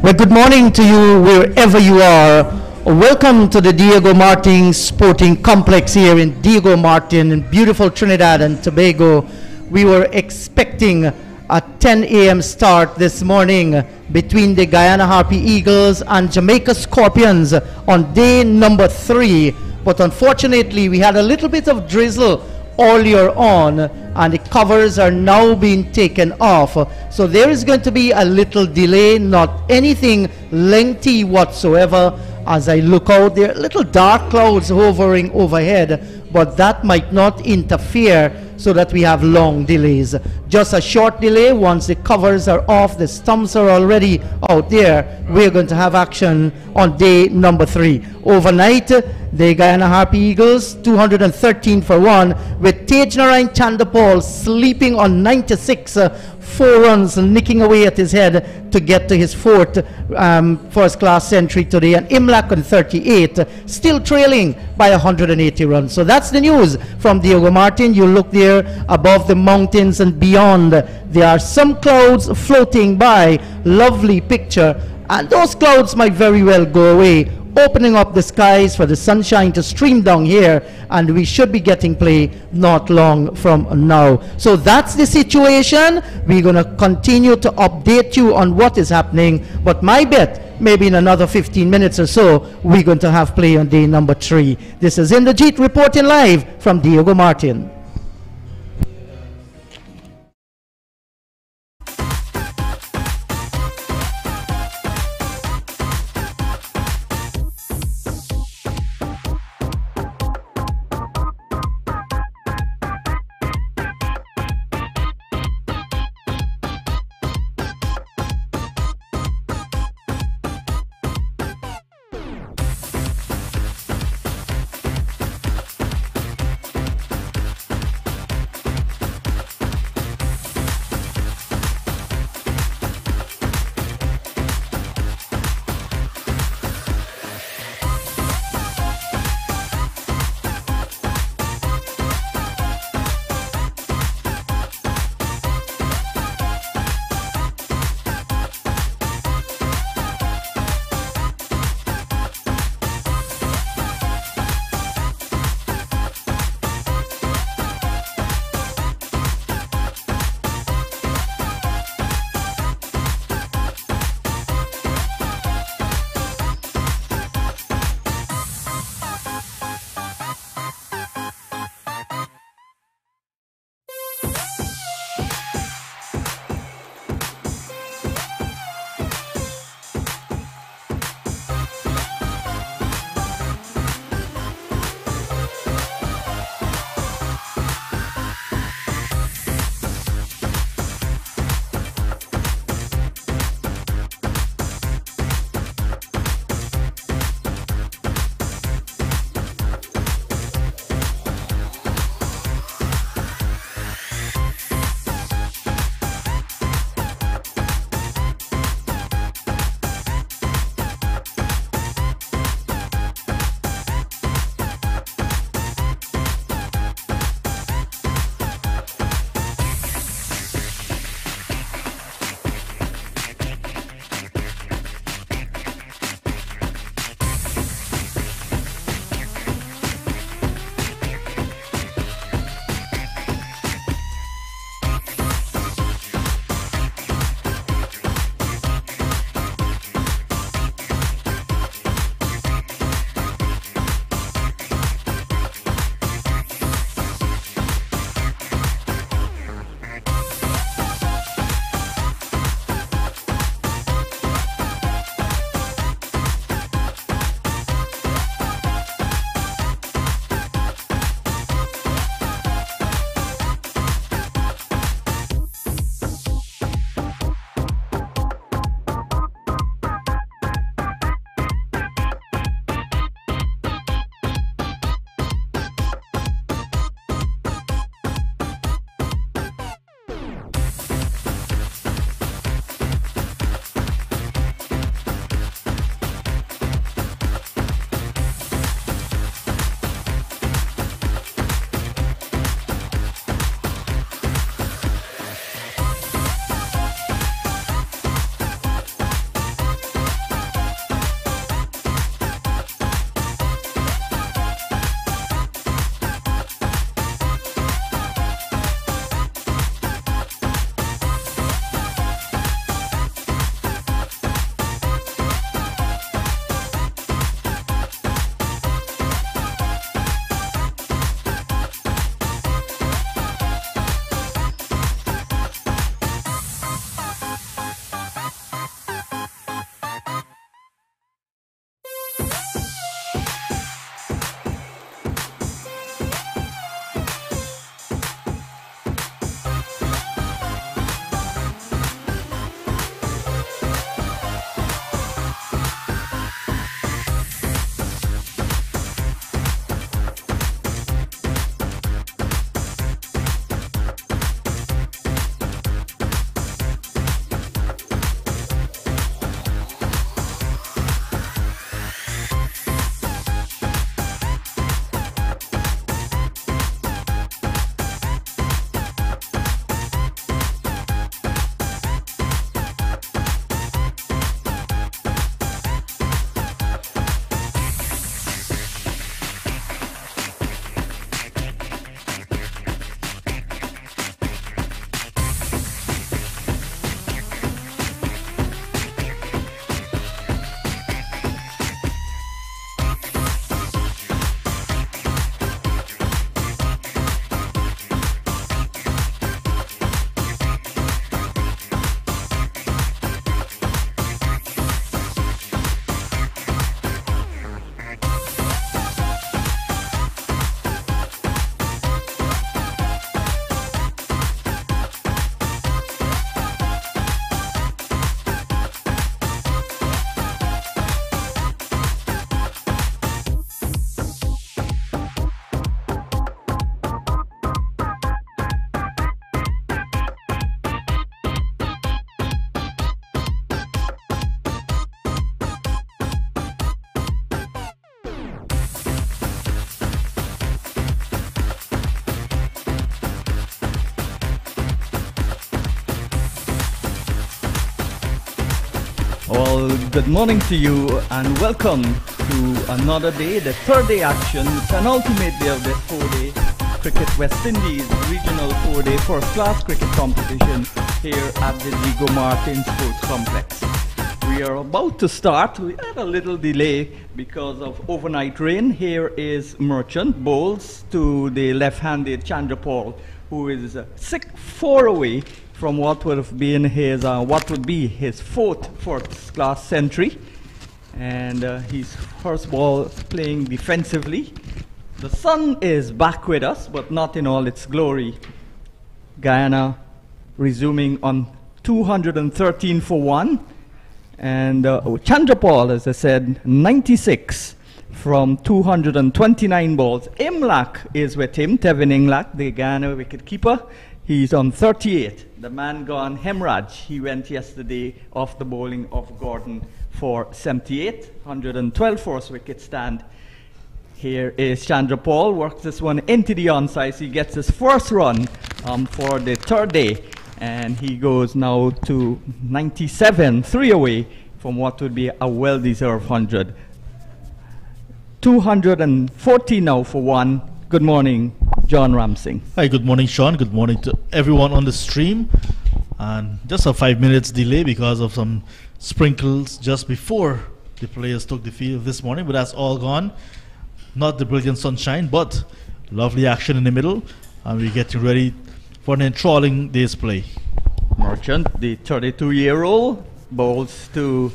Well, good morning to you wherever you are. Welcome to the Diego Martin Sporting Complex here in Diego Martin in beautiful Trinidad and Tobago. We were expecting a 10 a.m. start this morning between the Guyana Harpy Eagles and Jamaica Scorpions on day number 3. But unfortunately, we had a little bit of drizzle earlier on, and the covers are now being taken off. So there is going to be a little delay, not anything lengthy whatsoever. As I look out, there are little dark clouds hovering overhead, but that might not interfere so that we have long delays. Just a short delay. Once the covers are off, the stumps are already out there, we're going to have action on day number 3. Overnight, the Guyana Harpy Eagles 213 for 1, with Tej Narain Chandapal sleeping on 96, 4 runs, nicking away at his head to get to his 4th first class century today, and Imlak on 38, still trailing by 180 runs. So that's the news from Diego Martin. You look there above the mountains and beyond, there are some clouds floating by. Lovely picture, and those clouds might very well go away, opening up the skies for the sunshine to stream down here, and we should be getting play not long from now. So that's the situation. We're going to continue to update you on what is happening, but my bet, maybe in another 15 minutes or so, we're going to have play on day number 3. This is Inderjeet reporting live from Diego Martin. good morning to you and welcome to another day, the third day action, the penultimate day of the 4-day Cricket West Indies Regional 4-day first class cricket competition here at the Diego Martin Sports Complex. We are about to start. We had a little delay because of overnight rain. Here is Merchant, bowls to the left-handed Chandrapal, who is 6-4 away from what would have been his fourth first-class century, and his first ball playing defensively. The sun is back with us, but not in all its glory. Guyana resuming on 213 for 1, and Chandrapal, as I said, 96 from 229 balls. Imlak is with him, Tevin Imlak, the Guyana wicketkeeper. He's on 38. The man gone Hemraj. He went yesterday off the bowling of Gordon for 78. 112 first wicket stand. Here is Chandrapal, works this one into the onside. He gets his first run for the third day. And he goes now to 97, 3 away from what would be a well-deserved 100. 240 now for 1. Good morning, John Ramsing. Hi, good morning, Sean. Good morning to everyone on the stream. And just a 5 minutes delay because of some sprinkles just before the players took the field this morning, but that's all gone. Not the brilliant sunshine, but lovely action in the middle, and we're getting ready for an enthralling day's play. Merchant, the 32-year-old, bowls to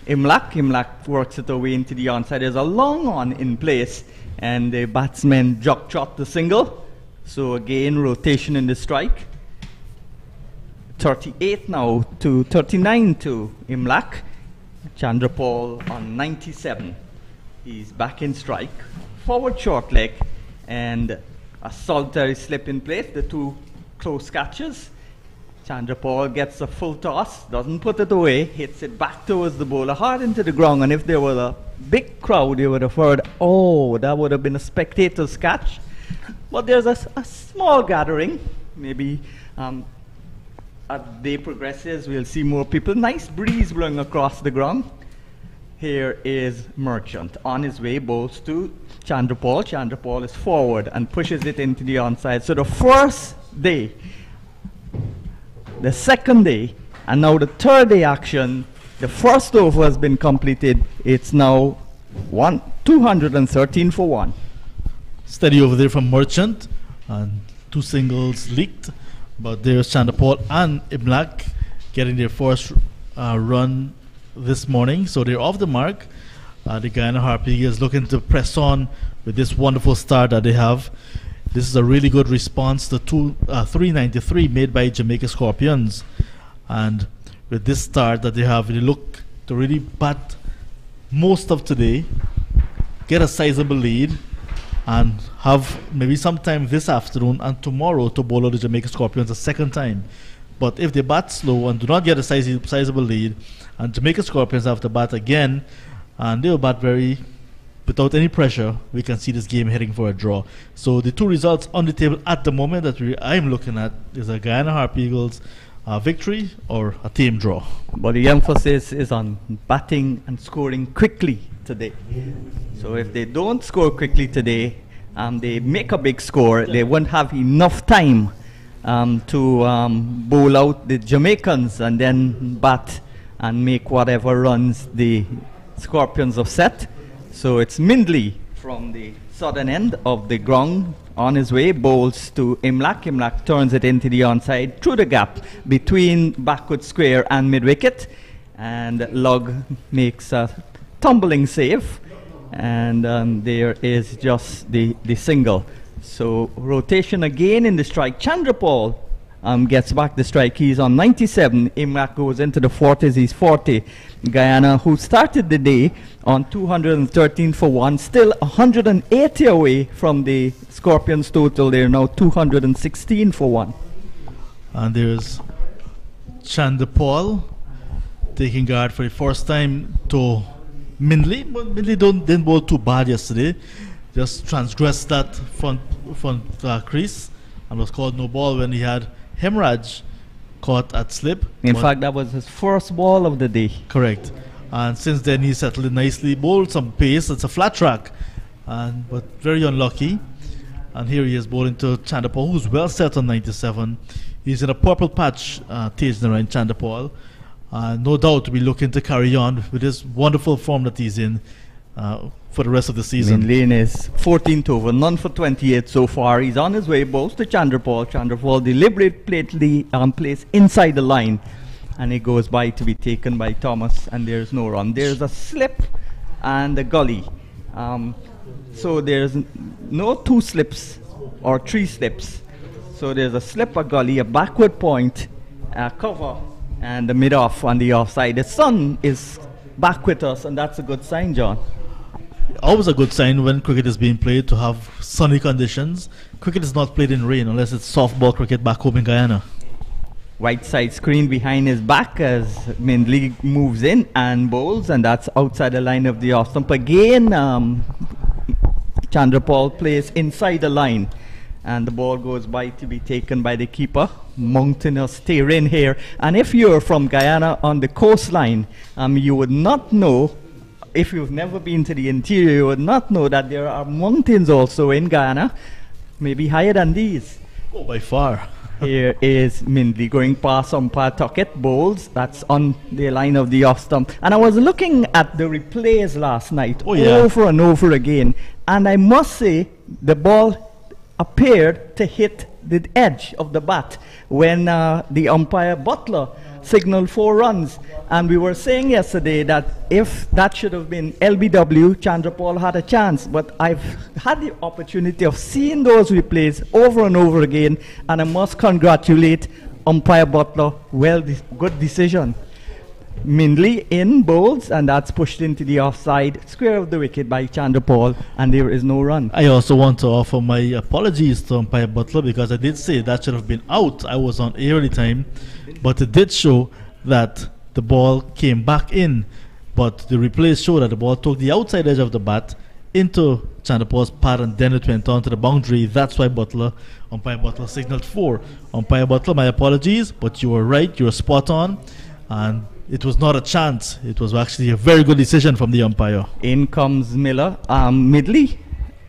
Imlak. Imlak works it away into the onside. There's a long on in place, and the batsman jog shot the single. So again, rotation in the strike. 38 now to 39 to Imlak. Chandrapal on 97. He's back in strike. Forward short leg and a solitary slip in place. The two close catches. Chandrapal gets a full toss, doesn't put it away, hits it back towards the bowler, hard into the ground, and if there were a big crowd, they would have heard, oh, that would have been a spectator's catch. But there's a small gathering. Maybe as the day progresses, we'll see more people. Nice breeze blowing across the ground. Here is Merchant on his way, bowls to Chandrapal. Chandrapal is forward and pushes it into the onside. So the first day, the second day, and now the third day action. The first over has been completed. It's now 213 for 1. Steady over there from Merchant, and 2 singles leaked, but there's Chandrapal and Imlak getting their first run this morning, so they're off the mark. The Guyana Harpy is looking to press on with this wonderful start that they have. This is a really good response to 393 made by Jamaica Scorpions, and with this start that they have, they look to really bat most of today, get a sizable lead, and have maybe sometime this afternoon and tomorrow to bowl out the Jamaica Scorpions a second time. But if they bat slow and do not get a sizable lead, and Jamaica Scorpions have to bat again, and they'll bat without any pressure, we can see this game heading for a draw. So the two results on the table at the moment that I'm looking at is a Guyana Harp Eagles victory or a team draw. But the emphasis is on batting and scoring quickly today. So if they don't score quickly today, they make a big score, they won't have enough time to bowl out the Jamaicans and then bat and make whatever runs the Scorpions have set. So it's Mindley from the southern end of the ground on his way, bowls to Imlak. Imlak turns it into the onside through the gap between backward square and mid-wicket, and Log makes a tumbling save, and there is just the single. So rotation again in the strike. Chandrapal gets back the strike. He's on 97. Imlak goes into the 40s. He's 40. Guyana, who started the day on 213 for 1, still 180 away from the Scorpions total. They're now 216 for 1. And there's Chandrapal taking guard for the first time to Mindley. But Mindley didn't bowl too bad yesterday. Just transgressed that front crease and was called no ball when he had Hemraj caught at slip. In fact, that was his first ball of the day. Correct. And since then, he settled in nicely, bowled some pace. It's a flat track, but very unlucky. And here he is bowling to Chandapal, who's well set on 97. He's in a purple patch, Tej Chandapal. No doubt to be looking to carry on with this wonderful form that he's in for the rest of the season. Lane is 14th over, none for 28 so far. He's on his way, bowls to Chandrapal. Chandrapal deliberately placed inside the line, and it goes by to be taken by Thomas, and there's no run. There's a slip and a gully. So there's no 2 slips or 3 slips. So there's a slip, a gully, a backward point, a cover, and the mid-off on the offside. The sun is back with us, and that's a good sign, John. Always a good sign when cricket is being played to have sunny conditions. Cricket is not played in rain unless it's softball cricket back home in Guyana. Right side screen behind his back as Mindley moves in and bowls, and that's outside the line of the off stump. Again, Chandrapal plays inside the line, and the ball goes by to be taken by the keeper. Mountainous terrain here, and if you're from Guyana on the coastline, you would not know, if you've never been to the interior, you would not know that there are mountains also in Guyana, maybe higher than these. Oh, by far. Here is Mindley going past umpire Tuckett, bowls. That's on the line of the off stump. And I was looking at the replays last night, over and over again, and I must say the ball appeared to hit the edge of the bat when the umpire Butler signaled 4 runs. And we were saying yesterday that if that should have been LBW, Chandrapal had a chance. But I've had the opportunity of seeing those replays over and over again, and I must congratulate umpire Butler. Well, good decision. Mindley in bowls, and that's pushed into the offside square of the wicket by Chandrapal, and there is no run. I also want to offer my apologies to umpire Butler, because I did say that should have been out. I was on air at the time, but it did show that the ball came back in, but the replays show that the ball took the outside edge of the bat into Chandrapal's pad, and then it went on to the boundary. That's why umpire Butler signaled 4. Umpire Butler, my apologies, but you were right, you were spot on, and it was not a chance. It was actually a very good decision from the umpire. In comes Miller. Midley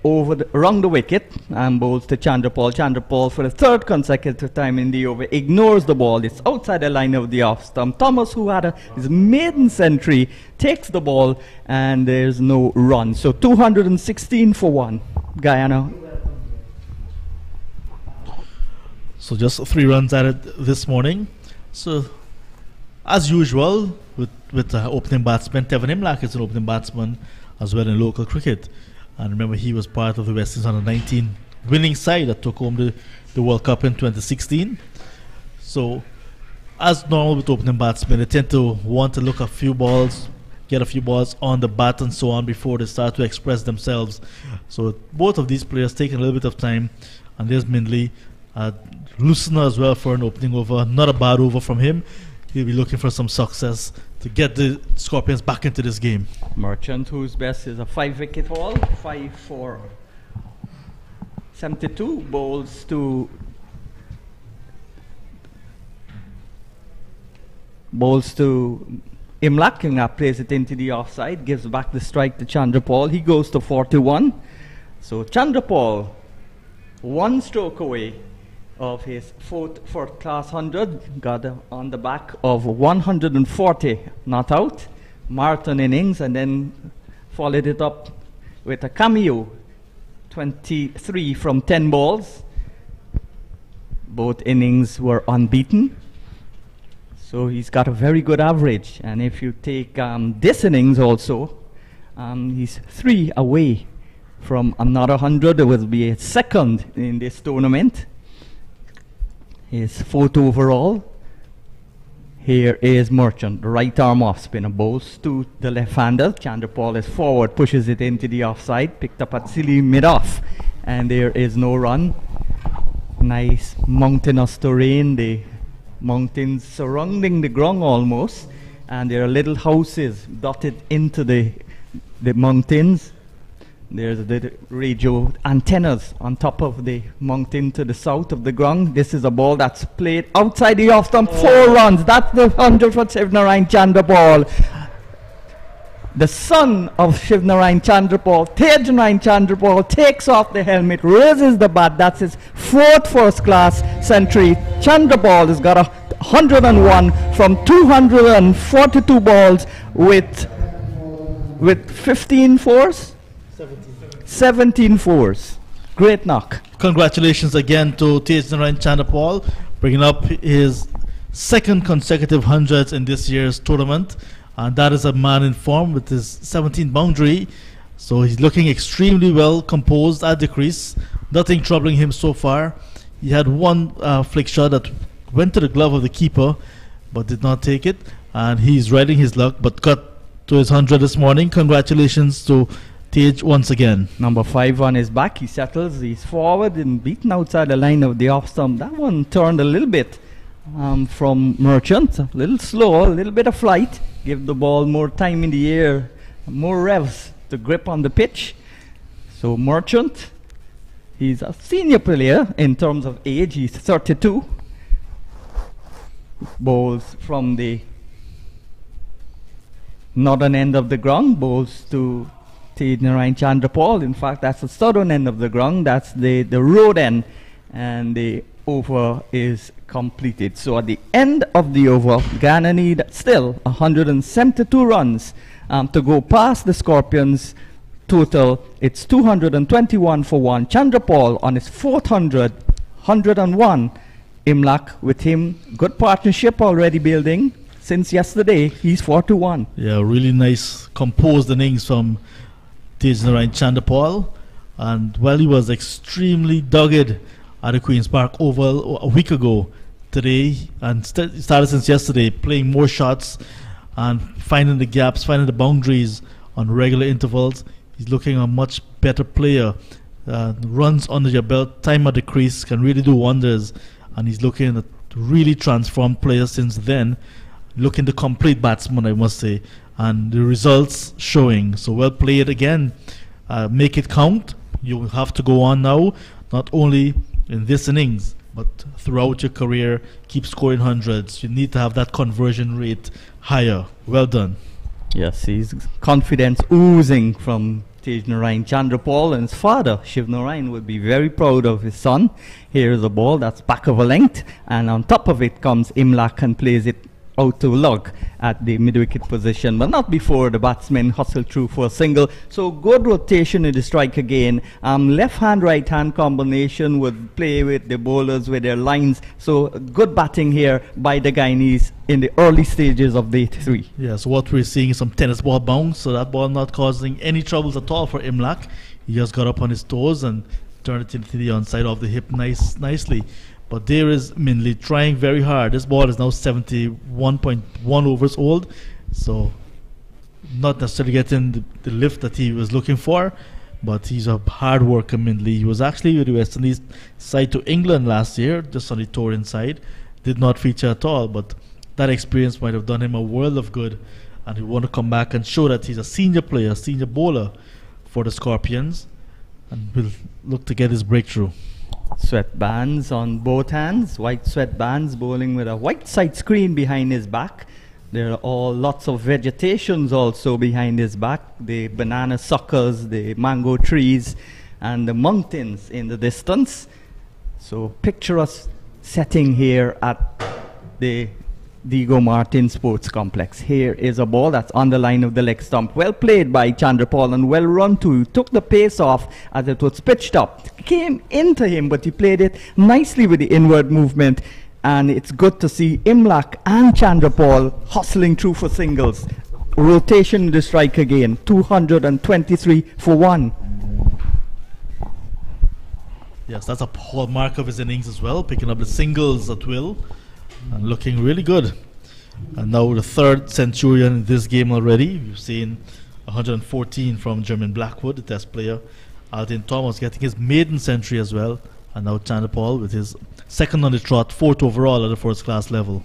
around the wicket and bowls to Chandrapal. Chandrapal, for the 3rd consecutive time in the over, ignores the ball. It's outside the line of the off stump. Thomas, who had his maiden century, takes the ball, and there's no run. So 216 for 1, Guyana. So just 3 runs added this morning. So as usual with opening batsman, Tevin Imlach is an opening batsman as well in local cricket. And remember, he was part of the West Indies under-19 winning side that took home the World Cup in 2016. So, as normal with opening batsmen, they tend to want to look a few balls, get a few balls on the bat and so on before they start to express themselves. So, both of these players taking a little bit of time. And there's Mindley, loosener as well for an opening over. Not a bad over from him. He'll be looking for some success to get the Scorpions back into this game. Merchant, whose best is a 5-wicket haul, 5 for 72, bowls to Imlach. Imlach plays it into the offside, gives back the strike to Chandrapal. He goes to 41. So Chandrapal, 1 stroke away of his 4th class 100, got on the back of 140 not out marathon innings, and then followed it up with a cameo 23 from 10 balls. Both innings were unbeaten, so he's got a very good average. And if you take this innings also, he's 3 away from another 100. It will be a 2nd in this tournament. His 4th overall. Here is Merchant, the right arm off spinner, bowls to the left-hander. Chandrapal is forward, pushes it into the offside, picked up at silly mid-off, and there is no run. Nice mountainous terrain, the mountains surrounding the ground almost, and there are little houses dotted into the mountains. There's the radio antennas on top of the mountain to the south of the ground. This is a ball that's played outside the off stump. 4 runs. That's the 100 for Sivnarayan Chandrapal. the son of Shivnarayan Chandrapal, Tejnarayan Chandrapal, takes off the helmet, raises the bat. That's his fourth first-class century. Chandrapal has got 101 from 242 balls with 15 fours? 17 fours. Great knock. Congratulations again to Tejnarayan Chandrapal, bringing up his second consecutive hundreds in this year's tournament. And that is a man in form with his 17th boundary. So he's looking extremely well composed at the crease. Nothing troubling him so far. He had one flick shot that went to the glove of the keeper, but did not take it. And he's riding his luck, but got to his 100 this morning. Congratulations to Tej once again. Number 5 on his back. He settles. He's forward and beaten outside the line of the off stump. That one turned a little bit from Merchant. A little slow, a little bit of flight. Give the ball more time in the air, more revs to grip on the pitch. So Merchant, he's a senior player in terms of age. He's 32. Bowls from the northern end of the ground, bowls to Tejnarayan Chandrapal. In fact, that's the southern end of the ground. That's the road end, and the over is completed. So at the end of the over, Guyana need still 172 runs to go past the Scorpions. Total, it's 221 for 1. Chandrapal on his 400, 101. Imlak with him, good partnership already building since yesterday. He's 4-1. Yeah, really nice composed innings from Tejnarayan Chandrapal. And while he was extremely dogged at the Queen's Park Oval a week ago, today, and started since yesterday, playing more shots and finding the gaps, finding the boundaries on regular intervals. He's looking a much better player. Runs under your belt, time at the crease can really do wonders. And he's looking at really transformed player since then. Looking the complete batsman, I must say. And the results showing. So well played again. Make it count. You have to go on now, not only in this innings, but throughout your career, keep scoring hundreds. You need to have that conversion rate higher. Well done. Yes, he's confidence oozing from Tejnarayan Chandrapal, and his father, Shivnarayan, would be very proud of his son. Here is a ball that's back of a length, and on top of it comes Imlak and plays it out to lug at the mid-wicket position, but not before the batsman hustled through for a single. So good rotation in the strike again. Left-hand, right-hand combination would play with the bowlers with their lines. So good batting here by the Guyanese in the early stages of day 3. Yeah, so what we're seeing is some tennis ball bounce, so that ball not causing any troubles at all for Imlak. He just got up on his toes and turned it into the onside of the hip nicely. But there is Minley trying very hard. This ball is now 71.1 overs old, so not necessarily getting the lift that he was looking for, but he's a hard worker, Minley. He was actually with the West Indies side to England last year, just on the touring side. Did not feature at all, but that experience might have done him a world of good, and he want to come back and show that he's a senior player, senior bowler for the Scorpions, and will look to get his breakthrough. Sweatbands on both hands, white sweatbands, bowling with a white side screen behind his back. There are all lots of vegetations also behind his back, the banana suckers, the mango trees, and the mountains in the distance. So picturesque setting here at the Diego Martin Sports Complex. Here is a ball that's on the line of the leg stump. Well played by Chandrapal and well run too. Took the pace off as it was pitched up. Came into him, but he played it nicely with the inward movement. And it's good to see Imlak and Chandrapal hustling through for singles. Rotation in the strike again. 223 for 1. Yes, that's a hallmark of his innings as well. Picking up the singles at will. And looking really good. And now the third centurion in this game already. We've seen 114 from Jermaine Blackwood, the test player. Alden Thomas getting his maiden century as well. And now Chandrapal with his second on the trot, 4th overall at the first class level.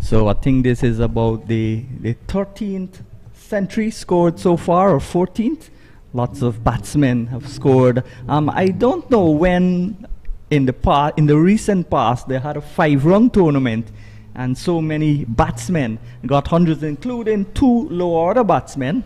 So I think this is about the 13th century scored so far, or 14th. Lots of batsmen have scored. I don't know when in the recent past they had a 5-run tournament and so many batsmen got hundreds, including 2 lower-order batsmen,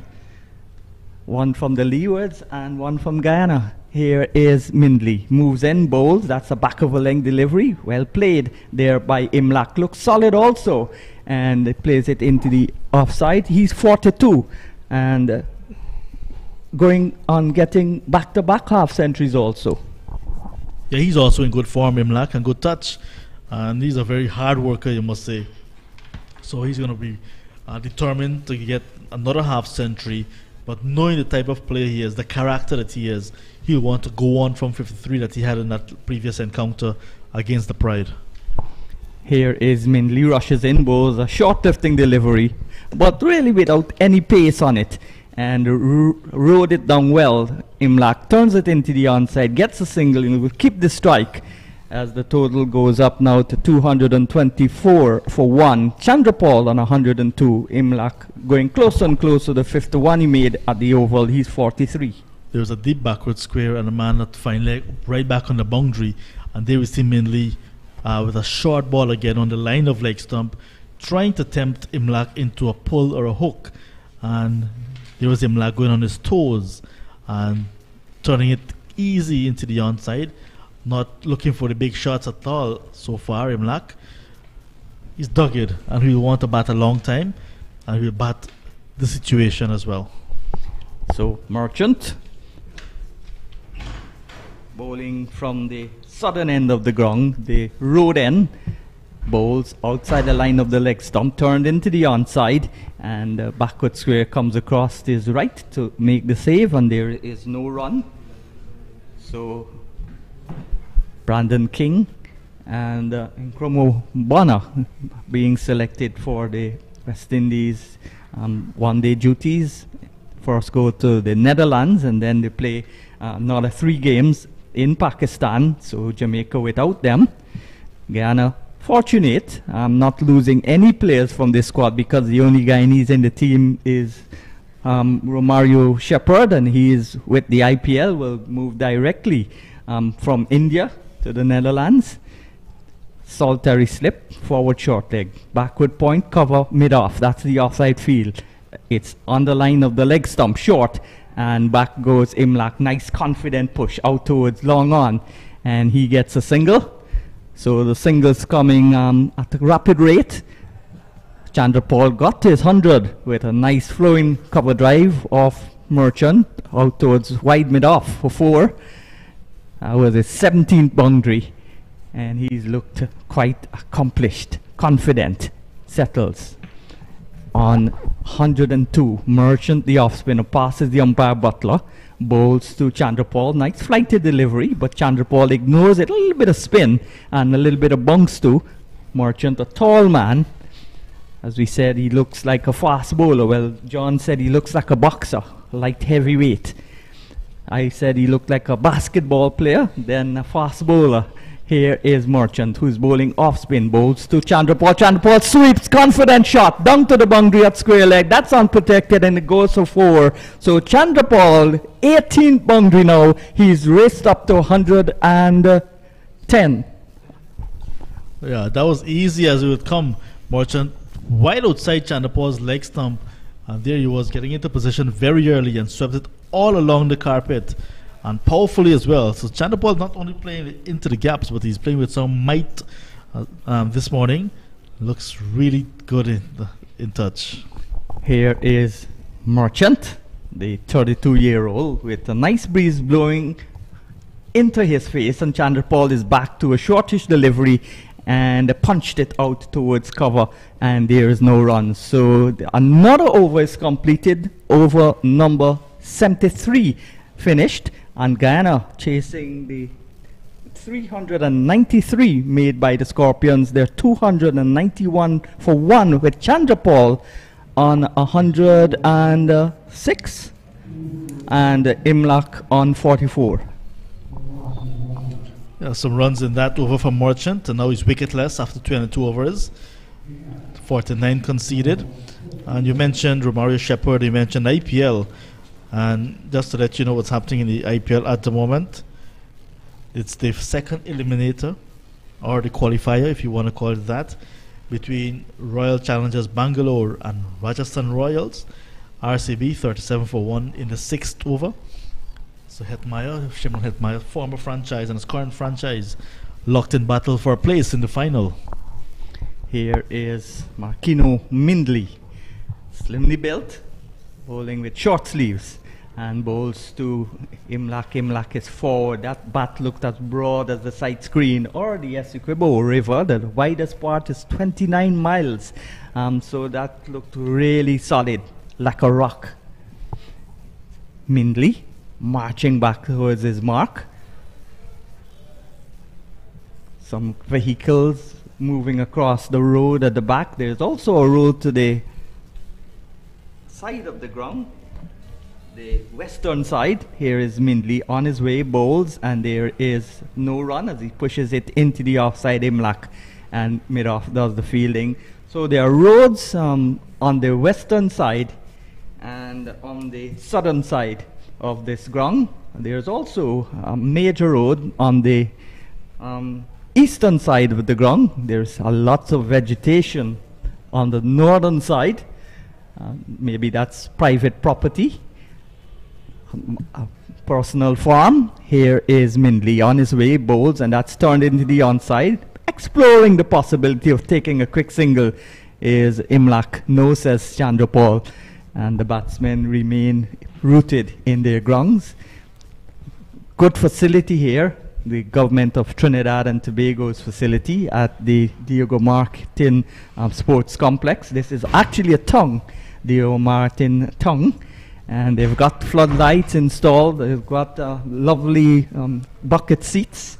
one from the Leewards and one from Guyana. Here is Mindley, moves in, bowls, that's a back of a length delivery, well played there by Imlak, looks solid also, and plays it into the offside. He's 42, and going on getting back-to-back half-centuries also. Yeah, he's also in good form, Imlak, and good touch. And he's a very hard worker, you must say. So he's going to be determined to get another half-century. But knowing the type of player he is, the character that he is, he'll want to go on from 53 that he had in that previous encounter against the Pride. Here is Mindley, rushes in, bowls a short lifting delivery, but really without any pace on it, and rode it down well. Imlak turns it into the onside, gets a single, and will keep the strike as the total goes up now to 224 for 1. Chandrapal on 102. Imlak going closer and closer to the 51 he made at the oval. He's 43. There was a deep backward square and a man that finally right back on the boundary, and there we see Mindley with a short ball again on the line of leg stump, trying to tempt Imlak into a pull or a hook, and there was Imlak going on his toes and turning it easy into the onside, not looking for the big shots at all so far. Imlak, he's dogged and he'll want to bat a long time, and he'll bat the situation as well. So Merchant bowling from the southern end of the ground, the road end, bowls outside the line of the leg stump, turned into the onside, and backward square comes across his right to make the save, and there is no run. So Brandon King and Nkrumah Bonner being selected for the West Indies one-day duties. First go to the Netherlands, and then they play another 3 games in Pakistan, so Jamaica without them. Guyana fortunate, not losing any players from this squad, because the only Guyanese in the team is Romario Shepherd, and he is with the IPL, will move directly from India to the Netherlands. Solitary slip, forward short leg, backward point, cover mid-off, that's the offside field. It's on the line of the leg stump, short, and back goes Imlak. Nice confident push out towards long on, and he gets a single. So the singles coming at a rapid rate. Chandrapal got to his 100 with a nice flowing cover drive off Merchant out towards wide mid-off for 4. That was his 17th boundary, and he's looked quite accomplished, confident. Settles on 102. Merchant, the off-spinner, passes the umpire Butler, bowls to Chandrapal. Nice flighted delivery, but Chandrapal ignores it. A little bit of spin and a little bit of bounce too. Merchant, a tall man. As we said, he looks like a fast bowler. Well, John said he looks like a boxer, light heavyweight. I said he looked like a basketball player, then a fast bowler. Here is Merchant, who's bowling off spin, bowls to Chandrapal. Chandrapal sweeps, confident shot, down to the boundary at square leg. That's unprotected, and it goes for 4. So Chandrapal, 18th boundary now. He's raced up to 110. Yeah, that was easy as it would come. Merchant wide outside Chandrapal's leg stump, and there he was getting into position very early and swept it all along the carpet, and powerfully as well. So Chandrapal not only playing into the gaps, but he's playing with some might this morning. Looks really good in touch. Here is Merchant, the 32-year-old, with a nice breeze blowing into his face, and Chandrapal is back to a shortish delivery and punched it out towards cover, and there is no run. So another over is completed, over number 73 finished, and Guyana chasing the 393 made by the Scorpions. They're 291 for 1 with Chandrapal on 106 and Imlak on 44. Yeah, some runs in that over for Merchant, and now he's wicketless after 22 overs. 49 conceded. And you mentioned Romario Shepherd, you mentioned IPL. And just to let you know what's happening in the IPL at the moment, it's the second eliminator, or the qualifier if you want to call it that. between Royal Challengers Bangalore and Rajasthan Royals. RCB 37 for 1 in the 6th over. So Shimon Hetmeyer, former franchise and his current franchise, locked in battle for a place in the final. Here is Markino Mindley, slimly built, bowling with short sleeves, and bowls to Imlak. Imlak is forward. That bat looked as broad as the side screen or the Essequibo River. The widest part is 29 miles. So that looked really solid, like a rock. Mindley marching back towards his mark. Some vehicles moving across the road at the back. There's also a road to the side of the ground, the western side. Here is Mindley on his way, bowls, and there is no run as he pushes it into the offside Imlak, and mid-off does the fielding. So there are roads on the western side and on the southern side of this ground. There's also a major road on the eastern side of the ground. There's lots of vegetation on the northern side. Maybe that's private property, a personal farm. Here is Mindley on his way, bowls, and that's turned into the onside. Exploring the possibility of taking a quick single is Imlak. No, says Chandrapal, and the batsmen remain rooted in their grounds. Good facility here, the government of Trinidad and Tobago's facility at the Diego Martin Sports Complex. This is actually a tongue, Diego Martin tongue, and they've got floodlights installed. They've got lovely bucket seats.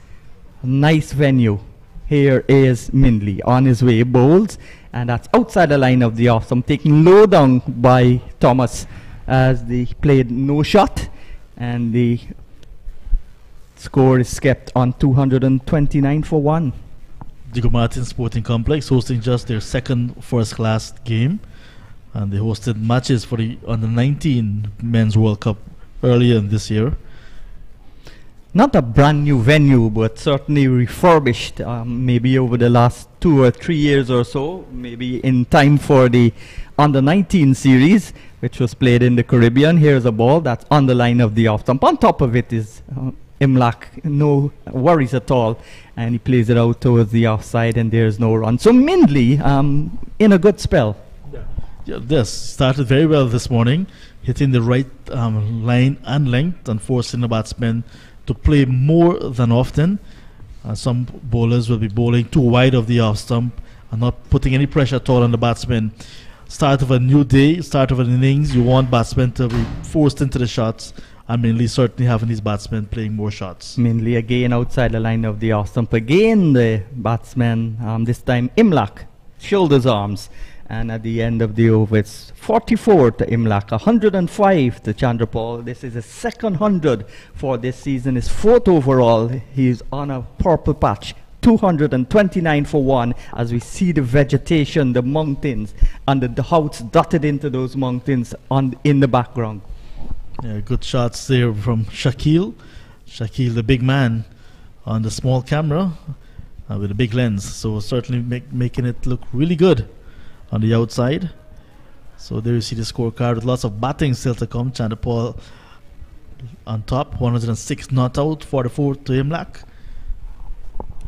A nice venue. Here is Mindley on his way, bowls, and that's outside the line of the off stump, taken low down by Thomas as they played no shot, and the score is kept on 229 for 1. Diego Martin Sporting Complex hosting just their second first-class game, and they hosted matches for the under-19 Men's World Cup earlier in this year. Not a brand new venue, but certainly refurbished, maybe over the last 2 or 3 years or so, maybe in time for the under-19 series, which was played in the Caribbean. Here's a ball that's on the line of the off stump. On top of it is Imlak, no worries at all, and he plays it out towards the offside, and there's no run. So Mindley in a good spell. Yeah, this started very well this morning, hitting the right line and length and forcing the batsmen to play more than often. Some bowlers will be bowling too wide of the off stump and not putting any pressure at all on the batsmen. Start of a new day, start of an innings, you want batsmen to be forced into the shots, and Mindley certainly having his batsmen playing more shots. Mindley again outside the line of the off stump. Again the batsman, this time Imlak, shoulders arms. And at the end of the over, it's 44 to Imlak, 105 to Chandrapal. This is his second 100 for this season, his 4th overall. He's on a purple patch, 229 for 1, as we see the vegetation, the mountains, and the house dotted into those mountains in the background. Yeah, good shots there from Shakil. Shakil, the big man, on the small camera with a big lens. So certainly making it look really good on the outside. So there you see the scorecard with lots of batting still to come. Chandrapal on top, 106 not out, 44 to Imlak.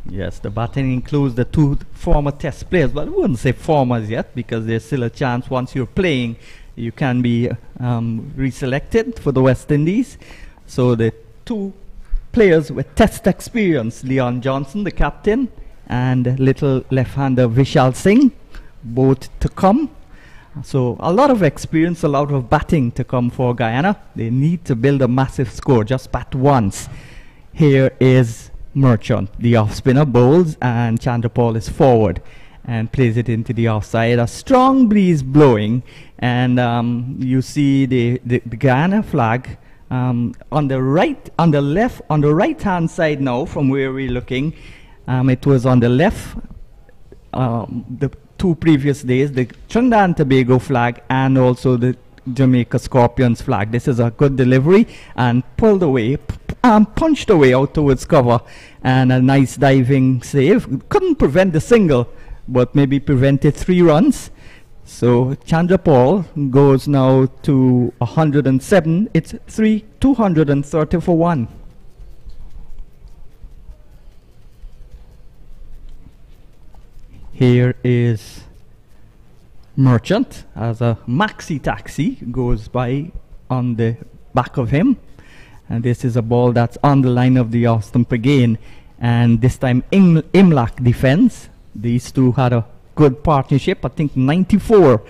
Yes, the batting includes the 2 former test players, but I wouldn't say formers yet, because there's still a chance once you're playing you can be reselected for the West Indies. So the 2 players with test experience, Leon Johnson, the captain, and little left-hander Vishal Singh, both to come. So a lot of experience, a lot of batting to come for Guyana. They need to build a massive score, just bat once. Here is Merchant, the off-spinner, bowls, and Chandrapal is forward and plays it into the offside. A strong breeze blowing, and you see the Guyana flag on the right hand side now from where we're looking. It was on the left the 2 previous days, the Trinidad and Tobago flag and also the Jamaica Scorpions flag. This is a good delivery and pulled away, punched away out towards cover, and a nice diving save. Couldn't prevent the single, but maybe prevented 3 runs. So Chandrapal goes now to 107. It's 230 for 1. Here is Merchant as a maxi taxi goes by on the back of him. And this is a ball that's on the line of the off stump again. And this time Imlach defends. These two had a good partnership. I think 94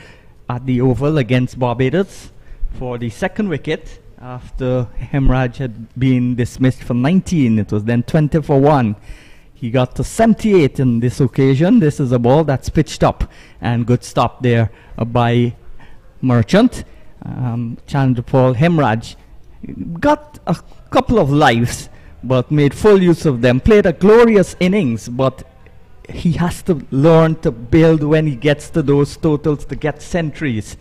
at the Oval against Barbados for the second wicket after Hemraj had been dismissed for 19. It was then 20 for 1. He got to 78 in this occasion. This is a ball that's pitched up, and good stop there by Merchant. Chandrapal Hemraj got a couple of lives, but made full use of them. Played a glorious innings, but he has to learn to build when he gets to those totals to get centuries.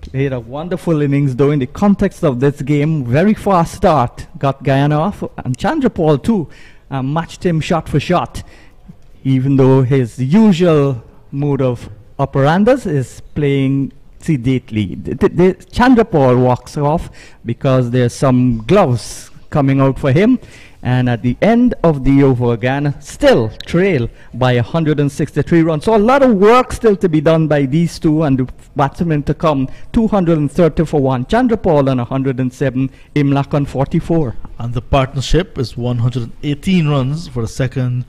Played a wonderful innings, though, in the context of this game. Very fast start, got Guyana off, and Chandrapal too. Matched him shot for shot, even though his usual mode of operandus is playing sedately. Chandrapal walks off because there's some gloves coming out for him, and at the end of the over, Guyana still trail by 163 runs. So a lot of work still to be done by these two and the batsmen to come. 230 for 1. Chandrapal on 107, Imlach on 44. And the partnership is 118 runs for the second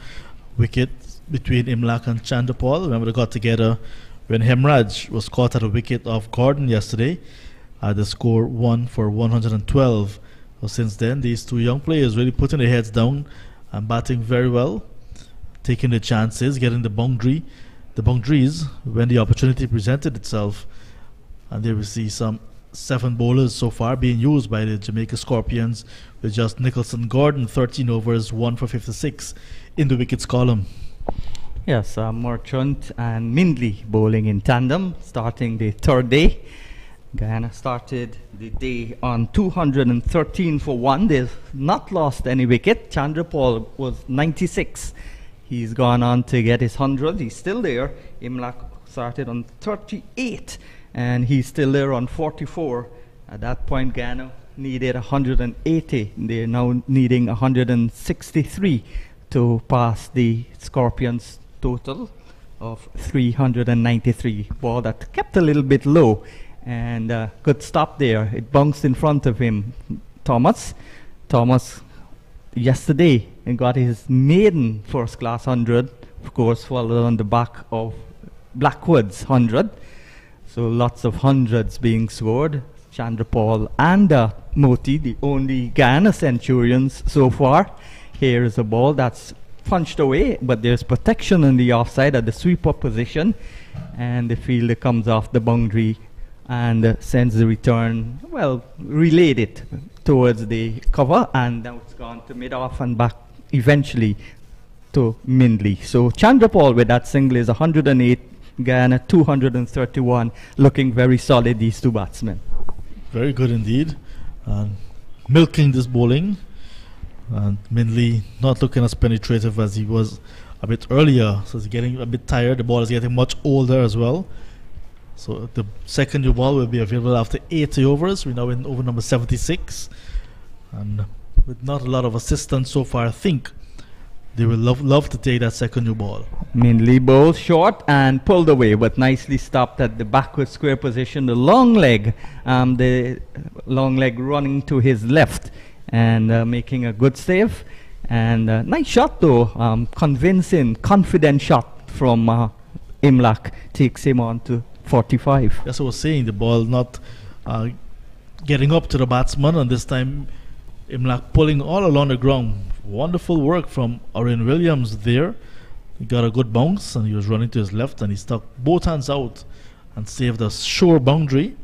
wicket between Imlach and Chandrapal. Remember, they got together when Hemraj was caught at a wicket off Gordon yesterday. The score 1 for 112. So since then, these two young players really putting their heads down and batting very well, taking the chances, getting the boundaries when the opportunity presented itself. And there we see some 7 bowlers so far being used by the Jamaica Scorpions, with just Nicholson Gordon, 13 overs, 1 for 56 in the wickets column. Yes, Merchant and Mindley bowling in tandem, starting the third day. Guyana started the day on 213 for 1. They've not lost any wicket. Chandrapal was 96. He's gone on to get his 100. He's still there. Imlach started on 38, and he's still there on 44. At that point, Guyana needed 180. They're now needing 163 to pass the Scorpions total of 393. Ball that kept a little bit low. And good stop there. It bounced in front of him. Thomas yesterday got his maiden first class 100, of course, followed on the back of Blackwood's 100. So lots of hundreds being scored. Chandrapal and Moti, the only Guyana centurions so far. Here is a ball that's punched away, but there's protection on the offside at the sweeper position, and the fielder comes off the boundary and sends the return, well, relayed it towards the cover, and now it's gone to mid-off and back eventually to Mindley. So Chandrapal with that single is 108, Guyana 231, looking very solid, these two batsmen. Very good indeed. Milking this bowling, and Mindley not looking as penetrative as he was a bit earlier, so he's getting a bit tired. The ball is getting much older as well. So the second new ball will be available after 80 overs. We're now in over number 76, and with not a lot of assistance so far, I think they will love to take that second new ball. Mindley bowled short and pulled away, but nicely stopped at the backward square position. The long leg running to his left and making a good save. And nice shot though, convincing, confident shot from Imlach, takes him on to 45. That's what I was saying, the ball not getting up to the batsman, and this time Imlach pulling all along the ground. Wonderful work from Orion Williams there. He got a good bounce and he was running to his left, and he stuck both hands out and saved a sure boundary.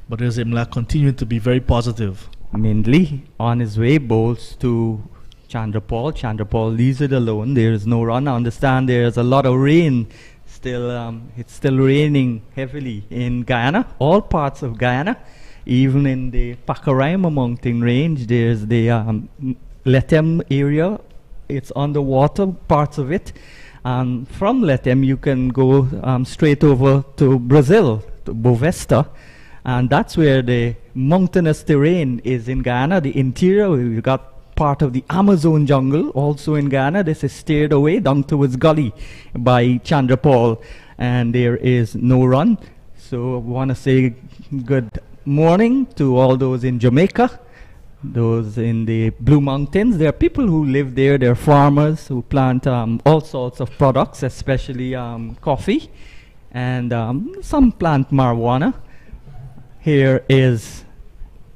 But there's Imlach continuing to be very positive. Mindley on his way bowls to Chandrapal. Chandrapal leaves it alone. There is no run. I understand there's a lot of rain. It's still raining heavily in Guyana, all parts of Guyana, even in the Pacaraima mountain range. There's the Letem area, it's underwater, parts of it. And from Lethem, you can go straight over to Brazil, to Bovesta. And that's where the mountainous terrain is in Guyana, the interior. We've got part of the Amazon jungle also in Guyana. This is steered away down towards Gully by Chandra Paul. And there is no run. So I want to say good morning to all those in Jamaica, those in the Blue Mountains. There are people who live there. There are farmers who plant all sorts of products, especially coffee, and some plant marijuana. Here is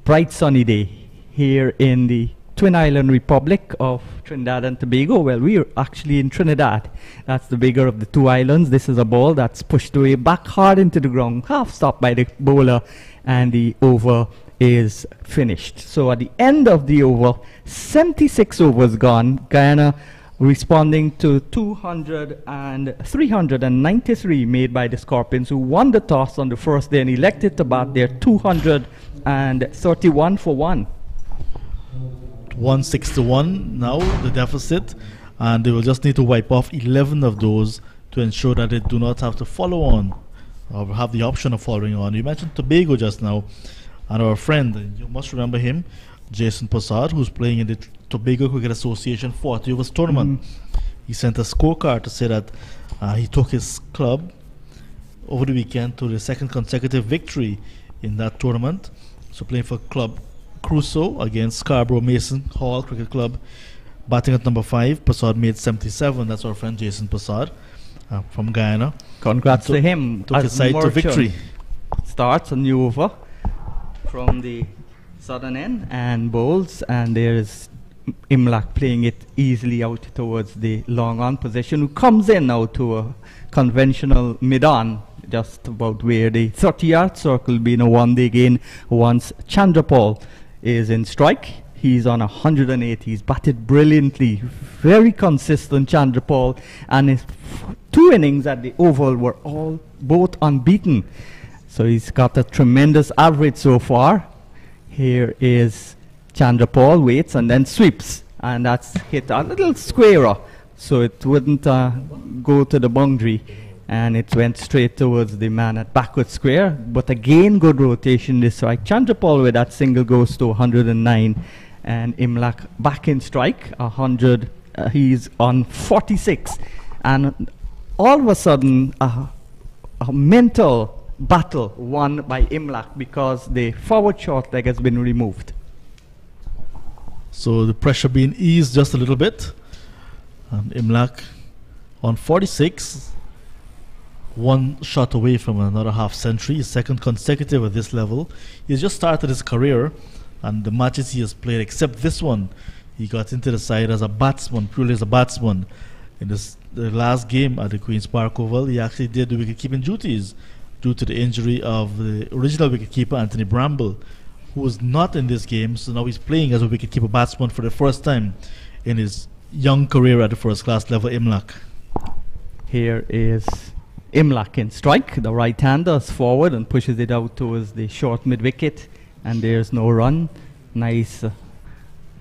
bright sunny day here in the Twin Island Republic of Trinidad and Tobago. Well, we are actually in Trinidad. That's the bigger of the two islands. This is a ball that's pushed away back hard into the ground, half stopped by the bowler, and the over is finished. So at the end of the over, 76 overs gone. Guyana responding to 393 made by the Scorpions, who won the toss on the first day and elected to bat their 231 for 1. 161 now, the deficit, and they will just need to wipe off 11 of those to ensure that they do not have to follow on or have the option of following on. You mentioned Tobago just now, and our friend, you must remember him, Jason Posad, who's playing in the Tobago Cricket Association 40 overs tournament. He sent a scorecard to say that he took his club over the weekend to the second consecutive victory in that tournament. So playing for Club Crusoe against Scarborough Mason Hall Cricket Club, batting at number 5. Posad made 77. That's our friend Jason Posad from Guyana. Congrats to him. Took his side to victory. Starts a new over from the southern end and bowls, and there's Imlak playing it easily out towards the long on position, who comes in now to a conventional mid-on, just about where the 30-yard circle being a one-day gain once Chandra Paul is in strike. He's on 108. He's batted brilliantly, very consistent, Chandra Paul, and his two innings at the Oval were both unbeaten. So he's got a tremendous average so far. Here is Chandra Paul, waits and then sweeps, and that's hit a little squarer, so it wouldn't go to the boundary, and it went straight towards the man at backward square. But again, good rotation this strike. Chandra Paul with that single goes to 109, and Imlak back in strike 100. He's on 46, and all of a sudden a mental battle won by Imlak because the forward short leg has been removed. So the pressure being eased just a little bit, and Imlak on 46, one shot away from another half century, his second consecutive at this level. He's just started his career, and the matches he has played, except this one, he got into the side as a batsman, purely as a batsman. In the last game at the Queen's Park Oval, he actually did the wicket-keeping duties due to the injury of the original wicket-keeper, Anthony Bramble, who was not in this game. So now he's playing as a wicket-keeper batsman for the first time in his young career at the first-class level, Imlak. Here is Imlak in strike. The right-hander is forward and pushes it out towards the short mid-wicket, and there's no run. Nice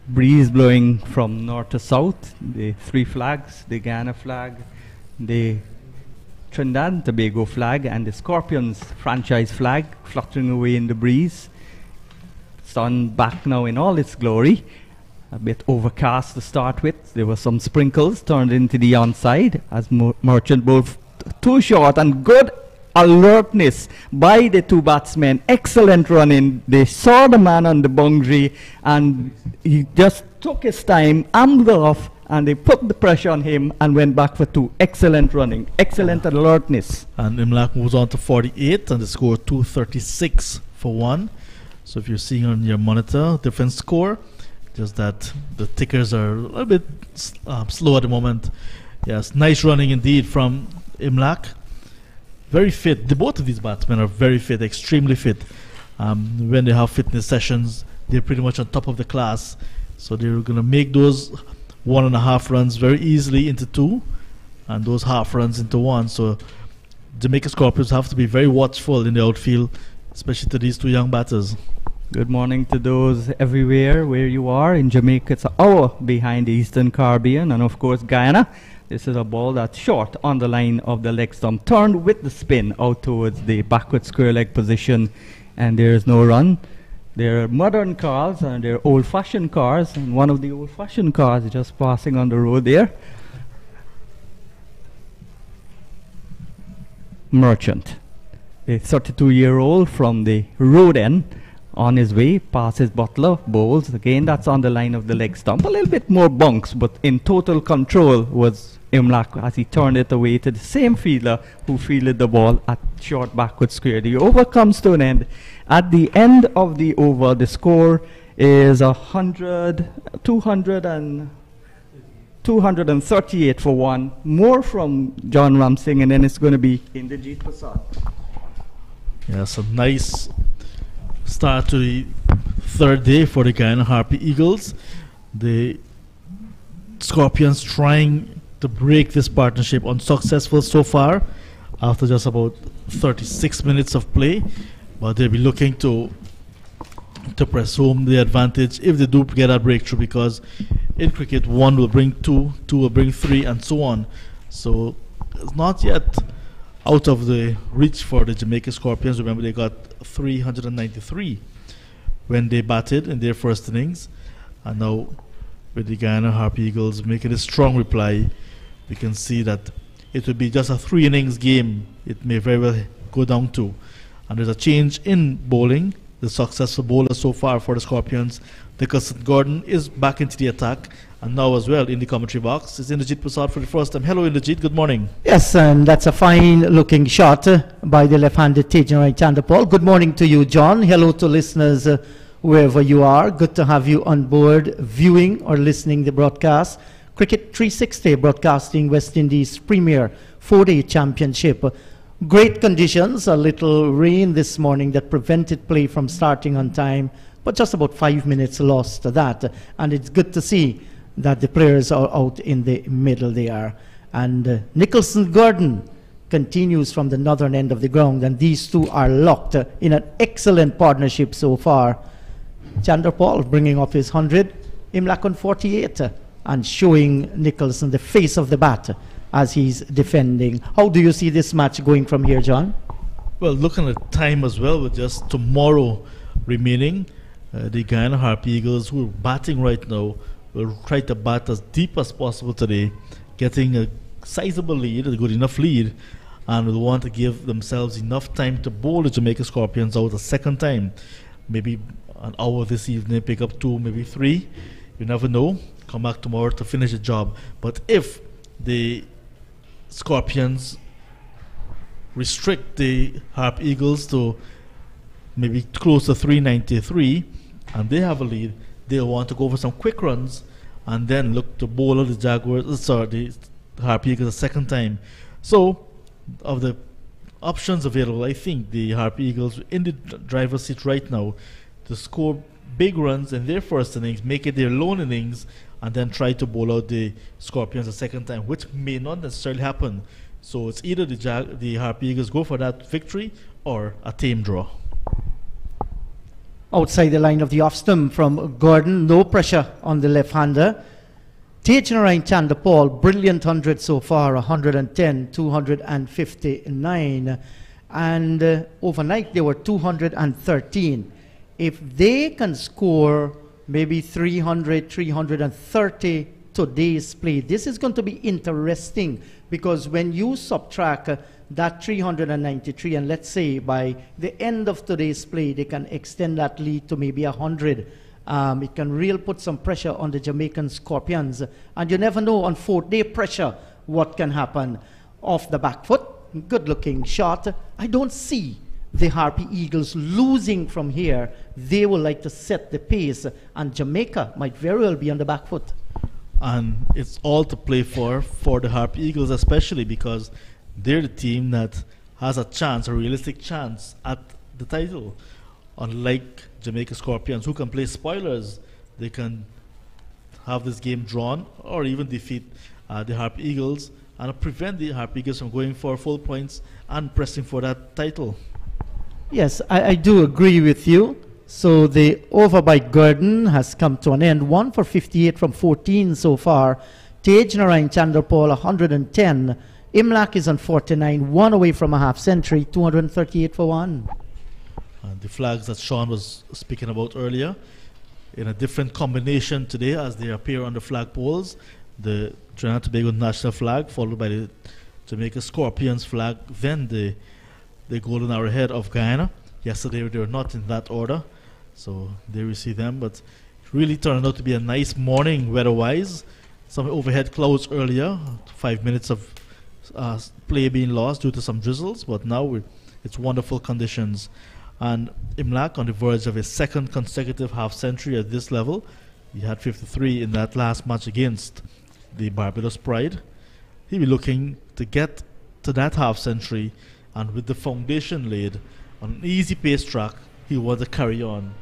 breeze blowing from north to south. The three flags, the Guyana flag, the Trinidad and Tobago flag, and the Scorpions franchise flag fluttering away in the breeze. Sun back now in all its glory. A bit overcast to start with. There were some sprinkles turned into the onside as Merchant bowled too short, and good alertness by the two batsmen. Excellent running. They saw the man on the boundary, and he just took his time, armed off, and they put the pressure on him and went back for two. Excellent running, excellent alertness. And Imlak moves on to 48, and the score 236 for 1. So if you're seeing on your monitor, different score, just that the tickers are a little bit slow at the moment. Yes, nice running indeed from Imlak. Very fit. The both of these batsmen are very fit, extremely fit. When they have fitness sessions, they're pretty much on top of the class. So they're going to make those 1.5 runs very easily into 2, and those half runs into 1. So Jamaica Scorpions have to be very watchful in the outfield, especially to these two young batters. Good morning to those everywhere where you are. In Jamaica, it's an hour behind the Eastern Caribbean, and of course Guyana. This is a ball that's short on the line of the leg stump, turned with the spin out towards the backward square leg position, and there is no run. They're modern cars and they're old-fashioned cars, and one of the old-fashioned cars is just passing on the road there. Merchant, a 32-year-old from the road end, on his way past his butler, bowls. Again, that's on the line of the leg stump. A little bit more bunks, but in total control was Imlak as he turned it away to the same fielder who fielded the ball at short backward square. The over comes to an end. At the end of the over, the score is 238 for one. More from John Ramsing, and then it's going to be Inderjeet Prasad. Yes, a nice start to the third day for the Guyana Harpy Eagles. The Scorpions trying to break this partnership, unsuccessful so far after just about 36 minutes of play, but they'll be looking to press home the advantage if they do get a breakthrough, because in cricket 1 will bring 2, 2 will bring 3, and so on. So it's not yet out of the reach for the Jamaica Scorpions. Remember, they got 393 when they batted in their first innings, and now with the Guyana Harpy Eagles making a strong reply, we can see that it will be just a 3 innings game. It may very well go down to, and there's a change in bowling. The successful bowler so far for the Scorpions, Nicholson Gordon, is back into the attack, and now as well in the commentary box is Inderjeet Prasad for the first time. Hello Inderjeet, good morning. Yes, and that's a fine looking shot by the left-handed Tajan Chandapal. Good morning to you, John. Hello to listeners wherever you are. Good to have you on board viewing or listening the broadcast. Cricket 360 broadcasting West Indies Premier 4-day championship. Great conditions, a little rain this morning that prevented play from starting on time, but just about 5 minutes lost to that. And it's good to see that the players are out in the middle there. And Nicholson Gordon continues from the northern end of the ground, and these two are locked in an excellent partnership so far. Chandrapal bringing up his 100, Imlak on 48, and showing Nicholson the face of the bat as he's defending. How do you see this match going from here, John? Well, looking at time as well, with just tomorrow remaining, the Guyana Harpy Eagles, who are batting right now, will try to bat as deep as possible today, getting a sizable lead, a good enough lead, and will want to give themselves enough time to bowl the Jamaica Scorpions out a second time. Maybe an hour this evening, pick up 2, maybe 3. You never know. Come back tomorrow to finish the job. But if the Scorpions restrict the Harp Eagles to maybe close to 393 and they have a lead, they'll want to go for some quick runs and then look to bowl out the the Harp Eagles a second time. So of the options available, I think the Harp Eagles in the driver's seat right now to score big runs in their first innings, make it their lone innings, and then try to bowl out the Scorpions a second time, which may not necessarily happen. So it's either the Harpy Eagles go for that victory or a tame draw. Outside the line of the off-stump from Gordon, no pressure on the left-hander. Tajan Chandapal, brilliant 100 so far, 110, 259. And overnight they were 213. If they can score maybe 300, 330 today's play, this is going to be interesting, because when you subtract that 393, and let's say by the end of today's play they can extend that lead to maybe 100, it can really put some pressure on the Jamaican Scorpions, and you never know on 4th-day pressure what can happen. Off the back foot, good looking shot. I don't see the Harpy Eagles losing from here. They would like to set the pace, and Jamaica might very well be on the back foot. And it's all to play for the Harpy Eagles, especially because they're the team that has a chance, a realistic chance at the title. Unlike Jamaica Scorpions, who can play spoilers, they can have this game drawn or even defeat the Harpy Eagles and prevent the Harpy Eagles from going for full points and pressing for that title. Yes, I do agree with you. So the over by Gordon has come to an end. 1 for 58 from 14 so far. Tej Narayan Chandrapal 110. Imlak is on 49, one away from a half century, 238 for one. And the flags that Sean was speaking about earlier, in a different combination today as they appear on the flag poles. The Trinidad and Tobago national flag, followed by the Jamaica Scorpions flag, then the golden arrowhead of Guyana. Yesterday they were not in that order, so there we see them. But it really turned out to be a nice morning weather-wise. Some overhead clouds earlier, 5 minutes of play being lost due to some drizzles, but now it's wonderful conditions. And Imlak on the verge of his second consecutive half century at this level. He had 53 in that last match against the Barbados Pride. He'll be looking to get to that half century, and with the foundation laid on an easy pace track, he wants to carry on.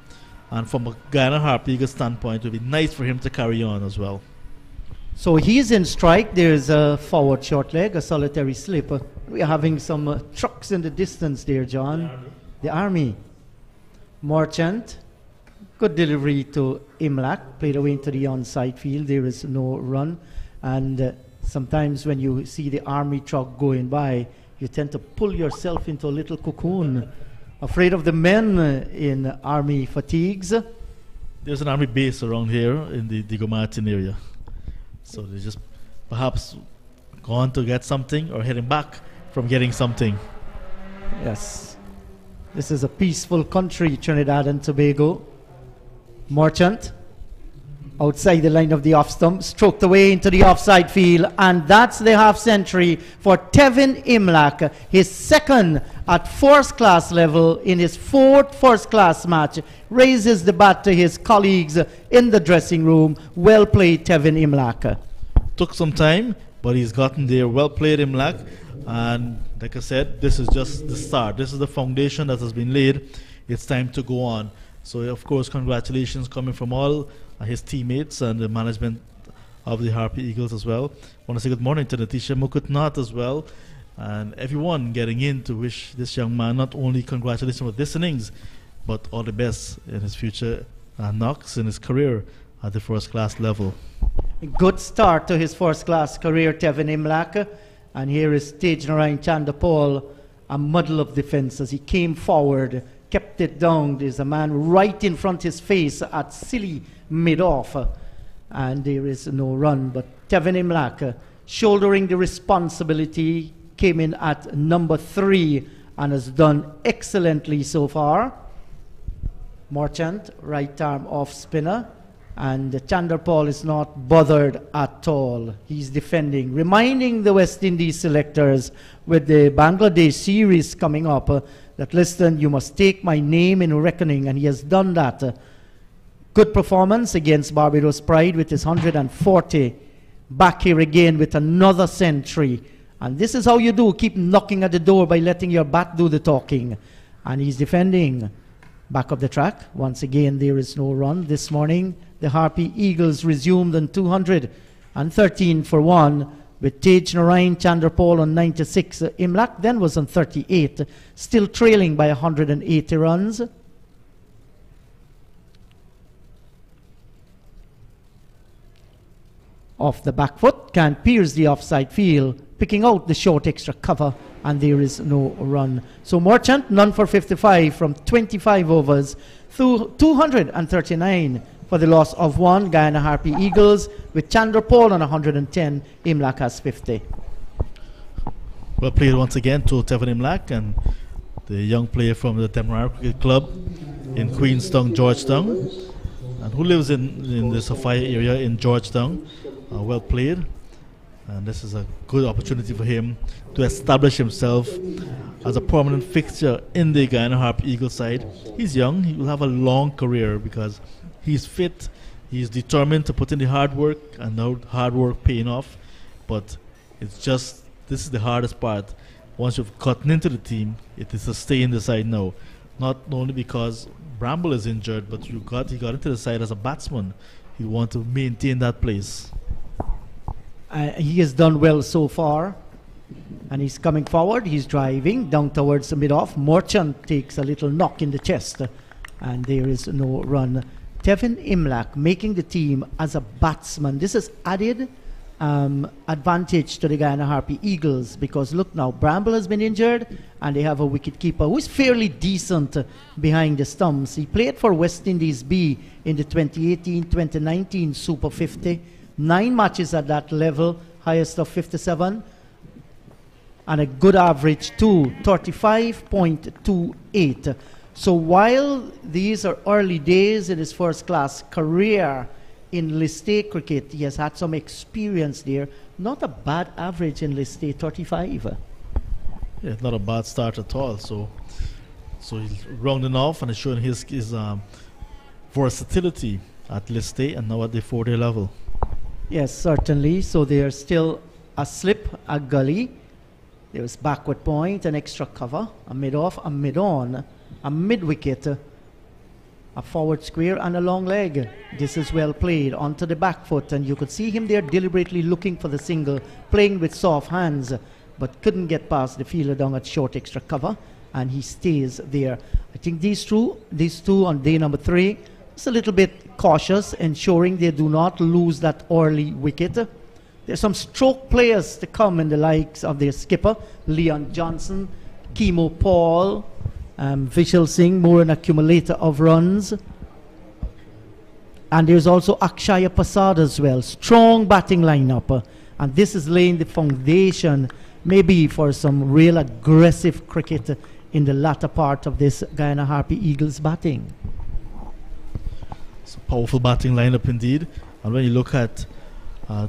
And from a Guyana Harp Eagle standpoint, it would be nice for him to carry on as well. So he's in strike. There's a forward short leg, a solitary slip. We are having some trucks in the distance there, John. The Army. Merchant. Good delivery to Imlak. Played away into the onside field. There is no run. And sometimes when you see the Army truck going by, you tend to pull yourself into a little cocoon. Afraid of the men in Army fatigues. There's an Army base around here in the Diego Martin area. So they just perhaps gone to get something or heading back from getting something. Yes. This is a peaceful country, Trinidad and Tobago. Merchant, outside the line of the off stump, stroked away into the offside field, and that's the half century for Tevin Imlak, his second at first class level in his fourth first class match. Raises the bat to his colleagues in the dressing room. Well played, Tevin Imlak. Took some time, but he's gotten there. Well played, Imlak. And like I said, this is just the start. This is the foundation that has been laid. It's time to go on. So, of course, congratulations coming from all his teammates and the management of the Harpy Eagles as well. I want to say good morning to Natisha Mukutnat as well, and everyone getting in to wish this young man not only congratulations with this innings, but all the best in his future knocks in his career at the first class level. Good start to his first class career, Tevin Imlak. And here is Tej Narayan Chandrapal, a muddle of defense as he came forward, kept it down. There's a man right in front of his face at silly mid-off, and there is no run. But Tevin Imlak, shouldering the responsibility, came in at number 3 and has done excellently so far. Merchant, right arm off spinner, and Chandrapal is not bothered at all. He's defending, reminding the West Indies selectors with the Bangladesh series coming up that, listen, you must take my name in reckoning, and he has done that. Good performance against Barbados Pride with his 140. Back here again with another century. And this is how you do, keep knocking at the door by letting your bat do the talking. And he's defending. Back of the track. Once again, there is no run this morning. The Harpy Eagles resumed on 213 for 1 with Tej Narayan Chandrapal on 96. Imlak then was on 38, still trailing by 180 runs. Off the back foot, can pierce the offside field, picking out the short extra cover, and there is no run. So Merchant, none for 55 from 25 overs, through 239 for the loss of 1. Guyana Harpy Eagles with Chandrapal on 110. Imlak has 50. Well played once again to Tevin Imlak, and the young player from the Demerara Cricket Club in Queenstown, Georgetown, and who lives in the Sophia area in Georgetown. Well played. And this is a good opportunity for him to establish himself as a prominent fixture in the Guyana Harp Eagle side. He's young, he will have a long career because he's fit, he's determined to put in the hard work, and now hard work paying off. But it's just, this is the hardest part. Once you've gotten into the team, it is to stay in the side now. Not only because Bramble is injured, but he got into the side as a batsman. You want to maintain that place. He has done well so far, and he's coming forward. He's driving down towards the mid-off. Merchant takes a little knock in the chest, and there is no run. Tevin Imlak making the team as a batsman. This has added advantage to the Guyana Harpy Eagles, because look now, Bramble has been injured and they have a wicket keeper who is fairly decent behind the stumps. He played for West Indies B in the 2018-2019 Super 50, 9 matches at that level, highest of 57, and a good average too, 35.28. So while these are early days in his first class career in List A cricket, he has had some experience there. Not a bad average in List A, 35. Yeah, not a bad start at all. So he's rounding off and showing his versatility at List A and now at the 4-day level. Yes, certainly. So there's still a slip, a gully. There's backward point, an extra cover, a mid-off, a mid-on, a mid-wicket, a forward square and a long leg. This is well played onto the back foot, and you could see him there deliberately looking for the single, playing with soft hands, but couldn't get past the fielder down at short extra cover, and he stays there. I think these two on day number 3, just a little bit cautious, ensuring they do not lose that early wicket. There's some stroke players to come in the likes of their skipper, Leon Johnson, Kimo Paul, Vishal Singh, more an accumulator of runs. And there's also Akshaya Prasad as well. Strong batting lineup. And this is laying the foundation maybe for some real aggressive cricket in the latter part of this Guyana Harpy Eagles batting. It's a powerful batting lineup indeed. And when you look at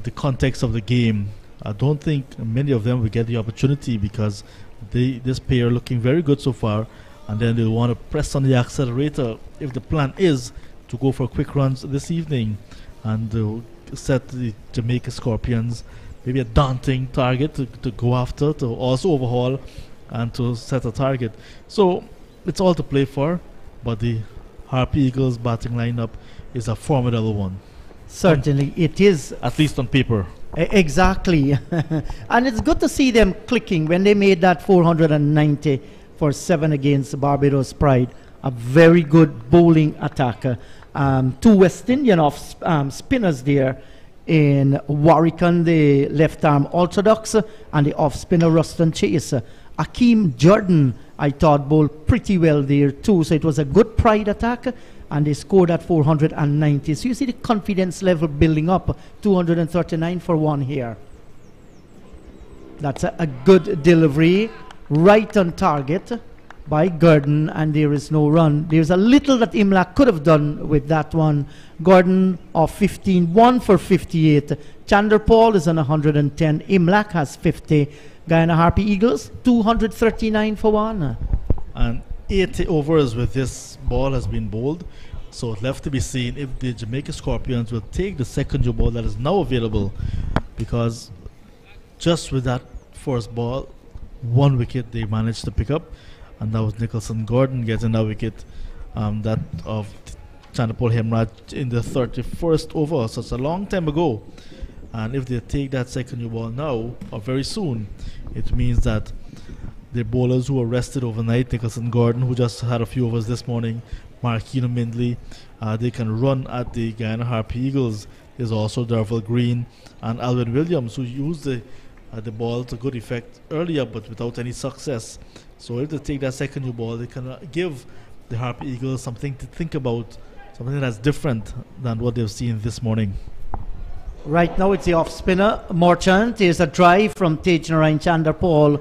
the context of the game, I don't think many of them will get the opportunity because this pair are looking very good so far, and then they'll want to press on the accelerator if the plan is to go for quick runs this evening and set the Jamaica Scorpions maybe a daunting target to go after, to also overhaul and to set a target. So it's all to play for, but the Harpy Eagles batting lineup is a formidable one. Certainly it is. At least on paper. Exactly. And it's good to see them clicking when they made that 490 for 7 against Barbados Pride. A very good bowling attack. 2 West Indian off spinners there in Warwickon, the left arm orthodox, and the off spinner Ruston Chase. Akeem Jordan, I thought, bowled pretty well there too. So it was a good Pride attack, and they scored at 490. So you see the confidence level building up. 239 for 1 here. That's a good delivery, right on target by Gordon, and there is no run. There's a little that Imlak could have done with that one. Gordon of 15, 1 for 58. Chandler Paul is on 110. Imlak has 50. Guyana Harpy Eagles, 239 for 1. And 80 overs with this ball has been bowled. So it's left to be seen if the Jamaica Scorpions will take the second new ball that is now available, because just with that first ball, 1 wicket they managed to pick up, and that was Nicholson Gordon getting that wicket, that of Chanapol Hemraj in the 31st over. So it's a long time ago, and if they take that second new ball now or very soon, it means that the bowlers who were rested overnight, Nicholson Gordon, who just had a few overs this morning, Marquino Mindley, they can run at the Guyana Harpy Eagles. There's also Derval Green and Alvin Williams, who used the ball to good effect earlier but without any success. So if they take that second new ball, they can give the Harpy Eagles something to think about, something that's different than what they've seen this morning. Right now it's the off spinner Morchant. There's a drive from Tej Narayan Chandler Paul,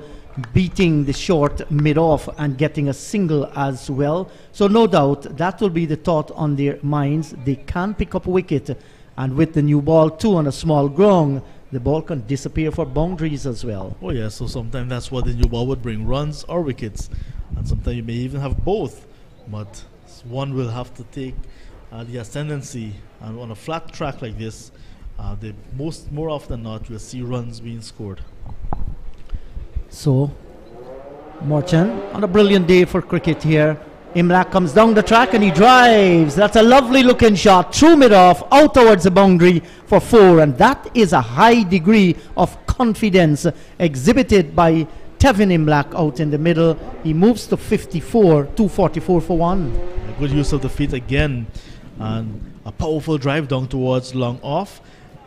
beating the short mid-off and getting a single as well. So no doubt that will be the thought on their minds. They can pick up a wicket, and with the new ball too on a small ground, the ball can disappear for boundaries as well. Oh yeah, so sometimes that's what the new ball would bring, runs or wickets, and sometimes you may even have both, but one will have to take the ascendancy, and on a flat track like this, more often than not, you'll see runs being scored. So, Morchan on a brilliant day for cricket here. Imlak comes down the track and he drives. That's a lovely looking shot. Through mid-off, out towards the boundary for 4. And that is a high degree of confidence exhibited by Tevin Imlak out in the middle. He moves to 54, 244 for 1. A good use of the feet again. And a powerful drive down towards long off.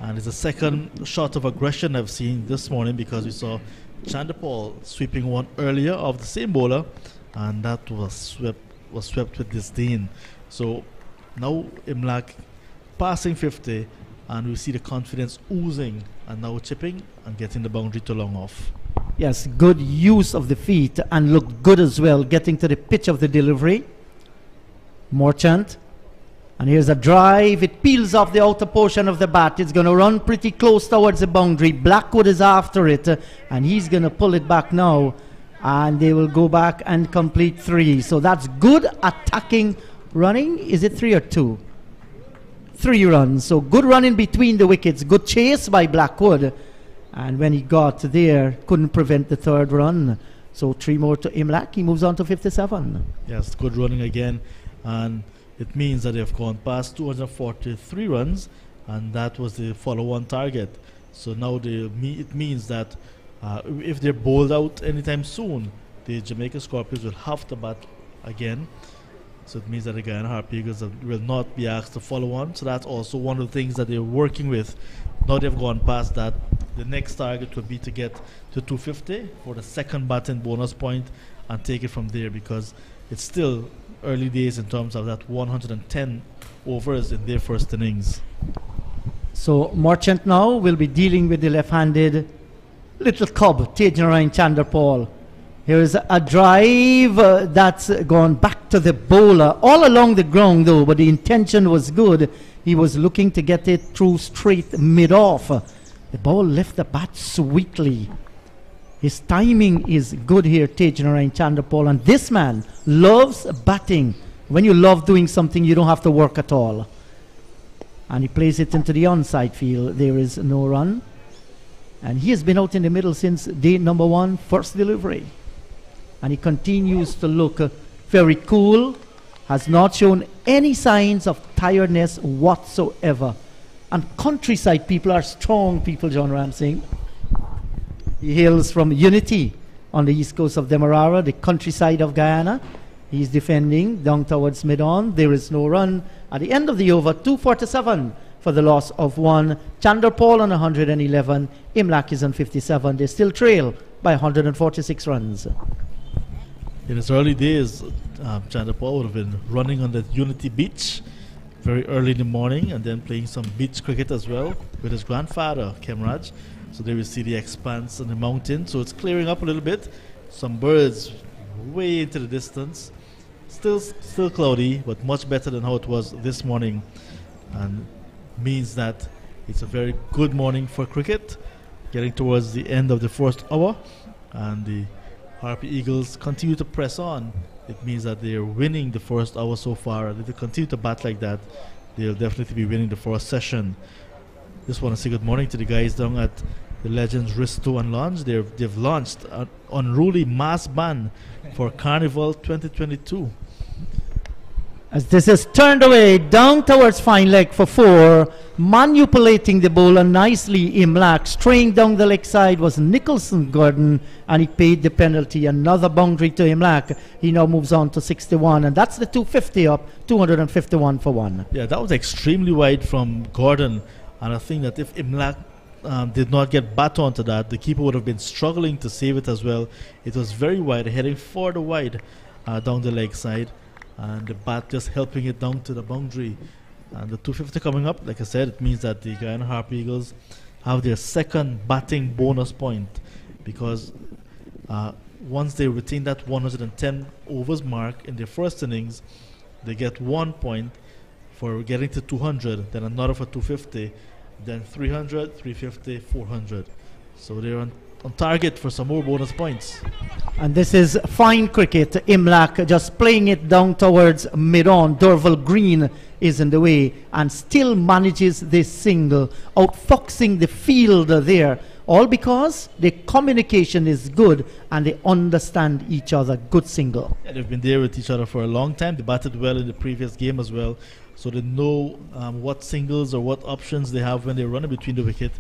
And it's the second shot of aggression I've seen this morning, because we saw Chandapal sweeping one earlier of the same bowler, and that was swept with disdain. So now Imlak passing 50, and we see the confidence oozing, and now chipping and getting the boundary to long off. Yes, good use of the feet and looked good as well, getting to the pitch of the delivery. Merchant. And here's a drive. It peels off the outer portion of the bat. It's going to run pretty close towards the boundary. Blackwood is after it, and he's going to pull it back now. And they will go back and complete 3. So that's good attacking running. Is it 3 or 2? 3 runs. So good running between the wickets. Good chase by Blackwood. And when he got there, couldn't prevent the 3rd run. So 3 more to Imlak. He moves on to 57. Yes, good running again. And it means that they've gone past 243 runs, and that was the follow-on target. So now it means that if they're bowled out anytime soon, the Jamaica Scorpions will have to bat again. So it means that the Guyana Harp Eagles will not be asked to follow on. So that's also one of the things that they're working with. Now they've gone past that. The next target would be to get to 250 for the second batting bonus point and take it from there, because it's still early days in terms of that 110 overs in their first innings. So Merchant now will be dealing with the left-handed little cub, Tejnarain Chanderpaul. Here is a drive that's gone back to the bowler, all along the ground though, but the intention was good. He was looking to get it through straight mid-off. The ball left the bat sweetly. His timing is good here, Tejnarain Chanderpaul, and this man loves batting. When you love doing something, you don't have to work at all. And he plays it into the onside field. There is no run. And he has been out in the middle since day number 1, first delivery. And he continues to look very cool, has not shown any signs of tiredness whatsoever. And countryside people are strong people, John Ramsey. He hails from Unity on the east coast of Demerara, the countryside of Guyana. He's defending down towards mid-on. There is no run. At the end of the over, 247 for the loss of 1. Chanderpaul on 111. Imlak is on 57. They still trail by 146 runs. In his early days, Chanderpaul would have been running on the Unity beach very early in the morning, and then playing some beach cricket as well with his grandfather, Kemraj. So there we see the expanse on the mountain. So it's clearing up a little bit. Some birds way into the distance. Still cloudy, but much better than how it was this morning. And means that it's a very good morning for cricket. Getting towards the end of the first hour. And the Harpy Eagles continue to press on. It means that they're winning the first hour so far. If they continue to bat like that, they'll definitely be winning the first session. Just want to say good morning to the guys down at the Legends Risto and Lounge. They've launched an unruly mass ban for Carnival 2022. As this is turned away down towards fine leg for 4, manipulating the bowler nicely, Imlak. Straying down the leg side was Nicholson Gordon, and he paid the penalty. Another boundary to Imlak. He now moves on to 61, and that's the 250 up, 251 for 1. Yeah, that was extremely wide from Gordon, and I think that if Imlak did not get bat onto that, the keeper would have been struggling to save it as well. It was very wide, heading further wide down the leg side, and the bat just helping it down to the boundary. And the 250 coming up, like I said, it means that the Guyana Harp Eagles have their second batting bonus point, because once they retain that 110 overs mark in their first innings, they get 1 point for getting to 200, then another for 250, then 300, 350, 400. So they're on target for some more bonus points. And this is fine cricket. Imlak just playing it down towards mid-on. Dorval Green is in the way and still manages this single, outfoxing the field there. All because the communication is good and they understand each other. Good single. Yeah, they've been there with each other for a long time. They batted well in the previous game as well. So they know what singles or what options they have when they're running between the wicket,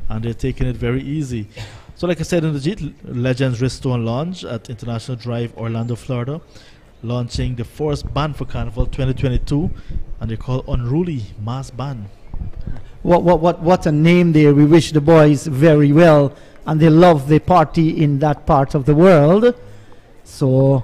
and they're taking it very easy. So like I said in the G, Legends Risto and Lounge at International Drive, Orlando, Florida, launching the first ban for Carnival 2022, and they call Unruly Mass Ban. what a name there. We wish the boys very well, and they love the party in that part of the world. So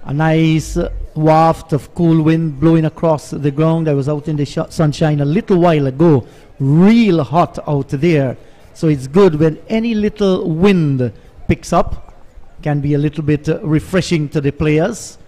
a nice waft of cool wind blowing across the ground. I was out in the sunshine a little while ago, real hot out there. So it's good when any little wind picks up, can be a little bit refreshing to the players.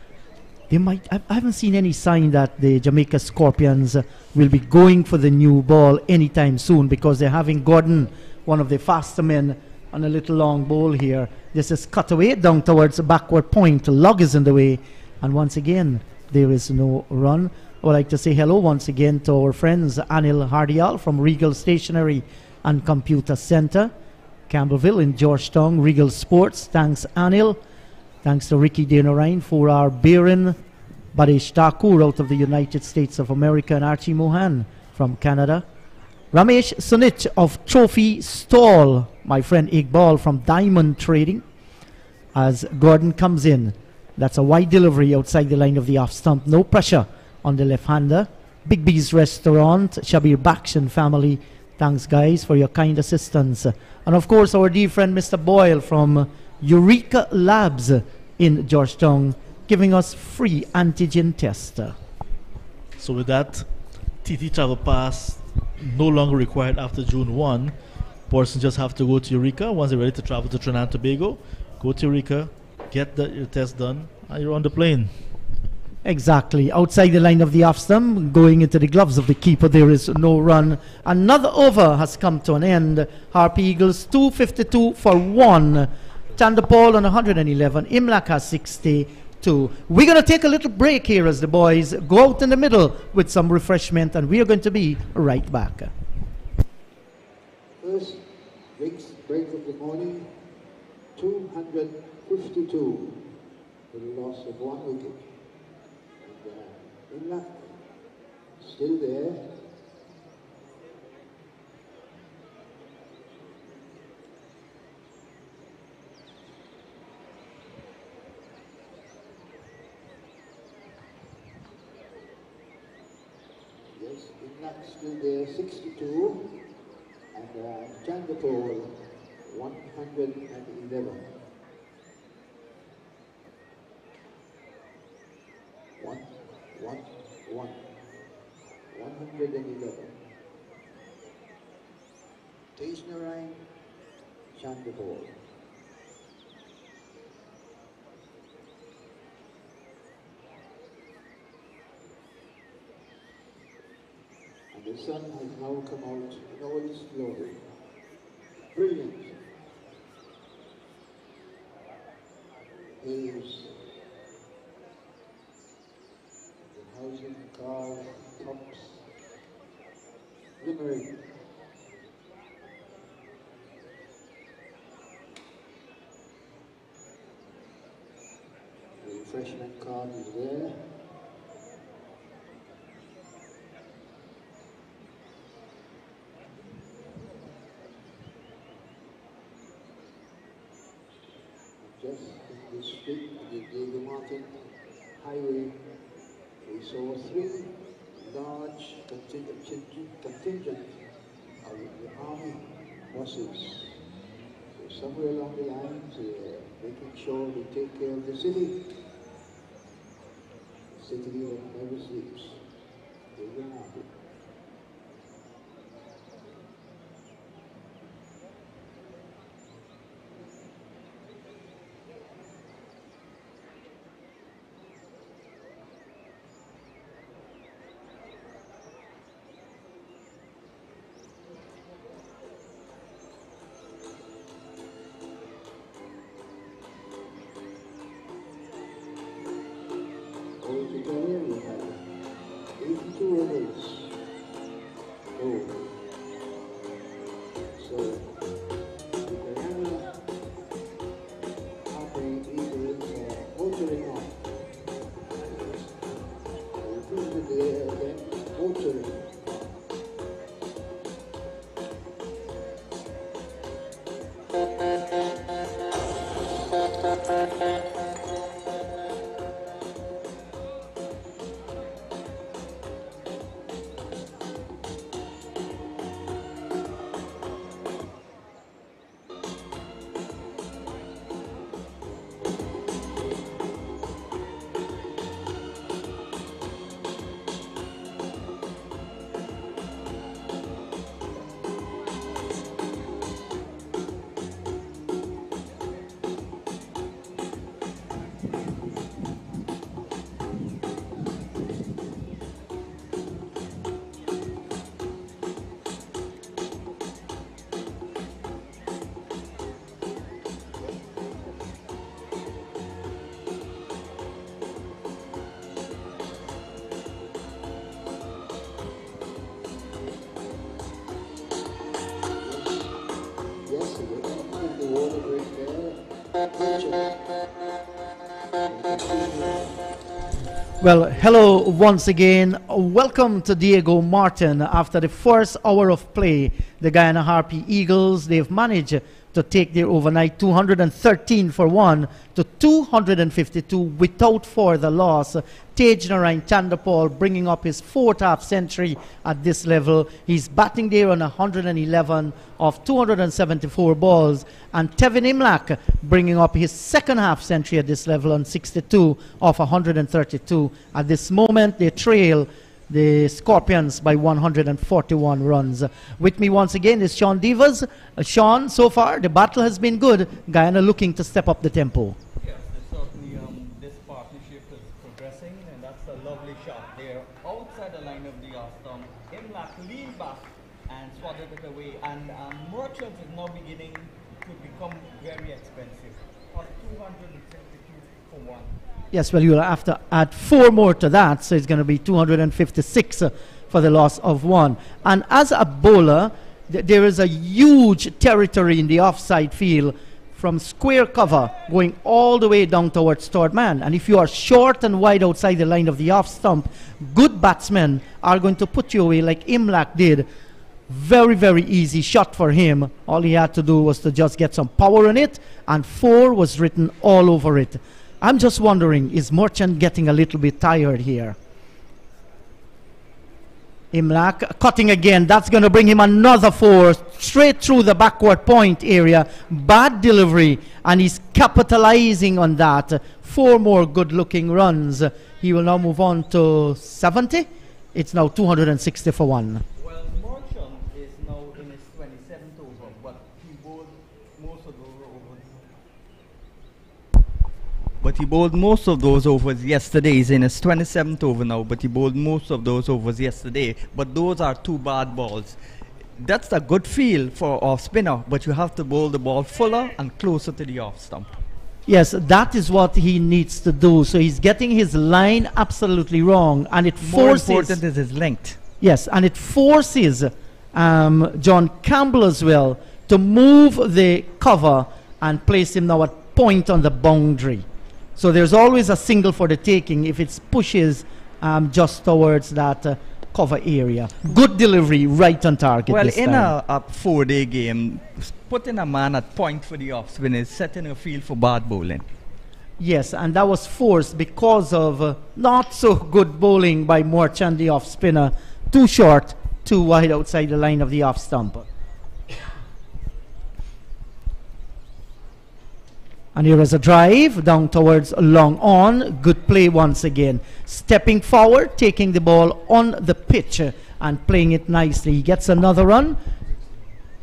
They might, I haven't seen any sign that the Jamaica Scorpions will be going for the new ball anytime soon, because they're having Gordon, one of the faster men, on a little long ball here. This is cut away down towards the backward point. Log is in the way, and once again there is no run. I would like to say hello once again to our friends Anil Hardial from Regal Stationery and Computer Center, Campbellville in Georgetown. Regal Sports, thanks Anil. Thanks to Ricky Denarine for our Baron Badesh Thakur out of the United States of America, and Archie Mohan from Canada. Ramesh Sunit of Trophy Stall, my friend Iqbal from Diamond Trading. As Gordon comes in, that's a wide delivery outside the line of the off stump. No pressure on the left-hander. Big B's Restaurant, Shabir Bakshan family. Thanks, guys, for your kind assistance. And of course, our dear friend Mr. Boyle from Eureka Labs in Georgetown, giving us free antigen test. So with that, TT travel pass no longer required after June 1. Persons just have to go to Eureka. Once they're ready to travel to Trinidad and Tobago, go to Eureka, get your test done, and you're on the plane. Exactly. Outside the line of the off stump, going into the gloves of the keeper, there is no run. Another over has come to an end. Harp Eagles 252 for 1. Chandapal on 111. Imlak has 62. We're going to take a little break here as the boys go out in the middle with some refreshment, and we are going to be right back. First break of the morning, 252 for the loss of 1 wicket. And Imlak still there. Still there, 62, and Chandapur 111. 111. Tasnarine, Chandapur. The sun has now come out in all its glory. Brilliant. Hills, the housing, cars, tops, glimmering. The refreshment card is there. Just in the street of the Diego Martin Highway, we saw 3 large contingent of the army buses. So somewhere along the lines, making sure we take care of the city. The city that never sleeps. Diego Martin. Altogether we have 82 overs. Oh. So the Guyana Harping Eagles are motoring on. We'll prove it there again, motoring. Well, hello once again. Welcome to Diego Martin. After the first hour of play, the Guyana Harpy Eagles, they've managed to take their overnight 213 for 1 to 252 without further loss. Tej Narain Chandapal bringing up his fourth half century at this level. He's batting there on 111 of 274 balls. And Tevin Imlak bringing up his second half century at this level on 62 of 132. At this moment, they trail the Scorpions by 141 runs. With me once again is Sean Divas. Sean, so far the battle has been good. Guyana looking to step up the tempo. Yes, certainly this partnership is progressing, and that's a lovely shot there outside the line of the off stump. Imlak leaned back and swatted it away, and Merchant is now beginning to become very expensive. Cost 252 for 1. Yes, well, you'll have to add 4 more to that, so it's going to be 256 for the loss of 1. And as a bowler, there is a huge territory in the offside field from square cover going all the way down towards third man. And if you are short and wide outside the line of the off stump, good batsmen are going to put you away like Imlak did. Very, very easy shot for him. All he had to do was to just get some power in it, and 4 was written all over it. I'm just wondering, is Merchant getting a little bit tired here? Imlak cutting again. That's going to bring him another 4 straight through the backward point area. Bad delivery, and he's capitalizing on that. 4 more good-looking runs. He will now move on to 70. It's now 260 for 1. Well, Merchant is now in his 27th over, but he bowled most of those overs. But he bowled most of those overs yesterday. He's in his 27th over now, but he bowled most of those overs yesterday. But those are 2 bad balls. That's a good feel for off spinner, but you have to bowl the ball fuller and closer to the off stump. Yes, that is what he needs to do. So he's getting his line absolutely wrong, and it forces... More important is his length. Yes, and it forces John Campbell as well to move the cover and place him now at point on the boundary. So there's always a single for the taking if it pushes just towards that cover area. Good delivery, right on target. Well, this in time. a 4-day game, putting a man at point for the off spin is setting a field for bad bowling. Yes, and that was forced because of not so good bowling by Merchant, the off spinner. Too short, too wide outside the line of the off stump. And here is a drive down towards long on. Good play once again. Stepping forward, taking the ball on the pitch and playing it nicely. He gets another run.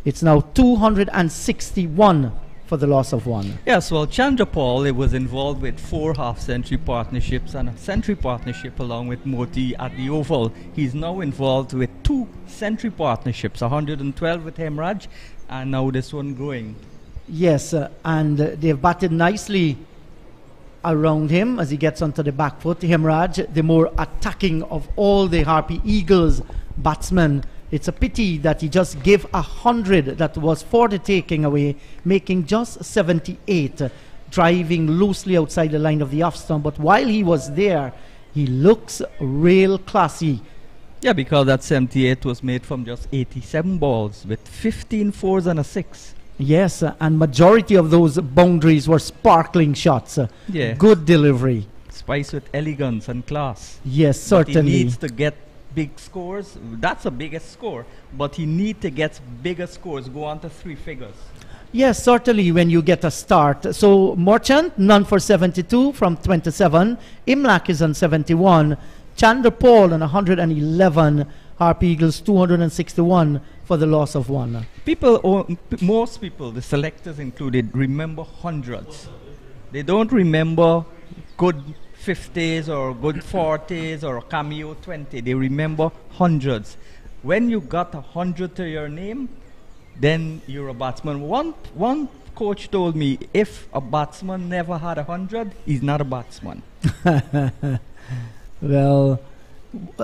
It's now 261 for the loss of 1. Yes, well, Chandra Paul was involved with 4 half-century partnerships and a century partnership along with Moti at the Oval. He's now involved with 2 century partnerships, 112 with Hemraj, and now this one going. Yes, and they've batted nicely around him as he gets onto the back foot. Hemraj, the more attacking of all the Harpy Eagles batsmen. It's a pity that he just gave 100 that was for the taking away, making just 78, driving loosely outside the line of the off stump. But while he was there, he looks real classy. Yeah, because that 78 was made from just 87 balls with 15 fours and a 6. Yes, and majority of those boundaries were sparkling shots. Yeah. Good delivery. Spiced with elegance and class. Yes, certainly. But he needs to get big scores. That's the biggest score. But he needs to get bigger scores, go on to 3 figures. Yes, certainly when you get a start. So Merchant, none for 72 from 27. Imlak is on 71. Chandra Paul on 111. Harpy Eagles 261 for the loss of 1. Most people, the selectors included, remember hundreds. They don't remember good 50s or good 40s or a cameo 20. They remember hundreds. When you got 100 to your name, then you're a batsman. One coach told me, if a batsman never had 100, he's not a batsman. Well,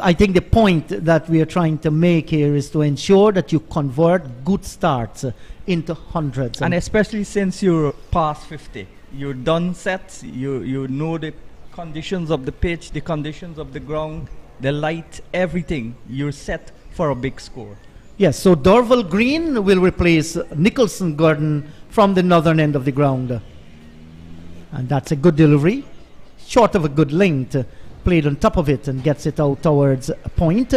I think the point that we are trying to make here is to ensure that you convert good starts into hundreds. And especially since you're past 50. you're done set. You know the conditions of the pitch, the conditions of the ground, the light, everything. You're set for a big score. Yes, so Dorval Green will replace Nicholson Gordon from the northern end of the ground. And that's a good delivery, short of a good length. Played on top of it and gets it out towards a point.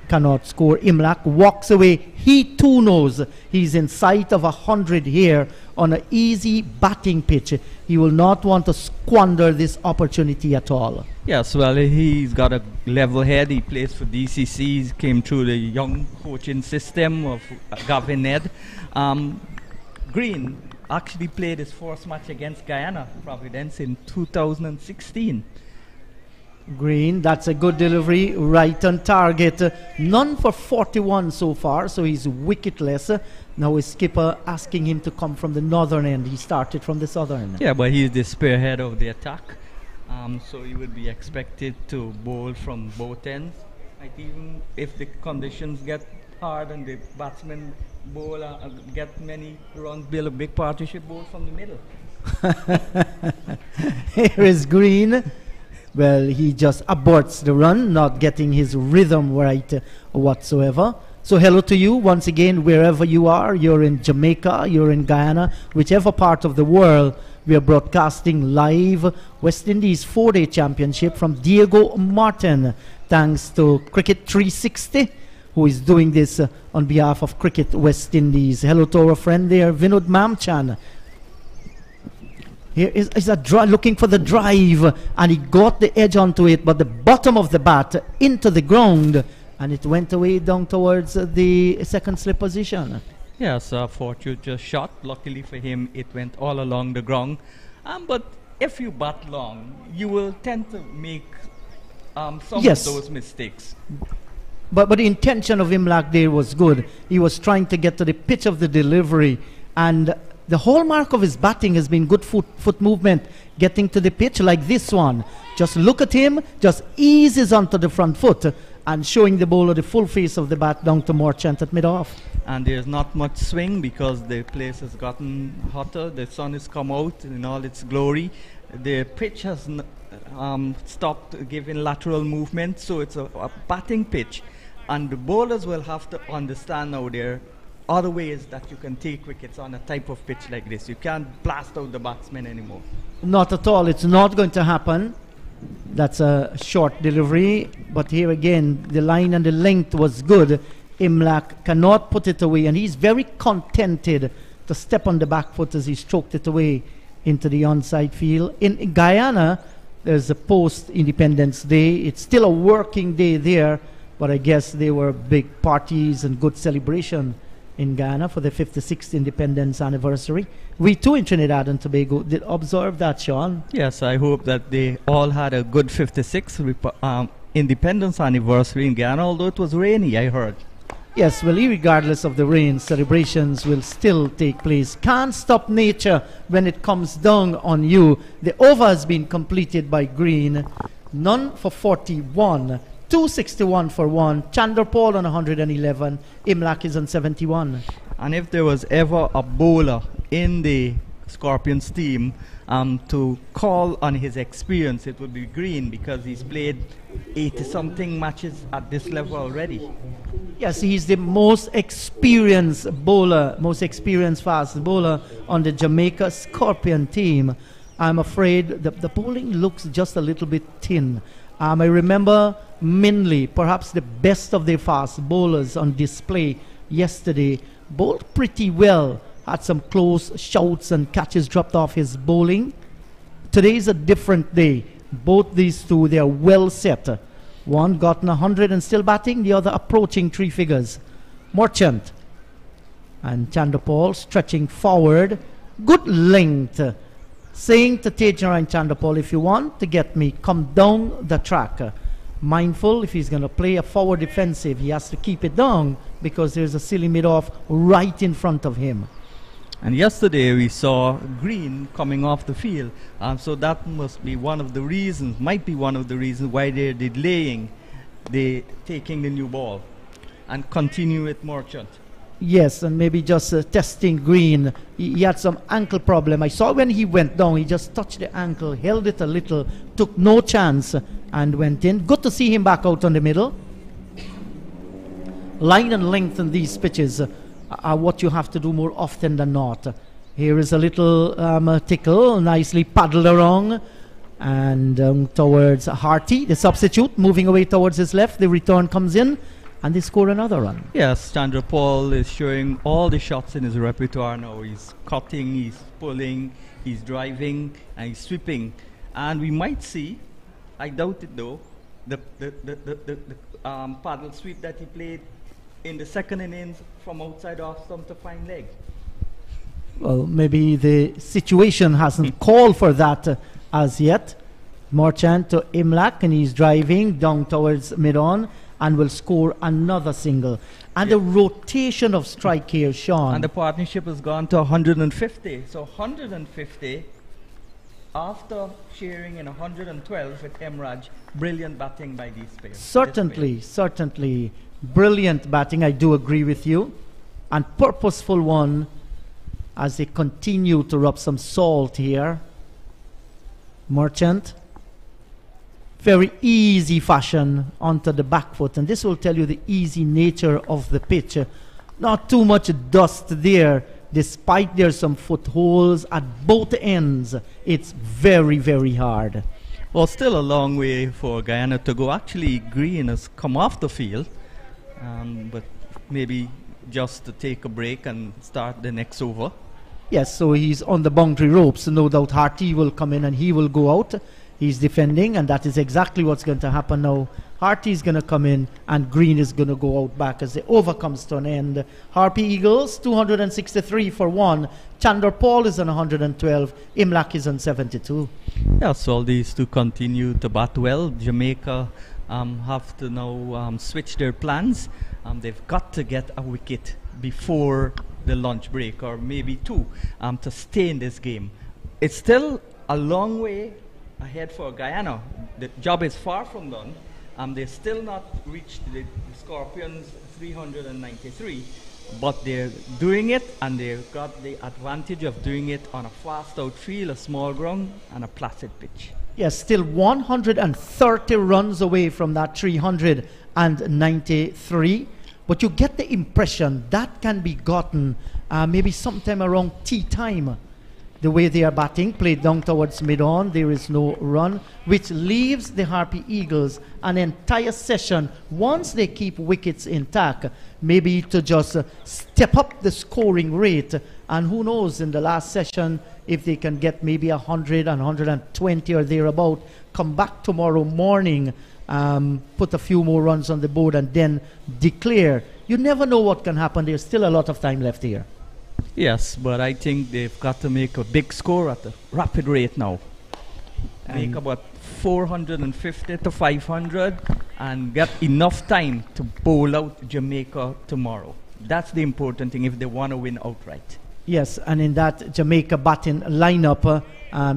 Cannot score. Imlach walks away. He too knows he's in sight of 100 here on an easy batting pitch. He will not want to squander this opportunity at all. Yes, well, he's got a level head. He plays for DCC. He came through the young coaching system of Gavin Ned. Green actually played his first match against Guyana, Providence, in 2016. Green, that's a good delivery, right on target. None for 41 so far, so he's wicketless. Now his skipper asking him to come from the northern end. He started from the southern. Yeah, but he's the spearhead of the attack. So he would be expected to bowl from both ends. Like even if the conditions get hard and the batsman bowl get many runs, build a big partnership bowl from the middle. Here is Green. Well, he just aborts the run, not getting his rhythm right whatsoever. So hello to you once again, wherever you are. You're in Jamaica, you're in Guyana, whichever part of the world. We are broadcasting live West Indies 4-day championship from Diego Martin, thanks to Cricket 360, who is doing this on behalf of Cricket West Indies. Hello to our friend there, Vinod Mamchan. Here is looking for the drive, and he got the edge onto it, but the bottom of the bat into the ground, and it went away down towards the second slip position. Yes, fortuitous shot. Luckily for him, it went all along the ground. But if you bat long, you will tend to make some of those mistakes. But the intention of Imlach there was good. He was trying to get to the pitch of the delivery, and the hallmark of his batting has been good foot movement, getting to the pitch like this one. Just look at him, just eases onto the front foot and showing the bowler the full face of the bat down to Marchant at mid-off. And there's not much swing because the place has gotten hotter. The sun has come out in all its glory. The pitch has stopped giving lateral movement, so it's a batting pitch. And the bowlers will have to understand now there are other ways that you can take wickets on a type of pitch like this. You can't blast out the batsmen anymore. Not at all. It's not going to happen. That's a short delivery. But here again, the line and the length was good. Imlach cannot put it away, and he's very contented to step on the back foot as he stroked it away into the onside field. In Guyana, there's a post-Independence Day. It's still a working day there, but I guess there were big parties and good celebration in Guyana for the 56th independence anniversary. We too in Trinidad and Tobago did observe that, Sean. Yes, I hope that they all had a good 56th independence anniversary in Guyana, although it was rainy, I heard. Yes, well, regardless of the rain, celebrations will still take place. Can't stop nature when it comes down on you. The over has been completed by Green. None for 41. 261 for 1. Chandler Paul on 111. Imlach is on 71. And if there was ever a bowler in the Scorpions team to call on his experience, it would be Green, because he's played 80-something matches at this level already. Yes, he's the most experienced bowler, most experienced fast bowler on the Jamaica Scorpion team. I'm afraid the bowling looks just a little bit thin. I remember Minley, perhaps the best of the fast bowlers on display yesterday, bowled pretty well. Had some close shouts and catches dropped off his bowling. Today is a different day. Both these two, they are well set. One gotten 100 and still batting, the other approaching 3 figures. Marchant and Chandapal stretching forward. Good length. Saying to Tejner and Chandapal, if you want to get me, come down the track. Mindful, if he's going to play a forward defensive, he has to keep it down because there's a silly mid-off right in front of him. And yesterday we saw Green coming off the field. So that must be one of the reasons, might be one of the reasons why they're delaying taking the new ball and continue with Marchant. Yes, and maybe just testing Green. He had some ankle problem. I saw when he went down, he just touched the ankle, held it a little, took no chance, and went in. Good to see him back out on the middle. Line and length in these pitches are what you have to do more often than not. Here is a little tickle, nicely paddled around, and towards Harty, the substitute, moving away towards his left. The return comes in, and they score another run. Yes, Chandra Paul is showing all the shots in his repertoire now. He's cutting, he's pulling, he's driving, and he's sweeping. And we might see, I doubt it though, the paddle sweep that he played in the second innings from outside off stump to fine leg. Well, maybe the situation hasn't called for that as yet. Marchand to Imlak, and he's driving down towards mid-on, and will score another single. And the rotation of strike here, Sean. And the partnership has gone to 150. So 150 after sharing in 112 with Emraj. Brilliant batting by these players. Certainly. Brilliant batting, I do agree with you. And purposeful one as they continue to rub some salt here. Merchant. Very easy fashion onto the back foot, and this will tell you the easy nature of the pitch. Not too much dust there, despite there's some footholds at both ends. It's very, very hard. Well, still a long way for Guyana to go. Actually, Green has come off the field, but maybe just to take a break and start the next over. Yes, so he's on the boundary ropes. No doubt Harty will come in and he will go out. He's defending, and that is exactly what's going to happen now. Harty's going to come in, and Green is going to go out back as the over comes to an end. Harpy Eagles, 263 for 1. Chandler Paul is on 112. Imlak is on 72. Yeah, so all these two continue to bat well. Jamaica have to now switch their plans. They've got to get a wicket before the lunch break, or maybe two, to stay in this game. It's still a long way ahead for Guyana. The job is far from done. They've still not reached the Scorpions 393, but they're doing it, and they've got the advantage of doing it on a fast outfield, a small ground, and a placid pitch. Yes, still 130 runs away from that 393, but you get the impression that can be gotten maybe sometime around tea time. The way they are batting, played down towards mid-on, there is no run, which leaves the Harpy Eagles an entire session, once they keep wickets intact, maybe to just step up the scoring rate. And who knows, in the last session, if they can get maybe 100 and 120 or thereabout, come back tomorrow morning, put a few more runs on the board, and then declare. You never know what can happen. There's still a lot of time left here. Yes, but I think they've got to make a big score at a rapid rate now. Make about 450 to 500 and get enough time to bowl out Jamaica tomorrow. That's the important thing if they want to win outright. Yes, and in that Jamaica batting lineup,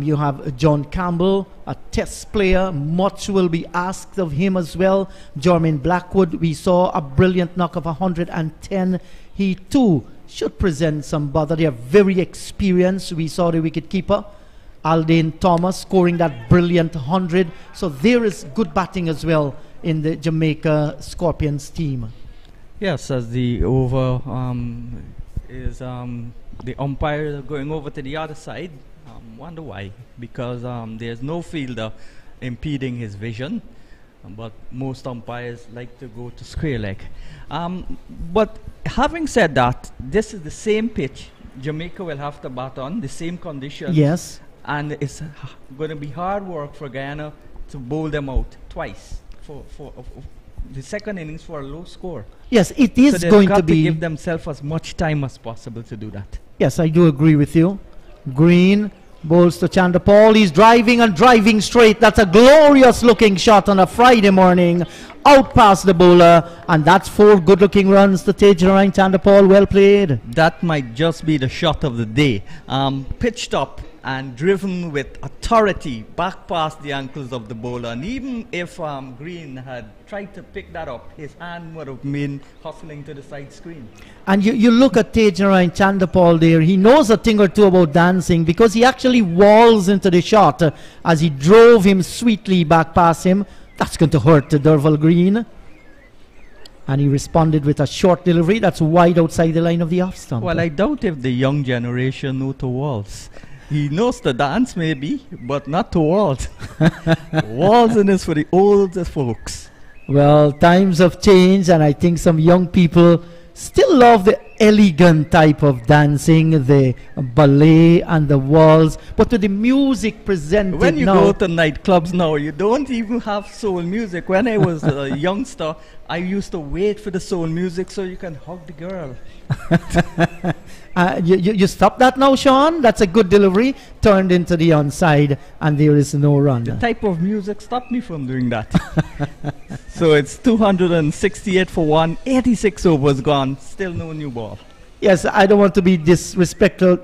you have John Campbell, a test player. Much will be asked of him as well. Jermaine Blackwood, we saw a brilliant knock of 110. He too should present some bother. They are very experienced. We saw the wicketkeeper, Aldane Thomas, scoring that brilliant 100. So there is good batting as well in the Jamaica Scorpions team. Yes, as the over is the umpire going over to the other side. Wonder why? Because there's no fielder impeding his vision. But most umpires like to go to square leg. But having said that, this is the same pitch Jamaica will have to bat on, the same conditions. Yes. And it's going to be hard work for Guyana to bowl them out twice for the second innings for a low score. Yes, it is so going got to be. give themselves as much time as possible to do that. Yes, I do agree with you. Green bowls to Chandler Paul. He's driving and driving straight. That's a glorious looking shot on a Friday morning. Out past the bowler. And that's 4 good looking runs to Tajerine. Chandler Paul, well played. That might just be the shot of the day. Pitched up and driven with authority back past the ankles of the bowler. And even if Green had tried tried to pick that up, his hand would have been hustling to the side screen. And you look at Tejnarayan Chandapal there, he knows a thing or two about dancing because he actually walls into the shot as he drove him sweetly back past him. That's going to hurt Derval Green. And he responded with a short delivery that's wide outside the line of the off stump. Well, I doubt if the young generation know to waltz. He knows to dance maybe, but not to waltz. Waltzing is for the older folks. Well, times have changed, and I think some young people still love the elegant type of dancing, the ballet and the waltz, but with the music presented When you now, go to nightclubs now, you don't even have soul music. When I was a youngster, I used to wait for the soul music so you can hug the girl. you stop that now, Sean? That's a good delivery. Turned into the onside, and there is no run. The type of music stopped me from doing that. So it's 268 for 1, 86 overs gone, still no new ball. Yes, I don't want to be disrespectful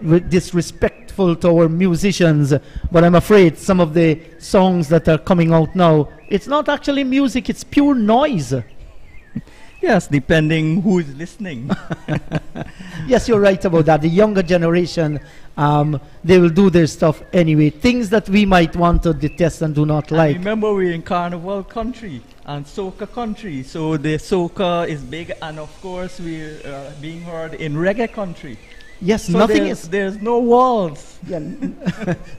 to our musicians, but I'm afraid some of the songs that are coming out now, it's not actually music, it's pure noise. Yes, depending who is listening. Yes, you're right about that. The younger generation, they will do their stuff anyway. Things that we might want to detest and do not like. Remember, we're in carnival country and soca country, so the soca is big, and of course we're being heard in reggae country. Yes, So there's no walls. Yeah,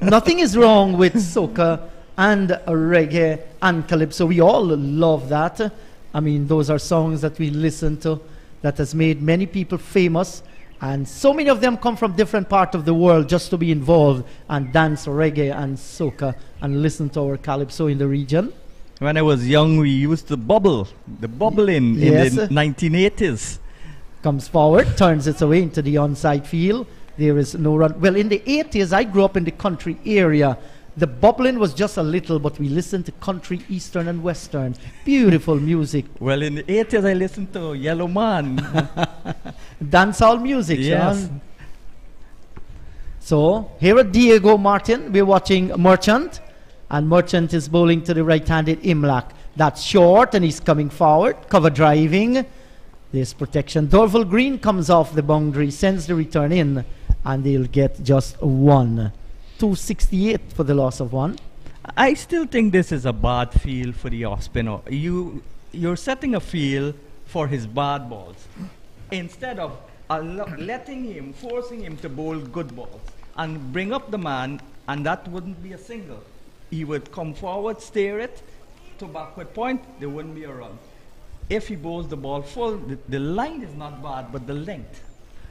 nothing is wrong with soca and reggae and calypso. We all love that. I mean, those are songs that we listen to that has made many people famous, and so many of them come from different parts of the world just to be involved and dance reggae and soca and listen to our calypso in the region. When I was young, we used to bubble, the bubbling Yes. in the 1980s. Comes forward, turns its way into the onside field. There is no run. Well, in the 80s, I grew up in the country area. The bubbling was just a little, but we listened to country, eastern and western. Beautiful music. Well, in the 80s, I listened to Yellow Man. Dancehall music, Yes. Sean. So, here at Diego Martin, we're watching Merchant. And Merchant is bowling to the right-handed Imlak. That's short, and he's coming forward. Cover driving. There's protection. Derval Green comes off the boundary, sends the return in, and they'll get just one. 268 for the loss of one. I still think this is a bad field for the off spinner. You're setting a field for his bad balls instead of forcing him to bowl good balls and bring up the man, and that wouldn't be a single. He would come forward, steer it to backward point, there wouldn't be a run. If he bowls the ball full, the line is not bad, but the length.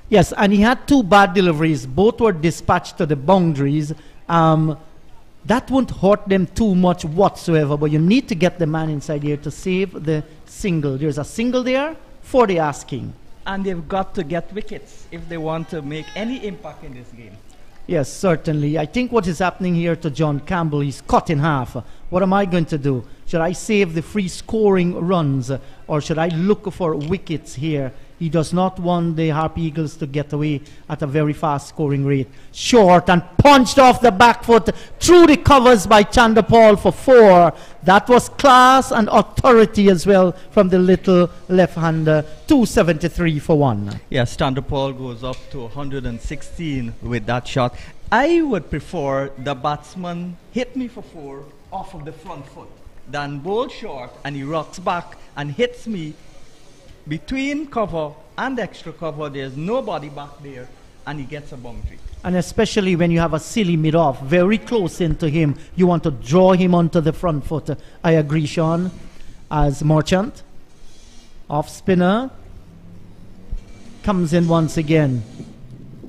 Yes, and he had two bad deliveries. Both were dispatched to the boundaries. That won't hurt them too much whatsoever, but you need to get the man inside here to save the single. There's a single there for the asking. And they've got to get wickets if they want to make any impact in this game. Yes, certainly. I think what is happening here to John Campbell, he's cut in half. What am I going to do? Should I save the free scoring runs, or should I look for wickets here? He does not want the Harp Eagles to get away at a very fast scoring rate. Short and punched off the back foot through the covers by Chandapal for 4. That was class and authority as well from the little left-hander. 273 for 1. Yes, Chandapal goes up to 116 with that shot. I would prefer the batsman hit me for 4 off of the front foot than bowl short and he rocks back and hits me between cover and extra cover. There's nobody back there and he gets a boundary. And especially when you have a silly mid-off very close into him, you want to draw him onto the front foot. I agree, Sean. As Merchant, off spinner, comes in once again.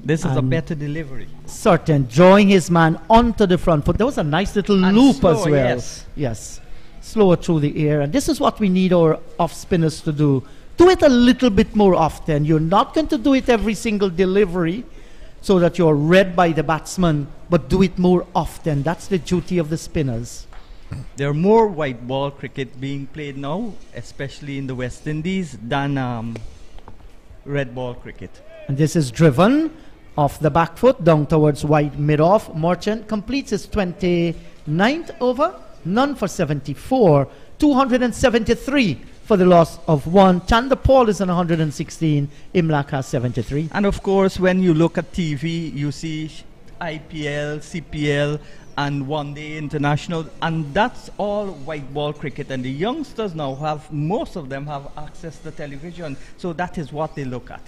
This is a better delivery. Certain, drawing his man onto the front foot. There was a nice little And loop slow, as well. yes. Slower through the air. And this is what we need our off spinners to do. Do it a little bit more often. You're not going to do it every single delivery so that you're read by the batsman, but do it more often. That's the duty of the spinners. There are more white ball cricket being played now, especially in the West Indies, than red ball cricket. And this is driven off the back foot down towards wide mid-off. Merchant completes his 29th over. none for 74, 273 for the loss of 1. Chanda Paul is on 116, Imlach has 73. And of course, when you look at TV, you see IPL, CPL, and One Day International, and that's all white ball cricket. And the youngsters now most of them have access to television, so that is what they look at.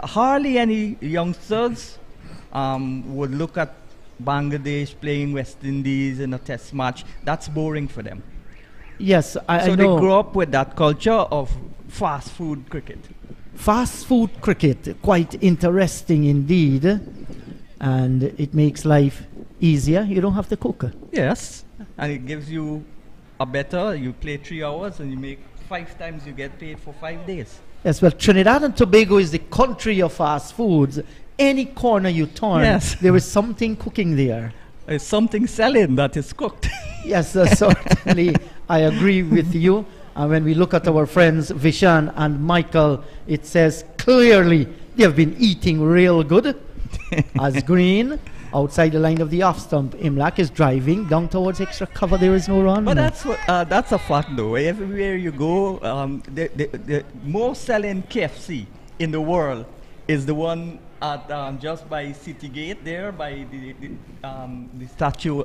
Hardly any youngsters would look at Bangladesh playing West Indies in a test match. That's boring for them. Yes, I So know. they grow up with that culture of fast food cricket. Fast food cricket, quite interesting indeed, and it makes life easier. You don't have to cook. Yes, and it gives you a better, you play 3 hours and you make 5 times you get paid for 5 days. Yes, well, Trinidad and Tobago is the country of fast foods. Any corner you turn, Yes. there is something cooking there. It's something selling that is cooked. Yes, certainly, I agree with you. And when we look at our friends Vishan and Michael, it says clearly they have been eating real good. As Green, outside the line of the off stump, Imlach is driving down towards extra cover. There is no run. But that's a fact though. Everywhere you go, the most selling KFC in the world is the one at just by City Gate there, by the statue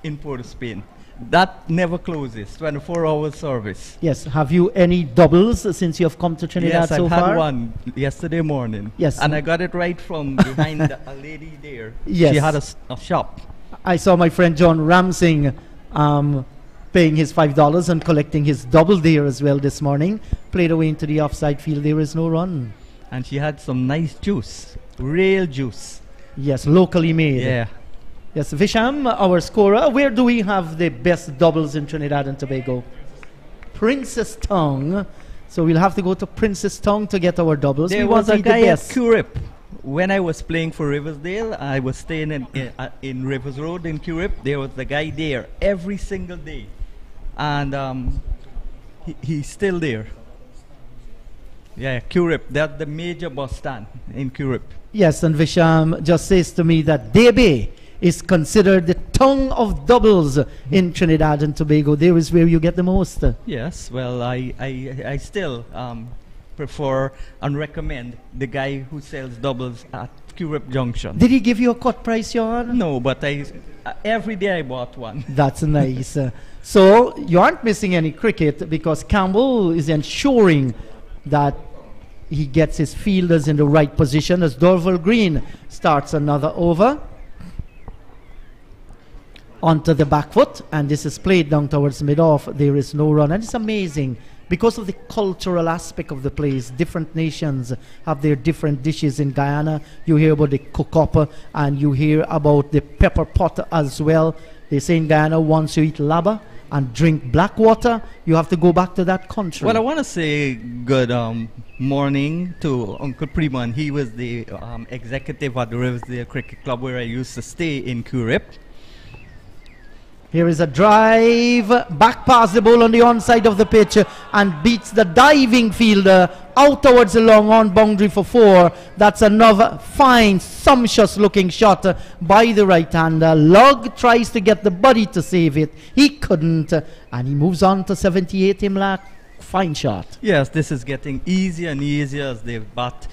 in Port of Spain. That never closes, 24-hour service. Yes, have you any doubles since you have come to Trinidad Yes, so I've far? had one yesterday morning. Yes. And I got it right from behind a lady there. Yes. She had a shop. I saw my friend John Ramsing paying his $5 and collecting his double there as well this morning. Played away into the offside field. There is no run. And she had some nice juice, real juice. Yes, locally made. Yeah. Yes, Visham, our scorer. Where do we have the best doubles in Trinidad and Tobago? Princess Tongue. So we'll have to go to Princess Tongue to get our doubles. There we want was to a be the guy at best. Curip. When I was playing for Riversdale, I was staying in Rivers Road in Curip. There was a guy there every single day. And he's still there. Yeah, Curip. That's the major bus stand in Curip. Yes, and Visham just says to me that Debe is considered the tongue of doubles in Trinidad and Tobago. There is where you get the most. Yes, well, I still prefer and recommend the guy who sells doubles at Curip Junction. Did he give you a cut price, Johan? No, but every day I bought one. That's nice. So you aren't missing any cricket because Campbell is ensuring that he gets his fielders in the right position as Dorval Green starts another over. Onto the back foot, and this is played down towards mid-off. There is no run, and it's amazing because of the cultural aspect of the place. Different nations have their different dishes. In Guyana, you hear about the cook-up, and you hear about the pepper pot as well. They say in Guyana, once you eat laba and drink black water, you have to go back to that country. Well, I want to say good morning to Uncle Preman. He was the executive at the Riversdale Cricket Club where I used to stay in Curip. Here is a drive, back past the ball on the onside of the pitch and beats the diving fielder out towards the long on boundary for 4. That's another fine, sumptuous looking shot by the right-hander. Lug tries to get the body to save it. He couldn't, and he moves on to 78 Imlach. Fine shot. Yes, this is getting easier and easier as they bat.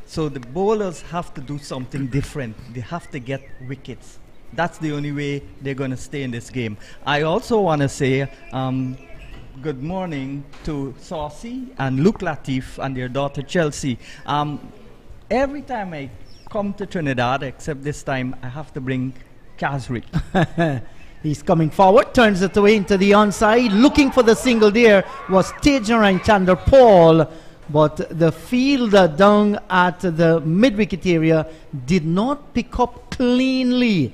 So the bowlers have to do something different. They have to get wickets. That's the only way they're going to stay in this game. I also want to say good morning to Saucy and Luke Latif and their daughter Chelsea. Every time I come to Trinidad, except this time, I have to bring Kazri. He's coming forward, turns it away into the onside. Looking for the single there was Tejaran Chandra Paul. But the fielder down at the mid-wicket area did not pick up cleanly.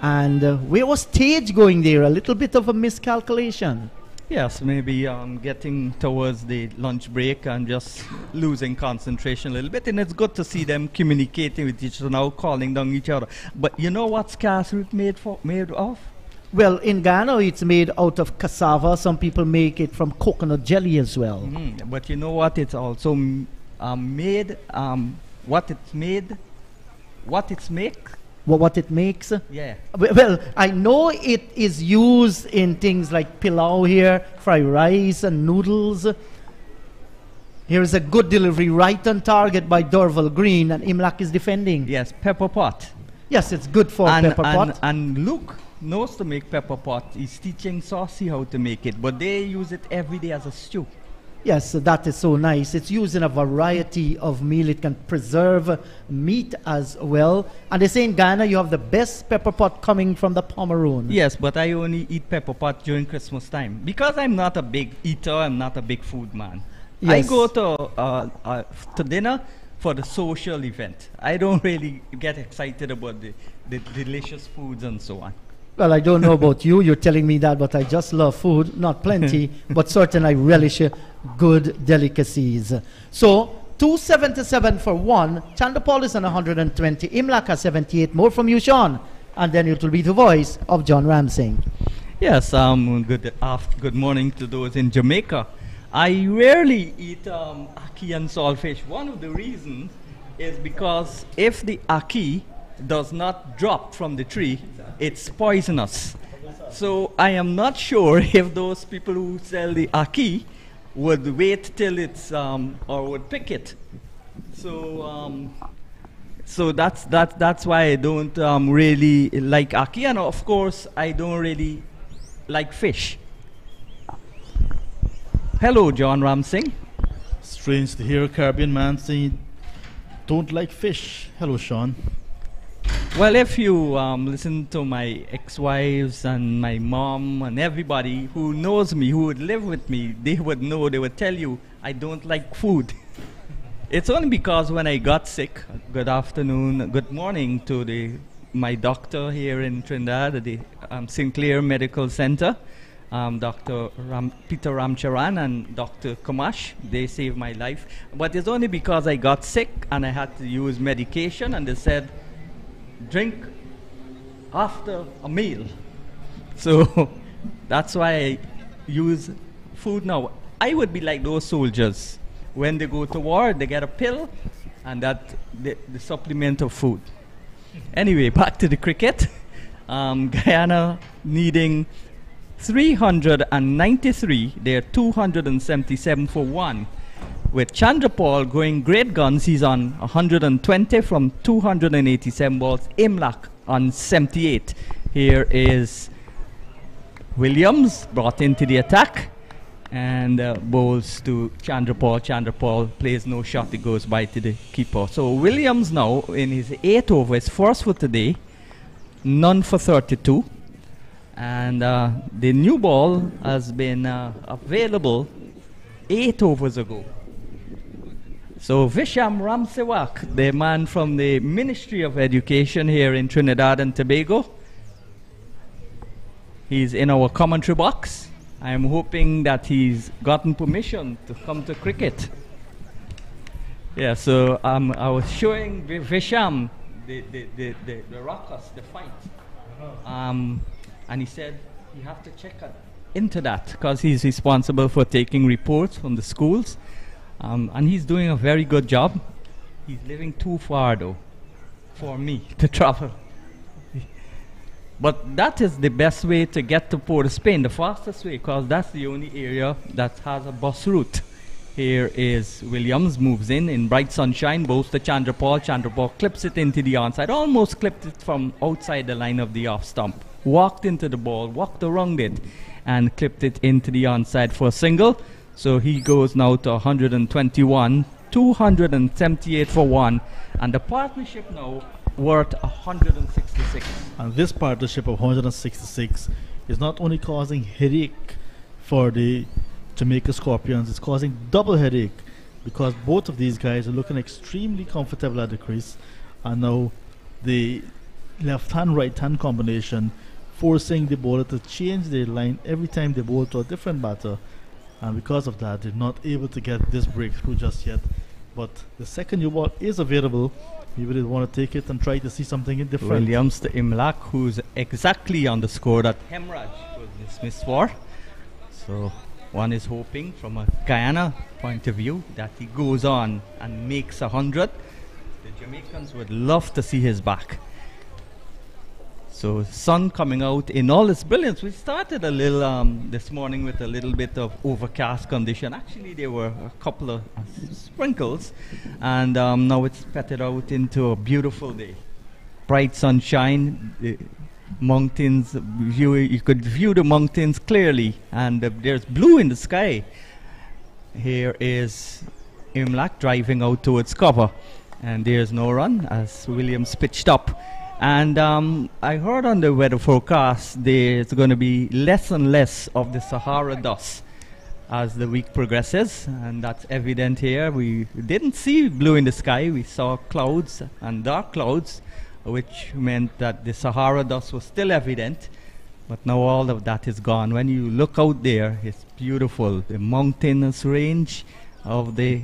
And where was Tage going there? A little bit of a miscalculation. Yes, maybe getting towards the lunch break and just losing concentration a little bit. And it's good to see them communicating with each other now, calling down each other. But you know what scarce root made of? Well, in Ghana, it's made out of cassava. Some people make it from coconut jelly as well. Mm-hmm. But you know what? It's also made, what it's made what it makes? Yeah. Well, I know it is used in things like pilau here, fried rice and noodles. Here is a good delivery right on target by Dorval Green, and Imlak is defending. Yes, pepper pot. Yes, it's good for pepper pot. And Luke knows to make pepper pot. He's teaching Saucy how to make it, but they use it every day as a stew. Yes, that is so nice. It's used in a variety of meal. It can preserve meat as well. And they say in Guyana you have the best pepper pot coming from the Pomeroon. Yes, but I only eat pepper pot during Christmas time. Because I'm not a big eater, I'm not a big food man. Yes. I go to dinner for the social event. I don't really get excited about the delicious foods and so on. Well, I don't know about you. You're telling me that, but I just love food. Not plenty, but certainly I relish good delicacies. So, 277 for one. Chandapal is on 120. Imlak has 78. More from you, Sean. And then it will be the voice of John Ramsing. Yes, good morning to those in Jamaica. I rarely eat ackee and saltfish. One of the reasons is because if the ackee does not drop from the tree, it's poisonous. So I am not sure if those people who sell the ackee would wait till it's or would pick it. So so that's why I don't really like ackee, and of course I don't really like fish. Hello, John Ramsing. Strange to hear a Caribbean man saying, don't like fish. Hello, Sean. Well, if you listen to my ex-wives and my mom and everybody who knows me, who would live with me, they would tell you, I don't like food. It's only because when I got sick, good afternoon, good morning to my doctor here in Trinidad at the Sinclair Medical Center, Dr. Peter Ramcharan and Dr. Kamash. They saved my life. But it's only because I got sick and I had to use medication, and they said, drink after a meal. So that's why I use food now. I would be like those soldiers. When they go to war, they get a pill, and that the supplement of food. Anyway, back to the cricket. Guyana needing 393. They're 277 for one. With Chandrapal going great guns, he's on 120 from 287 balls. Imlak on 78. Here is Williams brought into the attack and bowls to Chandrapal. Chandrapal plays no shot, it goes by to the keeper. So Williams now in his 8th over, his first for today, none for 32. And the new ball has been available 8 overs ago. So Visham Ramsewak, the man from the Ministry of Education here in Trinidad and Tobago, he's in our commentary box. I'm hoping that he's gotten permission to come to cricket. Yeah, so I was showing Visham the ruckus, the fight. And he said, you have to check into that because he's responsible for taking reports from the schools. And he's doing a very good job. He's living too far though for me to travel. But that is the best way to get to Port of Spain, the fastest way, because that's the only area that has a bus route. Here is Williams, moves in bright sunshine, bowls to Chandrapal. Chandrapal clips it into the onside, almost clipped it from outside the line of the off stump. Walked into the ball, walked around it, and clipped it into the onside for a single. So he goes now to 121, 278 for one, and the partnership now worth 166. And this partnership of 166 is not only causing headache for the Jamaica Scorpions, it's causing double headache because both of these guys are looking extremely comfortable at the crease, and now the left-hand, right-hand combination forcing the bowler to change their line every time they bowl to a different batter, and because of that they're not able to get this breakthrough just yet. But the second new ball is available. Maybe they want to take it and try to see something different. Williams to Imlak, who's exactly on the score that Hemraj was dismissed for. So one is hoping from a Guyana point of view that he goes on and makes 100. The Jamaicans would love to see his back. So sun coming out in all its brilliance. We started a little this morning with a little bit of overcast condition. Actually, there were a couple of sprinkles, and now it's petted out into a beautiful day. Bright sunshine, the mountains, you could view the mountains clearly, and there's blue in the sky. Here is Imlach driving out towards cover, and there's no run as Williams pitched up. And I heard on the weather forecast there's going to be less and less of the Sahara dust as the week progresses, and that's evident here. We didn't see blue in the sky, we saw clouds and dark clouds, which meant that the Sahara dust was still evident, but now all of that is gone. When you look out there, it's beautiful, the mountainous range of the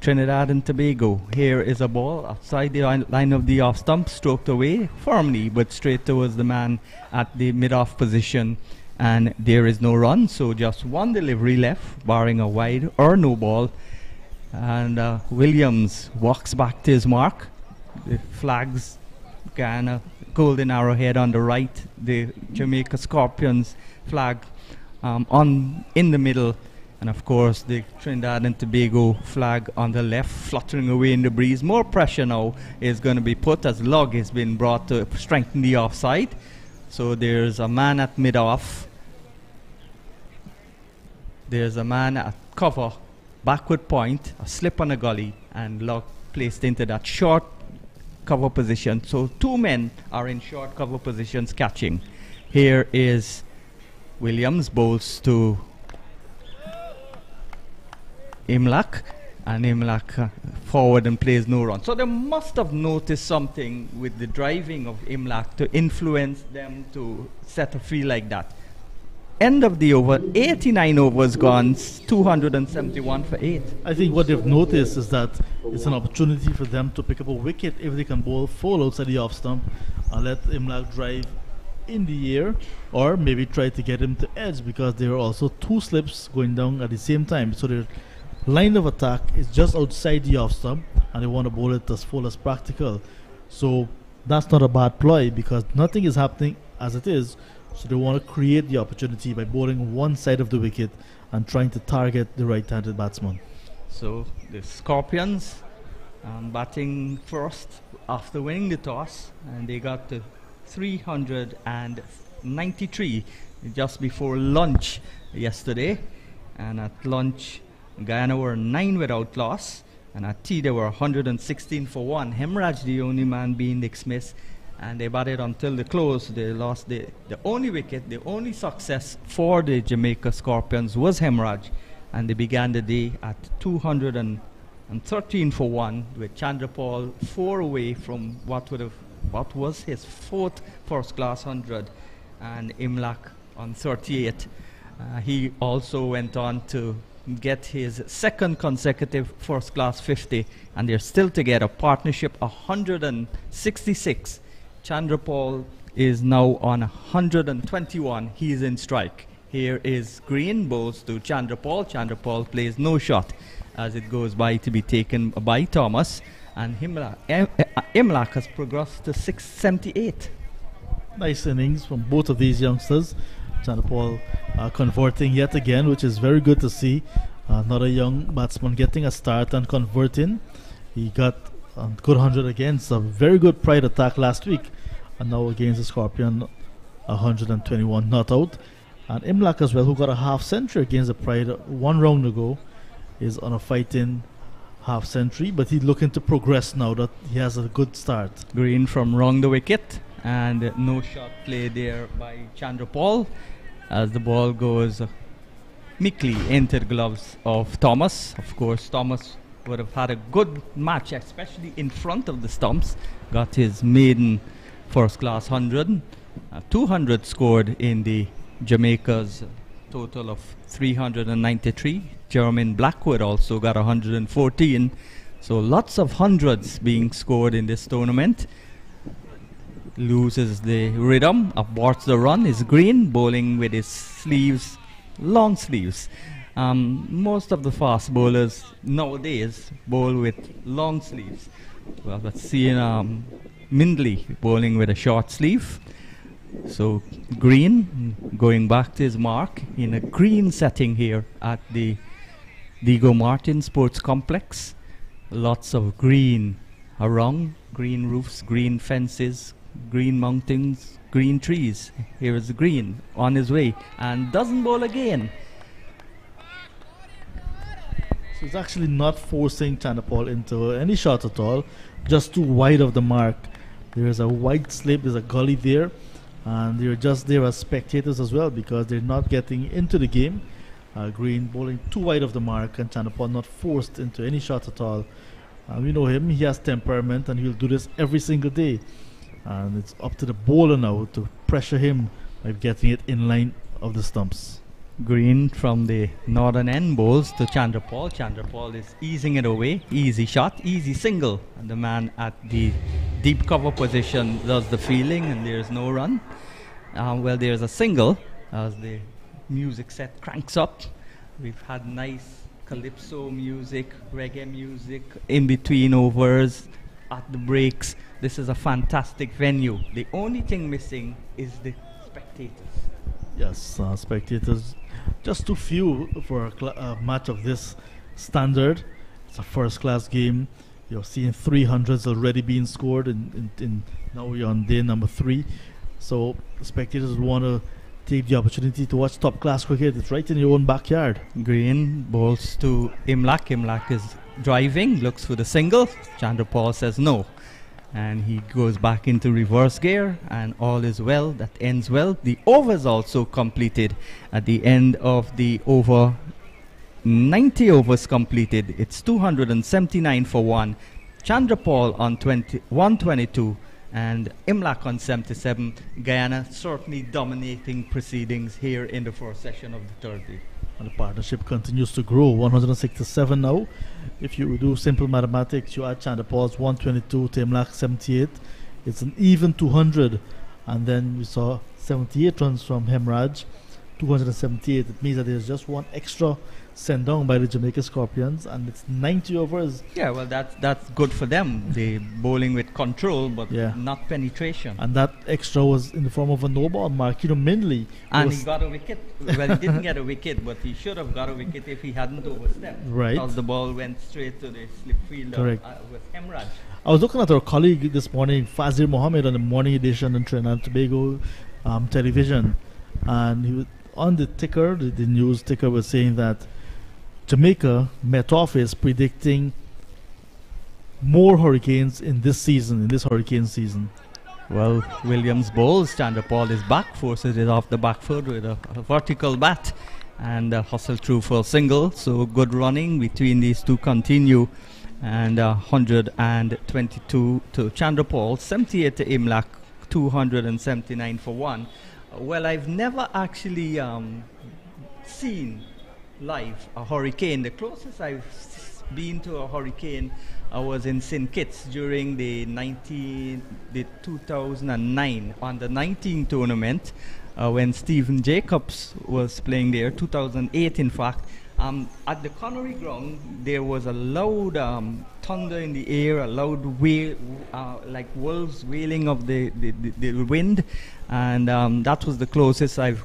Trinidad and Tobago. Here is a ball outside the line of the off stump, stroked away firmly but straight towards the man at the mid-off position, and there is no run, so just one delivery left, barring a wide or no ball. And Williams walks back to his mark. The flags, Guyana golden arrowhead on the right, the Jamaica Scorpions flag in the middle, and of course the Trinidad and Tobago flag on the left, fluttering away in the breeze. More pressure now is going to be put as log has been brought to strengthen the offside. So there's a man at mid-off, there's a man at cover, backward point, a slip on a gully, and log placed into that short cover position. So two men are in short cover positions catching. Here is Williams, bowls to Imlach, and Imlach forward and plays no run. So they must have noticed something with the driving of Imlach to influence them to set a field like that. End of the over, 89 overs gone, 271 for 8. I think what they've noticed is that it's an opportunity for them to pick up a wicket if they can bowl full outside the off stump and let Imlach drive in the air, or maybe try to get him to edge, because there are also two slips going down at the same time. So their line of attack is just outside the off stump, and they want to bowl it as full as practical. So that's not a bad ploy, because nothing is happening as it is. So they want to create the opportunity by bowling one side of the wicket and trying to target the right-handed batsman. So the Scorpions batting first after winning the toss, and they got to 393 just before lunch yesterday. And at lunch, Guyana were 9 without loss, and at tea they were 116 for 1. Hemraj, the only man being dismissed, and they batted until the close. They lost the only wicket, the only success for the Jamaica Scorpions was Hemraj, and they began the day at 213 for 1, with Chandrapal 4 away from what was his 4th first-class 100, and Imlach on 38. He also went on to get his 2nd consecutive first-class 50, and they're still together. Partnership 166. Chandrapal is now on 121. He's in strike. Here is Green, bowls to Chandrapal. Chandrapal plays no shot as it goes by to be taken by Thomas, and Imlach has progressed to 678. Nice innings from both of these youngsters. Chandrapal converting yet again, which is very good to see. Another young batsman getting a start and converting. He got a good 100 against a very good Pride attack last week, and now against the Scorpion, 121 not out. And Imlach as well, who got a half century against the Pride 1 round ago, is on a fighting half century, but he's looking to progress now that he has a good start. Green from round the wicket, and no shot play there by Chandrapal as the ball goes meekly into the gloves of Thomas. Of course, Thomas would have had a good match, especially in front of the stumps. Got his maiden first-class 100. 200 scored in the Jamaica's total of 393. Jermaine Blackwood also got 114. So lots of hundreds being scored in this tournament. Loses the rhythm, aborts the run, is Green, bowling with his sleeves, long sleeves. Most of the fast bowlers nowadays bowl with long sleeves. Well, but seeing Mindley bowling with a short sleeve. So green, going back to his mark in a green setting here at the Diego Martin Sports Complex. Lots of green around, green roofs, green fences, green mountains, green trees. Here is the green on his way and doesn't bowl again. So it's actually not forcing Chanderpaul into any shot at all, just too wide of the mark. There is a wide slip, there's a gully there, and they're just there as spectators as well because they're not getting into the game. Green bowling too wide of the mark and Chanderpaul not forced into any shot at all. We know him, he has temperament and he'll do this every single day. And it's up to the bowler now to pressure him by getting it in line of the stumps. Green from the northern end bowls to Chanderpaul. Chanderpaul is easing it away. Easy shot, easy single. And the man at the deep cover position does the fielding and there's no run. Well, there's a single as the music set cranks up. We've had nice calypso music, reggae music in between overs, at the breaks. This is a fantastic venue. The only thing missing is the spectators. Yes, spectators, just too few for a match of this standard. It's a first-class game. You're seeing 300s already being scored, in now we're on day number 3. So spectators want to take the opportunity to watch top-class cricket. It's right in your own backyard. Green bowls to Imlak. Imlak is driving, looks for the single. Chanderpaul says no. And he goes back into reverse gear and all is well. That ends well. The over is also completed at the end of the over. 90 overs completed. It's 279 for 1. Chanderpaul on 122 and Imlak on 77. Guyana certainly dominating proceedings here in the first session of the third day. And the partnership continues to grow. 167 now. If you do simple mathematics, you add Chanderpaul's 122 to Imlak's 78. It's an even 200. And then we saw 78 runs from Hemraj. 278. It means that there's just one extra sent down by the Jamaica Scorpions, and it's 90 overs. Yeah, well, that's good for them. They bowling with control, but not penetration. And that extra was in the form of a no ball. Marquino Mindley. And he got a wicket. Well, he didn't get a wicket, but he should have got a wicket if he hadn't overstepped. Right. Because the ball went straight to the slip fielder with Hemraj. I was looking at our colleague this morning, Fazir Mohammed, on the morning edition on Trinidad and Tobago television, and he was on the ticker. The news ticker was saying that Jamaica Met Office predicting more hurricanes in this hurricane season. Well, Williams bowls. Chanderpaul is back, forces it off the back foot with a vertical bat and hustle through for a single. So good running between these two continue. And 122 to Chanderpaul, 78 to Imlak, 279 for 1. Well, I've never actually seen live a hurricane. The closest I've been to a hurricane was in St. Kitts during the 2009 under 19 tournament when Stephen Jacobs was playing there, 2008 in fact. At the Connery ground there was a loud thunder in the air, a loud wail, like wolves wailing of the wind, and that was the closest I've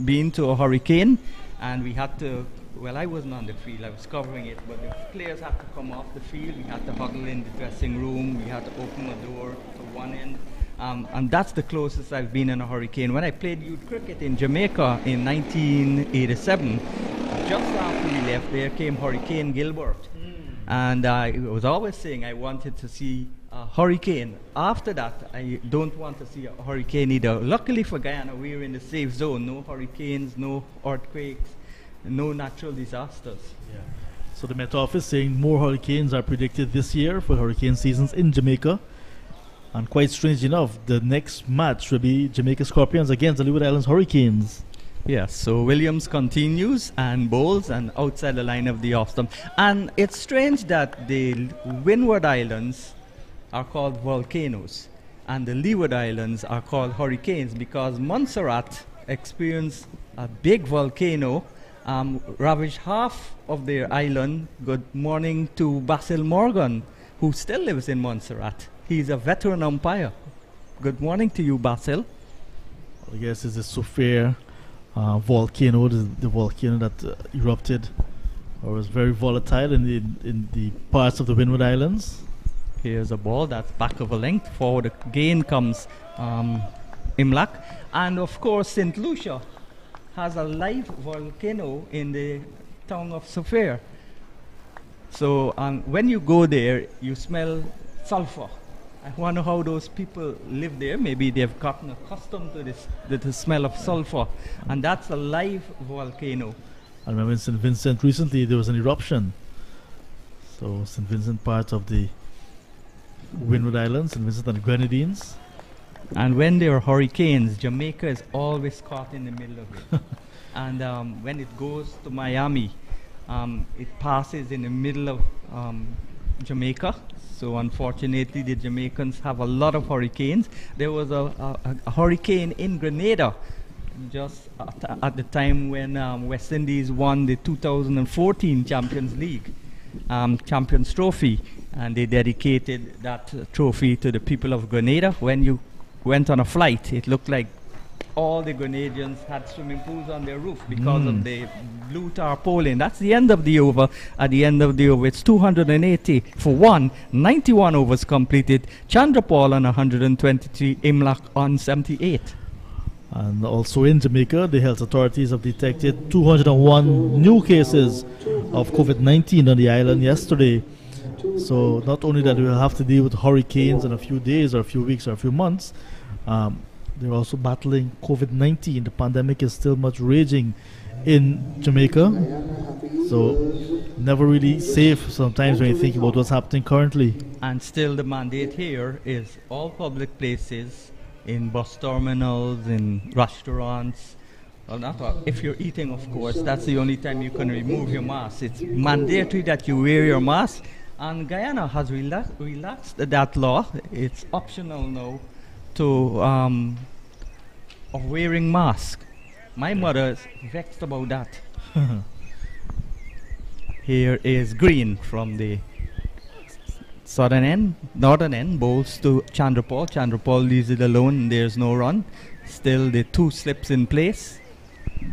been to a hurricane. And we had to, well, I wasn't on the field, I was covering it, but the players had to come off the field. We had to huddle in the dressing room, we had to open the door to one end. And that's the closest I've been in a hurricane. When I played youth cricket in Jamaica in 1987, just after we left, there came Hurricane Gilbert. And I was always saying I wanted to see a hurricane. After that, I don't want to see a hurricane either. Luckily for Guyana, we're in the safe zone. No hurricanes, no earthquakes, no natural disasters. Yeah. So the Met Office saying more hurricanes are predicted this year for hurricane seasons in Jamaica. And quite strange enough, the next match will be Jamaica Scorpions against the Leeward Islands Hurricanes. Yes, so Williams continues and bowls and outside the line of the off stump. And it's strange that the Windward Islands are called volcanoes and the Leeward Islands are called hurricanes because Montserrat experienced a big volcano, ravaged half of their island. Good morning to Basil Morgan, who still lives in Montserrat. He's a veteran umpire. Good morning to you, Basil. I guess it's the Soufriere volcano, the volcano that erupted or was very volatile in the parts of the Windward Islands. Here's a ball that's back of a length. Forward again comes Imlak. And of course, St. Lucia has a live volcano in the town of Soufriere. So when you go there, you smell sulfur. I wonder how those people live there. Maybe they've gotten accustomed to the smell of sulfur. And that's a live volcano. I remember in St. Vincent recently there was an eruption. So St. Vincent part of the Windward Islands, St. Vincent and the Grenadines. And when there are hurricanes, Jamaica is always caught in the middle of it. And when it goes to Miami, it passes in the middle of Jamaica. So unfortunately, the Jamaicans have a lot of hurricanes. There was a hurricane in Grenada just at the time when West Indies won the 2014 Champions League, Champions Trophy. And they dedicated that trophy to the people of Grenada. When you went on a flight, it looked like all the Grenadians had swimming pools on their roof because of the blue tarpaulin. That's the end of the over. At the end of the over, it's 280 for 1. 91 overs completed. Chandra Paul on 123, Imlak on 78. And also in Jamaica, the health authorities have detected 201 new cases of COVID-19 on the island yesterday. So not only that we will have to deal with hurricanes in a few days or a few weeks or a few months, they're also battling COVID-19. The pandemic is still much raging in Jamaica. So never really safe sometimes when you think about what's happening currently. And still the mandate here is all public places, in bus terminals, in restaurants. Well, not all. If you're eating, of course, that's the only time you can remove your mask. It's mandatory that you wear your mask. And Guyana has relaxed that law. It's optional now to of wearing mask. My mother is vexed about that. Here is Green from the northern end, bowls to Chandra Paul. Chandra Paul leaves it alone. There's no run. Still the 2 slips in place.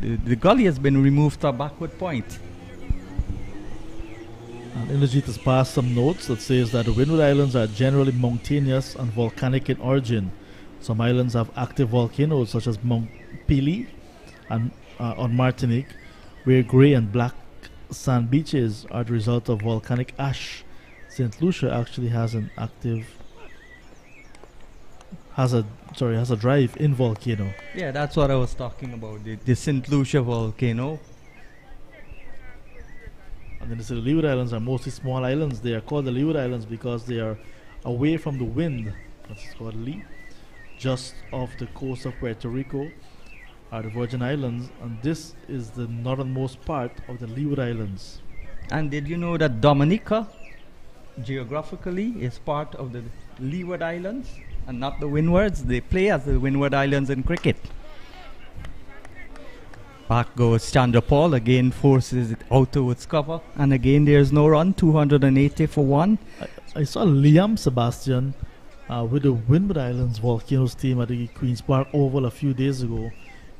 The gully has been removed to a backward point. Indrajit has passed some notes that says that the Windward Islands are generally mountainous and volcanic in origin. Some islands have active volcanoes such as Mount Pelee and on Martinique, where grey and black sand beaches are the result of volcanic ash. St. Lucia actually has an active has a drive-in volcano. Yeah, that's what I was talking about. The St. Lucia volcano. And then the Leeward Islands are mostly small islands. They are called the Leeward Islands because they are away from the wind. That's called lee. Just off the coast of Puerto Rico are the Virgin Islands, and this is the northernmost part of the Leeward Islands. And did you know that Dominica, geographically, is part of the Leeward Islands and not the Windwards? They play as the Windward Islands in cricket. Back goes Chandra Paul, again forces it out towards cover, and again there's no run, 280 for 1. I saw Liam Sebastian with the Windward Islands Volcanoes team at the Queen's Park Oval a few days ago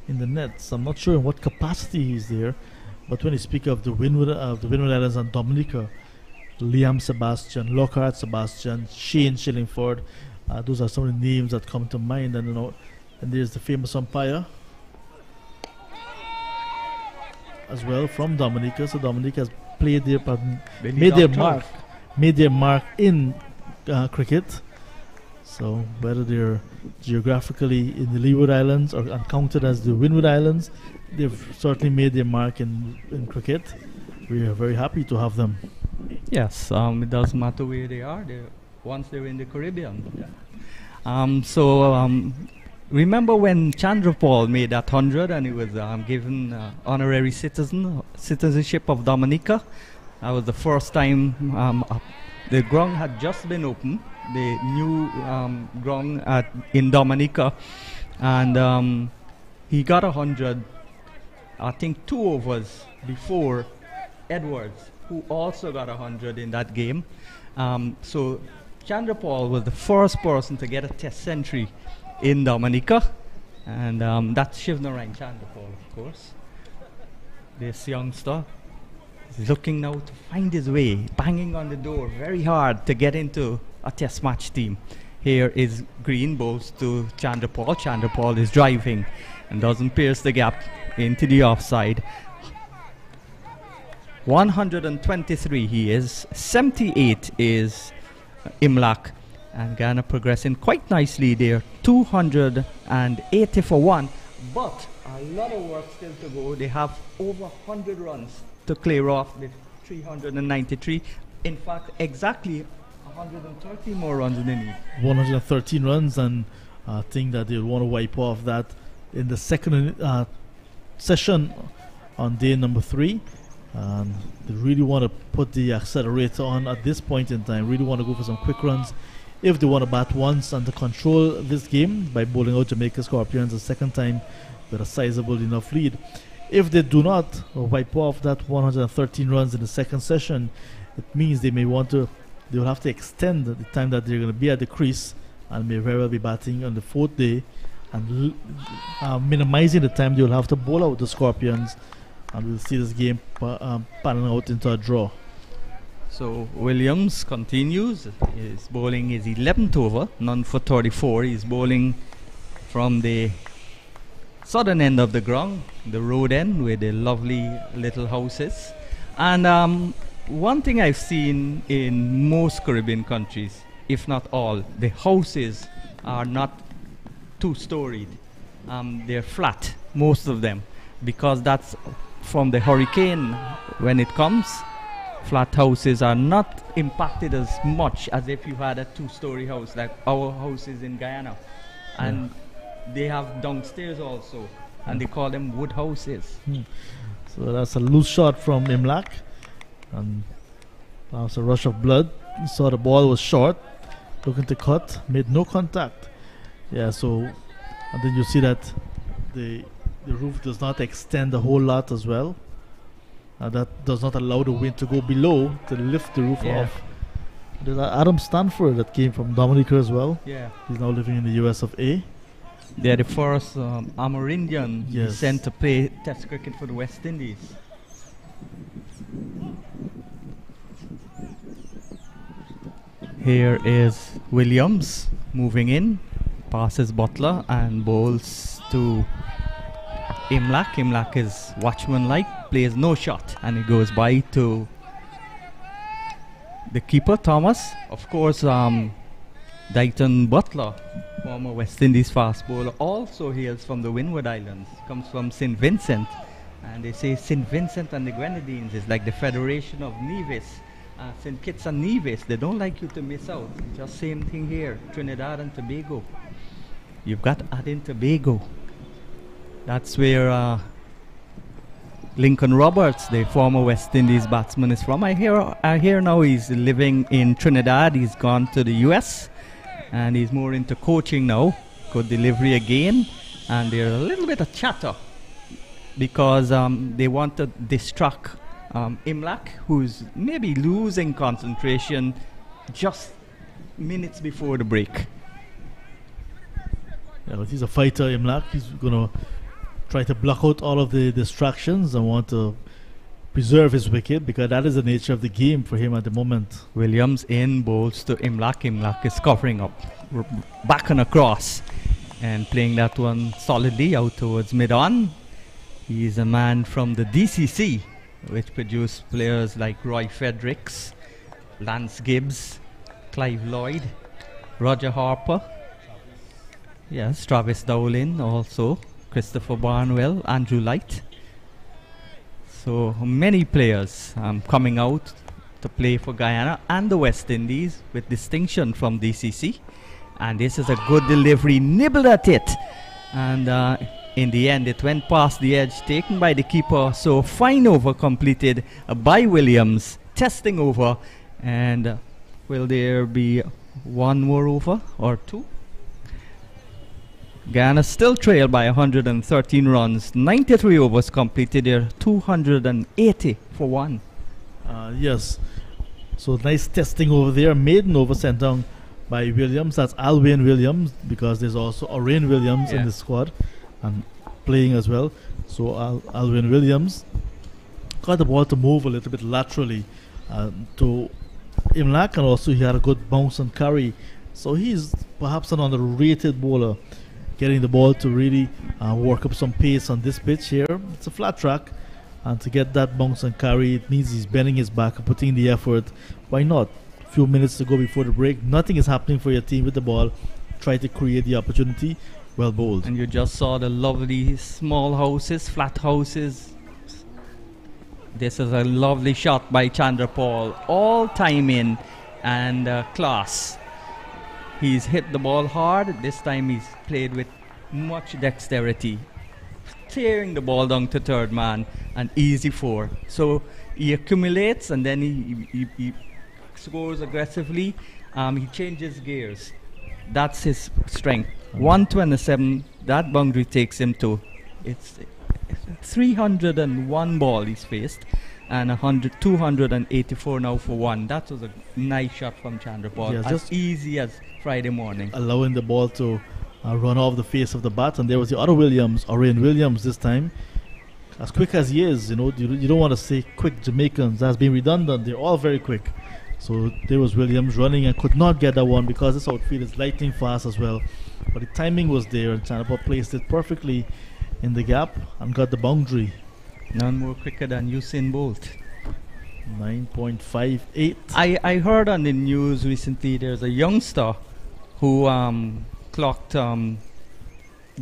in the nets. I'm not sure in what capacity he's there, but when you speak of the Windward Islands and Dominica, Liam Sebastian, Lockhart Sebastian, Shane Shillingford, those are some of the names that come to mind. And and there's the famous umpire as well from Dominica. So Dominica has played their made their mark in cricket. So whether they're geographically in the Leeward Islands or counted as the Windward Islands, they've certainly made their mark in cricket. We are very happy to have them. Yes, it doesn't matter where they are. Once they're in the Caribbean. Yeah. Remember when Chandra Paul made that 100 and he was given honorary citizenship of Dominica? That was the first time the ground had just been opened, the new ground in Dominica, and he got 100, I think 2 overs before Edwards, who also got 100 in that game. So Chandra Paul was the first person to get a test century in Dominica, and that's Shivnarine Chandra Paul, of course. This youngster is looking now to find his way, banging on the door very hard to get into a test match team. Here is Green, bowls to Chandra Paul. Chandra Paul is driving and doesn't pierce the gap into the offside. 123 he is, 78 is Imlak, and Guyana progressing quite nicely there, 280 for 1, but a lot of work still to go. They have over 100 runs to clear off with 393. In fact, exactly 130 more runs they need. 113 runs, and I think that they'll want to wipe off that in the second session on day number 3. They really want to put the accelerator on at this point in time, really want to go for some quick runs if they want to bat once and to control this game by bowling out Jamaica Scorpions a second time with a sizable enough lead. If they do not wipe off that 113 runs in the second session, it means they will have to extend the time that they're going to be at the crease, and may very well be batting on the 4th day, and minimizing the time they will have to bowl out the Scorpions, and we'll see this game panning out into a draw. So Williams continues. He's bowling his 11th over, none for 34. He's bowling from the southern end of the ground, the road end, with the lovely little houses. And one thing I've seen in most Caribbean countries, if not all, the houses are not two-storied. They're flat, most of them, because that's from the hurricane when it comes. Flat houses are not impacted as much as if you had a two-story house like our houses in Guyana. And they have downstairs also, and they call them wood houses. So that's a loose shot from Imlak, and that was a rush of blood. He saw the ball was short, looking to cut, made no contact. So, and then you see that the roof does not extend a whole lot as well. That does not allow the wind to go below to lift the roof off. There's Adam Stanford that came from Dominica as well. He's now living in the US of A. They're the first Amerindian sent to play Test cricket for the West Indies. Here is Williams moving in, passes Butler and bowls to Imlak. Imlak is watchman-like, plays no shot, and he goes by to the keeper, Thomas. Of course, Dighton Butler, former West Indies fast bowler, also hails from the Windward Islands, comes from St. Vincent. And they say St. Vincent and the Grenadines is like the Federation of Nevis. St. Kitts and Nevis, they don't like you to miss out. Just same thing here, Trinidad and Tobago. You've got Aden Tobago. That's where Lincoln Roberts, the former West Indies batsman, is from. I hear now he's living in Trinidad. He's gone to the US, and he's more into coaching now. Good delivery again, and there's a little bit of chatter because they want to distract Imlak, who's maybe losing concentration just minutes before the break. But he's a fighter, Imlak. He's going to try to block out all of the distractions and want to preserve his wicket, because that is the nature of the game for him at the moment. Williams in, bowls to Imlak. Imlak is covering up, back and across, and playing that one solidly out towards mid-on. He's a man from the DCC, which produced players like Roy Fredericks, Lance Gibbs, Clive Lloyd, Roger Harper. Yes, Travis Dowling also, Christopher Barnwell, Andrew Light. So many players coming out to play for Guyana and the West Indies with distinction from DCC. And this is a good delivery, nibbled at it. And in the end, it went past the edge, taken by the keeper. So fine over completed by Williams, testing over. And will there be one more over or two? Guyana still trail by 113 runs, 93 overs completed there, 280 for 1. Yes, So nice testing over there. Maiden over sent down by Williams. That's Alwyn Williams, because there's also Orain Williams in the squad and playing as well. So Alwyn Williams got the ball to move a little bit laterally to Imlak, and also he had a good bounce and carry. So he's perhaps an underrated bowler, getting the ball to really work up some pace on this pitch here. It's a flat track, and to get that bounce and carry, it means he's bending his back and putting in the effort. Why not? A few minutes to go before the break. Nothing is happening for your team with the ball. Try to create the opportunity. Well bowled. And you just saw the lovely small houses, flat houses. This is a lovely shot by Chandra Paul. All time in and class. He's hit the ball hard. This time he's played with much dexterity, tearing the ball down to third man, an easy 4. So he accumulates, and then he scores aggressively. He changes gears. That's his strength. 127, that boundary takes him to, it's 301 ball he's faced, and 284 now for 1. That was a nice shot from Chandra Paul. Yeah, as easy as Friday morning. Allowing the ball to run off the face of the bat. And there was the other Williams, Orain Williams this time. As quick as he is, you know, you don't want to say quick Jamaicans. That's been redundant. They're all very quick. So there was Williams running and could not get that one because this outfield is lightning fast as well. But the timing was there, and Chandra Paul placed it perfectly in the gap and got the boundary. None more quicker than Usain Bolt. 9.58. I heard on the news recently there's a youngster who clocked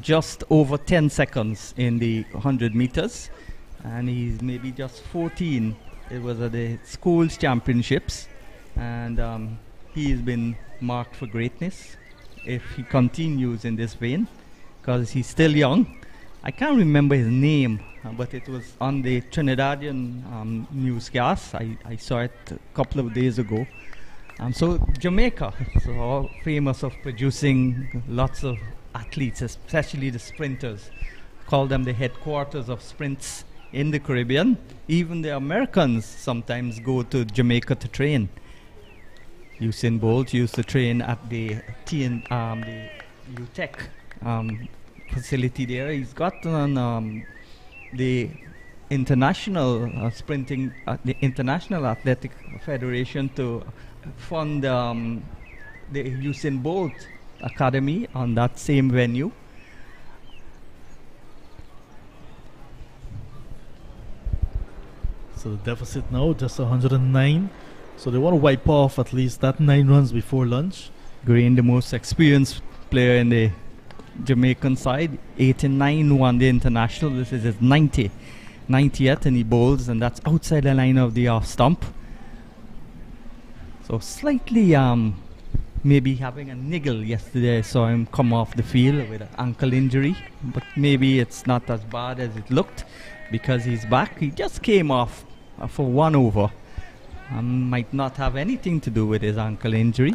just over 10 seconds in the 100 meters, and he's maybe just 14. It was at the schools championships, and he's been marked for greatness if he continues in this vein, because he's still young. I can't remember his name, but it was on the Trinidadian newscast. I saw it a couple of days ago. So Jamaica is all famous of producing lots of athletes, especially the sprinters. Call them the headquarters of sprints in the Caribbean. Even the Americans sometimes go to Jamaica to train. Usain Bolt used to train at the UTEC facility there. He's got on the international sprinting, the International Athletic Federation to fund the Usain Bolt Academy on that same venue. So the deficit now just 109. So they want to wipe off at least that 9 runs before lunch. Green, the most experienced player in the Jamaican side, 89 won the international. This is his 90th, and he bowls, and that's outside the line of the off stump. So slightly maybe having a niggle yesterday. I saw him come off the field with an ankle injury, but maybe it's not as bad as it looked because he's back. He just came off for 1 over. Might not have anything to do with his ankle injury,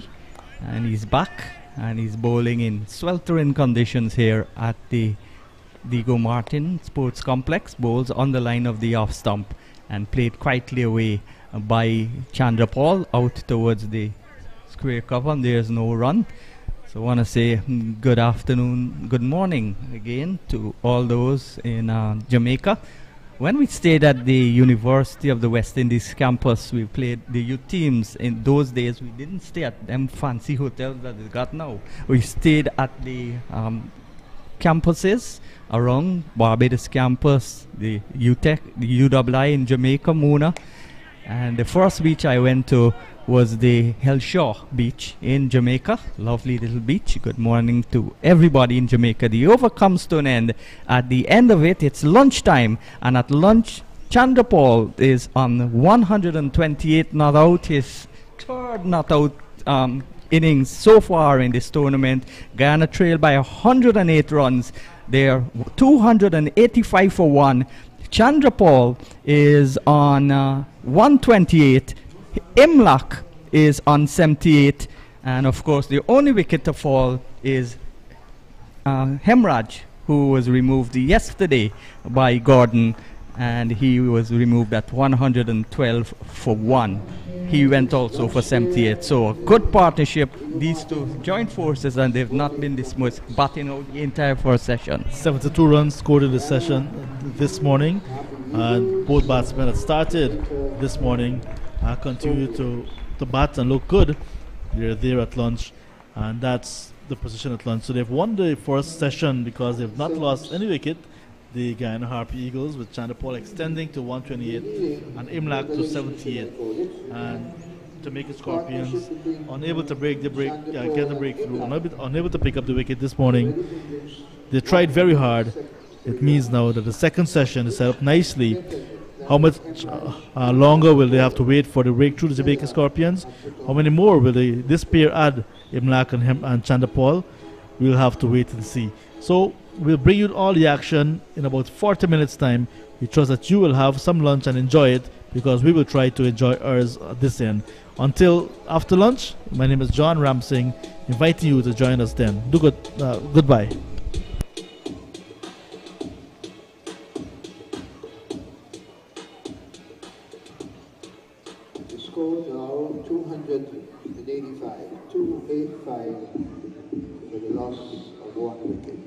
and he's back, and he's bowling in sweltering conditions here at the Diego Martin Sports Complex. Bowls on the line of the off stump and played quietly away by Chandra Paul out towards the square cover, and there's no run. So I want to say good afternoon, good morning again to all those in Jamaica. When we stayed at the University of the West Indies campus, we played the youth teams. In those days, we didn't stay at them fancy hotels that they got now. We stayed at the campuses around Barbados campus, the UTEC, the UII in Jamaica, Mona. And the first beach I went to was the Hellshore Beach in Jamaica. Lovely little beach. Good morning to everybody in Jamaica. The over comes to an end. At the end of it, it's lunchtime, and at lunch, Chandra Paul is on 128 not out, his third not out innings so far in this tournament. Guyana trail by 108 runs. They're 285 for 1. Chandra Paul is on 128. Imlak is on 78, and of course the only wicket to fall is Hemraj, who was removed yesterday by Gordon, and he was removed at 112 for 1. He went also for 78. So a good partnership. These two joined forces, and they've not been dismissed, batting out the entire first session. 72 runs scored in the session this morning, and both batsmen that started this morning continue to bat and look good. They're there at lunch, and that's the position at lunch. So they've won the first session because they've not lost any wicket. The Guyana Harpy Eagles, with Chandapal extending to 128 and Imlak to 78, and Jamaica Scorpions unable to get the breakthrough, unable to pick up the wicket this morning. They tried very hard. It means now that the second session is set up nicely. How much longer will they have to wait for the breakthrough, the Jamaica Scorpions? How many more will this pair add, Imlak and Chandapal? We'll have to wait and see. So we'll bring you all the action in about 40 minutes time. We trust that you will have some lunch and enjoy it, because we will try to enjoy ours at this end. Until after lunch, my name is John Ramsing, inviting you to join us then. Goodbye. The score now 285 for the loss of 1 wicket.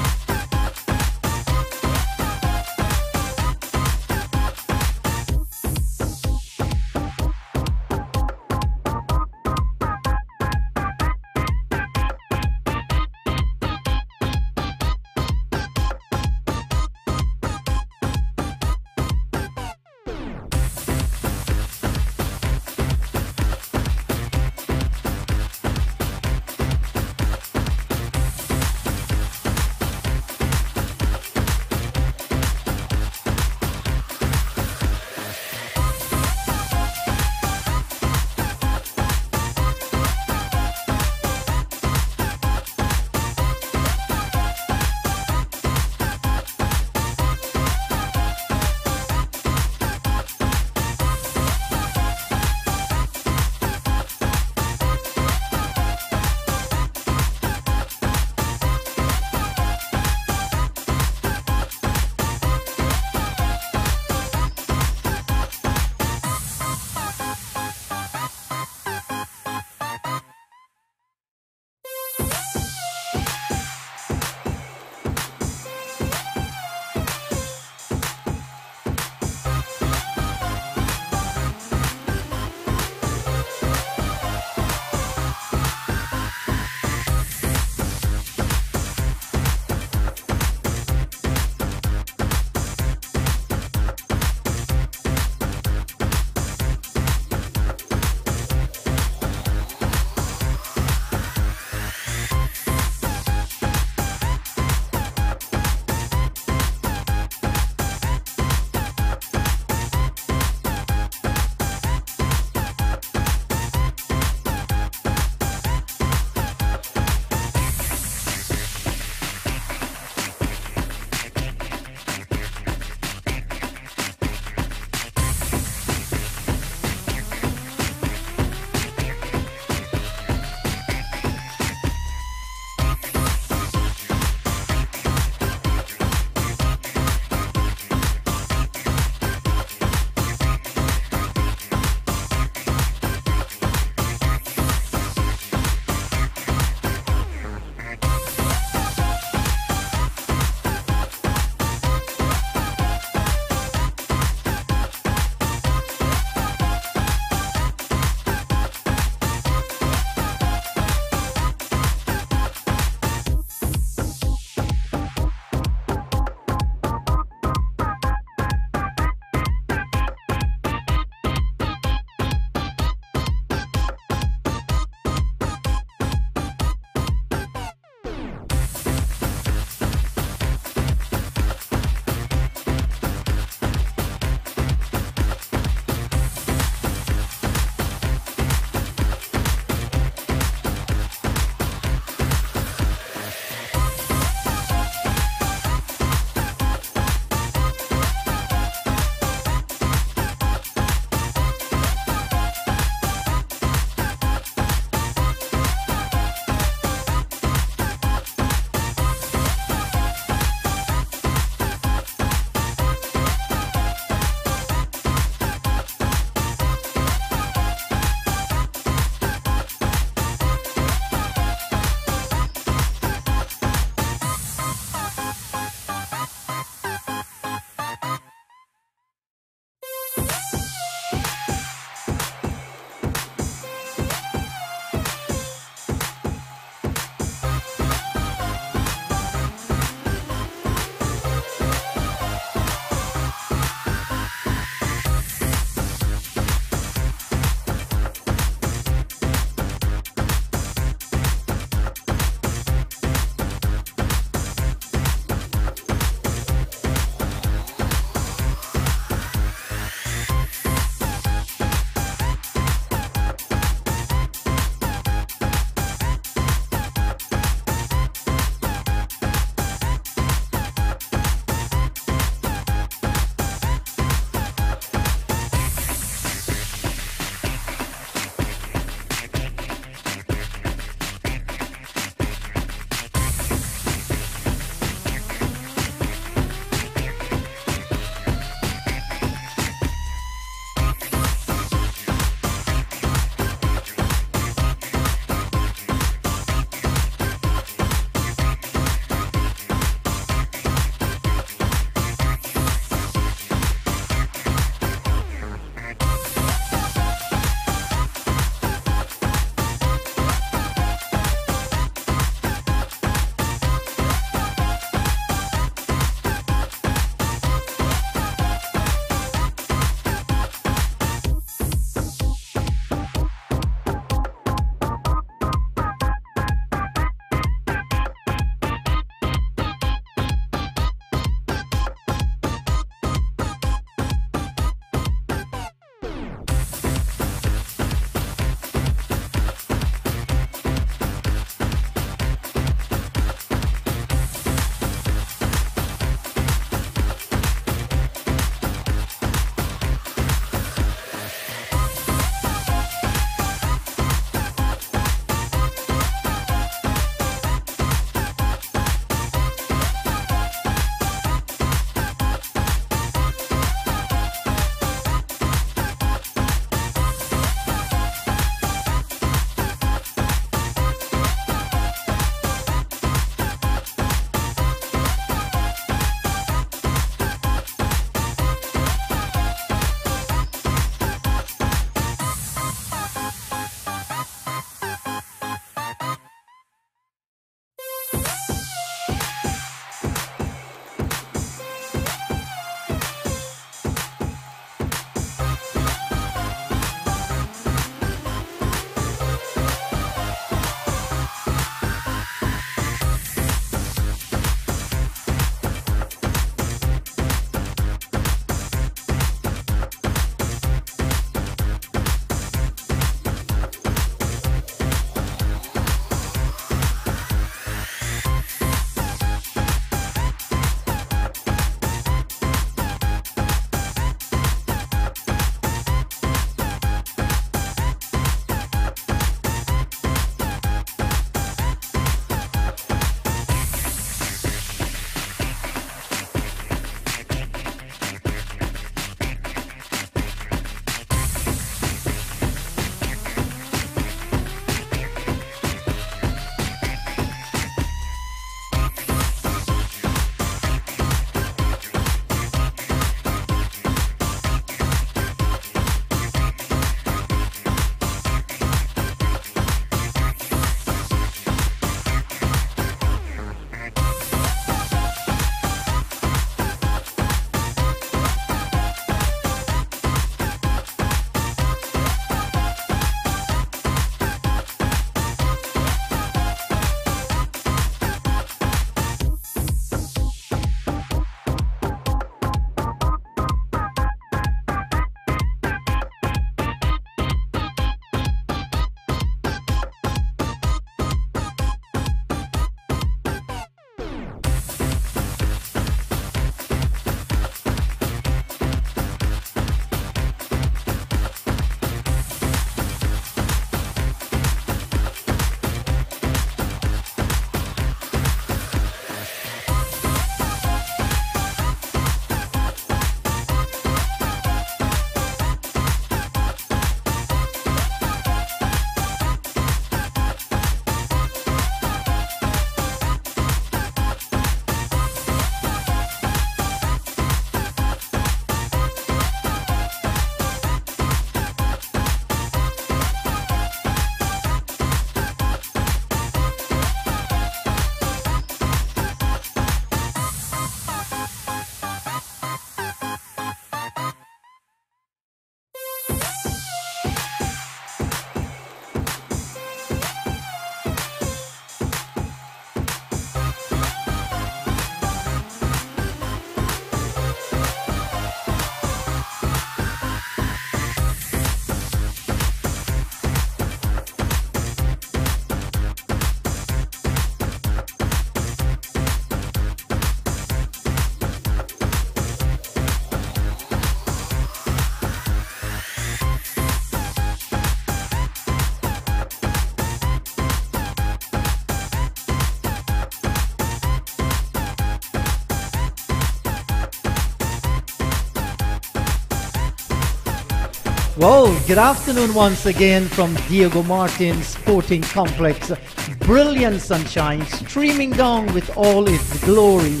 Well, good afternoon once again from Diego Martin Sporting Complex. Brilliant sunshine streaming down with all its glory.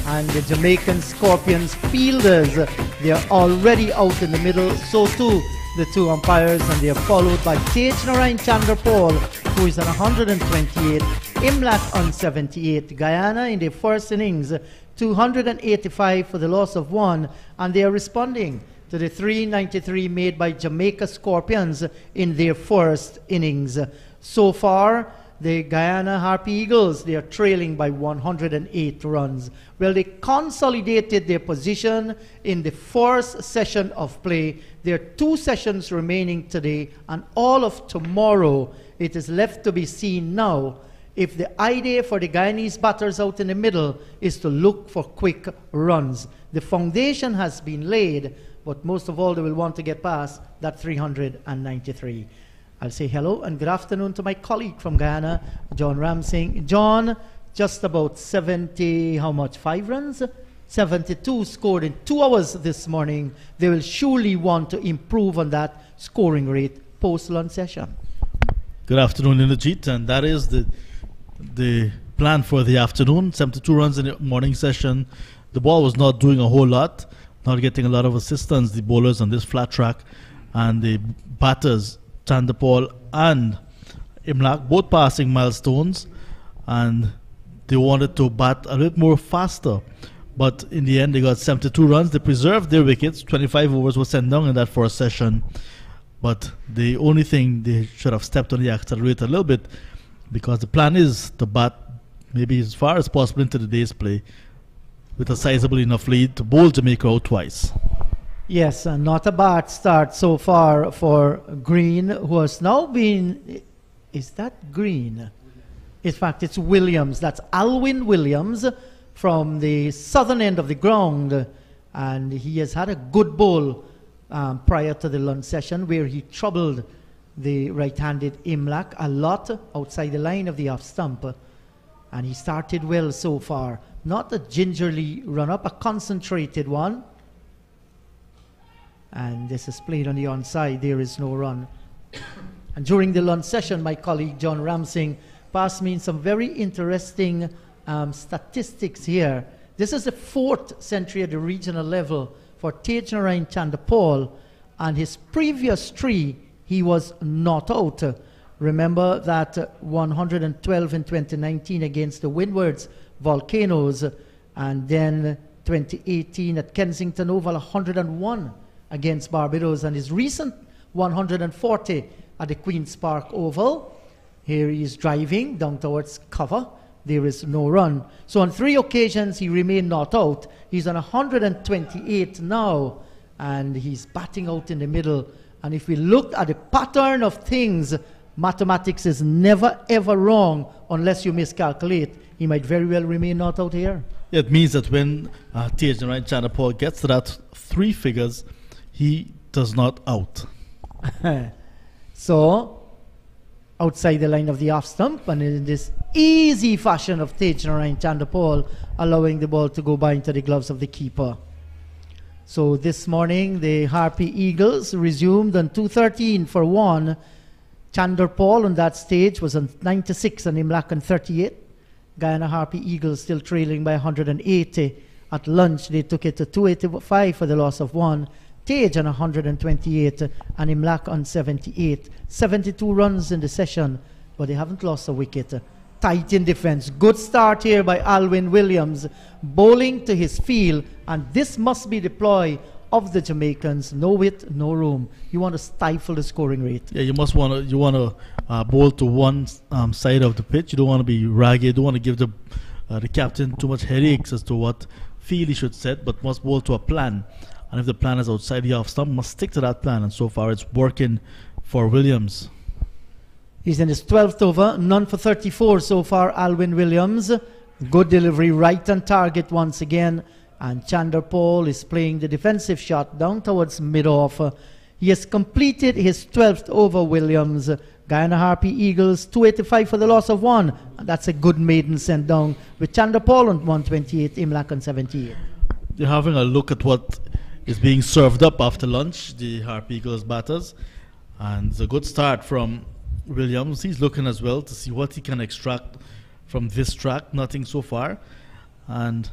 And the Jamaican Scorpions fielders, they are already out in the middle. So too the two umpires, and they are followed by Tej Narain Chandrapal, who is on 128, Imlak on 78. Guyana in their first innings, 285 for the loss of 1, and they are responding to the 393 made by Jamaica Scorpions in their first innings. So far, the Guyana Harpy Eagles, they are trailing by 108 runs. Well, they consolidated their position in the first session of play. There are 2 sessions remaining today, and all of tomorrow. It is left to be seen now if the idea for the Guyanese batters out in the middle is to look for quick runs. The foundation has been laid, but most of all, they will want to get past that 393. I'll say hello and good afternoon to my colleague from Guyana, John Ramsing. John, just about 70, how much, 5 runs? 72 scored in 2 hours this morning. They will surely want to improve on that scoring rate post-lunch session. Good afternoon, Inderjeet, and that is the plan for the afternoon. 72 runs in the morning session. The ball was not doing a whole lot, not getting a lot of assistance, the bowlers on this flat track, and the batters, Chandrapal and Imlak, both passing milestones, and they wanted to bat a bit more faster. But in the end, they got 72 runs. They preserved their wickets. 25 overs were sent down in that first session. But the only thing, they should have stepped on the accelerator a little bit, because the plan is to bat maybe as far as possible into the day's play with a sizable enough lead to bowl Jamaica out twice. Yes, not a bad start so far for Green, who has now been... Is that Green? In fact, it's Williams. That's Alwyn Williams from the southern end of the ground. And he has had a good bowl prior to the lunch session, where he troubled the right-handed Imlak a lot outside the line of the off stump. And he started well so far. Not a gingerly run-up, a concentrated one. And this is played on the onside. There is no run. And during the lunch session, my colleague John Ramsing passed me some very interesting statistics here. This is the 4th century at the regional level for Tej Narain Chandrapal, and his previous 3, he was not out. Remember that 112 in 2019 against the Windwards Volcanoes, and then 2018 at Kensington Oval, 101 against Barbados, and his recent 140 at the Queen's Park Oval. Here he is driving down towards cover. There is no run. So on 3 occasions he remained not out. He's on 128 now, and he's batting out in the middle. And if we look at the pattern of things, mathematics is never ever wrong unless you miscalculate. He might very well remain not out here. It means that when Tej Narain Chandrapal gets to that 3 figures, he does not out. So, outside the line of the off stump, and in this easy fashion of Tej Narain Chandrapal, allowing the ball to go by into the gloves of the keeper. So this morning, the Harpy Eagles resumed on 213 for 1. Chandrapal on that stage was on 96 and Imlak on 38. Guyana Harpy Eagles still trailing by 180. At lunch, they took it to 285 for the loss of 1. Tej on 128 and Imlak on 78. 72 runs in the session, but they haven't lost a wicket. Tight in defense. Good start here by Alwyn Williams, bowling to his field, and this must be the ploy of the Jamaicans. No width, no room. You want to stifle the scoring rate. Yeah, you want to bowl to one side of the pitch. You don't want to be ragged. You don't want to give the captain too much headaches as to what field he should set, but must bowl to a plan. And if the plan is outside the off stump, must stick to that plan. And so far, it's working for Williams. He's in his 12th over, none for 34 so far, Alwyn Williams. Good delivery, right on target once again. And Chandrapal is playing the defensive shot down towards mid-off. He has completed his 12th over, Williams. Guyana Harpy Eagles, 285 for the loss of 1. And that's a good maiden sent down, with Chandrapal on 128, Imlak on 78. You're having a look at what is being served up after lunch, the Harp Eagles batters. And it's a good start from Williams. He's looking as well to see what he can extract from this track. Nothing so far. And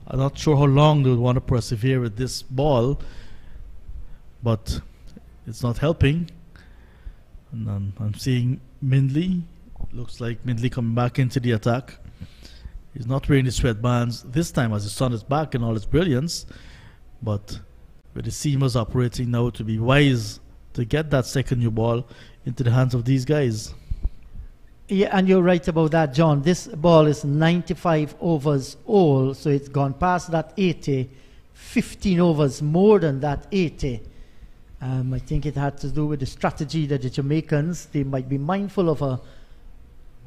I'm not sure how long they would want to persevere with this ball, but it's not helping. And I'm seeing Mindley. Looks like Mindley coming back into the attack. He's not wearing the sweatbands this time as the sun is back in all its brilliance, but with the seamers operating now, to be wise to get that second new ball into the hands of these guys. Yeah, and you're right about that, John. This ball is 95 overs old, so it's gone past that 80, 15 overs more than that 80. I think it had to do with the strategy that the Jamaicans, they might be mindful of a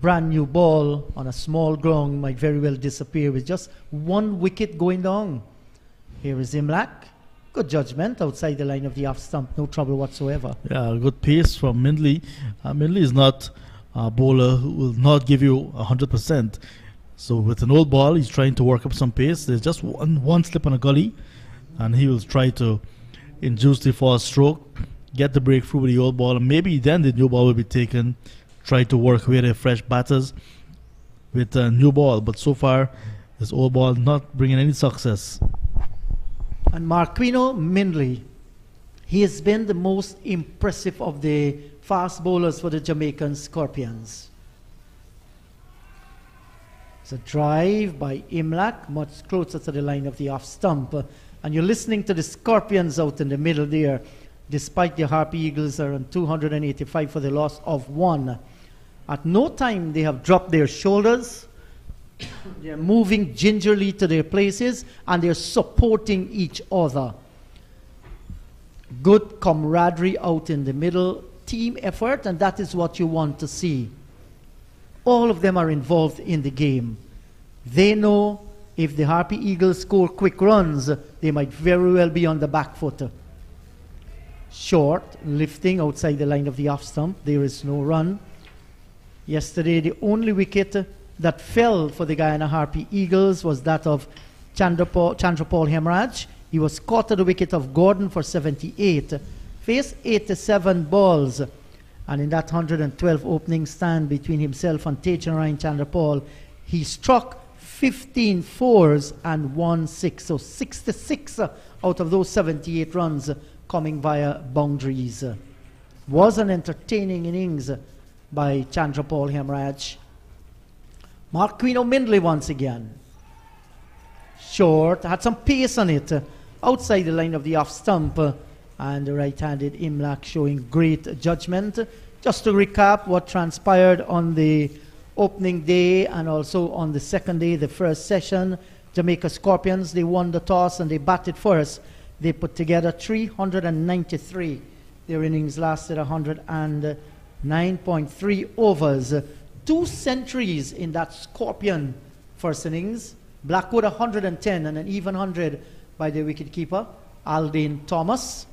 brand new ball on a small ground, might very well disappear with just one wicket going down. Here is Imlak. Good judgment outside the line of the off stump, no trouble whatsoever. Yeah, good pace from Mindley. Mindley is not a bowler who will not give you 100%. So with an old ball, he's trying to work up some pace. There's just one slip on a gully, and he will try to induce the false stroke, get the breakthrough with the old ball, and maybe then the new ball will be taken, try to work with the fresh batters with a new ball. But so far, this old ball not bringing any success. And Marquino Mindley, he has been the most impressive of the fast bowlers for the Jamaican Scorpions. It's a drive by Imlak, much closer to the line of the off stump. And you're listening to the Scorpions out in the middle there, despite the Harp Eagles are on 285 for the loss of 1. At no time they have dropped their shoulders. They're moving gingerly to their places, and they're supporting each other. Good camaraderie out in the middle, team effort, and that is what you want to see. All of them are involved in the game. They know if the Harpy Eagles score quick runs, they might very well be on the back foot. Short, lifting outside the line of the off stump. There is no run. Yesterday, the only wicket that fell for the Guyana Harpy Eagles was that of Chandrapal Hemraj. He was caught at the wicket of Gordon for 78. Faced 87 balls. And in that 112 opening stand between himself and Tejanarayan Chandrapal, he struck 15 fours and 1 6. So 66 out of those 78 runs coming via boundaries. Was an entertaining innings by Chandrapal Hemraj. Marquino Mindley once again. Short, had some pace on it. Outside the line of the off stump. And the right-handed Imlak showing great judgment. Just to recap what transpired on the opening day and also on the second day, the first session, Jamaica Scorpions, they won the toss and they batted first. They put together 393. Their innings lasted 109.3 overs. 2 centuries in that Scorpion first innings. Blackwood 110 and an even 100 by the wicketkeeper, Aldane Thomas.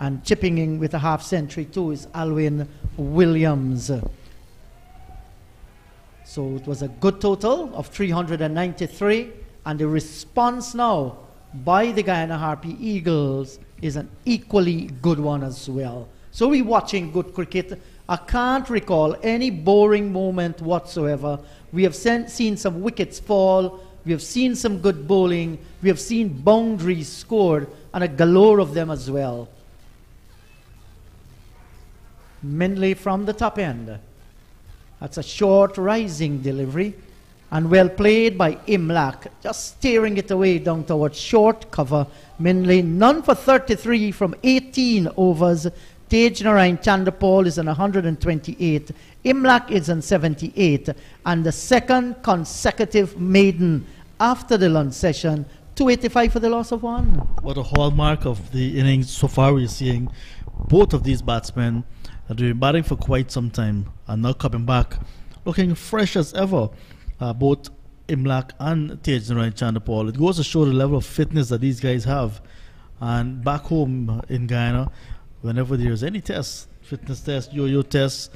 And chipping in with a half century too is Alwyn Williams. So it was a good total of 393, and the response now by the Guyana Harpy Eagles is an equally good one as well. So we're watching good cricket. I can't recall any boring moment whatsoever. We have seen some wickets fall. We have seen some good bowling. We have seen boundaries scored, and a galore of them as well. Mindley from the top end. That's a short rising delivery, and well played by Imlak, just steering it away down towards short cover. Mindley none for 33 from 18 overs. Tejanarayan Chandrapal is on 128. Imlak is on 78, and the second consecutive maiden after the lunch session. 285 for the loss of 1. What a hallmark of the innings so far. We're seeing both of these batsmen that have been batting for quite some time and now coming back looking fresh as ever. Both Imlak and Tejanarayan Chandrapal. It goes to show the level of fitness that these guys have. And back home in Guyana, whenever there's any test, fitness test, yo-yo test,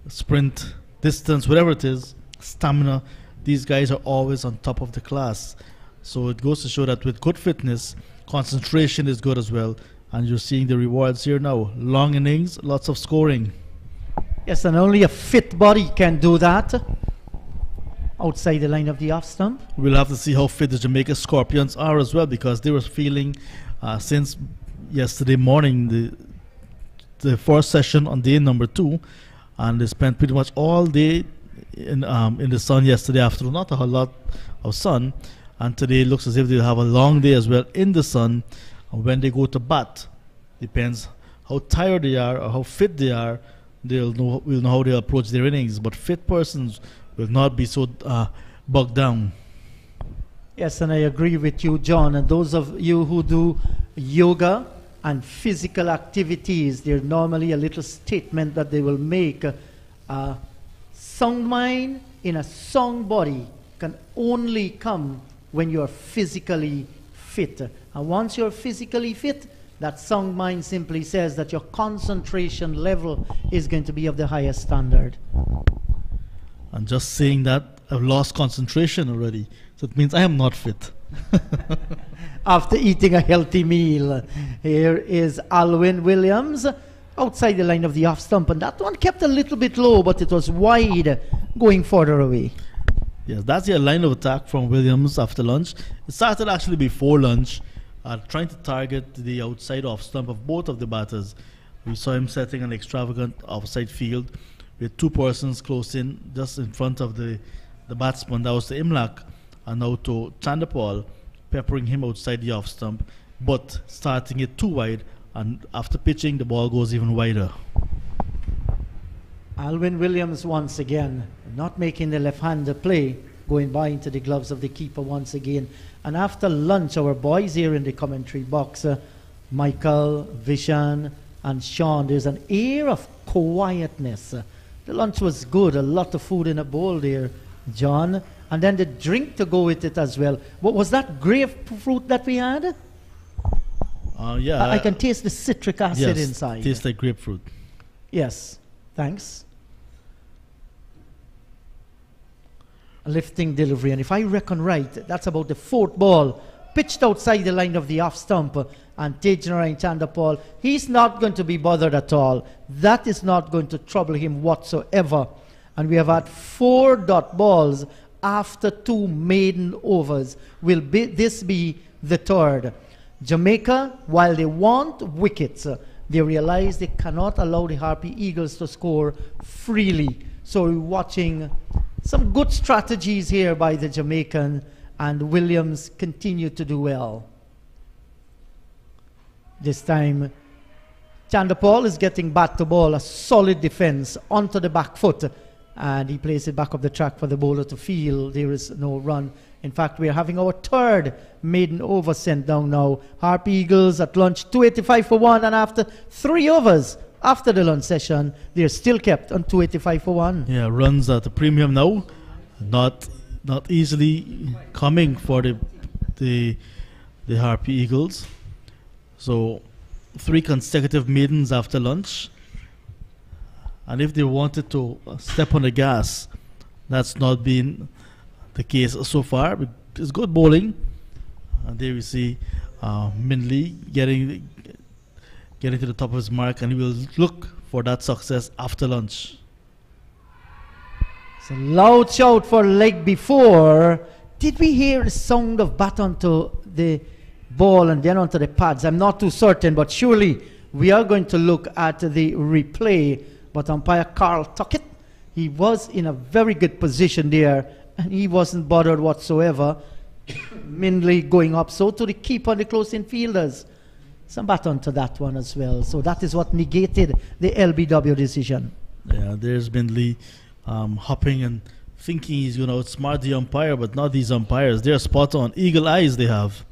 sprint, distance, whatever it is, stamina, these guys are always on top of the class. So it goes to show that with good fitness concentration is good as well. And you're seeing the rewards here now. Long innings, lots of scoring. Yes, and only a fit body can do that outside the line of the off stump. We'll have to see how fit the Jamaica Scorpions are as well, because they were feeling since yesterday morning, the first session on day number 2, and they spent pretty much all day in the sun yesterday afternoon. Not a whole lot of sun, and today it looks as if they'll have a long day as well in the sun. When they go to bat, depends how tired they are or how fit they are. We'll know how they approach their innings. But fit persons will not be so bogged down. Yes, and I agree with you, John. And those of you who do yoga and physical activities, there's normally a little statement that they will make. A sound mind in a sound body can only come when you're physically fit. And once you're physically fit, that sound mind simply says that your concentration level is going to be of the highest standard. And just saying that, I've lost concentration already. So it means I am not fit. After eating a healthy meal, here is Alwyn Williams outside the line of the off stump. And that one kept a little bit low, but it was wide going further away. Yes, that's your line of attack from Williams after lunch. It started actually before lunch, trying to target the outside off stump of both of the batters. We saw him setting an extravagant offside field with 2 persons close in, just in front of the batsman. That was to Imlak, and now to Chandapal, peppering him outside the off stump, but starting it too wide, and after pitching, the ball goes even wider. Alwyn Williams once again, not making the left-hander play, going by into the gloves of the keeper once again. And after lunch, our boys here in the commentary box, Michael, Vishan, and Sean, there's an air of quietness. The lunch was good, a lot of food in a bowl there, John. And then the drink to go with it as well. What was that grapefruit that we had? Yeah. I can taste the citric acid yes, inside. Tastes like grapefruit. Yes, thanks. A lifting delivery, and if I reckon right, that's about the 4th ball, pitched outside the line of the off stump, and Tejnarayan Chandapal, he's not going to be bothered at all. That is not going to trouble him whatsoever. And we have had 4 dot balls after 2 maiden overs. Will this be the 3rd? Jamaica, while they want wickets, they realize they cannot allow the Harpy Eagles to score freely. So we're watching some good strategies here by the Jamaican, and Williams continued to do well. This time, Chandapal is getting bat to ball, a solid defense onto the back foot, and he plays it back up the track for the bowler to field. There is no run. In fact, we are having our 3rd maiden over sent down now. Harpy Eagles at lunch, 285 for 1, and after 3 overs, after the lunch session, they're still kept on 285 for 1. Yeah, runs at a premium now. Not easily coming for the Harpy Eagles. So 3 consecutive maidens after lunch. And if they wanted to step on the gas, that's not been the case so far. But it's good bowling. And there we see Mindley getting to the top of his mark, and he will look for that success after lunch. It's a loud shout for leg before. Did we hear the sound of bat onto the ball and then onto the pads? I'm not too certain, but surely we are going to look at the replay. But umpire Carl Tuckett, he was in a very good position there, and he wasn't bothered whatsoever. Mindley going up, so to the keeper and the close-in fielders. Some bat onto that one as well. So that is what negated the LBW decision. Yeah, there's Mindley hopping and thinking he's going to outsmart the umpire, but not these umpires. They're spot on. Eagle eyes they have.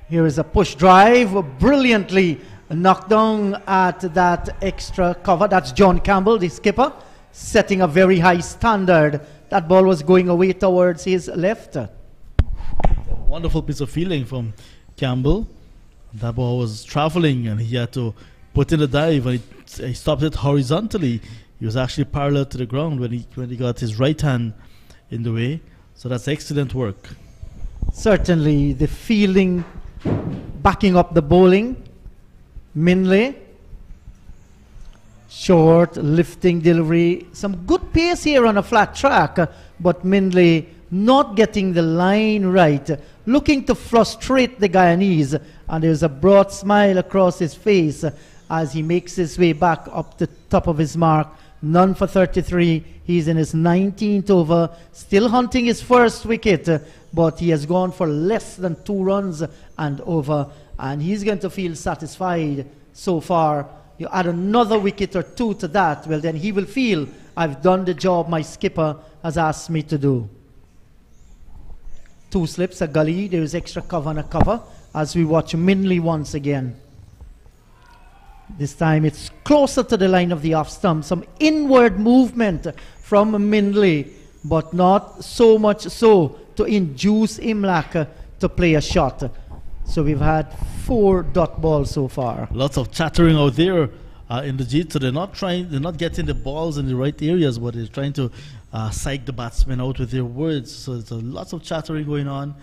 Here is a push drive, brilliantly knocked down at that extra cover. That's John Campbell, the skipper, setting a very high standard. That ball was going away towards his left. Wonderful piece of fielding from Campbell. That ball was traveling and he had to put in a dive, and he stopped it horizontally. He was actually parallel to the ground when he got his right hand in the way. So that's excellent work. Certainly the fielding backing up the bowling. Minley. Short, lifting delivery. Some good pace here on a flat track, but Minley not getting the line right. Looking to frustrate the Guyanese, and there's a broad smile across his face as he makes his way back up the top of his mark. None for 33. He's in his 19th over, still hunting his first wicket, but he has gone for less than 2 runs and over, and he's going to feel satisfied so far. You add another wicket or 2 to that, well then he will feel, I've done the job my skipper has asked me to do. 2 slips, a gully, there is extra cover and a cover as we watch Minley once again. This time it's closer to the line of the off stump, some inward movement from Minley, but not so much so to induce Imlach to play a shot. So we've had 4 dot balls so far. Lots of chattering out there in the G, so they're not getting the balls in the right areas, but they're trying to psych the batsmen out with their words. So there's lots of chattering going on,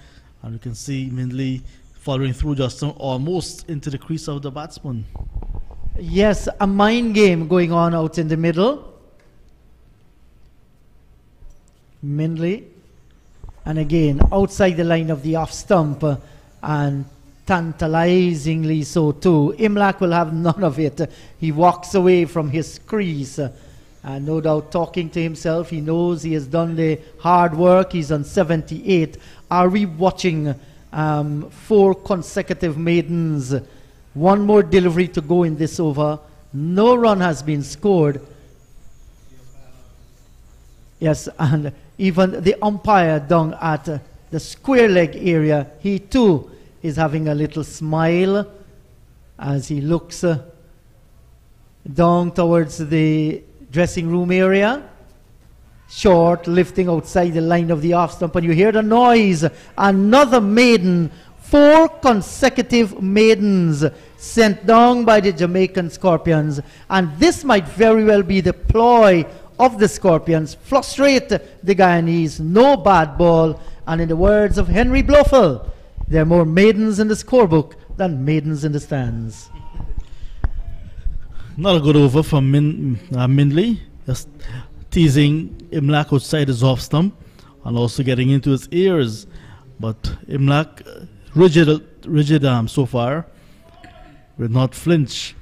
and you can see Minley following through just almost into the crease of the batsman. Yes, a mind game going on out in the middle. Minley, and again outside the line of the off stump, and tantalizingly so too. Imlach will have none of it. He walks away from his crease, and no doubt talking to himself. He knows he has done the hard work. He's on 78. Are we watching 4 consecutive maidens? 1 more delivery to go in this over. No run has been scored. Yes, and even the umpire down at the square leg area, he too is having a little smile as he looks down towards the dressing room area. Short, lifting outside the line of the off stump, and you hear the noise. Another maiden. 4 consecutive maidens sent down by the Jamaican Scorpions, and this might very well be the ploy of the Scorpions. Frustrate the Guyanese, no bad ball, and in the words of Henry Blofeld, there are more maidens in the scorebook than maidens in the stands. Not a good over from Minley, just teasing Imlach outside his off stump and also getting into his ears, but Imlach rigid so far, will not flinch,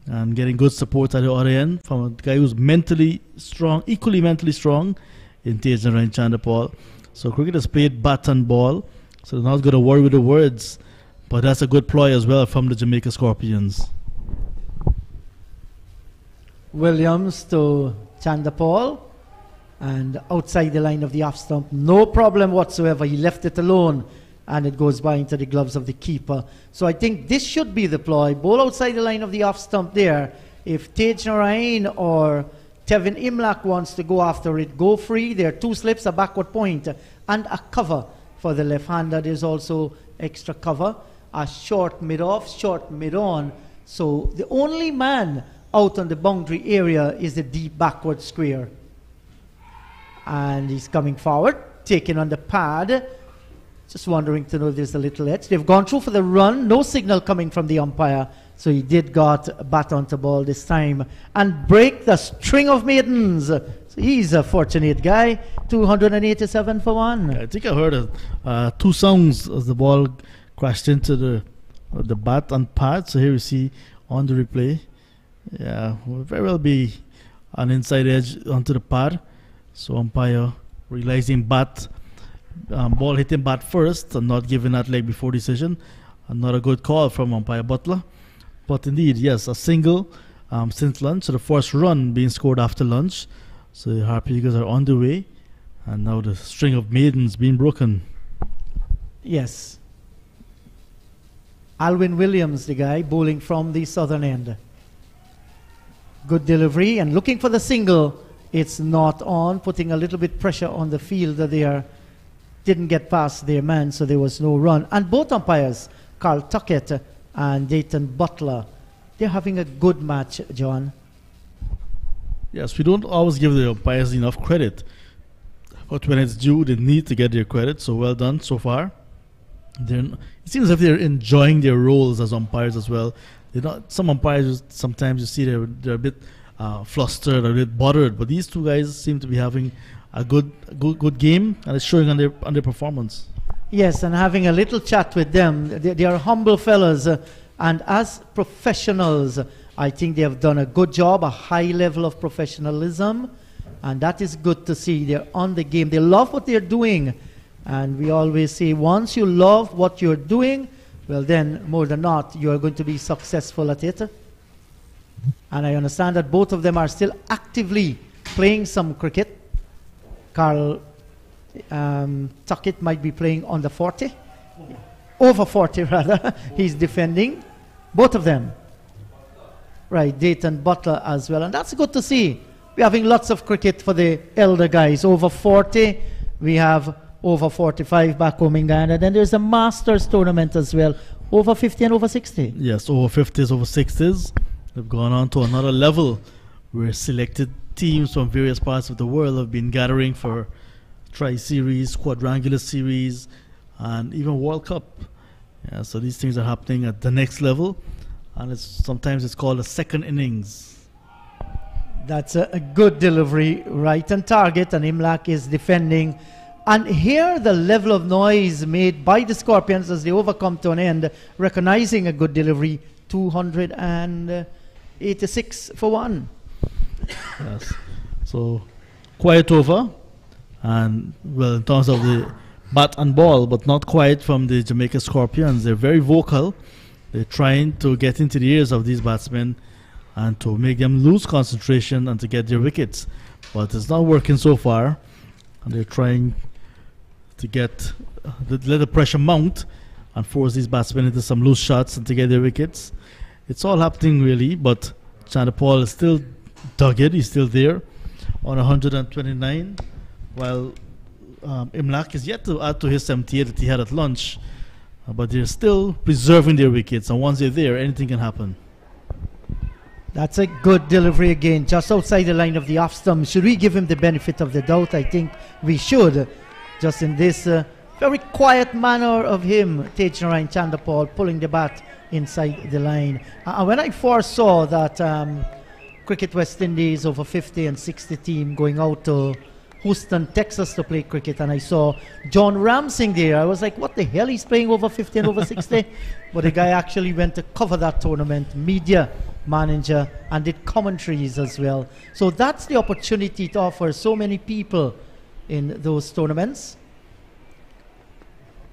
and getting good support at the other end from a guy who's mentally strong, equally mentally strong in Tej Chandapal. So cricket is played bat and ball, so they're not going to worry with the words, but that's a good ploy as well from the Jamaica Scorpions. Williams to Chandapal, and outside the line of the off stump, no problem whatsoever. He left it alone, and it goes by into the gloves of the keeper. So I think this should be the ploy. Ball outside the line of the off stump there. If Tej Narain or Tevin Imlach wants to go after it, go free. There are 2 slips, a backward point, and a cover for the left-hander. There's also extra cover, a short mid-off, short mid-on. So the only man out on the boundary area is the deep backward square. And he's coming forward, taking on the pad. Just wondering to know if there's a little edge. They've gone through for the run. No signal coming from the umpire. So he did got a bat onto ball this time. And break the string of maidens. So he's a fortunate guy. 287 for 1. I think I heard 2 sounds as the ball crashed into the bat and pad. So here we see on the replay. Yeah, will very well be an inside edge onto the pad. So umpire realizing ball hitting bat first and not giving that leg before decision. Another good call from umpire Butler. But indeed, yes, a single since lunch. So the first run being scored after lunch. So the Harp Eagles are on the way. And now the string of maidens being broken. Yes. Alwyn Williams, the guy, bowling from the southern end. Good delivery and looking for the single. It's not on, putting a little bit pressure on the field there. Didn't get past their man, so there was no run. And both umpires, Carl Tuckett and Dayton Butler, they're having a good match, John. Yes, we don't always give the umpires enough credit. But when it's due, they need to get their credit. So well done so far. It seems as if they're enjoying their roles as umpires as well. They're not, some umpires, sometimes you see they're a bit flustered or a bit bothered, but these two guys seem to be having a good game, and it's showing on their performance. Yes, and having a little chat with them. They are humble fellas, and as professionals, I think they have done a good job, a high level of professionalism, and that is good to see. They're on the game. They love what they're doing, and we always say once you love what you're doing, well then, more than not, you are going to be successful at it. And I understand that both of them are still actively playing some cricket. Carl Tuckett might be playing under 40. Over 40 rather. He's defending. Both of them. Right, Dayton Butler as well. And that's good to see. We're having lots of cricket for the elder guys. Over 40. We have over 45 back home in Guyana. Then there's a Masters tournament as well. Over 50 and over 60. Yes, over 50s, over 60s. They've gone on to another level where selected teams from various parts of the world have been gathering for tri-series, quadrangular series, and even World Cup. Yeah, so these things are happening at the next level, and sometimes it's called a second innings. That's a good delivery, right on target, and Imlach is defending. And here the level of noise made by the Scorpions as they overcome to an end, recognizing a good delivery, 286 for one. Yes. So quiet over, and well, in terms of the bat and ball, but not quiet from the Jamaica Scorpions. They're very vocal. They're trying to get into the ears of these batsmen and to make them lose concentration and to get their wickets, but it's not working so far. And they're trying to let the pressure mount and force these batsmen into some loose shots and to get their wickets. It's all happening really, but Chanderpaul is still dogged. He's still there on 129, while Imlach is yet to add to his 78 that he had at lunch, but they're still preserving their wickets, and once they're there, anything can happen. That's a good delivery again, just outside the line of the off stump. Should we give him the benefit of the doubt? I think we should, just in this very quiet manner of him, Tejnarayan Chanderpaul, pulling the bat inside the line. When I foresaw that Cricket West Indies over 50 and 60 team going out to Houston, Texas to play cricket, and I saw John Ramsing there, I was like, what the hell, he's playing over 50 and over 60? But the guy actually went to cover that tournament, media manager, and did commentaries as well. So that's the opportunity to offer so many people in those tournaments.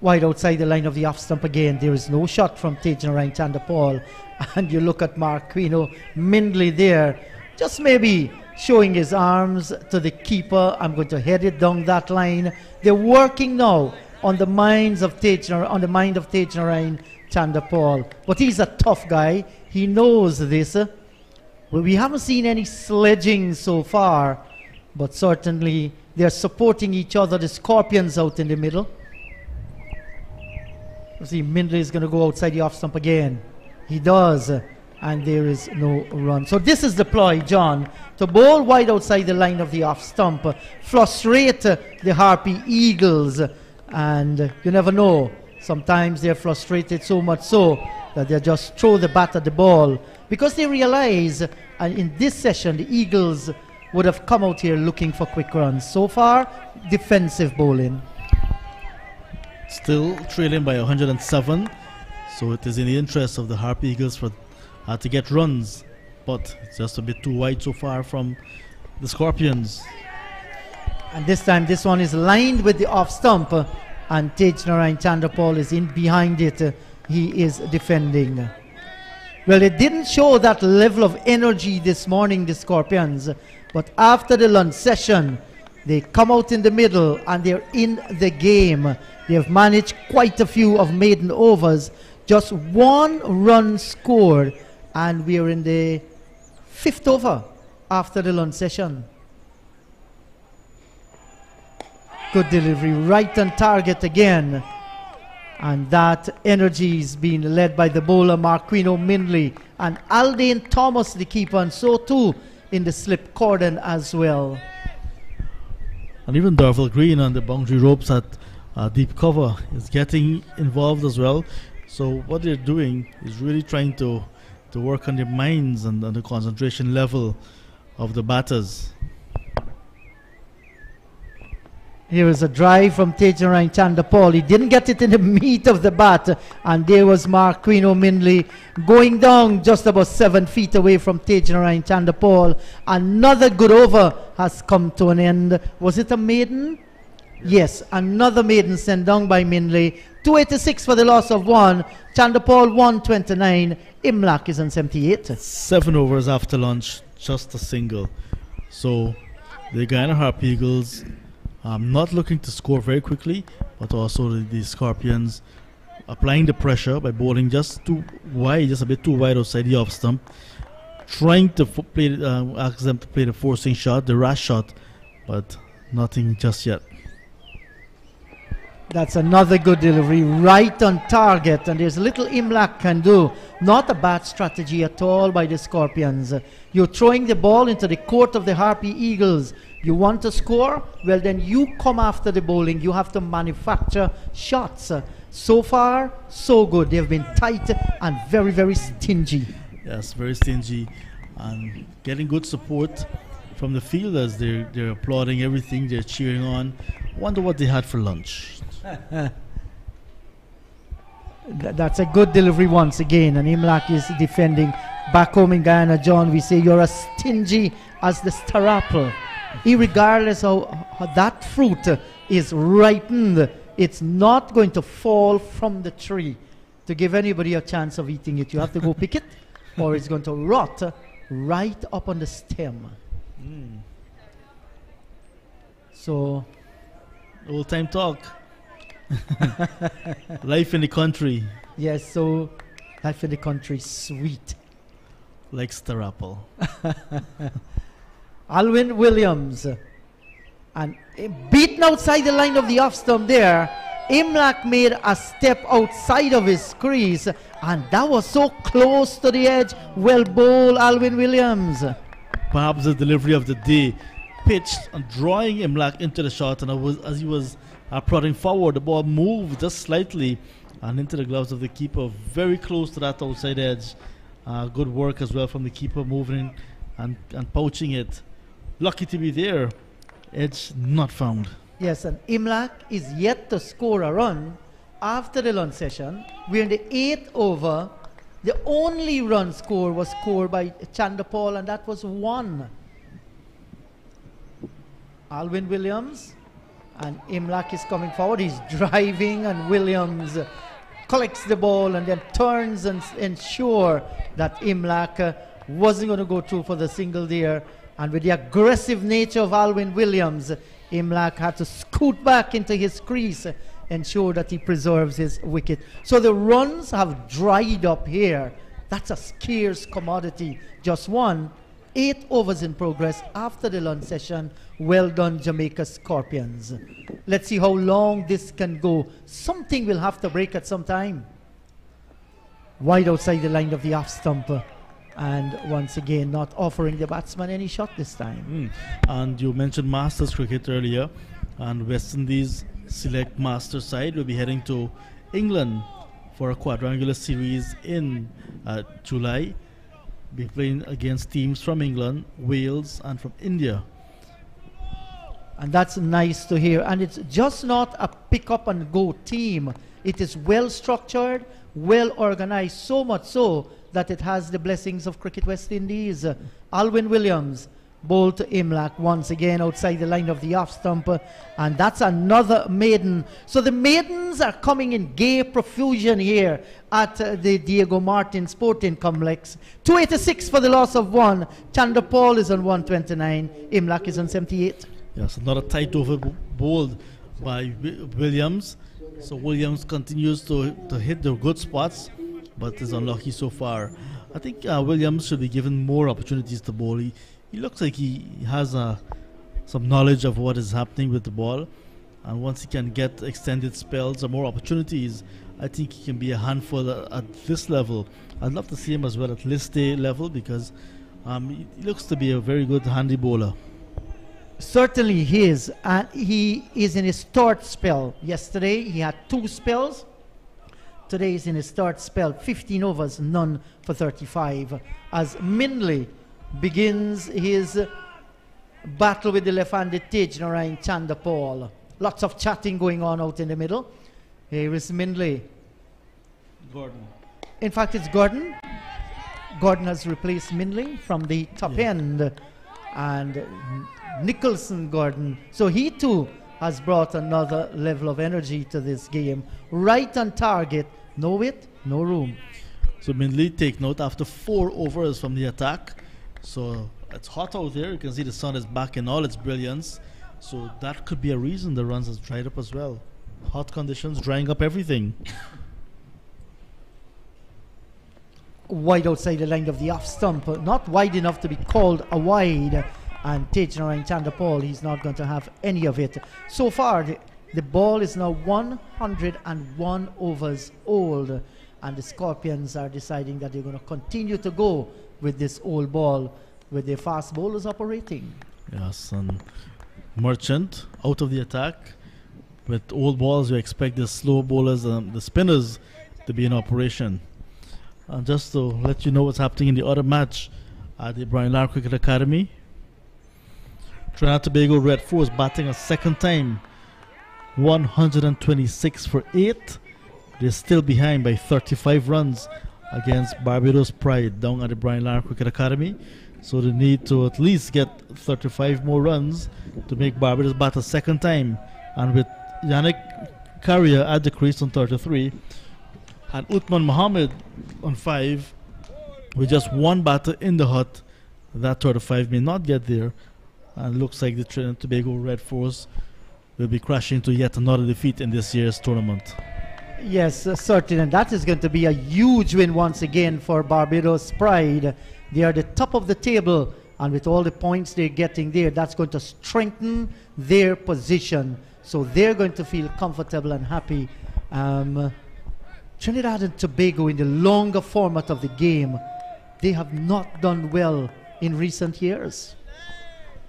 Wide outside the line of the off stump again. There is no shot from Tejnarayan Chanderpaul. And you look at Marquino Mindley there, just maybe showing his arms to the keeper. I'm going to head it down that line. They're working now on the mind of Tejnarayan Chanderpaul. But he's a tough guy. He knows this. Well, we haven't seen any sledging so far, but certainly they're supporting each other. The Scorpions out in the middle. See, Mindley is going to go outside the off stump again. He does, and there is no run. So this is the ploy, John, to bowl wide outside the line of the off stump, frustrate the Harpy Eagles, and you never know. Sometimes they're frustrated so much so that they just throw the bat at the ball because they realize, and in this session, the Eagles would have come out here looking for quick runs. So far, defensive bowling. Still trailing by 107, so it is in the interest of the Harpy Eagles to get runs, but it's just a bit too wide so far from the Scorpions. And this time this one is lined with the off stump, and Tejnarayan Chanderpaul is in behind it. He is defending. Well, it didn't show that level of energy this morning, the Scorpions, but after the lunch session they come out in the middle and they're in the game. They have managed quite a few of maiden overs. Just one run scored, and we are in the 5th over after the lunch session. Good delivery, right on target again. And that energy is being led by the bowler Marquino Mindley and Aldane Thomas, the keeper, and so too in the slip cordon as well. And even Darvel Green on the boundary ropes at deep cover is getting involved as well. So what they're doing is really trying to work on their minds and the concentration level of the batters. Here is a drive from Tejan Chandapal. He didn't get it in the meat of the bat. And there was Marquino Mindley going down just about 7 feet away from Tejan Chandapal. Another good over has come to an end. Was it a maiden? Yes, another maiden sent down by Mindley. 286 for the loss of 1. Chandapal 129. Imlak is on 78. 7 overs after lunch, just a single. So the Guyana Harp Eagles not looking to score very quickly, but also the Scorpions applying the pressure by bowling just too wide, just a bit too wide outside the off stump, trying to ask them to play the forcing shot, the rash shot, but nothing just yet. That's another good delivery, right on target, and there's little Imlak can do. Not a bad strategy at all by the Scorpions. You're throwing the ball into the court of the Harpy Eagles. You want to score? Well, then you come after the bowling. You have to manufacture shots. So far, so good. They've been tight and very, very stingy. Yes, very stingy, and getting good support from the fielders. They're applauding everything. They're cheering on. Wonder what they had for lunch. That's a good delivery once again, and Imlak is defending. Back home in Guyana, John, we say you're as stingy as the star apple. Irregardless how that fruit is ripened, it's not going to fall from the tree to give anybody a chance of eating it. You have to go pick it, or it's going to rot right up on the stem. So, old time talk. Life in the country. Yes, so life in the country, sweet. Like star apple. Alwyn Williams, and beaten outside the line of the off stump there. Imlak made a step outside of his crease, and that was so close to the edge. Well bowled, Alwyn Williams. Perhaps the delivery of the day, pitched and drawing Imlak into the shot, and as he was prodding forward, the ball moved just slightly and into the gloves of the keeper, very close to that outside edge. Good work as well from the keeper, moving and poaching it. Lucky to be there. Edge not found. Yes, and Imlak is yet to score a run after the lunch session. We're in the 8th over. The only run score was scored by Chandapal, and that was 1. Alwyn Williams, and Imlak is coming forward. He's driving, and Williams collects the ball and then turns and ensure that Imlak wasn't going to go through for the single there. And with the aggressive nature of Alwyn Williams, Imlak had to scoot back into his crease, ensure that he preserves his wicket. So the runs have dried up here. That's a scarce commodity. Just 1. 8 overs in progress after the lunch session. Well done, Jamaica Scorpions. Let's see how long this can go. Something will have to break at some time. Wide outside the line of the off stump. And once again, not offering the batsman any shot this time. And you mentioned Masters cricket earlier, and West Indies select Masters side will be heading to England for a quadrangular series in July. Be playing against teams from England, Wales, and from India. And that's nice to hear. And it's just not a pick up and go team. It is well structured, well organized, so much so that it has the blessings of Cricket West Indies. Alwyn Williams bowled to Imlak once again outside the line of the off stump, and that's another maiden. So the maidens are coming in gay profusion here at the Diego Martin Sporting Complex. 286 for the loss of 1. Chandapal is on 129. Imlak is on 78. Yes, another tight over bowled by Williams. So Williams continues to hit the good spots, but is unlucky so far. I think Williams should be given more opportunities to bowl. He looks like he has some knowledge of what is happening with the ball, and once he can get extended spells or more opportunities, I think he can be a handful at this level. I'd love to see him as well at list A level, because he looks to be a very good handy bowler. Certainly he is, and he is in his third spell. Yesterday he had 2 spells. Today he's in his third spell. 15 overs, none for 35. As Mindley begins his battle with the left-handed Tejnarayan Chandapal. Lots of chatting going on out in the middle. Here is Mindley. Gordon. In fact, it's Gordon. Gordon has replaced Mindley from the top end. And Nicholson Gordon. So he too has brought another level of energy to this game. Right on target. No width, no room. So Mindley take note after 4 overs from the attack. So it's hot out there. You can see the sun is back in all its brilliance. So that could be a reason the runs has dried up as well. Hot conditions drying up everything. Wide outside the line of the off stump, not wide enough to be called a wide, and Tejnarayan Chandapal, he's not going to have any of it. So far the ball is now 101 overs old, and the Scorpions are deciding that they're going to continue to go with this old ball with their fast bowlers operating. Yes, and Merchant out of the attack. With old balls you expect the slow bowlers and the spinners to be in operation. And just to let you know what's happening in the other match at the Brian Lara Cricket Academy, Trinidad and Tobago Red Force batting a second time, 126 for 8. They're still behind by 35 runs against Barbados Pride down at the Brian Lara Cricket Academy. So they need to at least get 35 more runs to make Barbados bat a second time. And with Yannick Carrier at the crease on 33, and Uthman Mohammed on 5, with just 1 batter in the hut, that 35 may not get there, and looks like the Trinidad and Tobago Red Force will be crashing to yet another defeat in this year's tournament. Yes, certainly, and that is going to be a huge win once again for Barbados Pride. They are the top of the table, and with all the points they're getting there, that's going to strengthen their position, so they're going to feel comfortable and happy. Trinidad and Tobago, in the longer format of the game, they have not done well in recent years.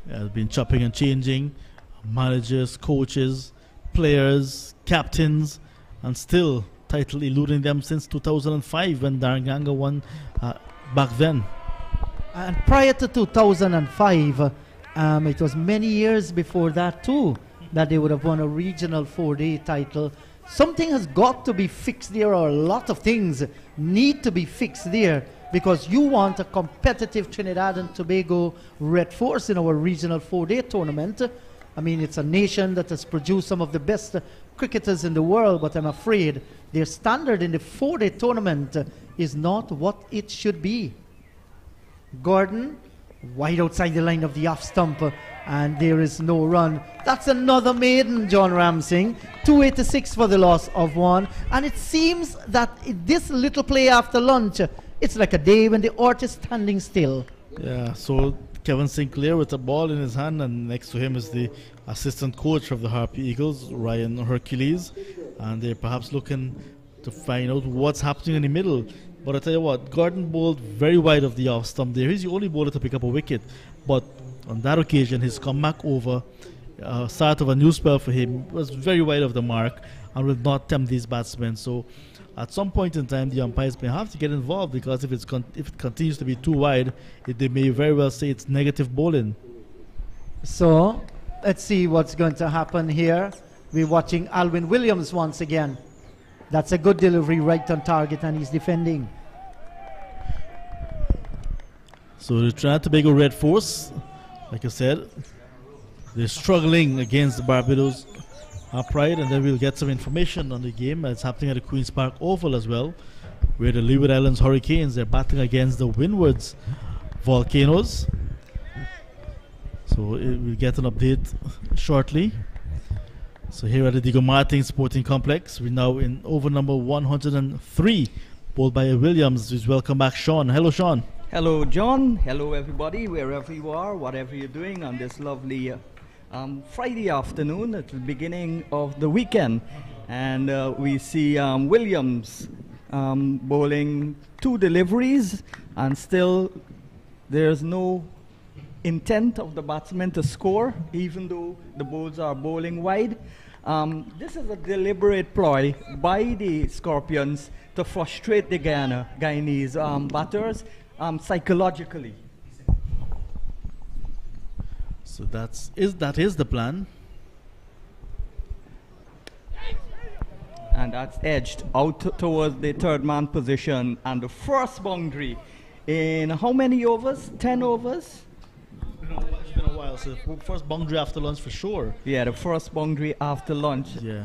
Yeah, it's been chopping and changing, managers, coaches, players, captains, and still title eluding them since 2005 when Daranganga won back then. And prior to 2005, it was many years before that too that they would have won a regional 4-day title. Something has got to be fixed there, or a lot of things need to be fixed there, because you want a competitive Trinidad and Tobago Red Force in our regional 4-day tournament. I mean, it's a nation that has produced some of the best cricketers in the world, but I'm afraid their standard in the 4-day tournament is not what it should be. Gordon, wide outside the line of the off stump, and there is no run. That's another maiden, John Ramsing. 286 for the loss of 1. And it seems that this little play after lunch, it's like a day when the earth is standing still. Yeah, so Kevin Sinclair with a ball in his hand, and next to him is the assistant coach of the Harpy Eagles, Ryan Hercules, and they're perhaps looking to find out what's happening in the middle. But I tell you what, Gordon bowled very wide of the off stump there. He's the only bowler to pick up a wicket, but on that occasion his comeback over, start of a new spell for him, was very wide of the mark and will not tempt these batsmen. So at some point in time the umpires may have to get involved, because if it continues to be too wide, they may very well say it's negative bowling. So let's see what's going to happen here. We're watching Alwyn Williams once again. That's a good delivery right on target, and he's defending. So the Trinidad and Tobago Red Force, like I said, they're struggling against the Barbados Pride, and then we'll get some information on the game that's happening at the Queen's Park Oval as well, where the Leeward Islands Hurricanes, they're battling against the Windwards Volcanoes. So we'll get an update shortly. So here at the Diego Martin Sporting Complex, we're now in over number 103, bowled by Williams. Please welcome back Sean. Hello, Sean. Hello, John. Hello, everybody, wherever you are, whatever you're doing on this lovely Friday afternoon at the beginning of the weekend. And we see Williams bowling 2 deliveries, and still there's no intent of the batsman to score, even though the bowls are bowling wide. This is a deliberate ploy by the Scorpions to frustrate the Guyanese batters psychologically. So that is the plan. And that's edged out towards the third man position. And the first boundary in how many overs? 10 overs? It's been a while. So first boundary after lunch for sure. Yeah, the first boundary after lunch. Yeah.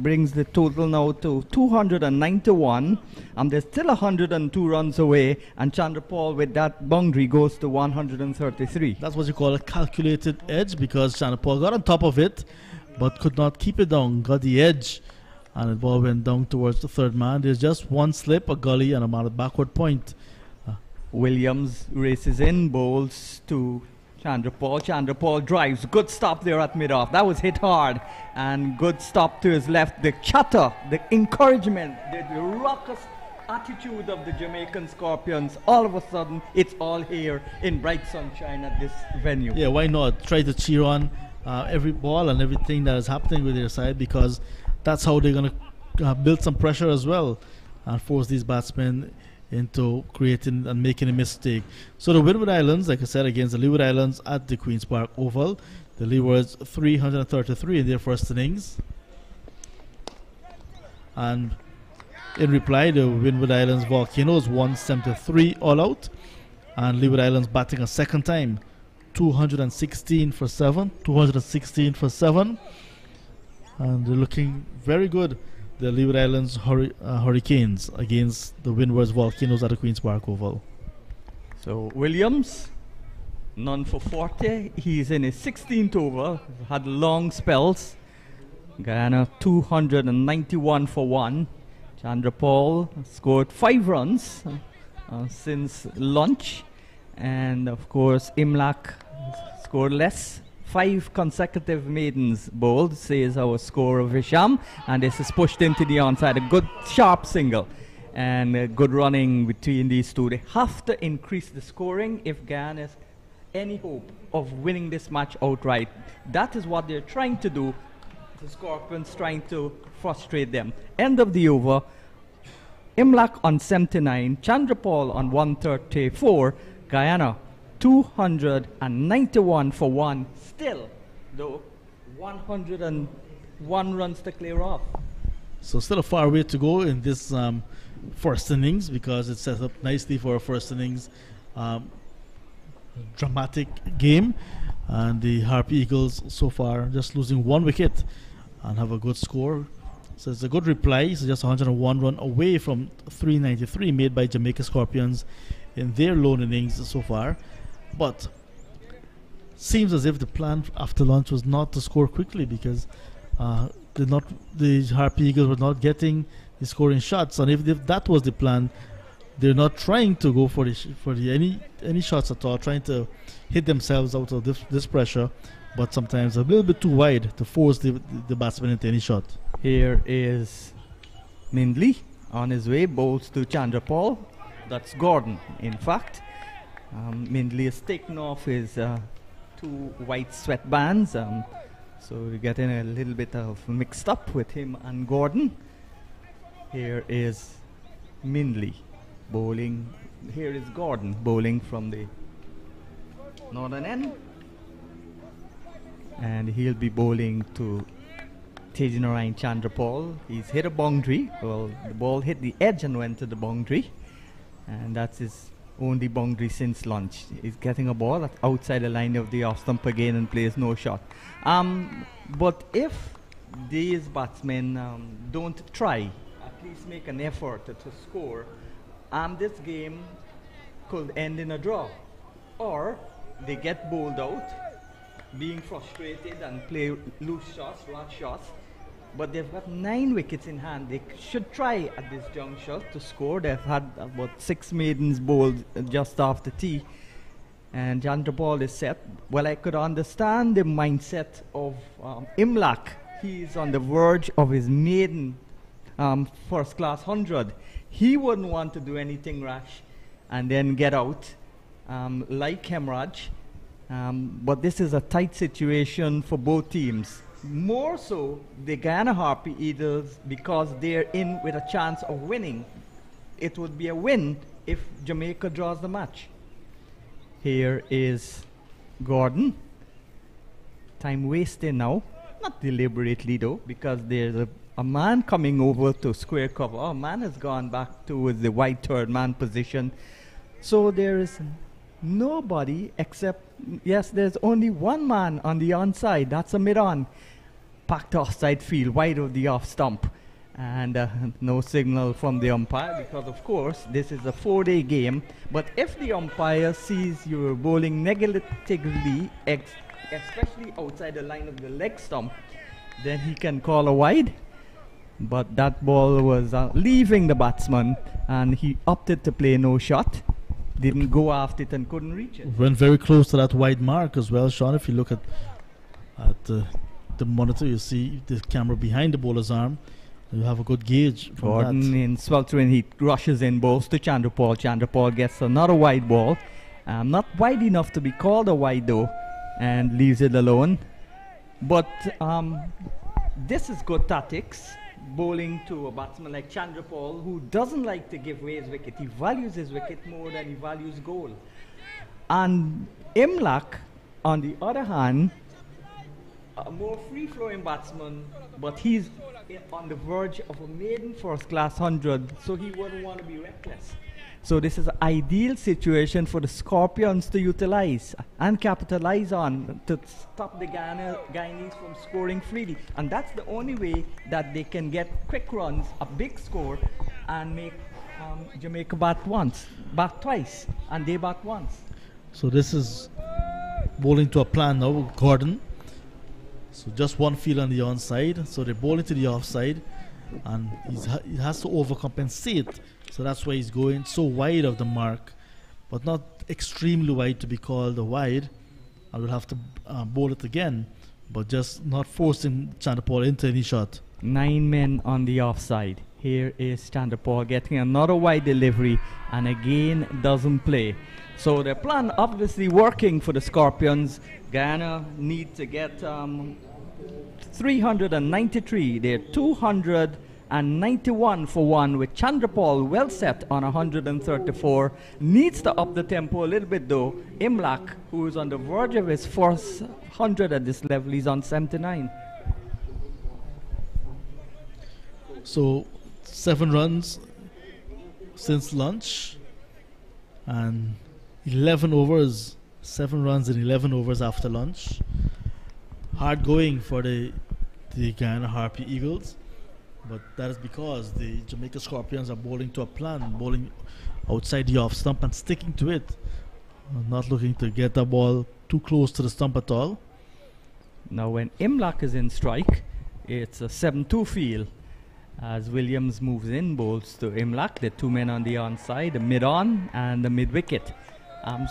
Brings the total now to 291. There's still 102 runs away. And Chandrapal with that boundary goes to 133. That's what you call a calculated edge, because Chandrapal got on top of it but could not keep it down, got the edge, and the ball went down towards the third man. There's just one slip, a gully, and a backward point. Williams races in, bowls to Chandrapal. Chandrapal drives. Good stop there at mid-off. That was hit hard. And good stop to his left. The chatter, the encouragement, the raucous attitude of the Jamaican Scorpions. All of a sudden, it's all here in bright sunshine at this venue. Yeah, why not? Try to cheer on every ball and everything that is happening with their side, because that's how they're going to build some pressure as well and force these batsmen into creating and making a mistake. So the Windward Islands, like I said, against the Leeward Islands at the Queen's Park Oval. The Leewards 333 in their first innings. And in reply, the Windward Islands Volcanoes 173 all out. And Leeward Islands batting a second time. 216 for 7. 216 for 7. And they're looking very good, the Leeward Islands Hurricanes, against the Windward's Volcanoes at the Queen's Park Oval. So Williams, none for 40. He's in his 16th over. Had long spells. Guyana 291 for 1. Chandrapal scored 5 runs since lunch. And of course, Imlak scored less. 5 consecutive maidens bowled, says our scorer Visham, and this is pushed into the onside. A good sharp single and good running between these two. They have to increase the scoring if Guyana has any hope of winning this match outright. That is what they're trying to do. The Scorpions trying to frustrate them. End of the over. Imlak on 79, Chandrapal on 134, Guyana 291 for 1. Still, though, 101 runs to clear off. So still a far way to go in this first innings, because it's set up nicely for a first innings dramatic game. And the Harp Eagles so far just losing 1 wicket and have a good score. So it's a good reply. So just 101 run away from 393 made by Jamaica Scorpions in their lone innings so far. But seems as if the plan after lunch was not to score quickly, because the Harp Eagles were not getting the scoring shots. And if that was the plan, they're not trying to go for any shots at all, trying to hit themselves out of this pressure, but sometimes a little bit too wide to force the batsman into any shot. Here is Mindley on his way, bowls to Chandrapal. That's Gordon, in fact. Mindley has taken off his 2 white sweatbands, so we're getting a little bit of mixed up with him and Gordon. Here is Mindley bowling. Here is Gordon bowling from the northern end, and he'll be bowling to Tejinarayan Chandrapal. He's hit a boundary. Well, the ball hit the edge and went to the boundary, and that's his only boundary since lunch. He's getting a ball that's outside the line of the off stump again and plays no shot. But if these batsmen don't try, at least make an effort to score, this game could end in a draw. Or they get bowled out, being frustrated and play loose shots, rash shots. But they've got 9 wickets in hand. They should try at this juncture to score. They've had about 6 maidens bowled just after tea. And Chandrapal is set. Well, I could understand the mindset of Imlak. He's on the verge of his maiden first class 100. He wouldn't want to do anything rash and then get out. Like Hemraj, But this is a tight situation for both teams. More so the Guyana Harpy Eagles, because they're in with a chance of winning. It would be a win if Jamaica draws the match. Here is Gordon. Time wasting now. Not deliberately though, because there's a man coming over to square cover. Oh, man has gone back towards the wide third man position. So there is nobody except, yes, there's only one man on the onside. That's a mid-on. Packed offside field, wide of the off stump. And no signal from the umpire, because of course this is a 4-day game. But if the umpire sees you're bowling negatively, especially outside the line of the leg stump, then he can call a wide. But that ball was leaving the batsman, and he opted to play no shot. Didn't go after it and couldn't reach it. Went very close to that wide mark as well, Sean. If you look at the monitor, you see the camera behind the bowler's arm. You have a good gauge from Gordon that. in sweltering heat rushes in, bowls to Chandrapal. Chandrapal gets another wide ball. Not wide enough to be called a wide though, and leaves it alone. But this is good tactics, bowling to a batsman like Chandrapal, who doesn't like to give away his wicket. He values his wicket more than he values goal. And Imlak, on the other hand, a more free-flowing batsman, but he's on the verge of a maiden first-class 100, so he wouldn't want to be reckless. So this is an ideal situation for the Scorpions to utilize and capitalize on to stop the Guyanese from scoring freely. And that's the only way that they can get quick runs, a big score, and make Jamaica bat twice, and they bat once. So this is bowling to a plan now, Gordon. So just one field on the onside, so they're bowling to the offside, and he has to overcompensate. So that's why he's going so wide of the mark, but not extremely wide to be called a wide. I will have to bowl it again, but just not forcing Chandrapal into any shot. 9 men on the offside. Here is Chandrapal getting another wide delivery, and again doesn't play. So the plan obviously working for the Scorpions. Guyana need to get 393. They're 291 for one, with Chandrapal well set on 134. Needs to up the tempo a little bit though. Imlak, who is on the verge of his first 100 at this level, he's on 79. So 7 runs since lunch, and 11 overs, 7 runs in 11 overs after lunch. Hard going for the Guyana Harpy Eagles, but that is because the Jamaica Scorpions are bowling to a plan, bowling outside the off stump and sticking to it, not looking to get the ball too close to the stump at all. Now when Imlak is in strike, it's a 7-2 field. As Williams moves in, bowls to Imlak, the 2 men on the onside, the mid-on and the mid-wicket.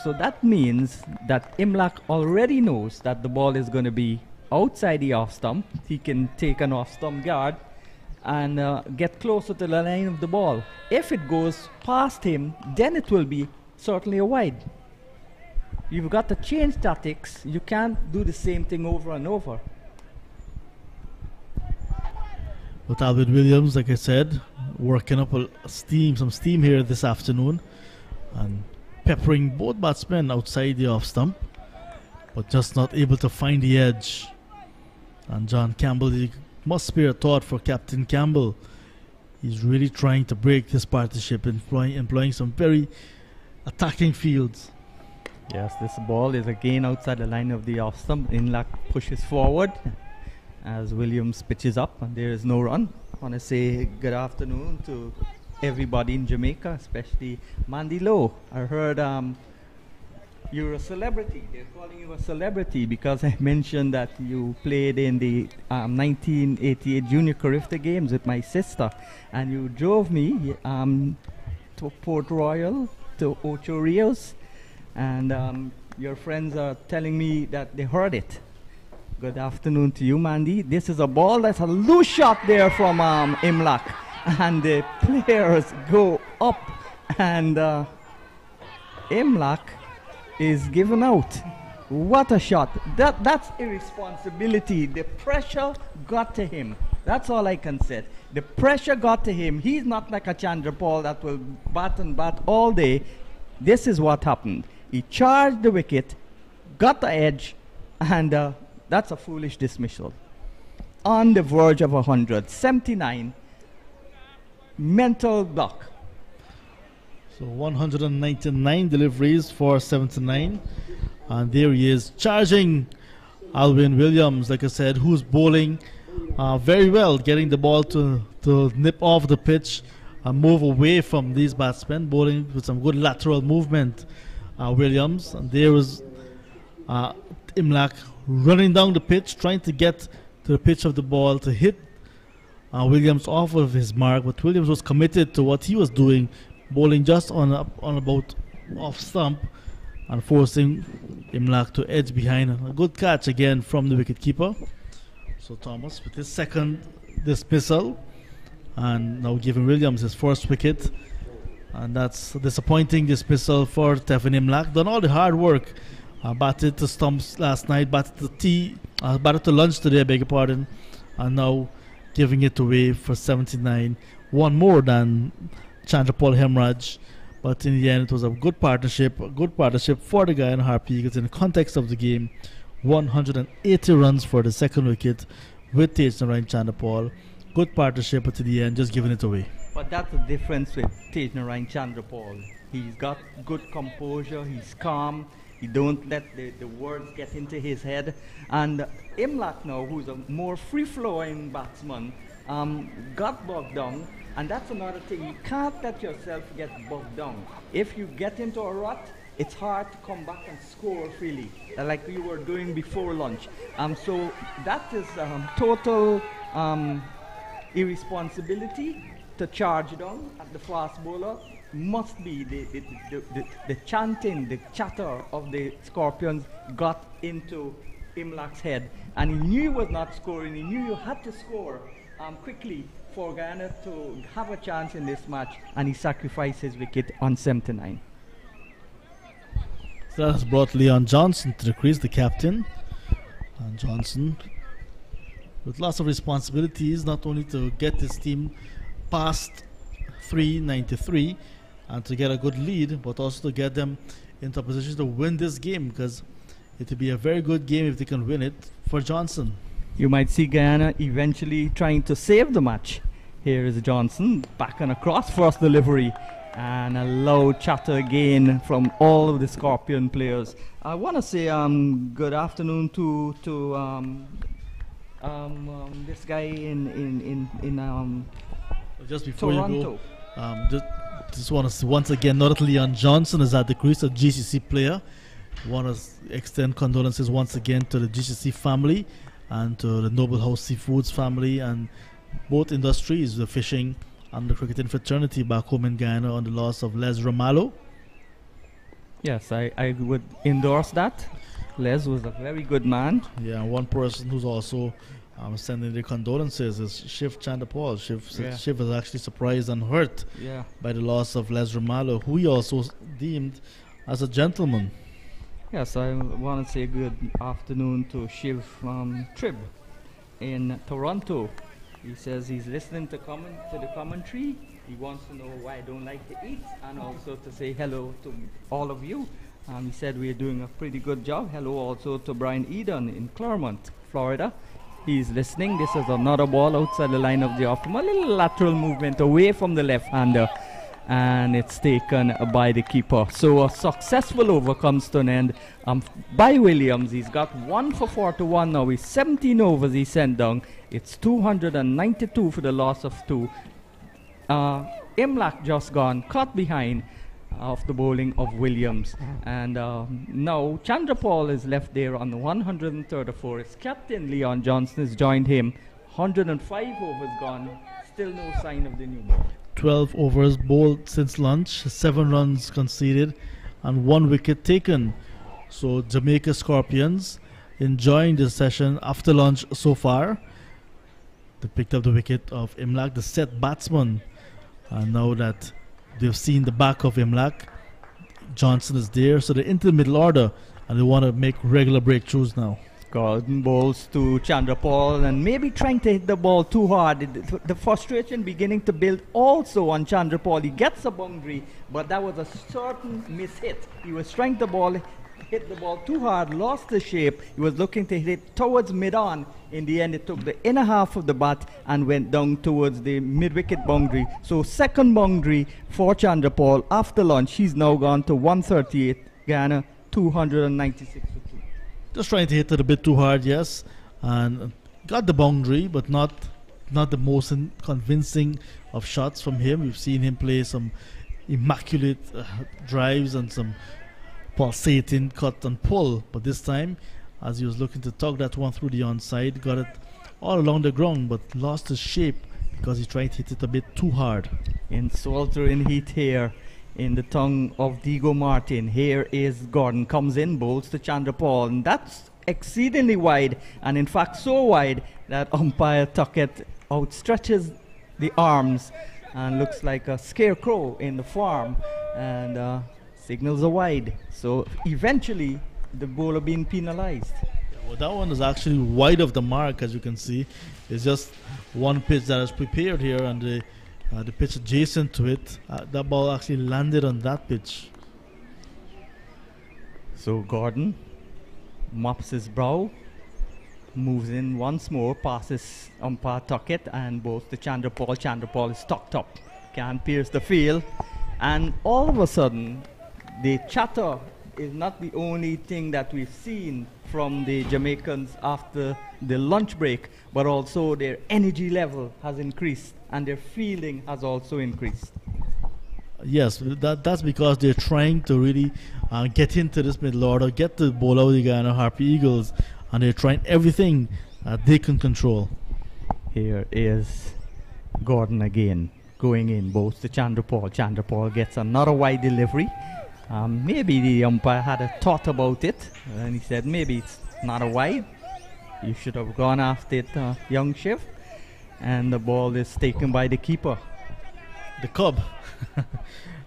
So that means that Imlak already knows that the ball is going to be outside the off stump. He can take an off stump guard and get closer to the line of the ball. If it goes past him, then it will be certainly a wide. You've got to change tactics. You can't do the same thing over and over. But Albert Williams, like I said, working up some steam here this afternoon, and peppering both batsmen outside the off stump, but just not able to find the edge. And John Campbell, he must spare a thought for Captain Campbell. He's really trying to break this partnership, employing some very attacking fields. Yes, this ball is again outside the line of the off stump. Imlak pushes forward as Williams pitches up, and there is no run. I want to say good afternoon to everybody in Jamaica, especially Mandy Lowe. I heard you're a celebrity. They're calling you a celebrity because I mentioned that you played in the 1988 Junior Carifta Games with my sister, and you drove me to Port Royal, to Ocho Rios, and your friends are telling me that they heard it. Good afternoon to you, Mandy. This is a ball that's a loose shot there from Imlak, and the players go up, and Imlak is given out. What a shot. That's irresponsibility. The pressure got to him. That's all I can say. The pressure got to him. He's not like a Chandra Paul that will bat and bat all day. This is what happened. He charged the wicket, got the edge, and that's a foolish dismissal. On the verge of 100, 79, mental block. So 199 deliveries for 79. And there he is, charging Alwyn Williams, like I said, who's bowling very well, getting the ball to nip off the pitch and move away from these batsmen, bowling with some good lateral movement. Williams, and there was Imlach running down the pitch, trying to get to the pitch of the ball to hit Williams off of his mark, but Williams was committed to what he was doing, bowling just on about off stump and forcing Imlach to edge behind. A good catch again from the wicketkeeper. So Thomas with his second dismissal and now giving Williams his first wicket. And that's a disappointing dismissal for Tevin Imlach. Done all the hard work. Batted to stumps last night, batted to lunch today, I beg your pardon. And now giving it away for 79. One more than Chandrapal Hemraj. But in the end, it was a good partnership for the Guyana Harp Eagles in the context of the game. 180 runs for the second wicket with Tejnarayan Chandrapal. Good partnership, but in the end, just giving it away. But that's the difference with Tejnarayan Chandrapal. He's got good composure, he's calm, he don't let the words get into his head. And Imlach now, who's a more free-flowing batsman, got bogged down. And that's another thing, you can't let yourself get bogged down. If you get into a rut, it's hard to come back and score freely, like you were doing before lunch. So that is total irresponsibility to charge down at the fast bowler. Must be the chanting, the chatter of the Scorpions got into Imlach's head, and he knew he was not scoring. He knew you had to score quickly for Guyana to have a chance in this match, and he sacrificed his wicket on 79. So that has brought Leon Johnson to the crease, the captain. And Johnson with lots of responsibilities, not only to get his team past 393 and to get a good lead, but also to get them into a position to win this game, because it would be a very good game if they can win it for Johnson. You might see Guyana eventually trying to save the match. Here is Johnson, back and across, first delivery, and a loud chatter again from all of the Scorpion players. I want to say good afternoon to this guy in just before Toronto. You go, just want to once again, not that Leon Johnson is at the crease, a GCC player. Want to extend condolences once again to the GCC family and to the Noble House Seafoods family and both industries, the fishing and the cricketing fraternity back home in Guyana, on the loss of Les Ramalho. Yes, I would endorse that. Les was a very good man. Yeah, one person who's also sending their condolences is Shiv Chandapal. Shiv is actually surprised and hurt by the loss of Les Ramalho, who he also deemed as a gentleman. Yes, I want to say good afternoon to Shiv Trib in Toronto. He says he's listening to the commentary. He wants to know why I don't like to eat, and also to say hello to all of you. He said we're doing a pretty good job. Hello also to Brian Eden in Claremont, Florida. He's listening. This is another ball outside the line of the off. A little lateral movement away from the left-hander, and it's taken by the keeper. So a successful over comes to an end by Williams. He's got 1 for 41 now. He's 17 overs he sent down. It's 292 for the loss of 2. Imlach just gone, caught behind of the bowling of Williams. And now Chandrapal is left there on the 134. His captain Leon Johnson has joined him. 105 overs gone. Still no sign of the new ball. 12 overs bowled since lunch, 7 runs conceded, and 1 wicket taken. So Jamaica Scorpions enjoying this session after lunch so far. They picked up the wicket of Imlach, the set batsman. And now that they've seen the back of Imlach, Johnson is there. So they're into the middle order and they want to make regular breakthroughs now. Gordon bowls to Chandrapal and maybe trying to hit the ball too hard. The frustration beginning to build also on Chandrapal. He gets a boundary, but that was a certain mishit. He was trying the ball, hit the ball too hard, lost the shape. He was looking to hit it towards mid-on. In the end, it took the inner half of the bat and went down towards the mid-wicket boundary. So second boundary for Chandrapal. After lunch, he's now gone to 138, Guyana 296 for 2. Just trying to hit it a bit too hard, yes, and got the boundary, but not the most convincing of shots from him. We've seen him play some immaculate drives and some pulsating cut and pull, but this time, as he was looking to tug that one through the onside, got it all along the ground, but lost his shape because he tried to hit it a bit too hard. In sweltering heat here in the tongue of Diego Martin. Here is Gordon, comes in, bowls to Chandrapal, and that's exceedingly wide, and in fact so wide that umpire Tuckett outstretches the arms and looks like a scarecrow in the farm and signals are wide. So eventually the bowler being penalized. Well, that one is actually wide of the mark, as you can see. It's just one pitch that is prepared here, and the pitch adjacent to it, that ball actually landed on that pitch. So Gordon mops his brow, moves in once more, passes umpire Tuckett and bowls to Chandrapal. Chandrapal is tucked up, can't pierce the field, and all of a sudden the chatter is not the only thing that we've seen from the Jamaicans after the lunch break, but also their energy level has increased and their fielding has also increased. Yes, that's because they're trying to really get into this middle order, get the ball out of the Guyana Harpy Eagles, and they're trying everything they can control. Here is Gordon again, going in, both to Chandrapal. Chandrapal gets another wide delivery. Maybe the umpire had a thought about it, and he said maybe it's not a wide. You should have gone after it, young Shiv. And the ball is taken by the keeper. The Cub.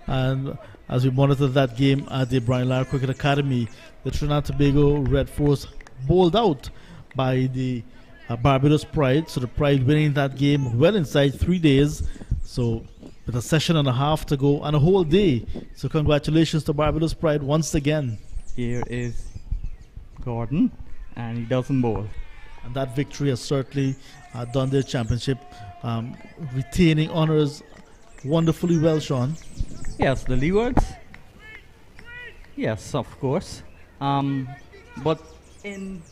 And as we monitor that game at the Brian Lara Cricket Academy, the Trinidad and Tobago Red Force bowled out by the Barbados Pride. So the Pride winning that game well inside 3 days. So with a session and a half to go and a whole day. So congratulations to Barbados Pride once again. Here is Gordon, and he doesn't bowl. And that victory has certainly done their championship, retaining honours wonderfully well, Sean. Yes, the leewards. Yes, of course. But in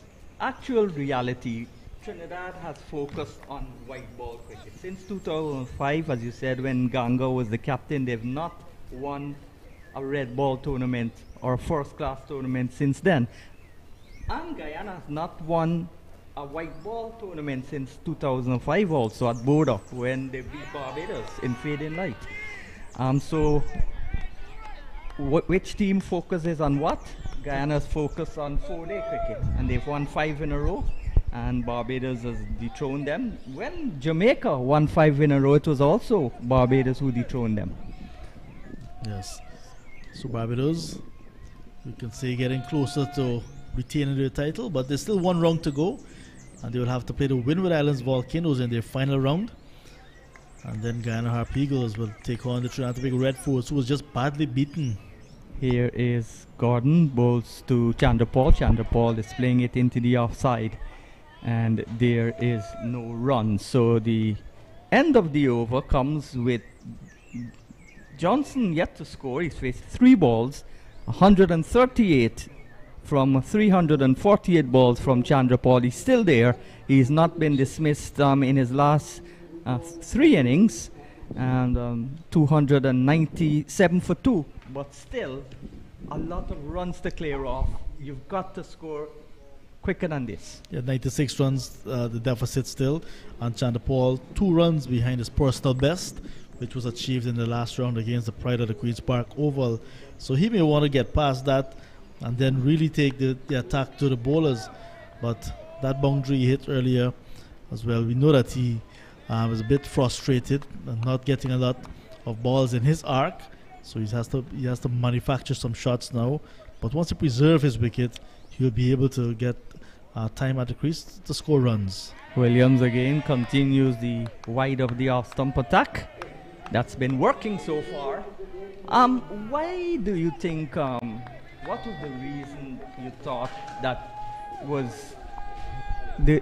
actual reality, Trinidad has focused on white ball cricket. Since 2005, as you said, when Ganga was the captain, they've not won a red ball tournament or a first class tournament since then. And Guyana has not won a white ball tournament since 2005 also at Boda, when they beat Barbados in Fading Light. So which team focuses on what? Guyana's focus on 4-day cricket, and they've won 5 in a row, and Barbados has dethroned them. When Jamaica won 5 in a row, it was also Barbados who dethroned them. Yes. So Barbados, you can say, getting closer to retaining their title, but there's still one round to go, and they will have to play the Windward Islands Volcanoes in their final round. And then Guyana Harp Eagles will take on the Trinidad and Tobago Red Force, who was just badly beaten. Here is Gordon, bowls to Chandrapal. Chandrapal is playing it into the offside, and there is no run. So the end of the over comes with Johnson yet to score. He's faced 3 balls, 138 from 348 balls from Chandrapal. He's still there. He's not been dismissed in his last 3 innings, and 297 for 2. But still, a lot of runs to clear off. You've got to score quicker than this. Yeah, 96 runs, the deficit still. And Chandrapal 2 runs behind his personal best, which was achieved in the last round against the Pride of the Queen's Park Oval. So he may want to get past that and then really take the attack to the bowlers. But that boundary he hit earlier as well, we know that he was a bit frustrated and not getting a lot of balls in his arc. So he has to manufacture some shots now But once he preserves his wicket, he'll be able to get time at the crease to score runs. Williams again continues the wide of the off stump attack. That's been working so far. Why do you think, what was the reason you thought that was the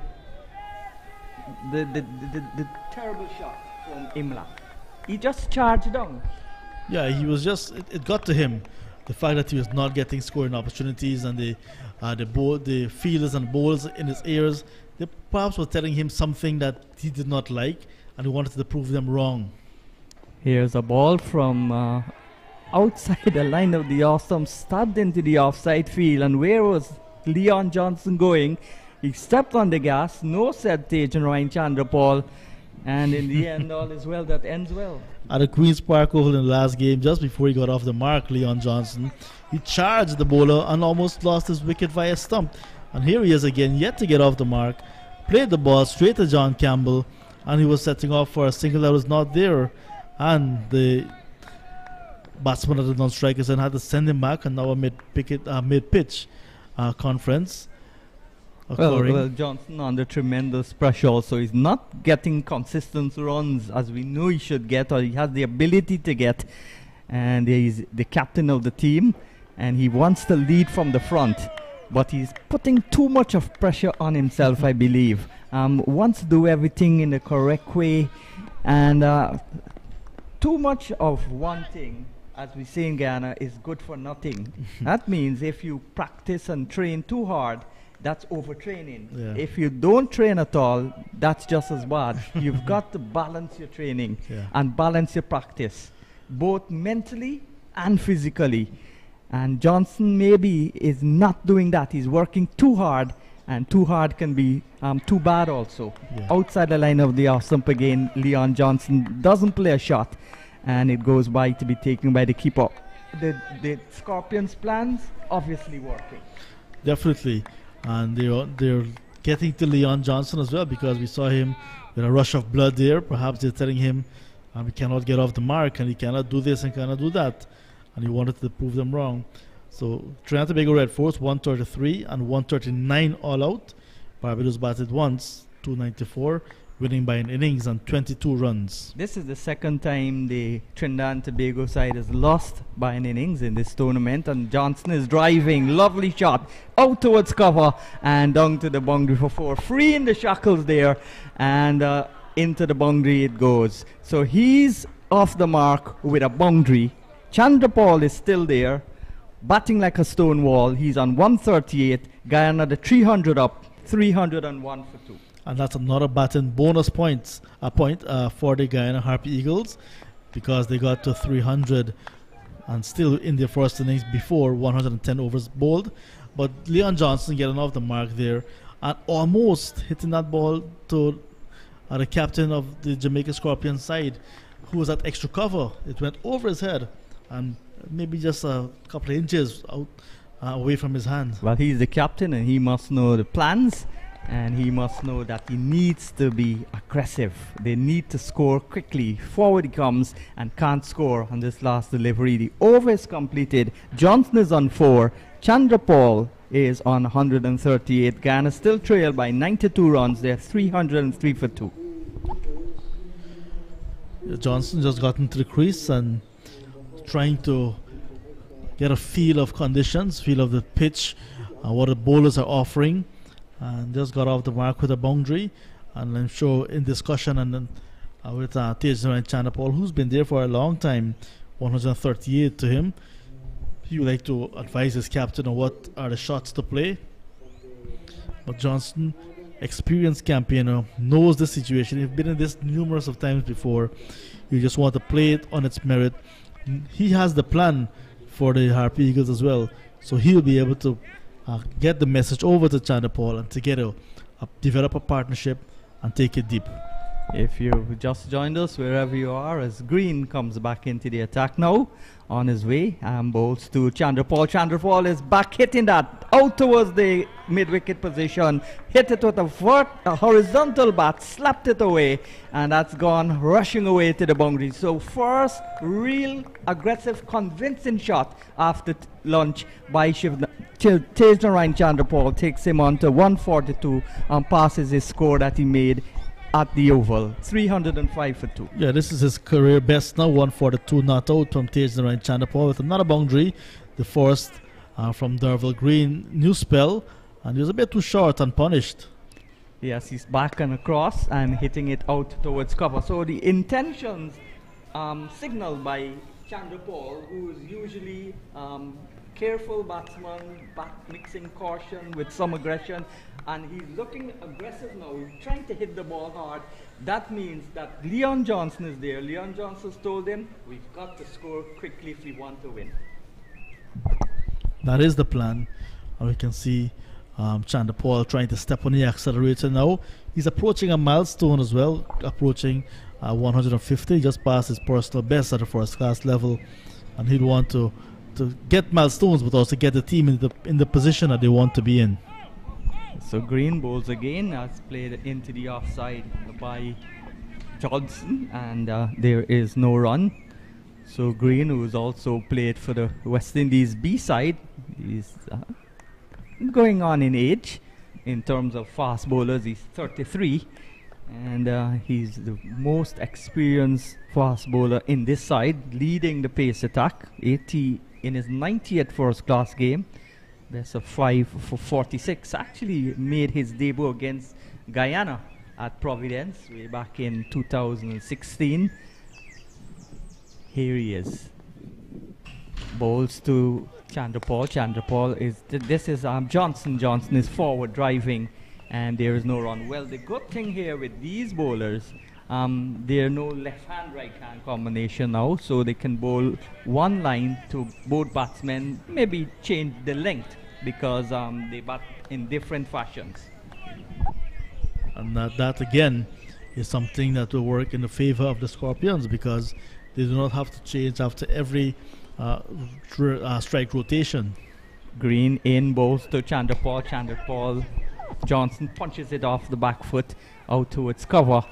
terrible shot from Imlak? He just charged down. Yeah, he was just, it got to him. The fact that he was not getting scoring opportunities, and the fielders and bowlers in his ears, they perhaps were telling him something that he did not like, and he wanted to prove them wrong. Here's a ball from outside the line of the off stump, stabbed into the offside field. And where was Leon Johnson going? He stepped on the gas, no hesitation, Ryan Chandrapal, and in the end, all is well that ends well. At the Queen's Park Oval in the last game, just before he got off the mark, Leon Johnson, he charged the bowler and almost lost his wicket via stump. And here he is again, yet to get off the mark, played the ball straight to John Campbell, and he was setting off for a single that was not there. And the batsman of the non-strikers then had to send him back, and now a mid-pitch conference. Well, Johnson under tremendous pressure also. He's not getting consistent runs as we know he should get, or he has the ability to get. And he's the captain of the team, and he wants to lead from the front. But he's putting too much of pressure on himself, I believe. Wants to do everything in the correct way. And too much of one thing, as we say in Guyana, is good for nothing. That means if you practice and train too hard, that's overtraining. Yeah. If you don't train at all, that's just as bad. You've got to balance your training and balance your practice, both mentally and physically. And Johnson maybe is not doing that. He's working too hard, and too hard can be too bad also. Yeah. Outside the line of the off stump again, Leon Johnson doesn't play a shot, and it goes by to be taken by the keeper. The Scorpions' plans obviously working. Definitely. And they're getting to Leon Johnson as well, because we saw him with a rush of blood there. Perhaps they're telling him he cannot get off the mark, and he cannot do this and cannot do that. And he wanted to prove them wrong. So Trinidad and Tobago Red Force 133 and 139 all out. Barbados batted once, 294, winning by an innings and 22 runs. This is the second time the Trinidad and Tobago side has lost by an innings in this tournament, and Johnson is driving, lovely shot out towards cover and down to the boundary for 4, free in the shackles there, and into the boundary it goes. So he's off the mark with a boundary. Chandrapal is still there, batting like a stone wall. He's on 138. Guyana the 300 up, 301 for 2. And that's another batting bonus point for the Guyana Harpy Eagles, because they got to 300 and still in their first innings before 110 overs bowled. But Leon Johnson getting off the mark there and almost hitting that ball to the captain of the Jamaica Scorpions side, who was at extra cover. It went over his head and maybe just a couple of inches out away from his hand. Well, he's the captain, and he must know the plans. And he must know that he needs to be aggressive. They need to score quickly. Forward he comes and can't score on this last delivery. The over is completed. Johnson is on 4. Chandrapal is on 138. Guyana still trail by 92 runs. They're 303 for 2. Johnson just got into the crease and trying to get a feel of conditions, feel of the pitch, what the bowlers are offering. And just got off the mark with a boundary. And I'm sure in discussion and with Tejaswin Chandrapal, who's been there for a long time, 138 to him, he would like to advise his captain on what are the shots to play. But Johnson, experienced campaigner, knows the situation. He's been in this numerous of times before. You just want to play it on its merit. He has the plan for the Harpy Eagles as well, so he'll be able to get the message over to Chandrapal and together develop a partnership and take it deep. If you've just joined us, wherever you are, as Green comes back into the attack now, on his way, and bowls to Chandrapal. Chandrapal is back hitting that out towards the mid-wicket position. Hit it with a horizontal bat, slapped it away, and that's gone rushing away to the boundary. So first real aggressive, convincing shot after lunch by Tejnarayan Chandrapal takes him on to 142 and passes his score that he made at the Oval, 305 for 2. Yeah, this is his career best now, 142 not out from Tejnarayan Chandrapal with another boundary. The first from Darvel Green, new spell, and he was a bit too short and punished. Yes, he's back and across and hitting it out towards cover. So the intentions signaled by Chandrapal, who is usually careful batsman, mixing caution with some aggression, and he's looking aggressive now, trying to hit the ball hard. That means that Leon Johnson is there. Leon Johnson's told him, we've got to score quickly if we want to win. That is the plan. And we can see Chandrapal trying to step on the accelerator now. He's approaching a milestone as well, approaching 150, just past his personal best at the first class level. And he'd want to get milestones, but also get the team in the position that they want to be in. So Green bowls again, as played into the offside by Johnson, and there is no run. So Green, who's also played for the West Indies B side, is going on in age in terms of fast bowlers. He's 33, and he's the most experienced fast bowler in this side, leading the pace attack. 80 in his 90th first class game. Best of 5 for 46. Actually made his debut against Guyana at Providence way back in 2016. Here he is. Bowls to Chandrapal. Chandrapal is this is Johnson. Johnson is forward driving, and there is no run. Well, the good thing here with these bowlers, there are no left-hand, right-hand combination now, so they can bowl one line to both batsmen, maybe change the length because they bat in different fashions. And that again is something that will work in the favor of the Scorpions, because they do not have to change after every strike rotation. Green in bowls to Chandrapal. Chandrapal, Johnson punches it off the back foot out towards cover,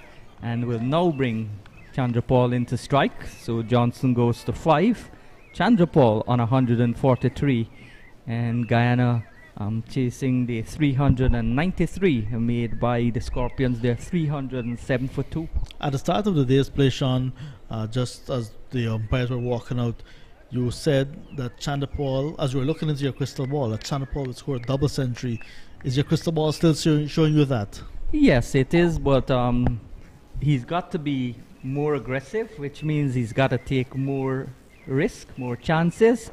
and will now bring Chandrapal into strike. So Johnson goes to 5. Chandrapal on 143, and Guyana chasing the 393 made by the Scorpions. They're 307 for 2. At the start of the day's play, Sean, just as the umpires were walking out, you said that Chandrapal, as you were looking into your crystal ball, that Chandrapal would score a double century. Is your crystal ball still showing you that? Yes, it is, but he's got to be more aggressive, which means he's got to take more risk, more chances.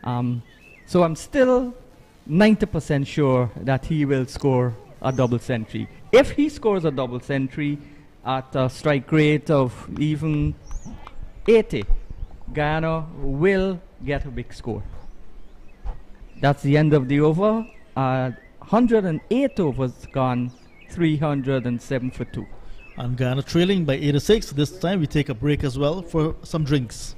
So I'm still 90% sure that he will score a double century. If he scores a double century at a strike rate of even 80, Guyana will get a big score. That's the end of the over. 108 overs gone, 307 for 2. And Guyana trailing by 86. This time we take a break as well for some drinks.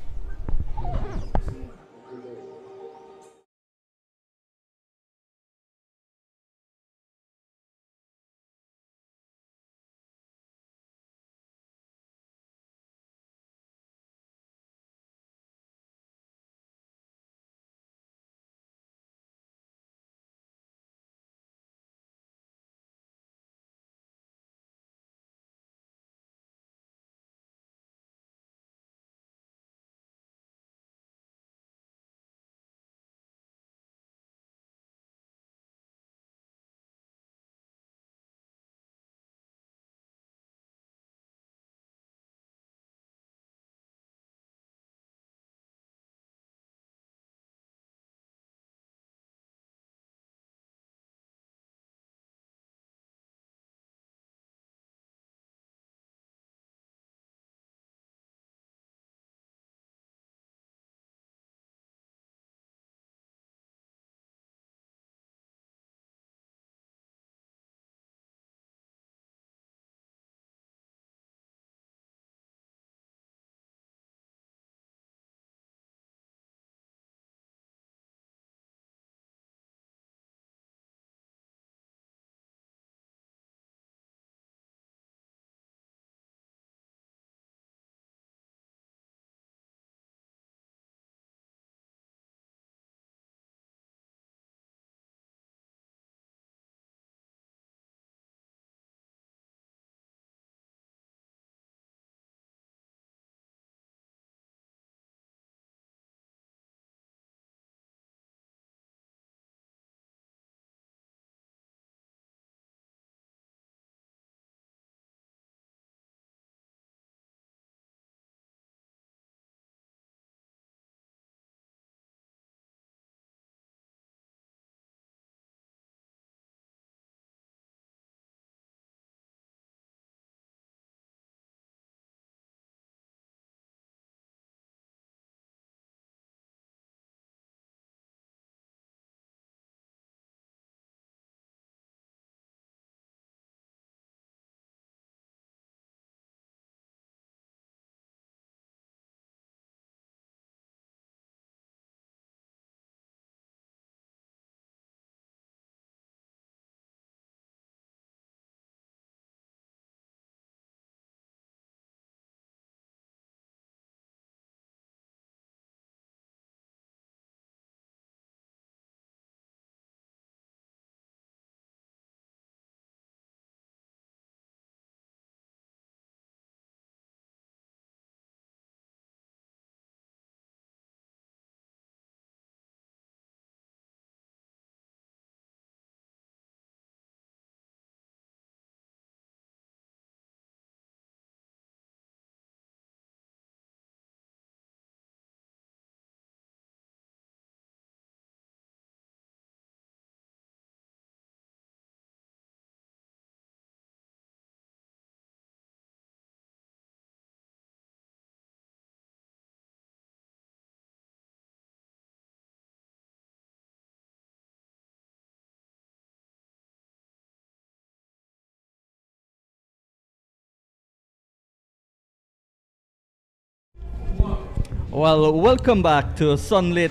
Well, welcome back to sunlit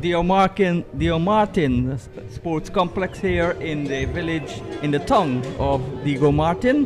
Martin Sports Complex here in the village, in the town of Diego Martin,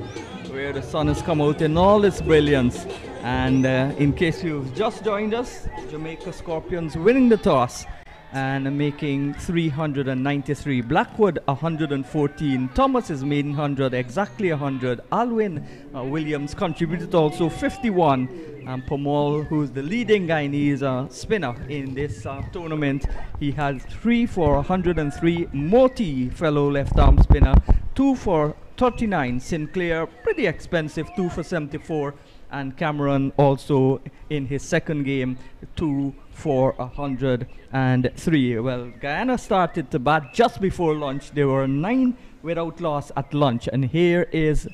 where the sun has come out in all its brilliance. And in case you've just joined us, Jamaica Scorpions winning the toss and making 393. Blackwood 114. Thomas's maiden 100, exactly 100. Alwyn Williams contributed also 51. And Pomal, who's the leading Guyanese spinner in this tournament, he has 3 for 103. Moti, fellow left arm spinner, 2 for 39. Sinclair, pretty expensive, 2 for 74. And Cameron also in his second game, 2 for 103. Well, Guyana started to bat just before lunch. There were 9 without loss at lunch, and here is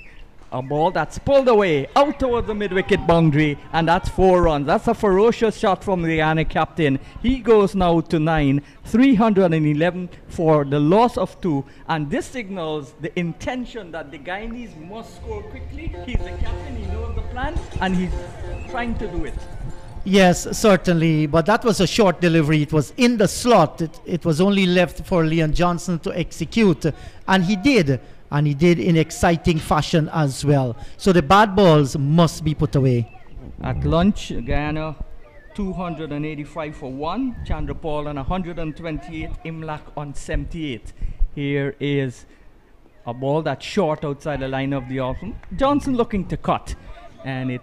a ball that's pulled away out towards the mid-wicket boundary, and that's 4 runs. That's a ferocious shot from the Guyana captain. He goes now to 9, 311 for the loss of 2, and this signals the intention that the Guyanese must score quickly. He's the captain, he knows the plan, and he's trying to do it. Yes, certainly, but that was a short delivery. It was in the slot. It was only left for Leon Johnson to execute, and he did in exciting fashion as well. So the bad balls must be put away. At lunch, Guyana 285 for 1, Chandrapal on 128, Imlak on 78. Here is a ball that's short outside the line of the off. Johnson looking to cut, and it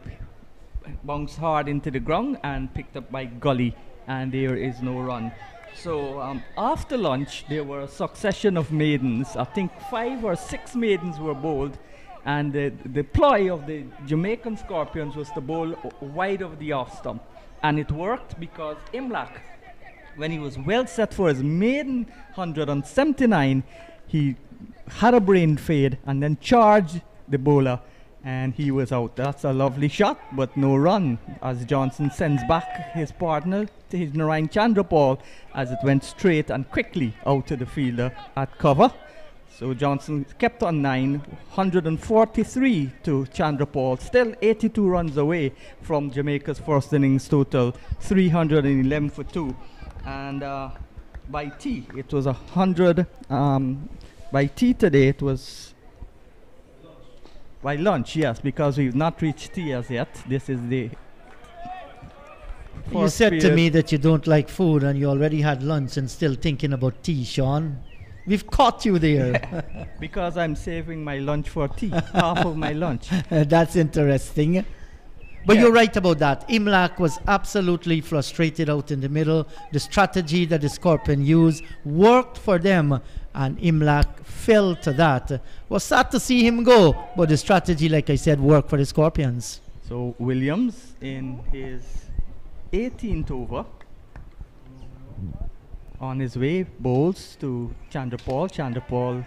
bounced hard into the ground and picked up by Gully, and there is no run. So after lunch there were a succession of maidens. I think 5 or 6 maidens were bowled, and the ploy of the Jamaican Scorpions was to bowl wide of the off stump, and it worked because Imlak, when he was well set for his maiden 179, he had a brain fade and then charged the bowler, and he was out. That's a lovely shot, but no run, as Johnson sends back his partner, to his Narayan Chandrapal, as it went straight and quickly out to the fielder at cover. So Johnson kept on 9, 143 to Chandrapal, still 82 runs away from Jamaica's first innings total, 311 for 2. And by tea, it was 100. By tea today, it was by lunch, yes, because we've not reached tea as yet. This is the You said to me that you don't like food, and you already had lunch and still thinking about tea, Sean. We've caught you there. Yeah, because I'm saving my lunch for tea, half of my lunch. That's interesting. But Yeah. you're right about that. Imlak was absolutely frustrated out in the middle. The strategy that the Scorpion used worked for them, and Imlak fell to that. Was sad to see him go, but the strategy, like I said, worked for the Scorpions. So Williams in his 18th over, on his way, bowls to Chandrapal. Chandrapal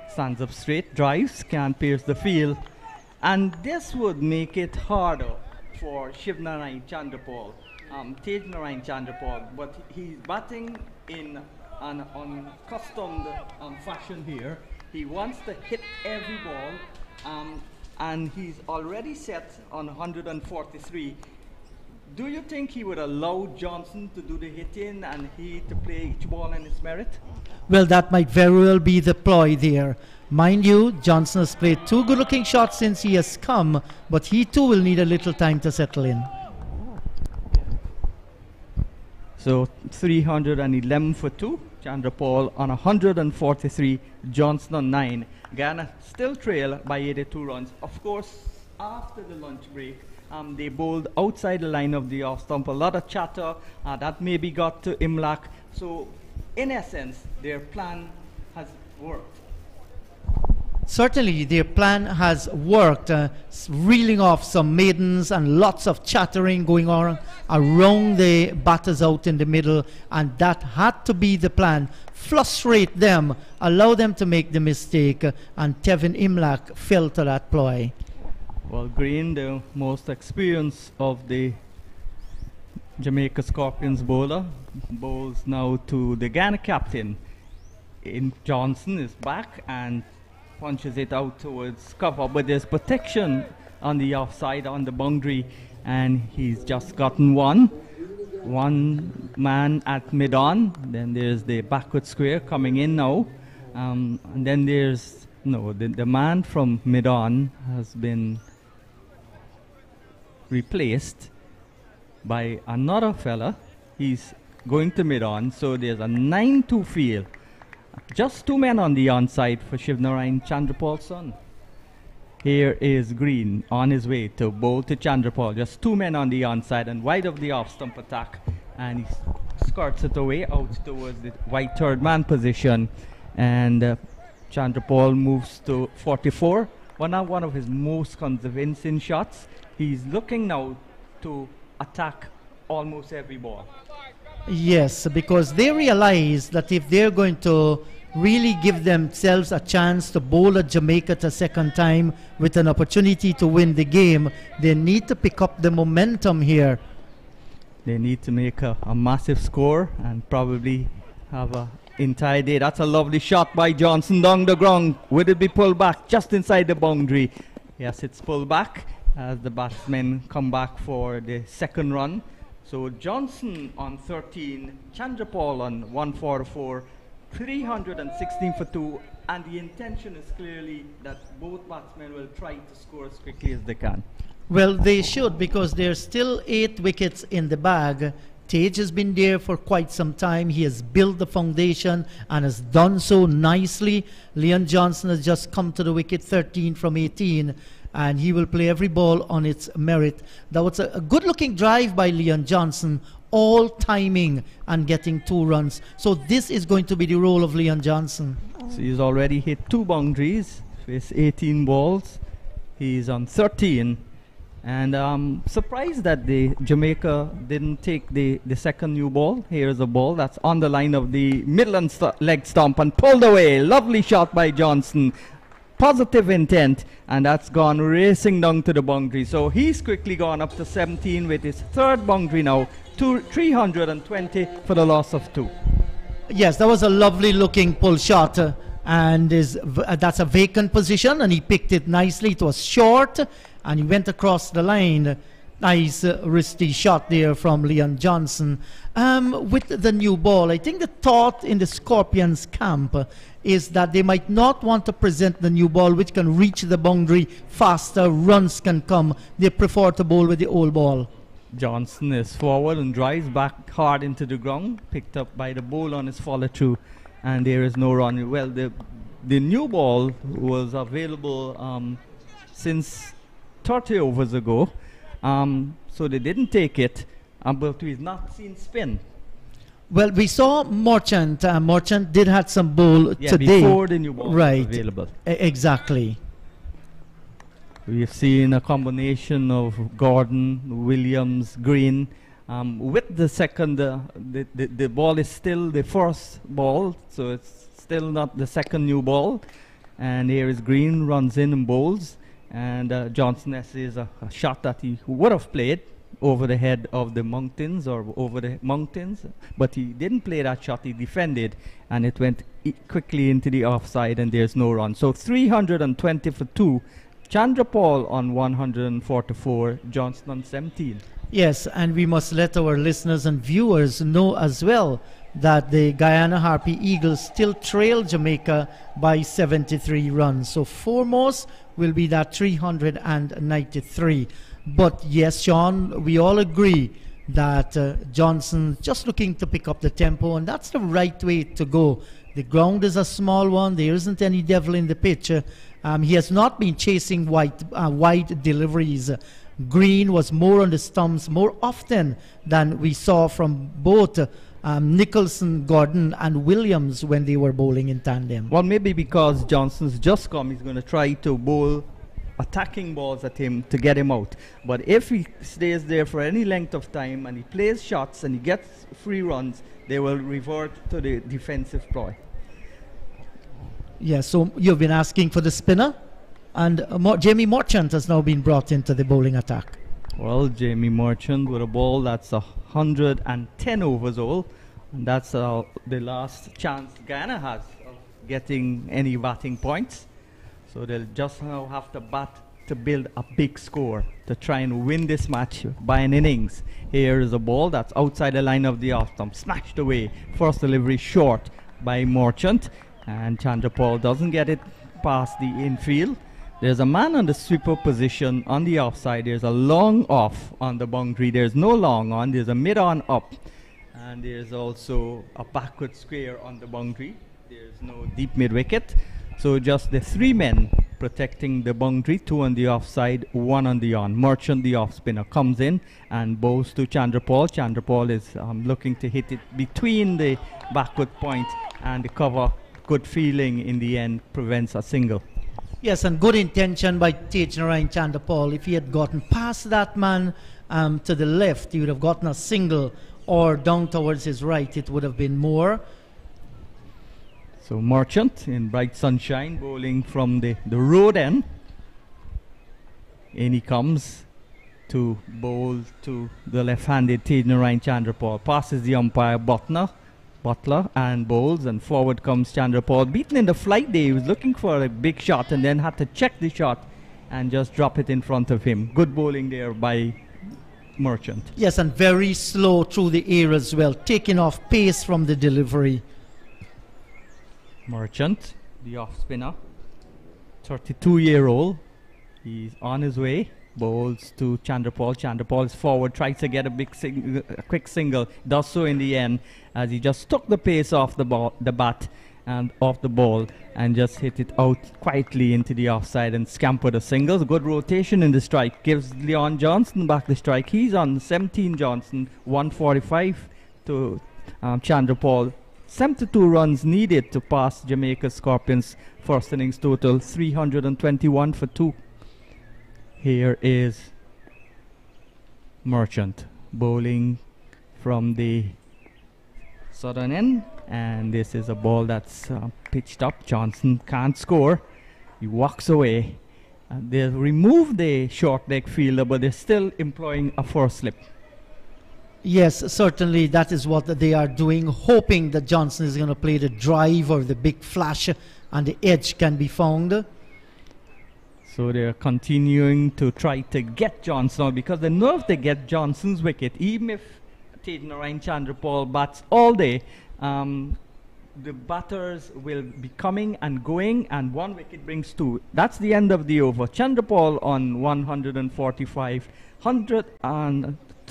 stands up straight, drives, can't pierce the field, and this would make it harder for Shiv Narayan Chandrapal, Tej Narayan Chandrapal, but he's batting in an unaccustomed fashion here. He wants to hit every ball, and he's already set on 143. Do you think he would allow Johnson to do the hitting and he to play each ball in its merit? Well, that might very well be the ploy there. Mind you, Johnson has played 2 good-looking shots since he has come, but he too will need a little time to settle in. So 311 for 2, Chandrapal on 143, Johnson on 9. Guyana still trail by 82 runs. Of course, after the lunch break, they bowled outside the line of the off stump. A lot of chatter that maybe got to Imlak. So in essence, their plan has worked. Certainly, their plan has worked, reeling off some maidens and lots of chattering going on around the batters out in the middle, and that had to be the plan. Frustrate them, allow them to make the mistake, and Tevin Imlak fell to that ploy. Well, Green, the most experienced of the Jamaica Scorpions bowler, bowls now to the Guyana captain. Johnson is back and punches it out towards cover, but there's protection on the offside, on the boundary, and he's just gotten one. One man at mid-on, then there's the backward square coming in now, and then there's, no, the man from mid-on has been replaced by another fella. He's going to mid-on, so there's a 9-2 field. Just two men on the onside for Shivnarayan Chandrapal's son. Here is Green on his way to bowl to Chandrapal. Just two men on the onside and wide of the off-stump attack. And he skirts it away out towards the white third man position. And Chandrapal moves to 44. One of his most convincing shots. He's looking now to attack almost every ball. Yes, because they realize that if they're going to really give themselves a chance to bowl at Jamaica the second time with an opportunity to win the game, they need to pick up the momentum here. They need to make a massive score and probably have an entire day. That's a lovely shot by Johnson down the ground. Will it be pulled back just inside the boundary? Yes, it's pulled back as the batsmen come back for the second run. So Johnson on 13, Chandrapal on 144, 316 for 2, and the intention is clearly that both batsmen will try to score as quickly as they can. Well, they should, because there's still 8 wickets in the bag. Tage has been there for quite some time. He has built the foundation and has done so nicely. Leon Johnson has just come to the wicket, 13 from 18. And he will play every ball on its merit. That was a good-looking drive by Leon Johnson, all timing and getting 2 runs. So this is going to be the role of Leon Johnson. So he's already hit 2 boundaries with 18 balls. He's on 13. And I'm surprised that the Jamaica didn't take the second new ball. Here's a ball that's on the line of the middle leg stump and pulled away. Lovely shot by Johnson. Positive intent, and that's gone racing down to the boundary. So he's quickly gone up to 17 with his third boundary now, 320 for the loss of 2. Yes, that was a lovely looking pull shot, and that's a vacant position, and he picked it nicely. It was short, and he went across the line. Nice wristy shot there from Leon Johnson. With the new ball, I think the thought in the Scorpions camp is that they might not want to present the new ball, which can reach the boundary faster, runs can come. They prefer to bowl with the old ball. Johnson is forward and drives back hard into the ground, picked up by the ball on his follow-through, and there is no run. Well, the new ball was available since 30 overs ago. So they didn't take it, but we've not seen spin. Well, we saw Merchant. Merchant did have some bowl today. Before the new ball was available. Exactly. We've seen a combination of Gordon, Williams, Green. With the second, the ball is still the first ball, so it's still not the second new ball. And here is Green, runs in and bowls. And Johnson essays a shot that he would have played over the head of the mountains or over the mountains, but he didn't play that shot. He defended, and it went quickly into the offside, and there's no run. So 320 for 2. Chandrapal on 144, Johnson on 17. Yes, and we must let our listeners and viewers know as well that the Guyana Harpy Eagles still trail Jamaica by 73 runs. So foremost will be that 393. But yes, Sean, we all agree that Johnson just looking to pick up the tempo, and that's the right way to go. The ground is a small one. There isn't any devil in the pitch. He has not been chasing wide deliveries. Green was more on the stumps more often than we saw from both Nicholson, Gordon and Williams when they were bowling in tandem. Well, maybe because Johnson's just come, he's going to try to bowl attacking balls at him to get him out. But if he stays there for any length of time and he plays shots and he gets free runs, they will revert to the defensive ploy. Yeah, so you've been asking for the spinner, and Jamie Merchant has now been brought into the bowling attack. Well, Jamie Merchant with a ball that's 110 overs old, and that's the last chance Guyana has of getting any batting points. So they'll just now have to bat to build a big score to try and win this match by an innings. Here is a ball that's outside the line of the off stump, smashed away. First delivery short by Merchant, and Chandra Paul doesn't get it past the infield. There's a man on the sweeper position on the offside. There's a long off on the boundary. There's no long on. There's a mid on up. And there's also a backward square on the boundary. There's no deep mid wicket. So just the three men protecting the boundary, two on the offside, one on the on. Merchant, the off spinner, comes in and bows to Chandra Paul. Chandra Paul is looking to hit it between the backward point and the cover. Good feeling in the end prevents a single. Yes, and good intention by Tejnarayan Chandra Paul. If he had gotten past that man to the left, he would have gotten a single, or down towards his right, it would have been more. So Merchant in bright sunshine, bowling from the road end. In he comes to bowl to the left-handed Tejnarayan Chandra Paul. Passes the umpire Butler and bowls, and forward comes Chandra Paul. Beaten in the flight day, he was looking for a big shot and then had to check the shot and just drop it in front of him. Good bowling there by Merchant. Yes, and very slow through the air as well, taking off pace from the delivery. Merchant, the off spinner, 32-year-old. He's on his way. Bowls to Chandra Paul. Chandra Paul is forward, tries to get a quick single. Does so in the end, as he just took the pace off the bat and off the ball and just hit it out quietly into the offside and scampered a single. Good rotation in the strike. Gives Leon Johnson back the strike. He's on 17 Johnson, 145 to Chandra Paul. 72 runs needed to pass Jamaica Scorpions' first innings total, 321 for 2. Here is Merchant bowling from the southern end, and this is a ball that's pitched up. Johnson can't score. He walks away. They removed the short leg fielder, but they're still employing a four slip. Yes, certainly that is what they are doing, hoping that Johnson is going to play the drive or the big flash and the edge can be found. So they're continuing to try to get Johnson out, because they know if they get Johnson's wicket, even if Tejnarayan Chandra Paul bats all day, the batters will be coming and going, and one wicket brings two. That's the end of the over. Chandra Paul on 145,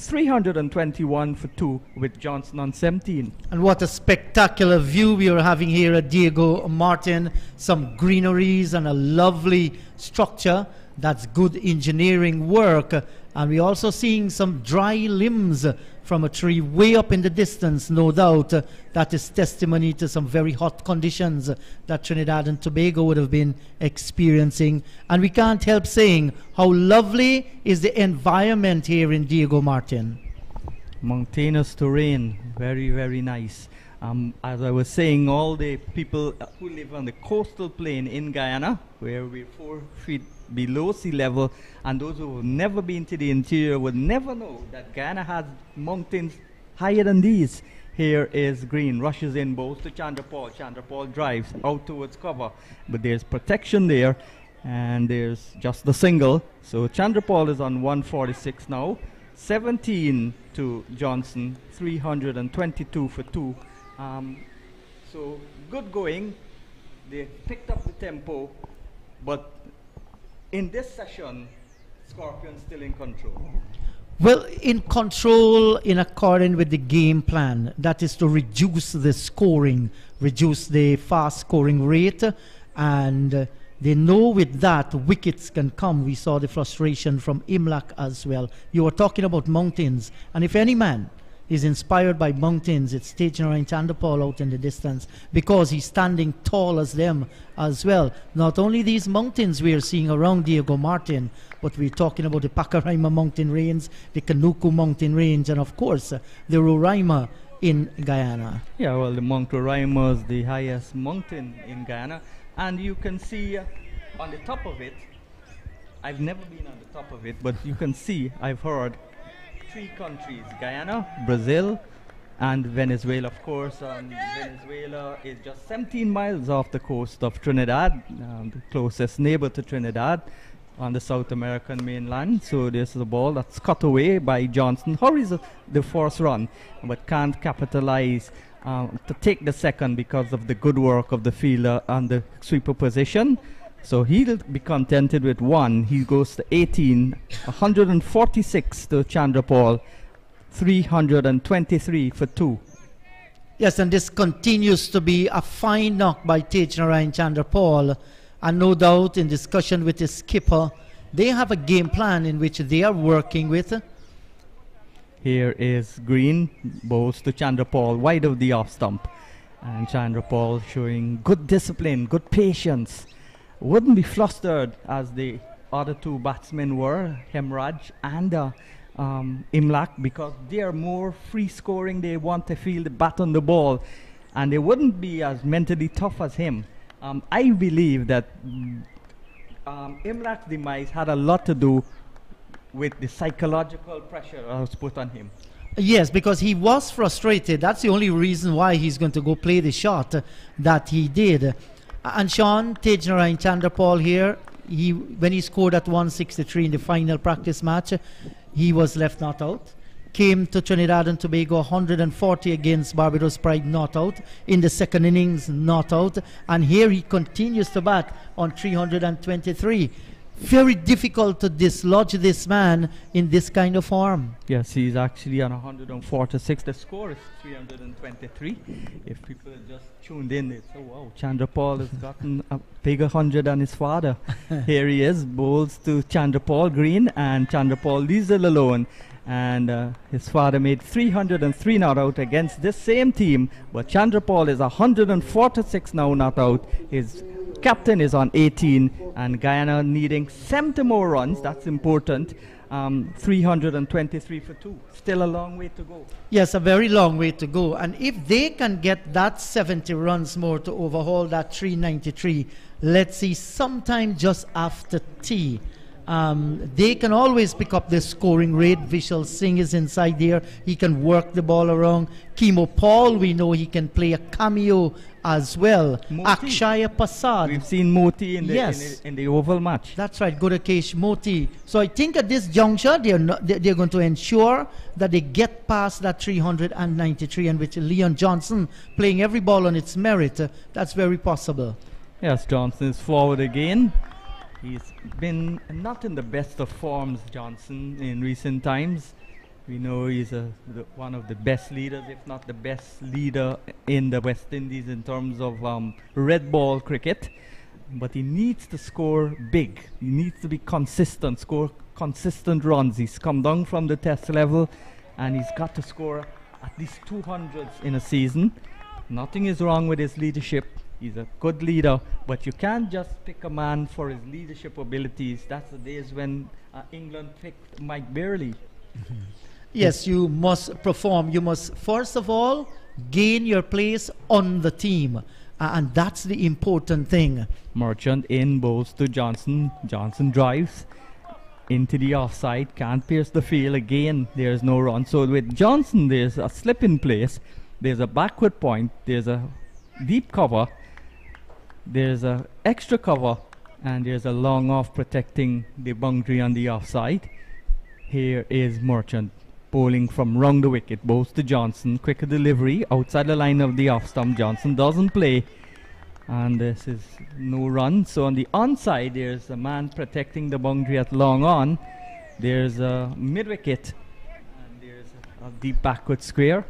321 for 2 with Johnson on 17. And what a spectacular view we are having here at Diego Martin. Some greeneries and a lovely structure. That's good engineering work. And we're also seeing some dry limbs from a tree way up in the distance, no doubt. That is testimony to some very hot conditions that Trinidad and Tobago would have been experiencing. And we can't help saying how lovely is the environment here in Diego Martin. Mountainous terrain, very, very nice. As I was saying, all the people who live on the coastal plain in Guyana, where we're 4 feet below sea level, and those who have never been to the interior would never know that Guyana has mountains higher than these. Here is Green, rushes in, bowls to Chandra Paul. Chandra Paul drives out towards cover, but there's protection there, and there's just the single. So Chandra Paul is on 146 now, 17 to Johnson, 322 for 2. So good going. They picked up the tempo, but in this session, Scorpions still in control. Well, in control in accordance with the game plan. That is to reduce the scoring, reduce the fast scoring rate, and they know with that wickets can come. We saw the frustration from Imlak as well. You were talking about mountains, and if any man is inspired by mountains, it's Tejnarayan Chandra Paul out in the distance, because he's standing tall as them as well. Not only these mountains we are seeing around Diego Martin, but we're talking about the Pacaraima mountain range, the Kanuku mountain range, and of course the Roraima in Guyana. Yeah, well, the Mount Roraima is the highest mountain in Guyana, and you can see on the top of it, I've never been on the top of it, but you can see, I've heard, 3 countries, Guyana, Brazil, and Venezuela. Of course, Venezuela is just 17 miles off the coast of Trinidad, the closest neighbor to Trinidad. on the South American mainland. So this is a ball that's cut away by Johnson. Hurries the first run, but can't capitalize to take the second because of the good work of the fielder and the sweeper position. So he'll be contented with one. He goes to 18, 146 to Chandrapal, 323 for two. Yes, and this continues to be a fine knock by Tejnarayan Chandrapal. And no doubt in discussion with the skipper, they have a game plan in which they are working with. Here is Green, bowls to Chandrapal, wide of the off stump. And Chandrapal showing good discipline, good patience. Wouldn't be flustered as the other two batsmen were, Hemraj and Imlak, because they are more free scoring. They want to feel the bat on the ball, and they wouldn't be as mentally tough as him. I believe that Imlak's demise had a lot to do with the psychological pressure that was put on him. Yes, because he was frustrated. That's the only reason why he's going to go play the shot that he did. And Sean, Tejnarayan Chandrapal here, when he scored at 163 in the final practice match, he was left not out. Came to Trinidad and Tobago 140 against Barbados Pride, not out. In the second innings, not out. And here he continues to bat on 323. Very difficult to dislodge this man in this kind of form. Yes, he's actually on 146. The score is 323. If people had just tuned in, they'd say, wow, Chandrapal has gotten a bigger 100 than his father. Here he is, bowls to Chandrapal Green, and Chandrapal leaves it alone. And his father made 303 not out against this same team, but Chandrapal is 146 now not out. His captain is on 18, and Guyana needing 70 more runs. That's important. 323 for two. Still a long way to go. Yes, a very long way to go. And if they can get that 70 runs more to overhaul that 393, let's see, sometime just after tea, they can always pick up the scoring rate. Vishal Singh is inside there. He can work the ball around. Kimo Paul, we know he can play a cameo as well. Moti. Akshaya Pasad. We've seen Moti in the, Yes. in the oval match. That's right, Gudakesh Moti. So I think at this juncture, they're going to ensure that they get past that 393, and with Leon Johnson playing every ball on its merit, that's very possible. Yes, Johnson is forward again. He's been not in the best of forms, Johnson, in recent times. We know he's one of the best leaders, if not the best leader in the West Indies in terms of red ball cricket. But he needs to score big. He needs to be consistent, score consistent runs. He's come down from the test level, and he's got to score at least 200s in a season. Nothing is wrong with his leadership. He's a good leader, but you can't just pick a man for his leadership abilities. That's the days when England picked Mike Beerley. Yes, you must perform. You must, first of all, gain your place on the team. And that's the important thing. Merchant in, bowls to Johnson. Johnson drives into the offside. Can't pierce the field. Again, there's no run. So with Johnson, there's a slip in place. There's a backward point. There's a deep cover. There's a extra cover, and there's a long off protecting the boundary on the offside. Here is Merchant bowling from round the wicket, bowls to Johnson. Quicker delivery outside the line of the off stump. Johnson doesn't play, and this is no run. So on the onside, there's a man protecting the boundary at long on. There's a mid wicket, and there's a deep backward square.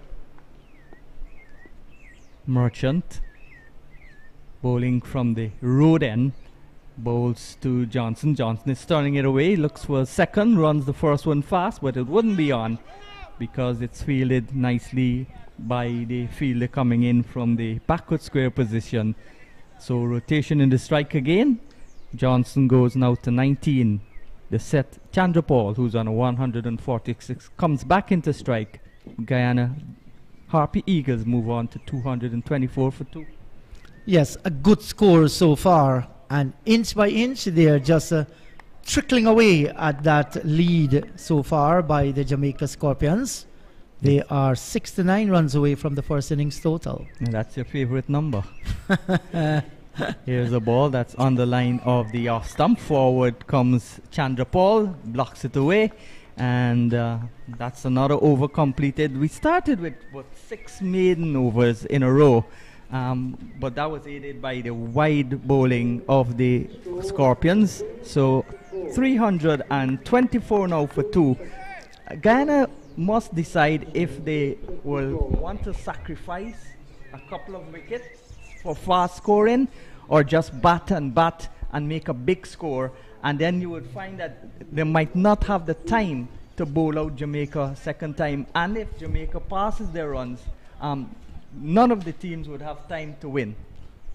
Merchant bowling from the road end, bowls to Johnson. Johnson is turning it away, looks for a second, runs the first one fast, but it wouldn't be on because it's fielded nicely by the fielder coming in from the backward square position. So rotation in the strike again. Johnson goes now to 19. The set, Chandrapal, who's on a 146, comes back into strike. Guyana Harpy Eagles move on to 224 for two. Yes, a good score so far. And inch by inch, they're just trickling away at that lead so far by the Jamaica Scorpions. They are 69 runs away from the first innings total. And that's your favorite number. Here's a ball that's on the line of the off stump. Forward comes Chandrapal, blocks it away, and that's another over completed. We started with 6 maiden overs in a row, but that was aided by the wide bowling of the Scorpions. So 324 now for 2. Guyana must decide if they will want to sacrifice a couple of wickets for fast scoring, or just bat and make a big score, and then you would find that they might not have the time to bowl out Jamaica second time, and if Jamaica passes their runs, none of the teams would have time to win.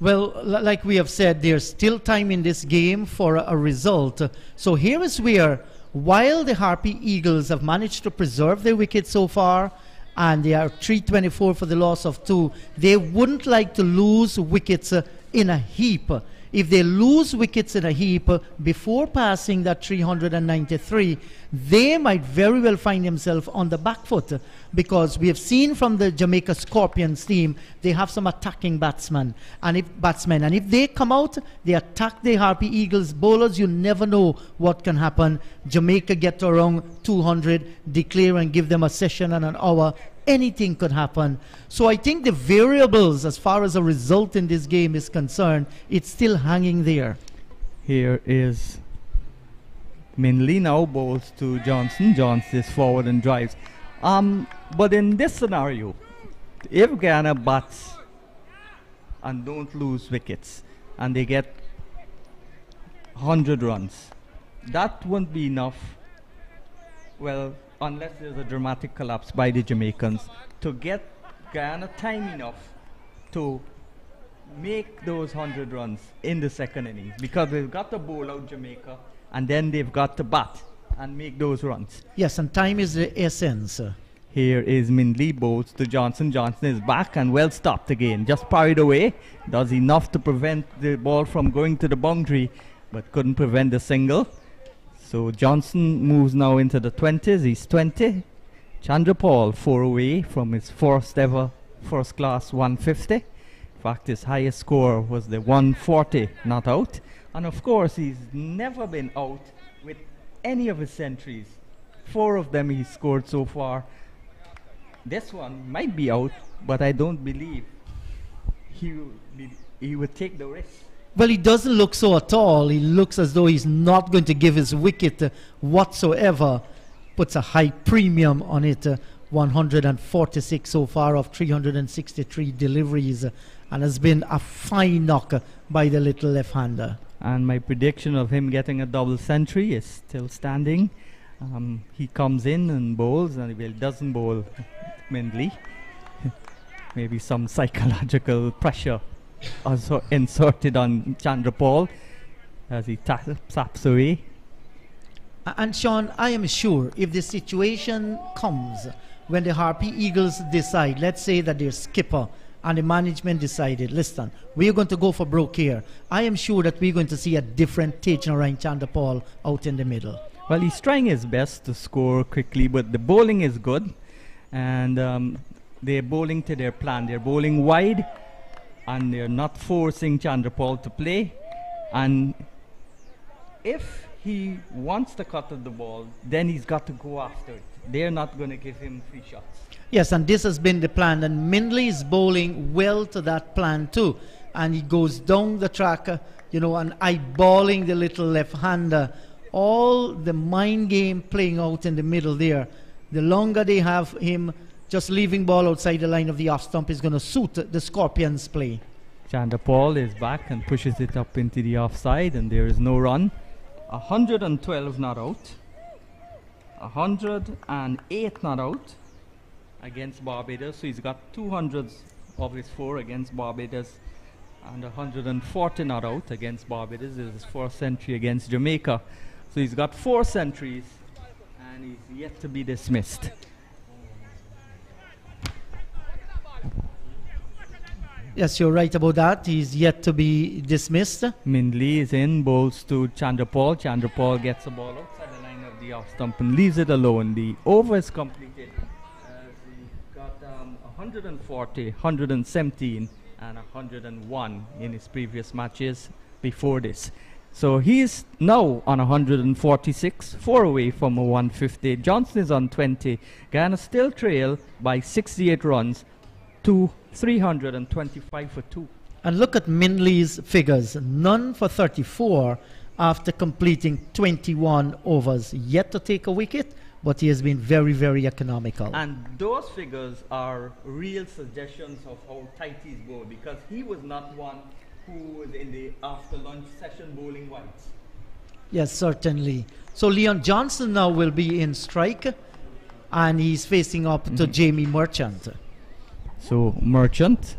Well, like we have said, there's still time in this game for a result. So here is where, while the Harpy Eagles have managed to preserve their wickets so far, and they are 324 for the loss of 2, they wouldn't like to lose wickets in a heap. If they lose wickets in a heap before passing that 393, they might very well find themselves on the back foot, because we have seen from the Jamaica Scorpions team, they have some attacking batsmen. And if they come out, they attack the Harpy Eagles bowlers, you never know what can happen. Jamaica get to around 200, declare and give them a session and an hour. Anything could happen. So I think the variables as far as a result in this game is concerned, it's still hanging there. Here is Minley now bowls to Johnson. Johnson is forward and drives. But in this scenario, if Guyana bats and don't lose wickets and they get 100 runs, that won't be enough. Well, unless there's a dramatic collapse by the Jamaicans, to get Guyana time enough to make those 100 runs in the second innings, because they've got to bowl out Jamaica and then they've got to bat and make those runs. Yes, and time is the essence. Here is Mindley, bowls to Johnson. Johnson is back and well stopped again. Just parried away. Does enough to prevent the ball from going to the boundary, but couldn't prevent the single. So Johnson moves now into the 20s. He's 20. Chandrapal 4 away from his first ever first class 150. In fact, his highest score was the 140 not out. And of course, he's never been out with any of his centuries. 4 of them he's scored so far. This one might be out, but I don't believe he would take the risk. Well, he doesn't look so at all. He looks as though he's not going to give his wicket whatsoever. Puts a high premium on it. 146 so far of 363 deliveries, and has been a fine knock by the little left-hander. And my prediction of him getting a double century is still standing. He comes in and bowls, and if he doesn't bowl Mindley, maybe some psychological pressure also inserted on Chandrapal as he taps away. And Sean, I am sure if the situation comes when the Harpy Eagles decide, let's say that their skipper and the management decided, listen, we're going to go for broke here, I am sure that we're going to see a different Tejnarayan Chandrapal out in the middle. Well, he's trying his best to score quickly, but the bowling is good, and they're bowling to their plan. They're bowling wide, and they're not forcing Chandrapal to play. And if he wants to cut at the ball, then he's got to go after it. They're not going to give him free shots. Yes, and this has been the plan, and Mindley is bowling well to that plan too. And he goes down the track, and eyeballing the little left-hander. All the mind game playing out in the middle there. The longer they have him just leaving ball outside the line of the off stump is going to suit the Scorpions' play. Chandrapal is back and pushes it up into the offside, and there is no run. 112 not out. 108 not out against Barbados. So he's got 200s of his 4 against Barbados, and 140 not out against Barbados. This is his first century against Jamaica. So he's got 4 centuries, and he's yet to be dismissed. Yes, you're right about that. He's yet to be dismissed. Mindley is in, bowls to Chandrapal. Chandrapal gets the ball outside the line of the off stump and leaves it alone. The over is completed. He got 140, 117, and 101 in his previous matches before this. So he's now on 146, 4 away from a 150. Johnson is on 20. Guyana still trail by 68 runs to 325 for 2. And look at Mindley's figures. None for 34 after completing 21 overs. Yet to take a wicket, but he has been very, very economical. And those figures are real suggestions of how tight he's bowled, because he was not one who was in the after lunch session bowling whites. Yes, certainly. So Leon Johnson now will be in strike, and he's facing up to Jamie Merchant. So Merchant,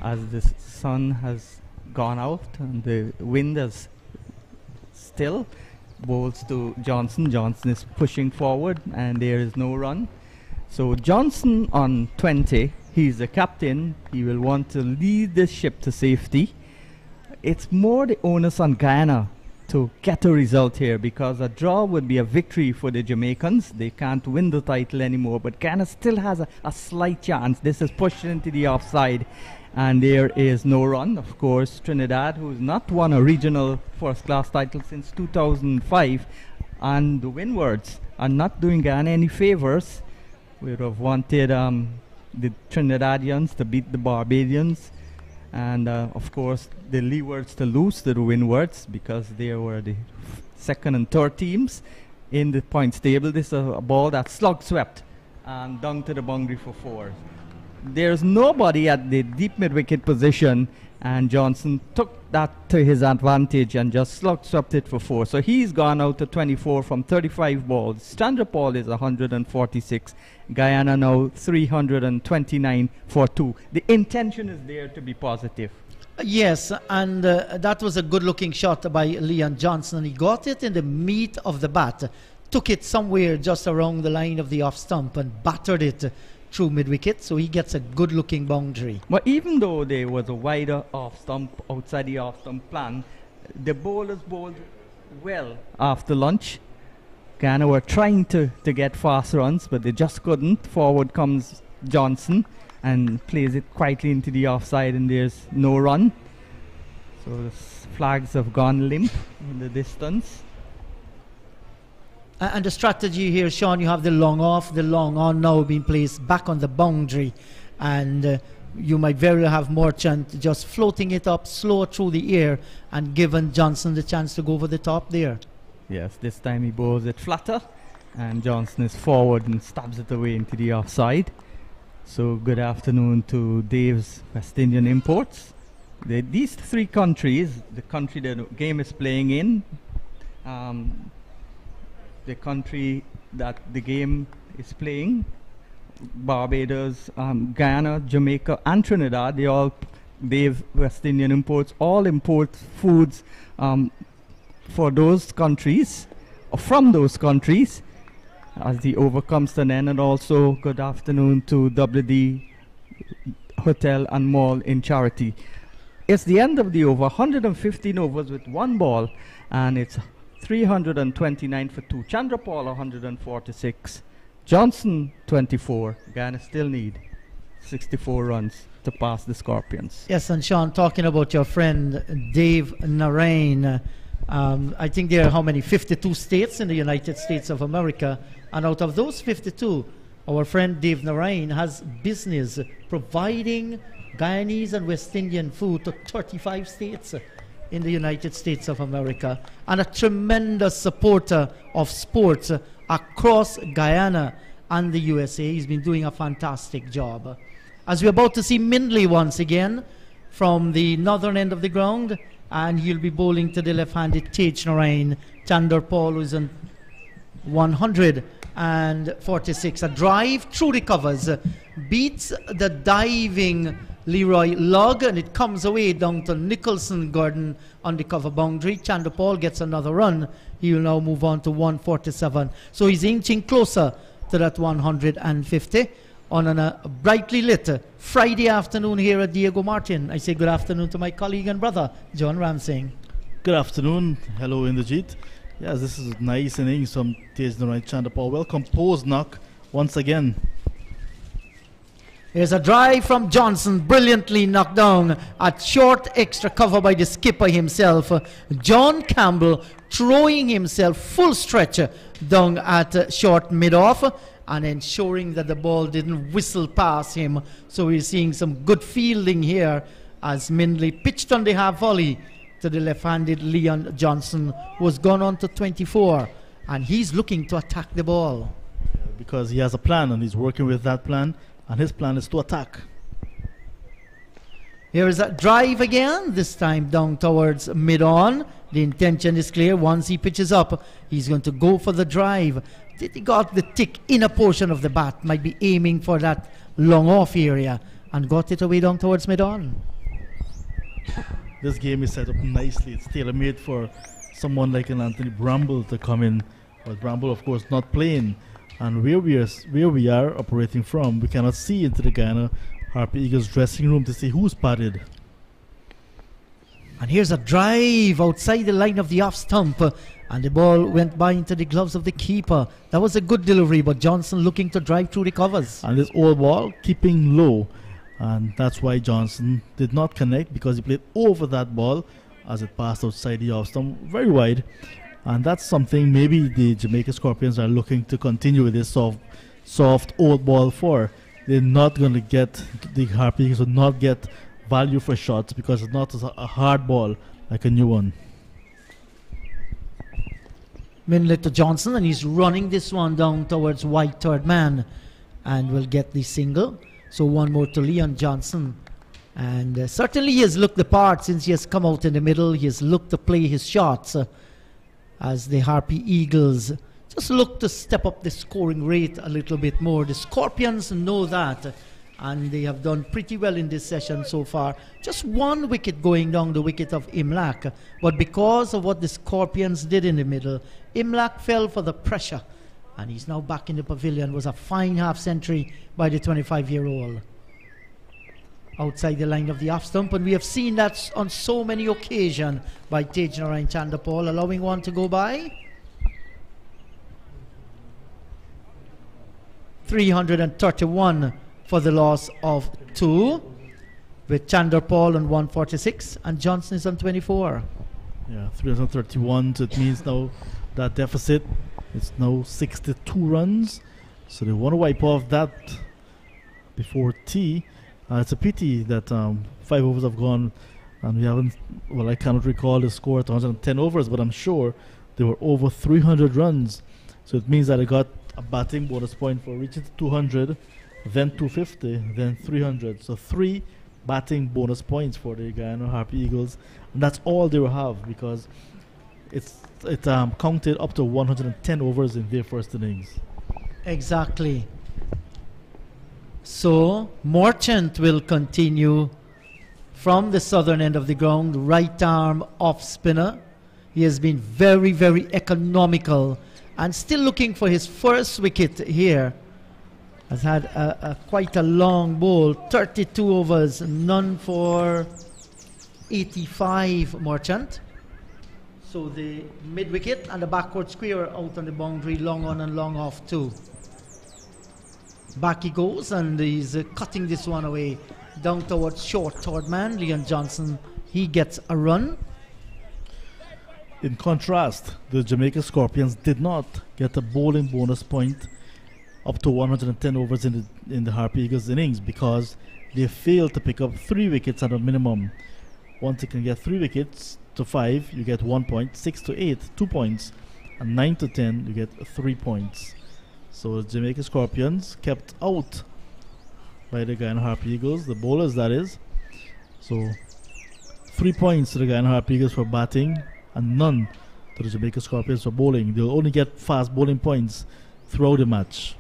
as the sun has gone out and the wind is still, bowls to Johnson. Johnson is pushing forward and there is no run. So Johnson on 20, he's the captain. He will want to lead this ship to safety. It's more the onus on Guyana to get a result here, because a draw would be a victory for the Jamaicans. They can't win the title anymore, but Guyana still has a slight chance. This is pushed into the offside and there is no run. Of course, Trinidad, who's not won a regional first class title since 2005, and the Windwards are not doing Guyana any favors. We would have wanted the Trinidadians to beat the Barbadians, and of course the Leewards to lose to the Windwards, because they were the second and third teams in the points table. This is a ball that slug swept and down to the boundary for 4. There's nobody at the deep mid-wicket position, and Johnson took that to his advantage and just slug swept it for 4. So he's gone out to 24 from 35 balls. Chandra Paul is 146. Guyana now 329 for 2. The intention is there to be positive. Yes, and that was a good-looking shot by Leon Johnson. He got it in the meat of the bat, took it somewhere just around the line of the off stump and battered it through mid-wicket, so he gets a good-looking boundary. But even though there was a wider off stump outside the off stump plan, the bowlers bowled well after lunch. Guyana were trying to get fast runs, but they just couldn't. Forward comes Johnson and plays it quietly into the offside, and there's no run. So the flags have gone limp in the distance. And the strategy here, Sean, you have the long off, the long on now being placed back on the boundary, and you might very well have Merchant just floating it up slow through the air and giving Johnson the chance to go over the top there. Yes, this time he bowls it flatter, and Johnson is forward and stabs it away into the offside. So good afternoon to Dave's West Indian Imports. These 3 countries, the country the game is playing in, the country that the game is playing, Barbados, Guyana, Jamaica and Trinidad, they all, Dave West Indian Imports, all import foods for those countries, or from those countries, as the over comes to an end. And also good afternoon to WD Hotel and Mall in Charity. It's the end of the over, 115 overs with 1 ball, and it's 329 for 2. Chandra Paul 146. Johnson 24. Guyana still need 64 runs to pass the Scorpions. Yes, and Sean, talking about your friend Dave Narain, I think there are how many? 52 states in the United States of America, and out of those 52, our friend Dave Narain has business providing Guyanese and West Indian food to 35 states in the United States of America, and a tremendous supporter of sports across Guyana and the USA. He's been doing a fantastic job. As we're about to see Mindley once again from the northern end of the ground, and he'll be bowling to the left-handed Tej Narain. Chandra Paul, who's on 146. A drive through the covers, beats the diving Leroy Logg, and it comes away down to Nicholson Gordon on the cover boundary. Chandra Paul gets another run. He will now move on to 147. So he's inching closer to that 150 on a brightly lit Friday afternoon here at Diego Martin. I say good afternoon to my colleague and brother, John Ramsing. Good afternoon. Hello, Inderjeet. Yes, this is a nice innings from Tej Narain. Chandra Paul. Well composed knock once again. Here's a drive from Johnson, brilliantly knocked down at short extra cover by the skipper himself. John Campbell throwing himself full stretch down at short mid-off and ensuring that the ball didn't whistle past him. So we're seeing some good fielding here as Mindley pitched on the half volley to the left-handed Leon Johnson, who has gone on to 24, and he's looking to attack the ball. Because he has a plan and he's working with that plan, and his plan is to attack. Here is a drive again, this time down towards mid-on. The intention is clear. Once he pitches up, he's going to go for the drive. He got the thick inner portion of the bat, might be aiming for that long off area, and got it away down towards mid-on. This game is set up nicely. It's tailor-made for someone like an Anthony Bramble to come in. But Bramble, of course, not playing. And where we are operating from, we cannot see into the Guyana Harpy Eagles dressing room to see who's padded. And here's a drive outside the line of the off stump, and the ball went by into the gloves of the keeper. That was a good delivery, but Johnson looking to drive through the covers. And this old ball keeping low, and that's why Johnson did not connect, because he played over that ball as it passed outside the off stump very wide. And that's something maybe the Jamaica Scorpions are looking to continue with this soft old ball for. They're not going to get, the Harpies will not get value for shots because it's not a hard ball like a new one. Mindley to Johnson, and he's running this one down towards white third man, and will get the single. So one more to Leon Johnson. And certainly he has looked the part since he has come out in the middle. He has looked to play his shots as the Harpy Eagles just look to step up the scoring rate a little bit more. The Scorpions know that, and they have done pretty well in this session so far. Just one wicket going down, the wicket of Imlak. But because of what the Scorpions did in the middle, Imlak fell for the pressure, and he's now back in the pavilion. It was a fine half century by the 25-year-old. Outside the line of the off stump, and we have seen that on so many occasions by Tejnarayan Chandapal, allowing one to go by. 331 for the loss of 2, with Chandapal on 146 and Johnson is on 24. Yeah, 331, so it means now that deficit is now 62 runs. So they want to wipe off that before tea. It's a pity that 5 overs have gone, and we haven't, well, I cannot recall the score at 110 overs, but I'm sure they were over 300 runs. So it means that I got a batting bonus point for reaching 200, then 250, then 300. So 3 batting bonus points for the Guyana Harpy Eagles. And that's all they will have, because it counted up to 110 overs in their first innings. Exactly. So Merchant will continue from the southern end of the ground, right arm off spinner. He has been very, very economical and still looking for his first wicket here. Has had quite a long bowl, 32 overs, none for 85 Merchant. So the mid wicket and the backward square out on the boundary, long on and long off too. Back he goes, and he's cutting this one away down towards short third man, Leon Johnson. He gets a run. In contrast, the Jamaica Scorpions did not get a bowling bonus point up to 110 overs in the Harpy Eagles innings, because they failed to pick up 3 wickets at a minimum. Once you can get 3 wickets to 5, you get 1 point, 6 to 8, 2 points, and 9 to 10, you get 3 points. So the Jamaica Scorpions kept out by the Guyana Harpy Eagles, the bowlers that is. So 3 points to the Guyana Harpy Eagles for batting, and none to the Jamaica Scorpions for bowling. They'll only get fast bowling points throughout the match.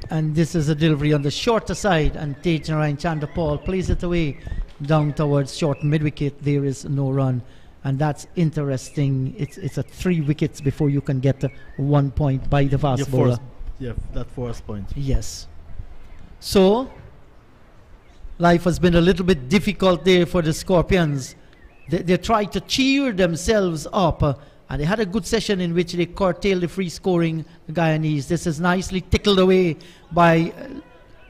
And this is a delivery on the shorter side, and Tejnarayan Chandapal plays it away down towards short mid-wicket. There is no run, and that's interesting. It's a 3 wickets before you can get 1 point by the fast bowler. That first point. Yes. So life has been a little bit difficult there for the Scorpions. They tried to cheer themselves up, and they had a good session in which they curtailed the free scoring Guyanese. This is nicely tickled away by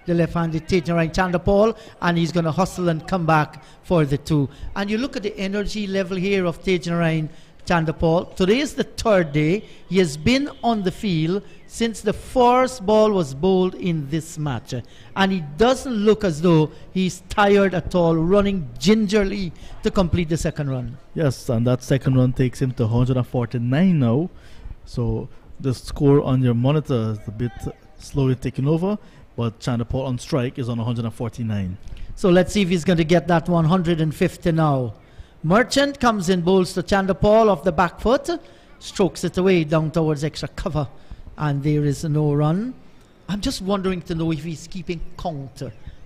the left-handed Tajanarain Chandapal, and he's going to hustle and come back for the 2. And you look at the energy level here of Tajanarain Chandapal. Today is the 3rd day. He has been on the field since the first ball was bowled in this match. And he doesn't look as though he's tired at all, running gingerly to complete the second run. Yes, and that second run takes him to 149 now. So the score on your monitor is a bit slowly taking over, but Chandapal on strike is on 149. So let's see if he's going to get that 150 now. Merchant comes in, bowls to Chandapal off the back foot, strokes it away down towards extra cover, and there is no run. I'm just wondering to know if he's keeping count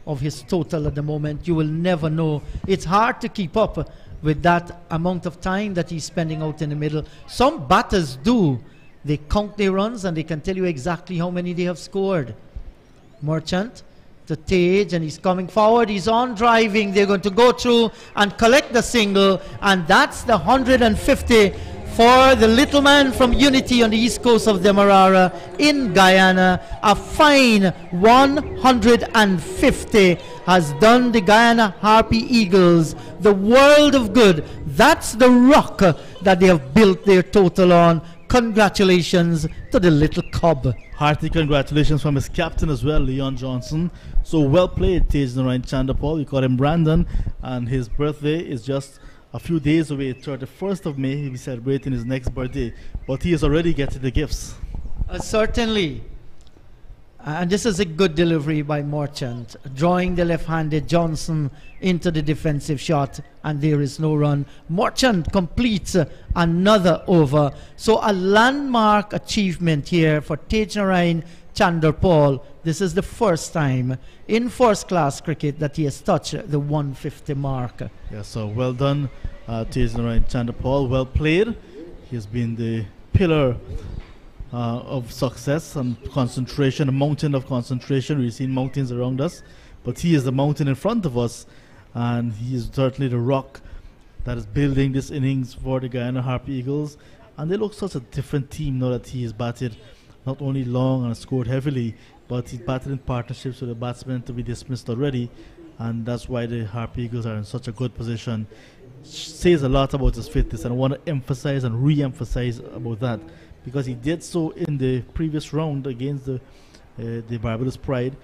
of his total at the moment. You will never know. It's hard to keep up with that amount of time that he's spending out in the middle. Some batters do. They count their runs and they can tell you exactly how many they have scored. Merchant to Tage, and he's coming forward. He's on driving. They're going to go through and collect the single, and that's the 150 for the little man from Unity on the east coast of Demerara in Guyana. A fine 150 has done the Guyana Harpy Eagles the world of good. That's the rock that they have built their total on. Congratulations to the little cub. Hearty congratulations from his captain as well, Leon Johnson. So well played, Tajanarain Chandapal. We call him Brandon, and his birthday is just a few days away. 31st of May, he'll be celebrating his next birthday, but he is already getting the gifts. Certainly. And this is a good delivery by Merchant, drawing the left-handed Johnson into the defensive shot, and there is no run. Merchant completes another over. So a landmark achievement here for Tajanarain Chandapal. This is the first time in first-class cricket that he has touched the 150 mark. Yeah, so well done, Tajanarain Chandapal. Well played. He has been the pillar of success and concentration, a mountain of concentration. We've seen mountains around us, but he is the mountain in front of us, and he is certainly the rock that is building this innings for the Guyana Harpy Eagles. And they look such a different team now that he has batted not only long and scored heavily, but he's batted in partnerships with the batsmen to be dismissed already, and that's why the Harpy Eagles are in such a good position. Says a lot about his fitness, and I want to emphasize and re-emphasize about that, because he did so in the previous round against the Barbados Pride,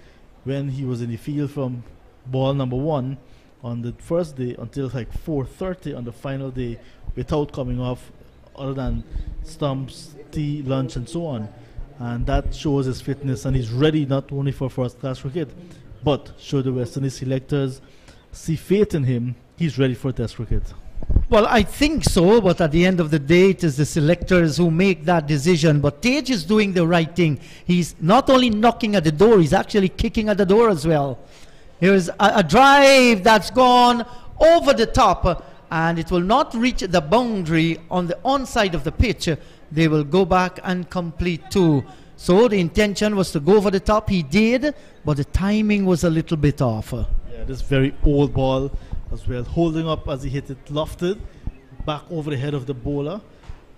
when he was in the field from ball number 1 on the first day until like 4:30 on the final day, without coming off other than stumps, tea, lunch and so on. And that shows his fitness, and he's ready not only for first class cricket, but should the West Indies selectors see faith in him, he's ready for Test cricket. Well, I think so, but at the end of the day, it is the selectors who make that decision. But Tage is doing the right thing. He's not only knocking at the door, he's actually kicking at the door as well. Here's a drive that's gone over the top, and it will not reach the boundary on the onside of the pitch. They will go back and complete 2. So the intention was to go over the top. He did, but the timing was a little bit off. Yeah, this very old ball as well, holding up as he hit it lofted back over the head of the bowler,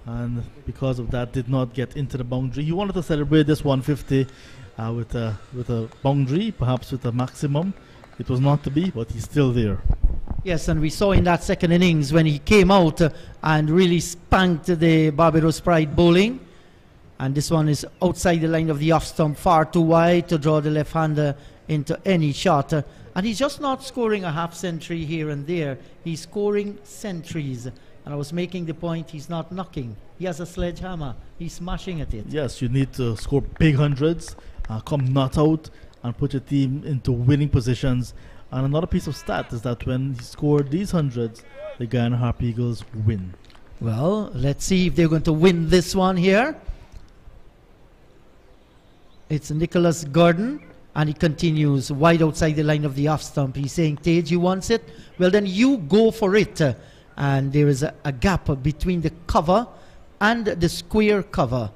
and because of that did not get into the boundary. He wanted to celebrate this 150 with a boundary, perhaps with a maximum. It was not to be, but he's still there. Yes, and we saw in that second innings when he came out and really spanked the Barbados Pride bowling. And this one is outside the line of the off stump, far too wide to draw the left-hander into any shot. And he's just not scoring a half century here and there. He's scoring centuries. And I was making the point, he's not knocking. He has a sledgehammer. He's smashing at it. Yes, you need to score big hundreds, come not out, and put your team into winning positions. And another piece of stat is that when he scored these hundreds, the Guyana Harpy Eagles win. Well, let's see if they're going to win this one here. It's Nicholas Gordon, and he continues wide outside the line of the off stump. He's saying, Tage, you want it? Well, then you go for it. And there is a gap between the cover and the square cover.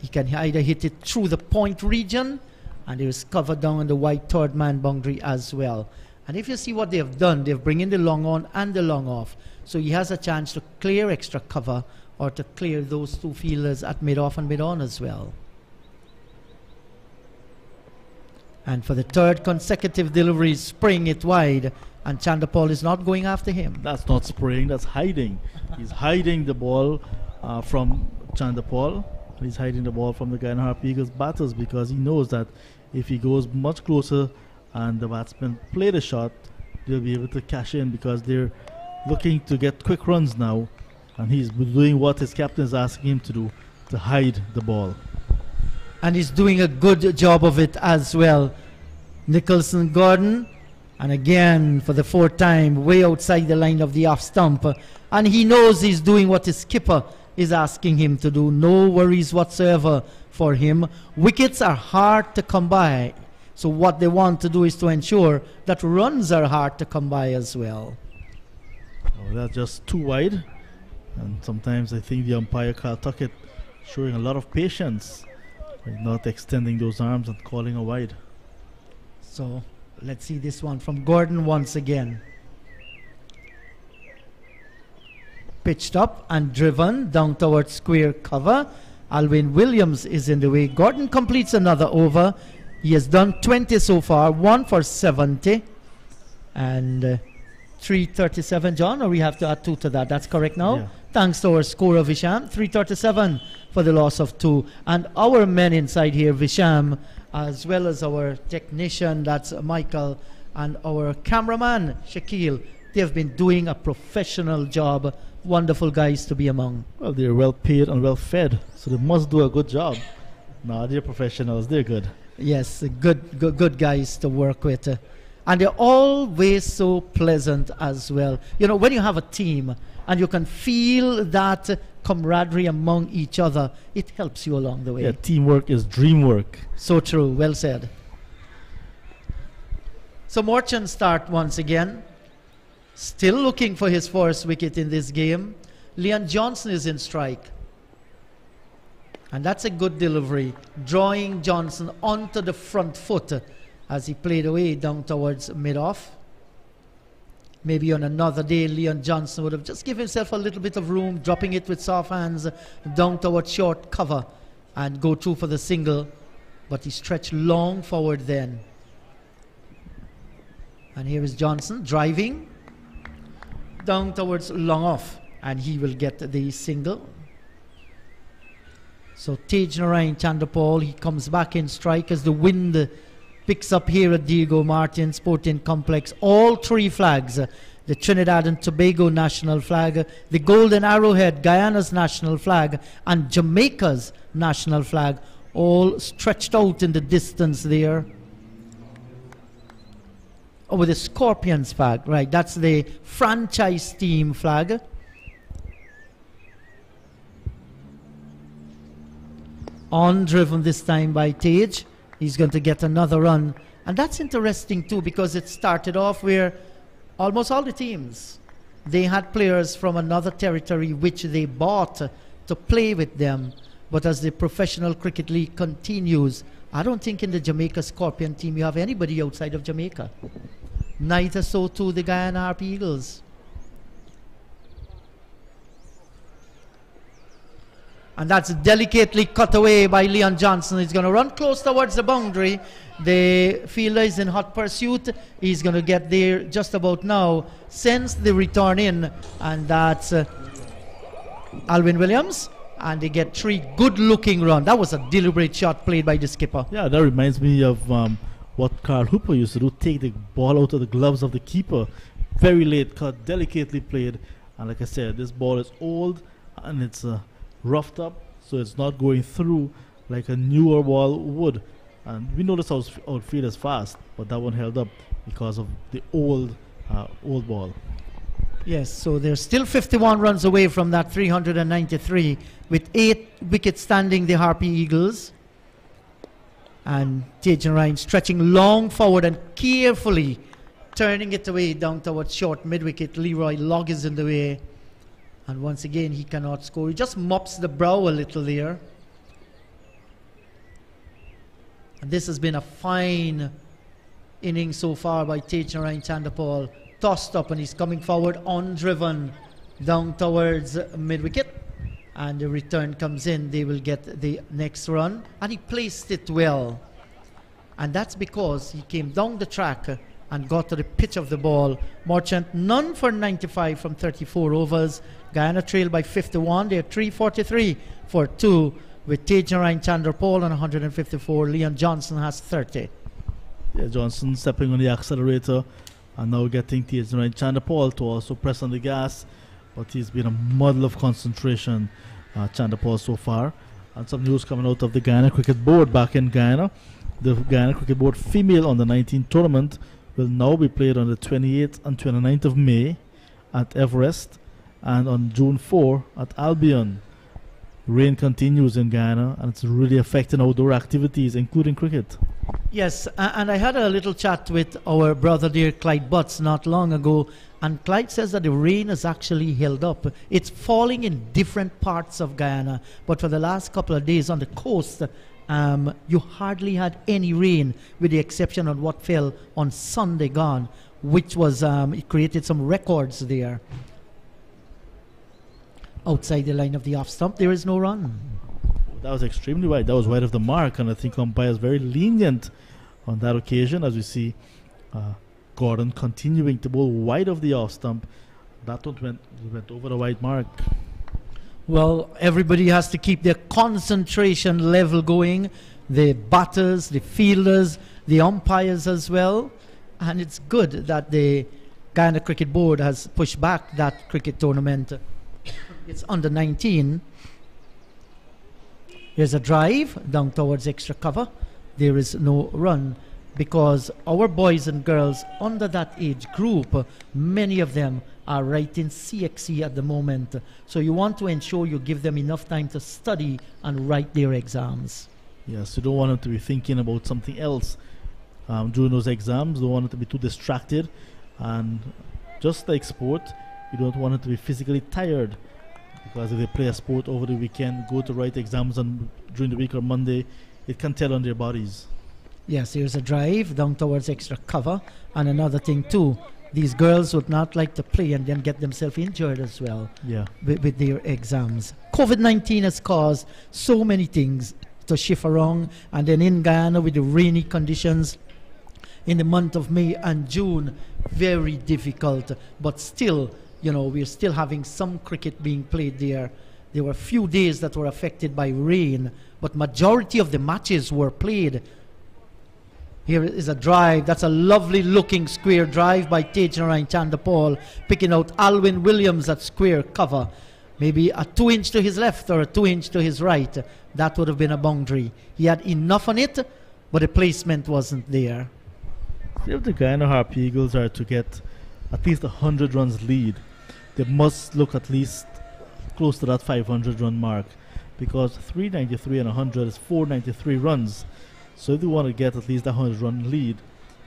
He can either hit it through the point region, and there is cover down on the wide third man boundary as well. And if you see what they have done, they've bring in the long on and the long off. So he has a chance to clear extra cover or to clear those two fielders at mid-off and mid-on as well. And for the third consecutive delivery, spraying it wide. And Chandapal is not going after him. That's not spraying, that's hiding. He's hiding the ball from Chandapal. He's hiding the ball from the Guyana Harpy Eagles batters because he knows that if he goes much closer and the batsmen play the shot, they'll be able to cash in because they're looking to get quick runs now. And he's doing what his captain is asking him to do, to hide the ball. And he's doing a good job of it as well. Nicholson Gordon, and again for the fourth time, way outside the line of the off stump. And he knows he's doing what his skipper is asking him to do. No worries whatsoever for him. Wickets are hard to come by. So what they want to do is to ensure that runs are hard to come by as well. Oh, that's just too wide. And sometimes I think the umpire, Carl Tuckett, showing a lot of patience by not extending those arms and calling a wide. So let's see this one from Gordon once again. Pitched up and driven down towards square cover. Alwyn Williams is in the way. Gordon completes another over. He has done 20 so far, 1 for 70 and 337, John, or we have to add 2 to that. That's correct now? Yeah. Thanks to our scorer Visham, 337 for the loss of 2. And our men inside here, Visham, as well as our technician, that's Michael, and our cameraman, Shaquille, they've been doing a professional job. Wonderful guys to be among. Well, they're well paid and well fed, so they must do a good job. No, they're professionals, they're good. Yes, good guys to work with. And they're always so pleasant as well. You know, when you have a team and you can feel that camaraderie among each other, it helps you along the way. Yeah, teamwork is dream work. So true, well said. So Morchan start once again. Still looking for his first wicket in this game. Leon Johnson is in strike. And that's a good delivery, drawing Johnson onto the front foot as he played away down towards mid-off. Maybe on another day, Leon Johnson would have just given himself a little bit of room, dropping it with soft hands down towards short cover and go through for the single. But he stretched long forward then. And here is Johnson driving down towards long off, and he will get the single. So Tej Narayan Chandapal, he comes back in strike as the wind picks up here at Diego Martin Sporting Complex. All 3 flags, the Trinidad and Tobago national flag, the Golden Arrowhead, Guyana's national flag, and Jamaica's national flag, all stretched out in the distance there. Oh, with the Scorpions flag, right, that's the franchise team flag. On driven this time by Tej. He's going to get another run. And that's interesting too, because it started off where almost all the teams, they had players from another territory which they bought to play with them. But as the professional cricket league continues, I don't think in the Jamaica Scorpion team you have anybody outside of Jamaica. Neither so too the Guyana Harpy Eagles. And that's delicately cut away by Leon Johnson. He's going to run close towards the boundary. The fielder is in hot pursuit. He's going to get there just about now. Sends the return in, and that's Alwyn Williams. And they get 3 good-looking runs. That was a deliberate shot played by the skipper. Yeah, that reminds me of what Carl Hooper used to do. Take the ball out of the gloves of the keeper. Very late cut, delicately played. And like I said, this ball is old and it's roughed up, so it's not going through like a newer ball would. And we know this outfield is fast, but that one held up because of the old ball. Yes, so they're still 51 runs away from that 393 with 8 wickets standing the Harpy Eagles. And Tej Ryan stretching long forward and carefully turning it away down towards short mid-wicket. Leroy Logg is in the way. And once again, he cannot score. He just mops the brow a little there. And this has been a fine inning so far by Tej Narayan Chandapal. Tossed up, and he's coming forward undriven down towards mid-wicket. And the return comes in. They will get the next run. And he placed it well. And that's because he came down the track and got to the pitch of the ball. Merchant, none for 95 from 34 overs. Guyana trailed by 51. They're 343 for 2 with Tejan Chandra Paul on 154. Leon Johnson has 30. Yeah, Johnson stepping on the accelerator and now getting Tejan Chandra Paul to also press on the gas. But he's been a model of concentration, Chandra Paul, so far. And some news coming out of the Guyana Cricket Board back in Guyana. The Guyana Cricket Board female under 19 tournament will now be played on the 28th and 29th of May at Everest and on June 4 at Albion. Rain continues in Guyana and it's really affecting outdoor activities, including cricket. Yes, and I had a little chat with our brother dear Clyde Butts not long ago, and Clyde says that the rain has actually held up. It's falling in different parts of Guyana, but for the last couple of days on the coast, you hardly had any rain, with the exception of what fell on Sunday gone, which was, it created some records there. Outside the line of the off stump, there is no run. That was extremely wide. That was wide of the mark, and I think umpires very lenient on that occasion, as we see Gordon continuing to bowl wide of the off stump. That one went over the wide mark. Well, everybody has to keep their concentration level going. The batters, the fielders, the umpires as well. And it's good that the Guyana Cricket Board has pushed back that cricket tournament. It's under 19. Here's a drive down towards extra cover. There is no run because our boys and girls under that age group, many of them are writing CXC at the moment. So you want to ensure you give them enough time to study and write their exams. Yes, you don't want them to be thinking about something else during those exams. You don't want them to be too distracted. And just like sport, you don't want them to be physically tired. Because if they play a sport over the weekend, go to write exams during the week or Monday, it can tell on their bodies. Yes, here's a drive down towards extra cover. And another thing too, these girls would not like to play and then get themselves injured as well with their exams. COVID-19 has caused so many things to shift around. And then in Guyana with the rainy conditions in the month of May and June, very difficult. But still, you know, we're still having some cricket being played there. There were a few days that were affected by rain, but majority of the matches were played. Here is a drive. That's a lovely looking square drive by Tejan Chandapal, picking out Alwyn Williams at square cover. Maybe a 2-inch to his left or a 2-inch to his right. That would have been a boundary. He had enough on it, but the placement wasn't there. If the Guyana Harp Eagles are to get at least 100 runs lead, they must look at least close to that 500 run mark, because 393 and 100 is 493 runs. So if they want to get at least a 100 run lead,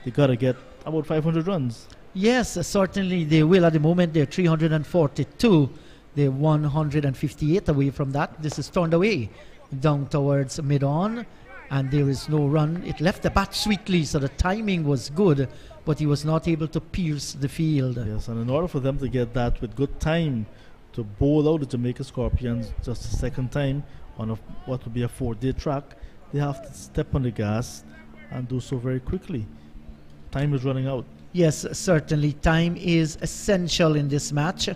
they got to get about 500 runs. Yes, certainly they will. At the moment they're 342. They're 158 away from that. This is turned away down towards mid-on, and there is no run. It left the bat sweetly, so the timing was good, but he was not able to pierce the field. Yes, and in order for them to get that with good time to bowl out the Jamaica Scorpions just a second time on what would be a 4-day track, they have to step on the gas and do so very quickly. Time is running out. Yes, certainly. Time is essential in this match.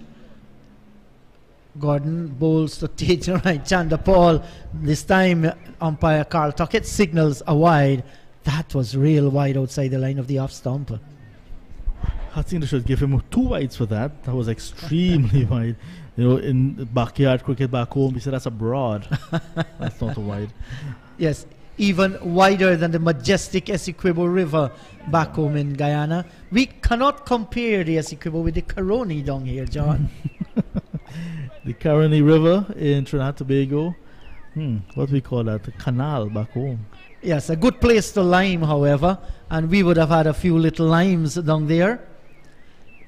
Gordon bowls to Tejan Chandapal. This time, umpire Carl Tuckett signals a wide. That was real wide outside the line of the off stump. I think they should give him 2 wides for that. That was extremely wide. You know, in backyard cricket back home, we said that's a broad. That's not a wide. Yes, even wider than the majestic Essequibo River back home in Guyana. We cannot compare the Essequibo with the Caroni down here, John. The Caroni River in Trinidad and Tobago. What do we call that? The canal back home. Yes, a good place to lime, however, and we would have had a few little limes down there.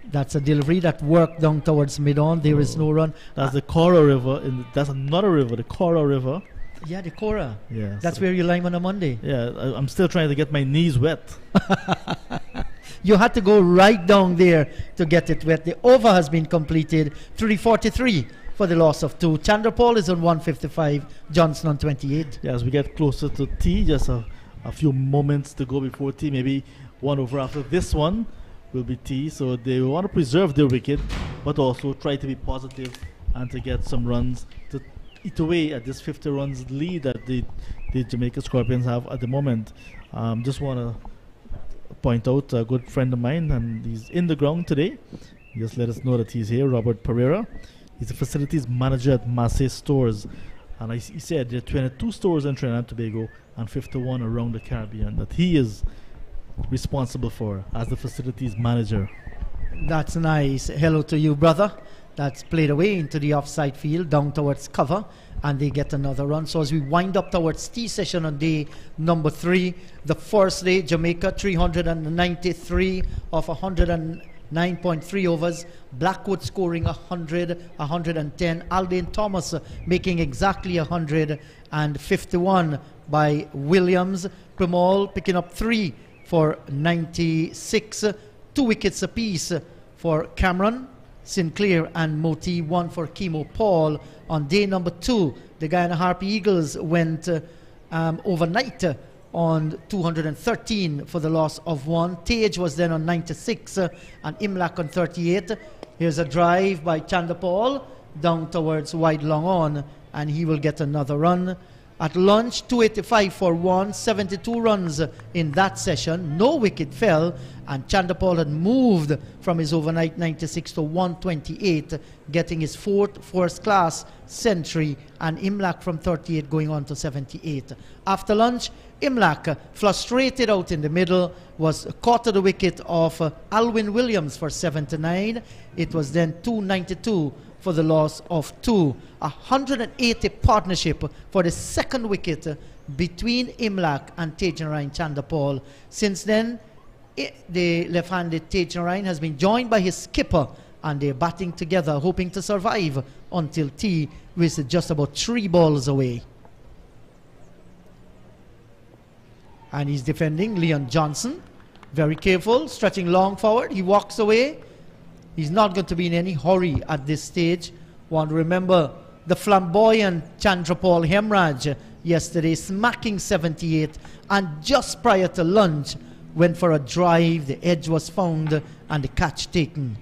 That's a delivery that worked down towards mid-on. There is no run. That's the Cora River. That's another river, the Cora River. Yeah, the Cora. Yeah, that's where you lime on a Monday. Yeah, I'm still trying to get my knees wet. You had to go right down there to get it wet. The over has been completed. 343 for the loss of 2. Chandra Paul is on 155. Johnson on 28. Yeah, as we get closer to tea, just a a few moments to go before tea. Maybe one over after this one will be tea. So they want to preserve their wicket, but also try to be positive and to get some runs to eat away at this 50 runs lead that the Jamaica Scorpions have at the moment. Just want to point out a good friend of mine, and he's in the ground today. He just let us know that he's here, Robert Pereira. He's the facilities manager at Massey Stores. And he said there are 22 stores in Trinidad and Tobago and 51 around the Caribbean that he is responsible for as the facilities manager. That's nice. Hello to you, brother. That's played away into the offside field, down towards cover, and they get another run. So as we wind up towards tea session on day number 3, the first day, Jamaica 393 of 109.3 overs. Blackwood scoring 100, 110. Aldane Thomas making exactly 151 by Williams. Primal picking up 3 for 96. 2 wickets apiece for Cameron, Sinclair and Moti, 1 for Kimo Paul. On day number 2, the Guyana Harpy Eagles went overnight on 213 for the loss of 1. Tage was then on 96 and Imlak on 38. Here's a drive by Chanda Paul down towards wide long on, and he will get another run. At lunch, 285 for 1, 72 runs in that session. No wicket fell, and Chanda Paul had moved from his overnight 96 to 128, getting his 4th first-class century, and Imlak from 38 going on to 78. After lunch, Imlak, frustrated out in the middle, was caught to the wicket of Alwyn Williams for 79. It was then 292 for the loss of 2. 180 partnership for the second wicket between Imlak and Tajanarayan Chanda Paul. Since then, the left-handed Tajanarayan has been joined by his skipper, and they're batting together, hoping to survive until tea, which is just about 3 balls away. And he's defending Leon Johnson. Very careful, stretching long forward. He walks away. He's not going to be in any hurry at this stage. Want to remember the flamboyant Chandrapal Hemraj yesterday, smacking 78, and just prior to lunch went for a drive. The edge was found and the catch taken.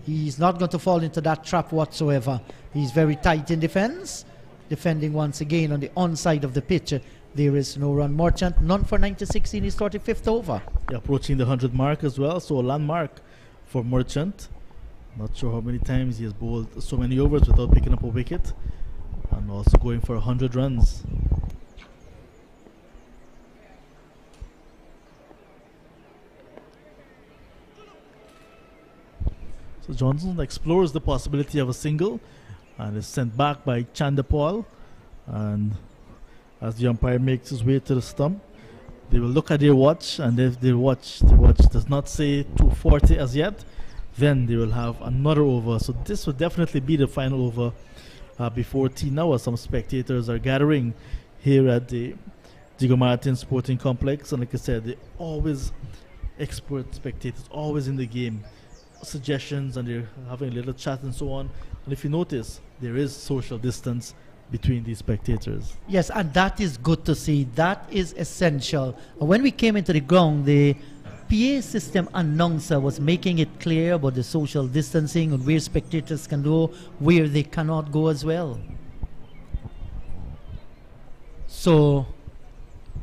He's not going to fall into that trap whatsoever. He's very tight in defense, defending once again on the onside of the pitch. There is no run. Merchant, none for 96 in his 35th over. Yeah, approaching the 100 mark as well, so a landmark for Merchant. Not sure how many times he has bowled so many overs without picking up a wicket, and also going for 100 runs. So Johnson explores the possibility of a single and is sent back by Chanda Paul, and as the umpire makes his way to the stump, they will look at their watch, and if the watch does not say 240 as yet, then they will have another over. So this will definitely be the final over before tea now, as some spectators are gathering here at the Diego Martin Sporting Complex. And like I said, they're always expert spectators, always in the game. Suggestions, and they're having a little chat and so on. And if you notice, there is social distance between these spectators. Yes, and that is good to see. That is essential. When we came into the ground, the PA system announcer was making it clear about the social distancing and where spectators can go, where they cannot go as well. So,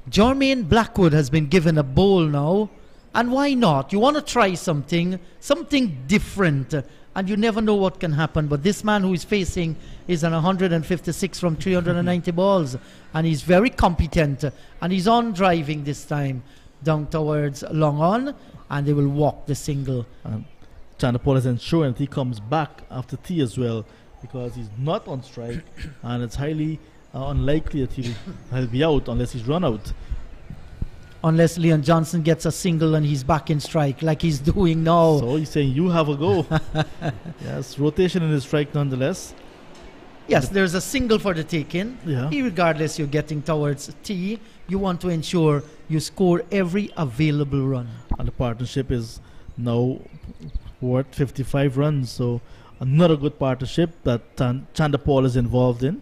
Jermaine Blackwood has been given a bowl now. And why not? You want to try something different, and you never know what can happen. But this man who is facing is an 156 from 390 balls, and he's very competent, and he's on driving this time down towards long on, and they will walk the single. Chanda Paul is ensuring that he comes back after tea as well, because he's not on strike, and it's highly unlikely that he'll be out unless he's run out. Unless Leon Johnson gets a single and he's back in strike like he's doing now. So he's saying, you have a go. Yes, rotation in his strike nonetheless. Yes, there's a single for the taking. Yeah. Regardless, you're getting towards tea. You want to ensure you score every available run. And the partnership is now worth 55 runs. So another good partnership that Chanda Paul is involved in.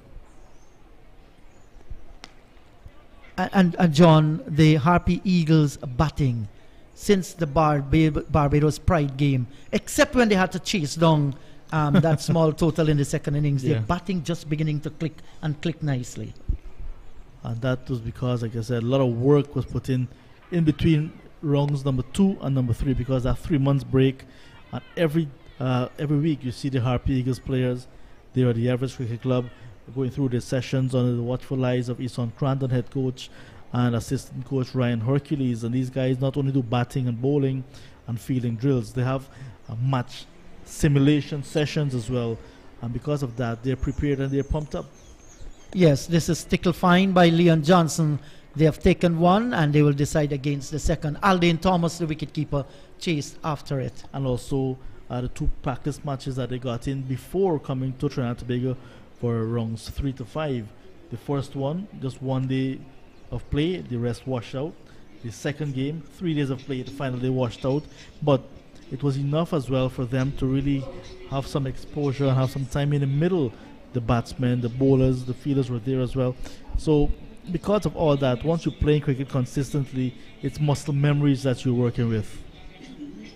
And John, the Harpy Eagles batting since the Barbados Pride game, except when they had to chase down that small total in the second innings, Yeah. their batting just beginning to click nicely. And that was because, like I said, a lot of work was put in between rounds number 2 and number 3, because that 3 months break, and every week you see the Harpy Eagles players. They are the Average Cricket Club going through their sessions under the watchful eyes of Eson Crandon, head coach, and assistant coach Ryan Hercules. And these guys not only do batting and bowling and fielding drills, they have match simulation sessions as well. And because of that, they're prepared and they're pumped up. Yes, this is tickle fine by Leon Johnson. They have taken one and they will decide against the second. Aldane Thomas, the wicketkeeper, chased after it. And also the 2 practice matches that they got in before coming to Trinidad and Tobago for rounds 3 to 5. The first one, just 1 day of play, the rest washed out. The second game, 3 days of play, the final day washed out. But it was enough as well for them to really have some exposure and have some time in the middle. The batsmen, the bowlers, the fielders were there as well. So because of all that, once you're playing cricket consistently, it's muscle memories that you're working with.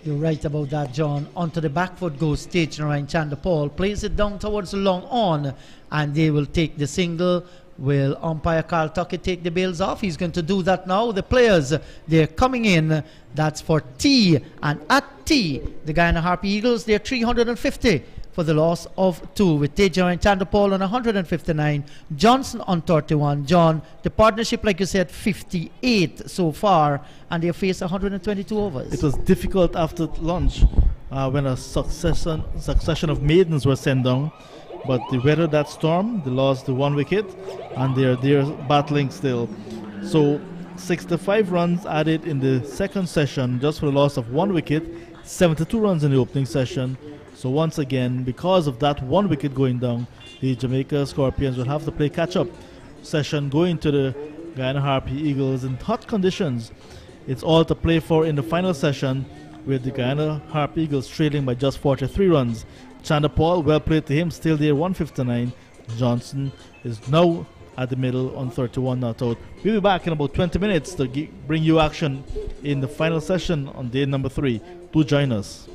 You're right about that, John. Onto the back foot goes Stage Narayan Chandapal, plays it down towards the long on, and they will take the single. Will umpire Carl Tuckett take the bails off? He's going to do that now. The players, they're coming in. That's for T. And at T, the Guyana Harpy Eagles, they're 350 for the loss of 2, with Tejan and Chandapal on 159, Johnson on 31. John, the partnership, like you said, 58 so far, and they face 122 overs. It was difficult after lunch when a succession of maidens were sent down, but they weathered that storm. They lost the 1 wicket, and they're battling still. So 65 runs added in the second session just for the loss of 1 wicket, 72 runs in the opening session. So once again, because of that 1 wicket going down, the Jamaica Scorpions will have to play catch-up session going to the Guyana Harpy Eagles in hot conditions. It's all to play for in the final session, with the Guyana Harpy Eagles trailing by just 43 runs. Chandapal, well played to him, still there, 159. Johnson is now at the middle on 31 not out. We'll be back in about 20 minutes to bring you action in the final session on day number 3. Do join us.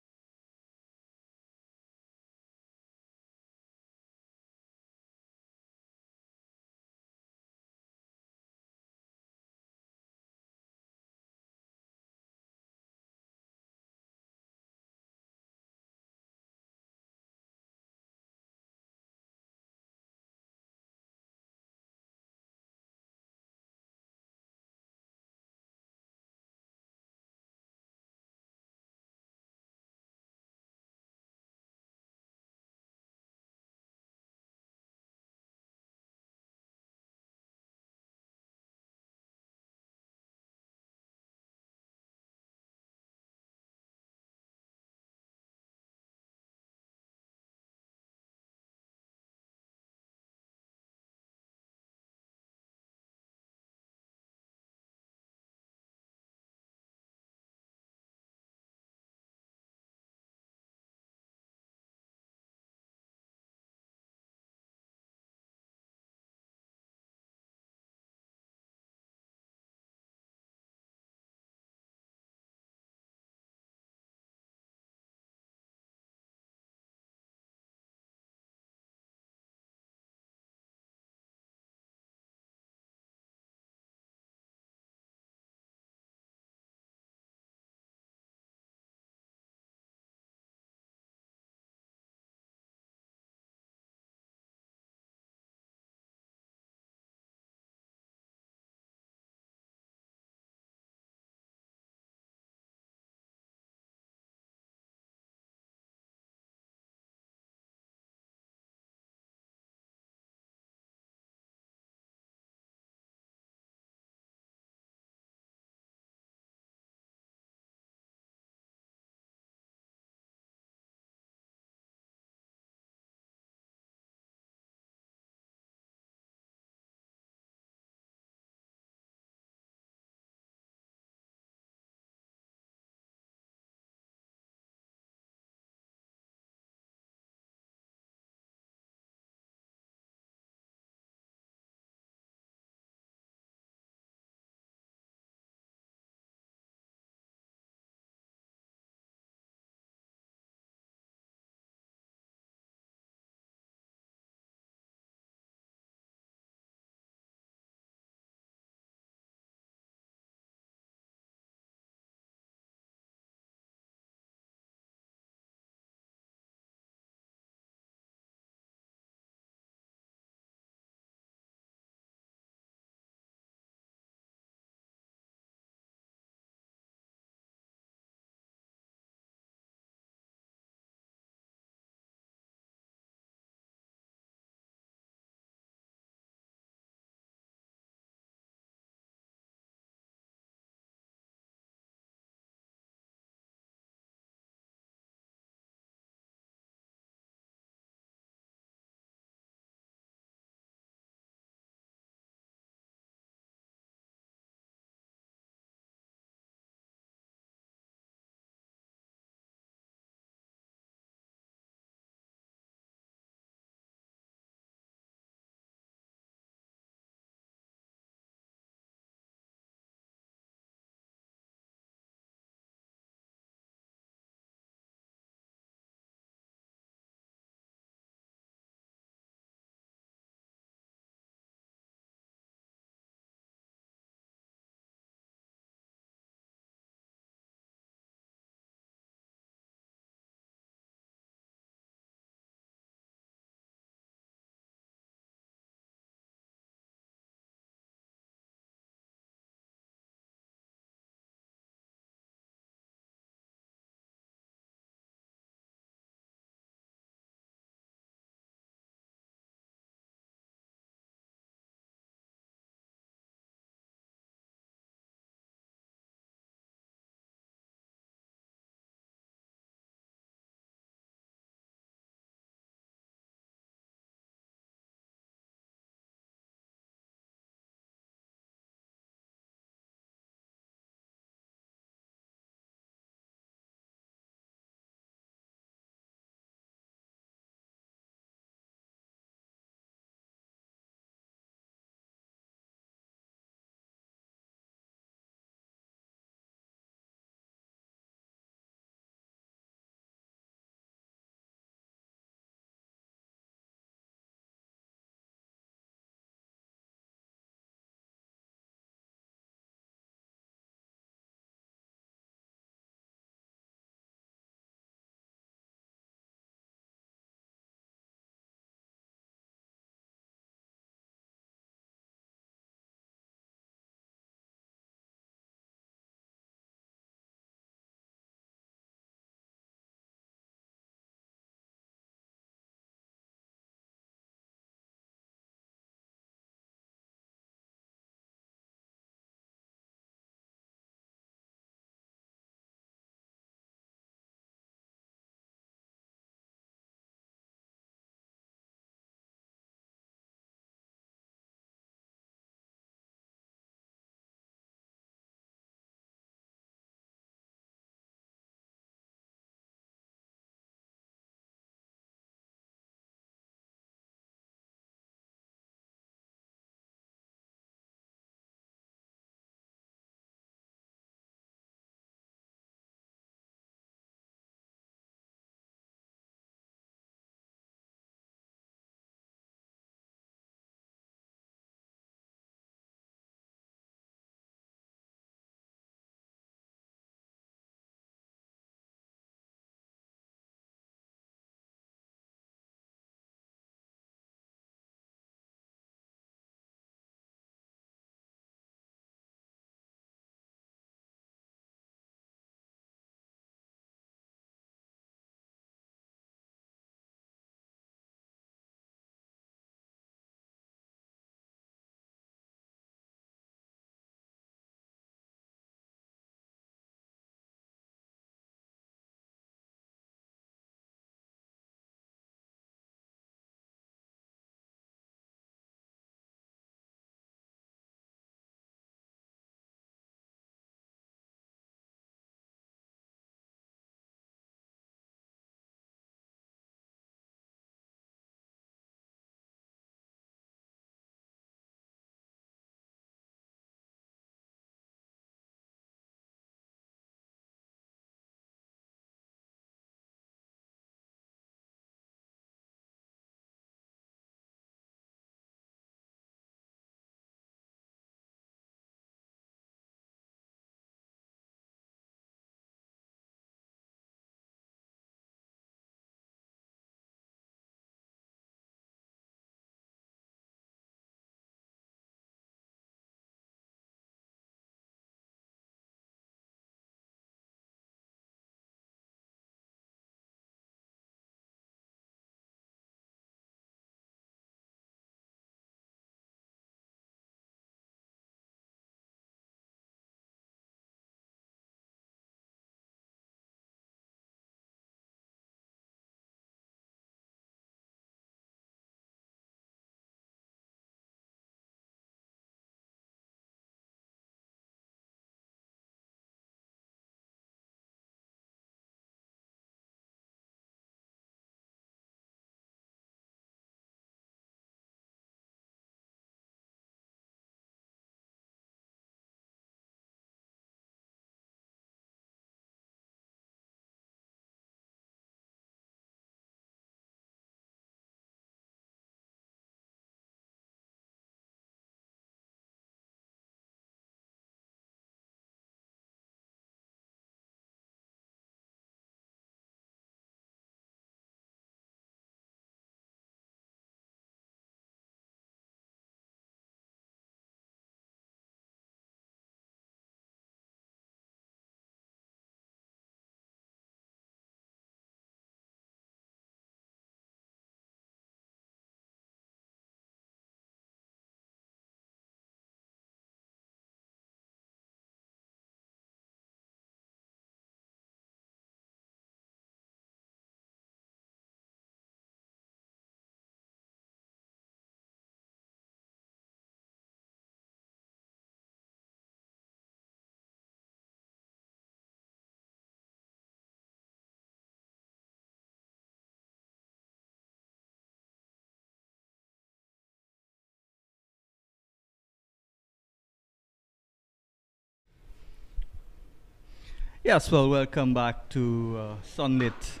Yes, well, welcome back to Sunlit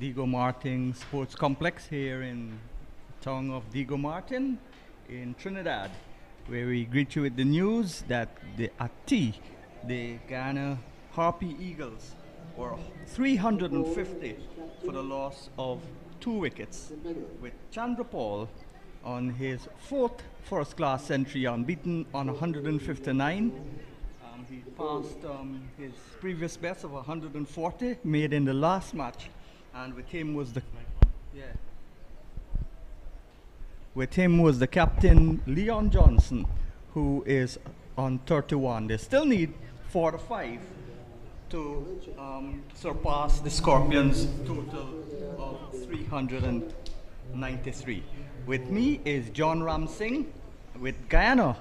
Diego Martin Sports Complex here in town of Diego Martin in Trinidad, where we greet you with the news that at T, the Guyana Harpy Eagles were 350 for the loss of 2 wickets, with Chandra Paul on his 4th first-class century, unbeaten on 159. He passed his previous best of 140 made in the last match, and with him was the captain Leon Johnson, who is on 31. They still need 4 to 5 to surpass the Scorpions' total of 393. With me is John Ramsing with Guyana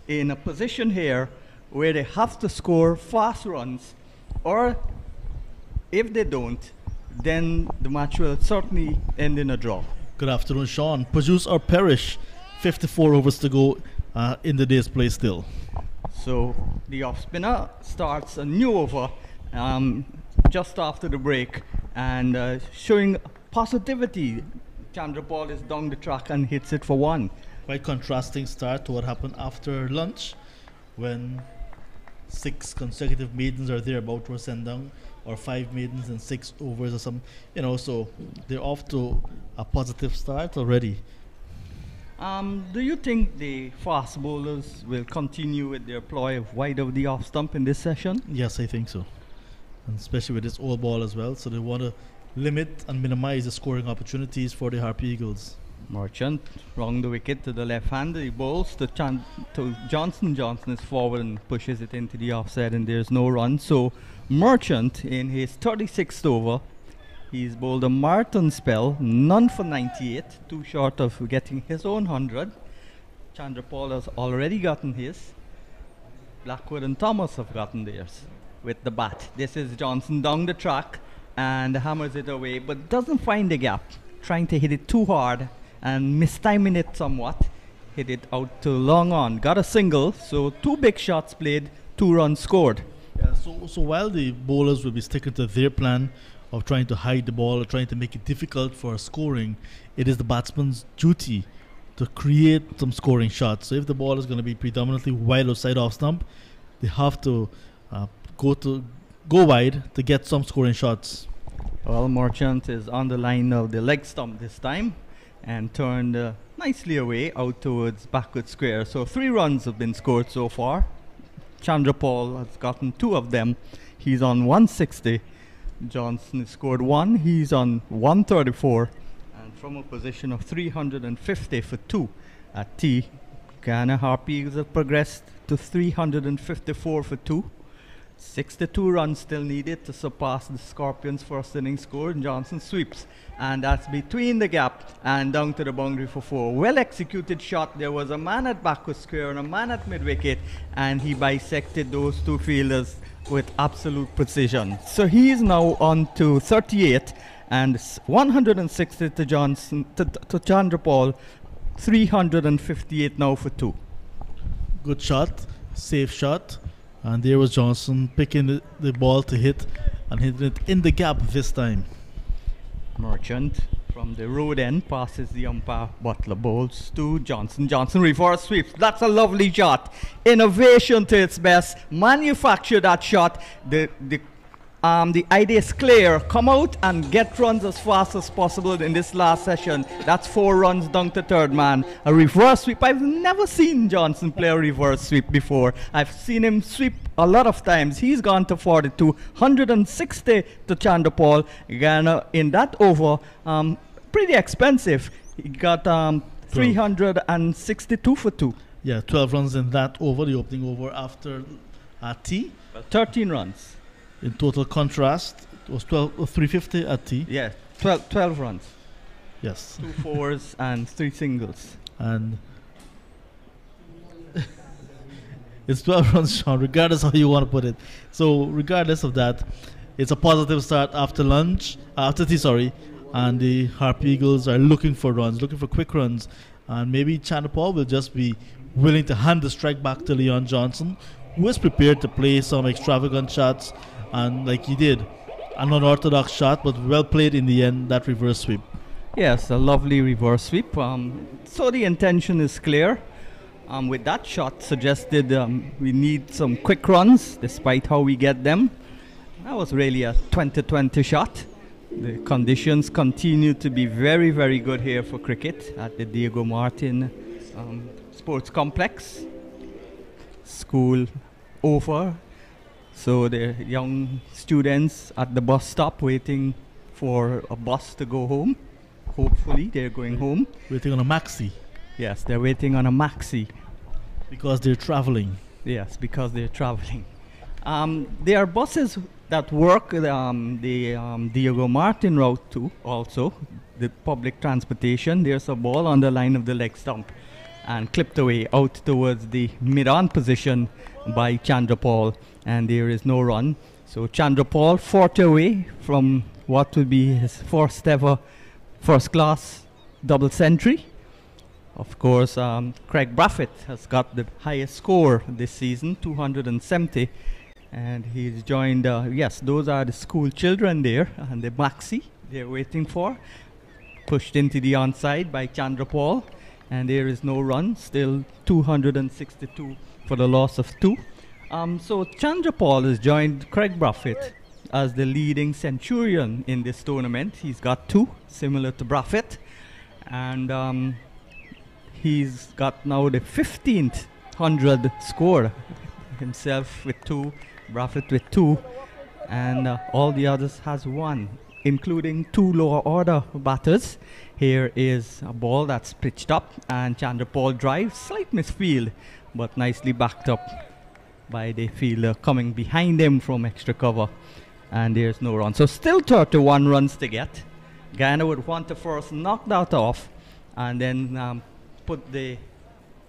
in a position here where they have to score fast runs, or if they don't, then the match will certainly end in a draw. Good afternoon, Sean. Produce or perish. 54 overs to go in the day's play still. So the off spinner starts a new over just after the break, and showing positivity. Chandra Paul is down the track and hits it for 1. Quite contrasting start to what happened after lunch, when 6 consecutive maidens are there about to send down, or 5 maidens and 6 overs or something, so they're off to a positive start already. Do you think the fast bowlers will continue with their ploy of wide of the off stump in this session? Yes, I think so, and especially with this old ball as well, so they want to limit and minimize the scoring opportunities for the Harpy Eagles. Merchant wrong the wicket to the left hand. He bowls to Johnson. Johnson is forward and pushes it into the offside, and there's no run. So Merchant in his 36th over, he's bowled a marathon spell, none for 98, too short of getting his own 100. Chandra Paul has already gotten his. Blackwood and Thomas have gotten theirs with the bat. This is Johnson down the track and hammers it away, but doesn't find the gap, trying to hit it too hard and mistiming it somewhat. Hit it out to long on. Got a single, so 2 big shots played, 2 runs scored. Yeah, so while the bowlers will be sticking to their plan of trying to hide the ball or trying to make it difficult for scoring, it is the batsman's duty to create some scoring shots. So if the ball is going to be predominantly wide outside off stump, they have to go wide to get some scoring shots. Well, Merchant is on the line of the leg stump this time and turned nicely away out towards backward square. So 3 runs have been scored so far. Chandra Paul has gotten 2 of them. He's on 160. Johnson has scored 1. He's on 134. And from a position of 350 for 2 at T, Guyana Harpy Eagles have progressed to 354 for 2. 62 runs still needed to surpass the Scorpions' first inning score, and Johnson sweeps, and that's between the gap and down to the boundary for 4. Well executed shot. There was a man at backward square and a man at mid wicket, and he bisected those 2 fielders with absolute precision. So he is now on to 38 and 160 to Johnson to Chandra Paul, 358 now for 2. Good shot, safe shot. And there was Johnson picking the ball to hit and hitting it in the gap this time. Merchant from the road end passes the umpire. Butler bowls to Johnson. Johnson reverse sweeps. That's a lovely shot. Innovation to its best. Manufacture that shot. The idea is clear. Come out and get runs as fast as possible in this last session. That's 4 runs down to third man. A reverse sweep. I've never seen Johnson play a reverse sweep before. I've seen him sweep a lot of times. He's gone to 42. 160 to Chandra Paul. Guyana in that over, pretty expensive. He got 362 for 2. Yeah, 12 runs in that over, the opening over after T. 13 runs. In total contrast, it was 350 at T. Yeah, 12 runs. Yes. 2 fours and 3 singles. And it's 12 runs, Sean, regardless how you want to put it. So regardless of that, it's a positive start after tea, and the Harpy Eagles are looking for runs, looking for quick runs, and maybe Chandra Paul will just be willing to hand the strike back to Leon Johnson, who is prepared to play some extravagant shots and like he did, an unorthodox shot, but well played in the end, that reverse sweep. Yes, a lovely reverse sweep. So the intention is clear. With that shot suggested we need some quick runs despite how we get them. That was really a 20-20 shot. The conditions continue to be very, very good here for cricket at the Diego Martin Sports Complex. School over, so the young students at the bus stop waiting for a bus to go home. Hopefully they're going home. Waiting on a maxi. Yes, they're waiting on a maxi. Because they're traveling. Yes, because they're traveling. There are buses that work the Diego Martin route too, also, the public transportation. There's a ball on the line of the leg stump and clipped away out towards the mid-on position by Chandrapal, and there is no run. So Chandrapal 40 away from what will be his first ever first-class double century. Of course, Craig Braffett has got the highest score this season, 270. And he's joined, yes, those are the school children there, and the maxi they're waiting for. Pushed into the onside by Chandrapal, and there is no run, still 262 for the loss of 2. So Chandrapal has joined Craig Braffett as the leading centurion in this tournament. He's got 2, similar to Braffett. And he's got now the 15th 100 score, himself with 2, Braffett with 2, and all the others has 1, including 2 lower order batters. Here is a ball that's pitched up, and Chandrapal drives, slight misfield, but nicely backed up by the fielder coming behind him from extra cover, and there's no run. So still 31 runs to get. Guyana would want to first knock that off and then put the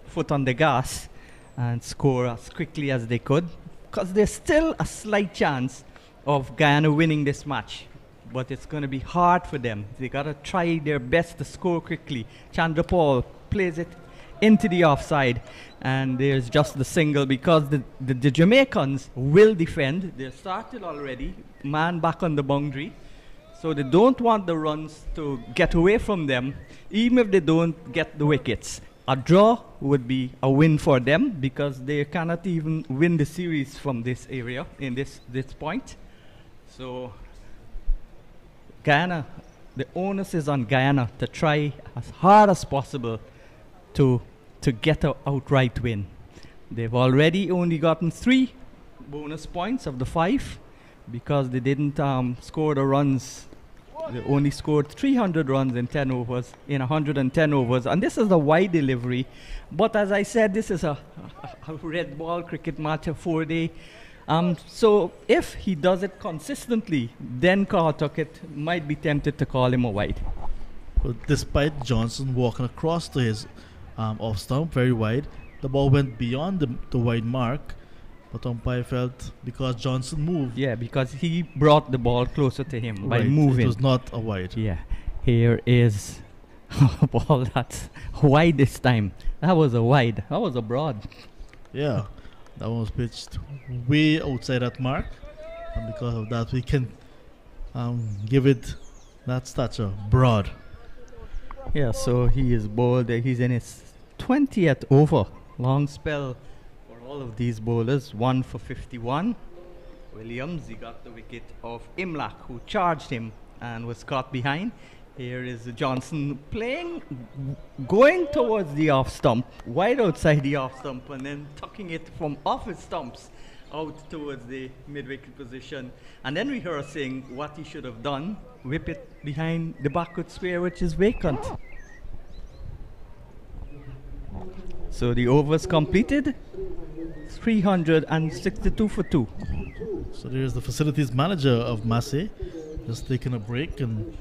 foot on the gas and score as quickly as they could, because there's still a slight chance of Guyana winning this match, but it's going to be hard for them. They got to try their best to score quickly. Chandrapal plays it into the offside, and there's just the single, because the Jamaicans will defend. They're started already, man back on the boundary, so they don't want the runs to get away from them, even if they don't get the wickets. A draw would be a win for them, because they cannot even win the series from this area in this point. So Guyana, the onus is on Guyana to try as hard as possible to get an outright win. They've already only gotten 3 bonus points of the 5, because they didn't score the runs. They only scored 300 runs in 10 overs, in 110 overs, and this is a wide delivery. But as I said, this is a red ball cricket match, a 4-day. So if he does it consistently, then Cartucket might be tempted to call him a wide. But despite Johnson walking across to his off stump very wide, the ball went beyond the wide mark. But umpire felt because Johnson moved. Yeah, because he brought the ball closer to him by right, moving. It was not a wide. Yeah. Here is a ball that's wide this time. That was a wide. That was a broad. Yeah. That one was pitched way outside that mark. And because of that, we can give it that stature, broad. Yeah, so he is bowled. He's in his 20th over. Long spell. All of these bowlers, 1 for 51. Williams, he got the wicket of Imlak, who charged him and was caught behind. Here is Johnson playing, going towards the off stump, wide outside the off stump, and then tucking it from off his stumps out towards the mid-wicket position. And then rehearsing what he should have done, whip it behind the backward square, which is vacant. So the overs completed. 362 for 2. So there's the facilities manager of Massey, just taking a break and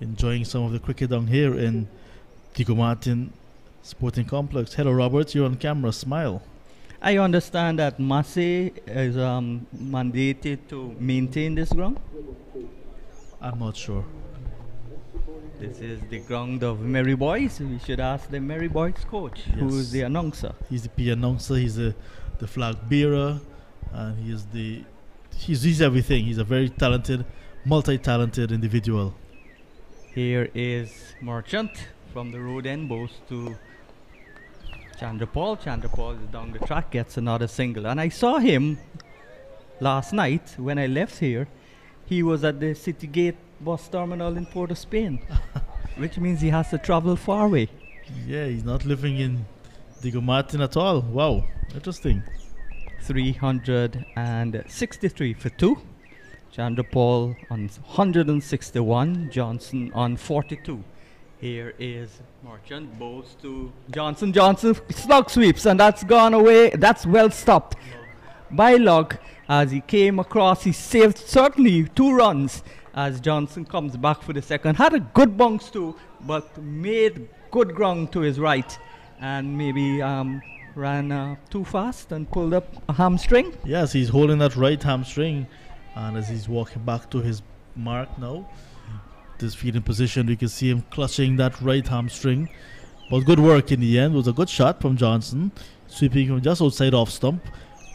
enjoying some of the cricket down here in Diego Martin Sporting Complex. Hello, Robert, you're on camera. Smile. I understand that Massey is mandated to maintain this ground. I'm not sure. This is the ground of Merry Boys. We should ask the Merry Boys coach, yes, who is the announcer. He's the P announcer. He's the flag bearer, and he is the he's everything. He's a very talented, multi-talented individual. Here is Merchant from the road end, bowls to Chandrapal. Chandrapal is down the track, gets another single. And I saw him last night when I left here. He was at the City Gate bus terminal in Port of Spain, which means he has to travel far away. Yeah, he's not living in Diego Martin at all. Wow, interesting. 363 for 2. Chandrapal on 161, Johnson on 42. Here is Merchant, bowls to Johnson. Johnson slug sweeps, and that's gone away. That's well stopped by Lug. As he came across, he saved certainly 2 runs as Johnson comes back for the second. Had a good bounce too, but made good ground to his right, and maybe ran too fast and pulled up a hamstring. Yes, he's holding that right hamstring, and as he's walking back to his mark now, this feeding position, we can see him clutching that right hamstring. But good work in the end. It was a good shot from Johnson, sweeping him just outside off stump,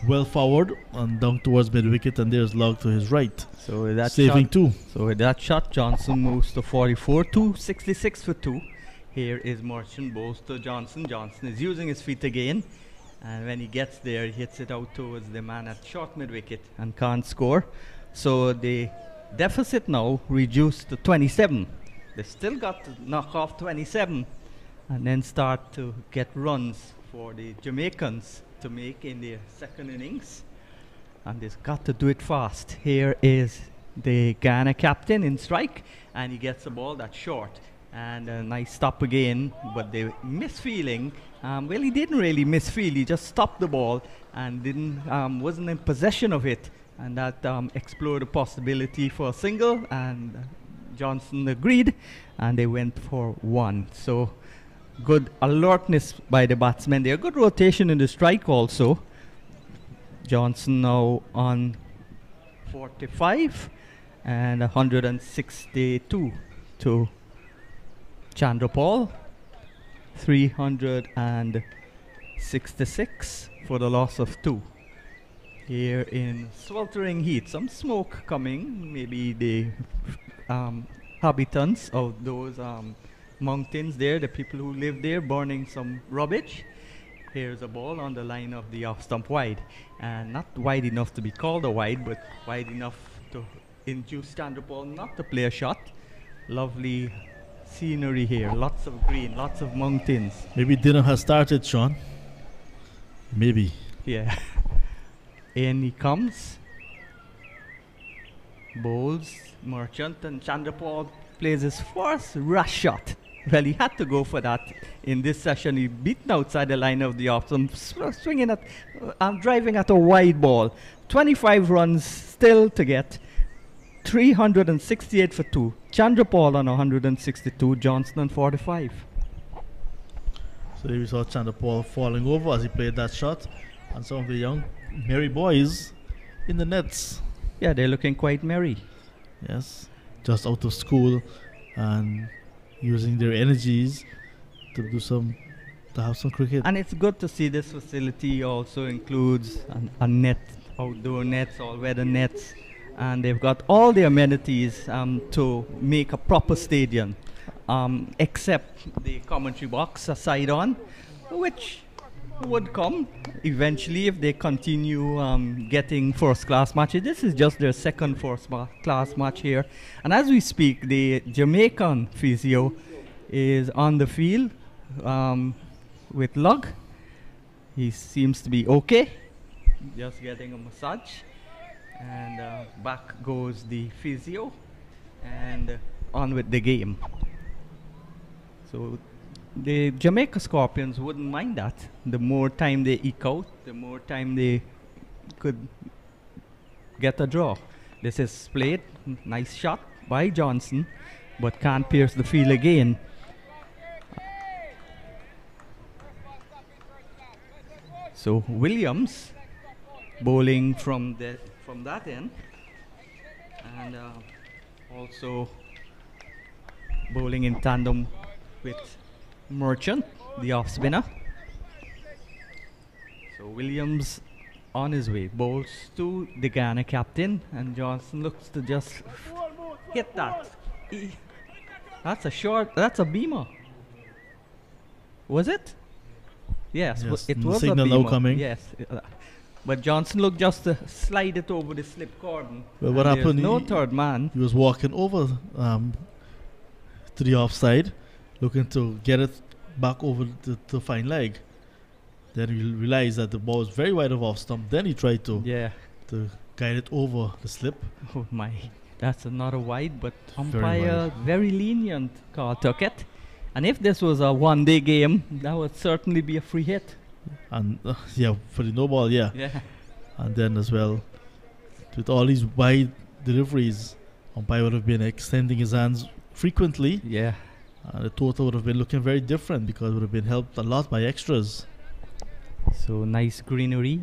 well forward and down towards mid wicket, and there's Log to his right, so with that saving shot, 2. So with that shot, Johnson moves to 44, 266 for 2. Here is Merchant, bowls to Johnson. Johnson is using his feet again, and when he gets there, he hits it out towards the man at short mid wicket and can't score. So the deficit now reduced to 27. They still got to knock off 27 and then start to get runs for the Jamaicans to make in their second innings, and they've got to do it fast. Here is the Guyana captain in strike, and he gets the ball that's short, and a nice stop again, but the misfeeling, well, he didn't really misfeel, he just stopped the ball and wasn't in possession of it, and that explored the possibility for a single, and Johnson agreed, and they went for 1. So good alertness by the batsmen there. Good rotation in the strike also. Johnson now on 45 and 162 to Chandrapal. 366 for the loss of 2. Here in sweltering heat, some smoke coming, maybe the habitants of those mountains there, the people who live there, burning some rubbish. Here's a ball on the line of the off stump wide, and not wide enough to be called a wide, but wide enough to induce Chandrapal not to play a shot. Lovely scenery here, lots of green, lots of mountains. Maybe dinner has started, Sean. Maybe. Yeah. In he comes. Bowls, Merchant, and Chandrapal plays his first rush shot. Well, he had to go for that in this session. He beaten outside the line of the off. So swinging at, driving at a wide ball. 25 runs still to get. 368 for 2. Chandrapal on 162. Johnson on 45. So there we saw Chandrapal falling over as he played that shot, and some of the young merry boys in the nets. Yeah, they're looking quite merry. Yes, just out of school and using their energies to have some cricket. And it's good to see this facility also includes a net, outdoor nets, all-weather nets, and they've got all the amenities to make a proper stadium, except the commentary box aside on, which would come eventually if they continue getting first-class matches. This is just their second first-class match here. And as we speak, the Jamaican physio is on the field with Lug. He seems to be okay, just getting a massage. And back goes the physio, and on with the game. So the Jamaica Scorpions wouldn't mind that. The more time they eke out, the more time they could get a draw. This is played, nice shot by Johnson, but can't pierce the field again. So Williams bowling from that end, and also bowling in tandem with Merchant, the off spinner. So Williams on his way. Bowls to the Guyana captain, and Johnson looks to just hit that. That's a short, that's a beamer. Was it? Yes, Yes, it was a signal now beamer. coming. Yes. But Johnson looked just to slide it over the slip cordon. Well, what and there's happened? no third man. He was walking over to the offside, looking to get it back over the fine leg. Then he realized that the ball was very wide of off stump. Then he tried to guide it over the slip. Oh my, that's another wide, but Very umpire wide. very lenient call took it. And if this was a one-day game, that would certainly be a free hit. And yeah, for the no ball, yeah. Yeah. And then as well, with all these wide deliveries, umpire would have been extending his hands frequently. Yeah. The total would have been looking very different because it would have been helped a lot by extras. So nice greenery,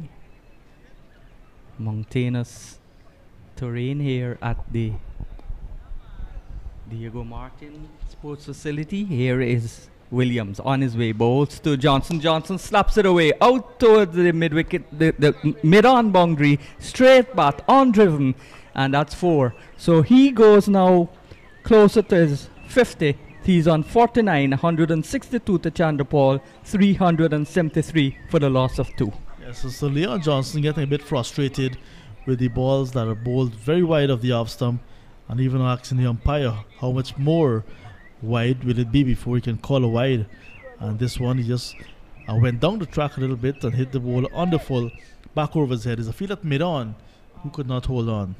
mountainous terrain here at the Diego Martin Sports Facility. Here is Williams on his way, bowls to Johnson. Johnson slaps it away out towards the mid wicket, the mid-on boundary, straight bat, on-driven, and that's 4. So he goes now closer to his 50. He's on 49, 162 to Chandrapal, 373 for the loss of 2. Yes, so Leon Johnson getting a bit frustrated with the balls that are bowled very wide of the off stump, and even asking the umpire how much more wide will it be before he can call a wide. And this one, he just went down the track a little bit and hit the ball on the full, back over his head. There's a field at mid-on who could not hold on.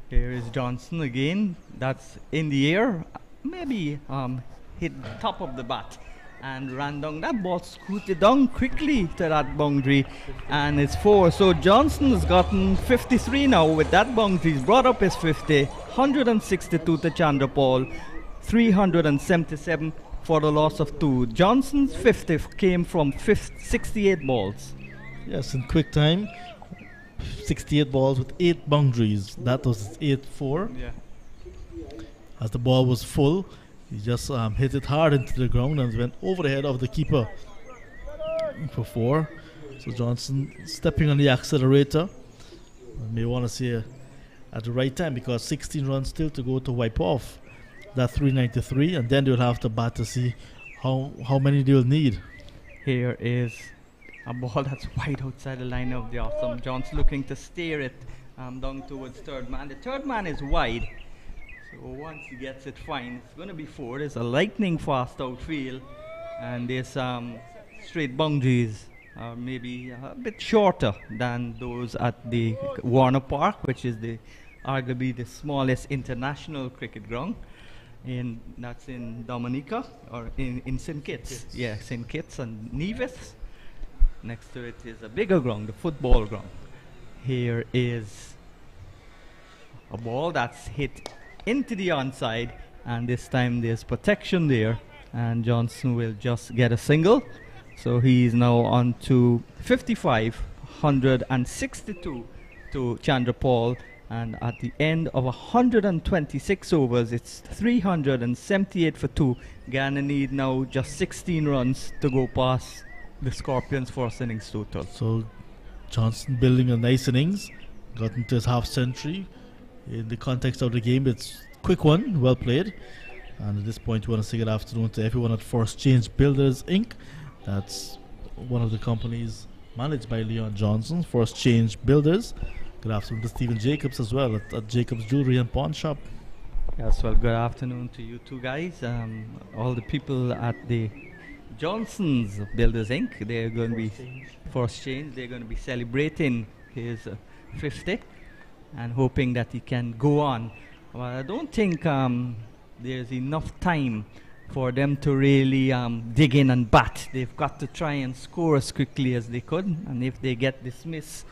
Here is Johnson again. That's in the air. Maybe hit top of the bat and ran down. That ball scooted down quickly to that boundary, and it's 4. So Johnson has gotten 53 now with that boundary. He's brought up his 50, 162 to Chandrapal, 377 for the loss of 2. Johnson's 50 came from 68 balls. Yes, in quick time, 68 balls with 8 boundaries. That was 8-4. Yeah. As the ball was full, he just hit it hard into the ground and went over the head of the keeper for 4. So Johnson stepping on the accelerator. I may want to say at the right time, because 16 runs still to go to wipe off that 393, and then they'll have to bat to see how many they'll need. Here is a ball that's wide outside the line of the awesome. Johnson looking to steer it down towards third man. The third man is wide. So once he gets it fine, it's going to be 4. There's a lightning fast outfield, and there's straight boundaries are maybe a bit shorter than those at the Warner Park, which is arguably the smallest international cricket ground. That's in Dominica, or in St. Kitts. Yeah, St. Kitts and Nevis. Next to it is a bigger ground, the football ground. Here is a ball that's hit into the onside, and this time there's protection there, and Johnson will just get a single. So he's now on to 55, 162 to Chandrapal, and at the end of 126 overs, it's 378 for 2. Guyana need now just 16 runs to go past the Scorpions' first innings total. So Johnson building a nice innings, got into his half century. In the context of the game, it's quick one, well played. And at this point, we want to say good afternoon to everyone at First Change Builders Inc. That's one of the companies managed by Leon Johnson, First Change Builders. Good afternoon to Stephen Jacobs as well at Jacobs Jewelry and Pawn Shop. Yes, well, good afternoon to you two guys. All the people at the Johnson's Builders Inc. They're going to be First Change. They're going to be celebrating his 50 and hoping that he can go on. Well, I don't think there's enough time for them to really dig in and bat. They've got to try and score as quickly as they could, and if they get dismissed,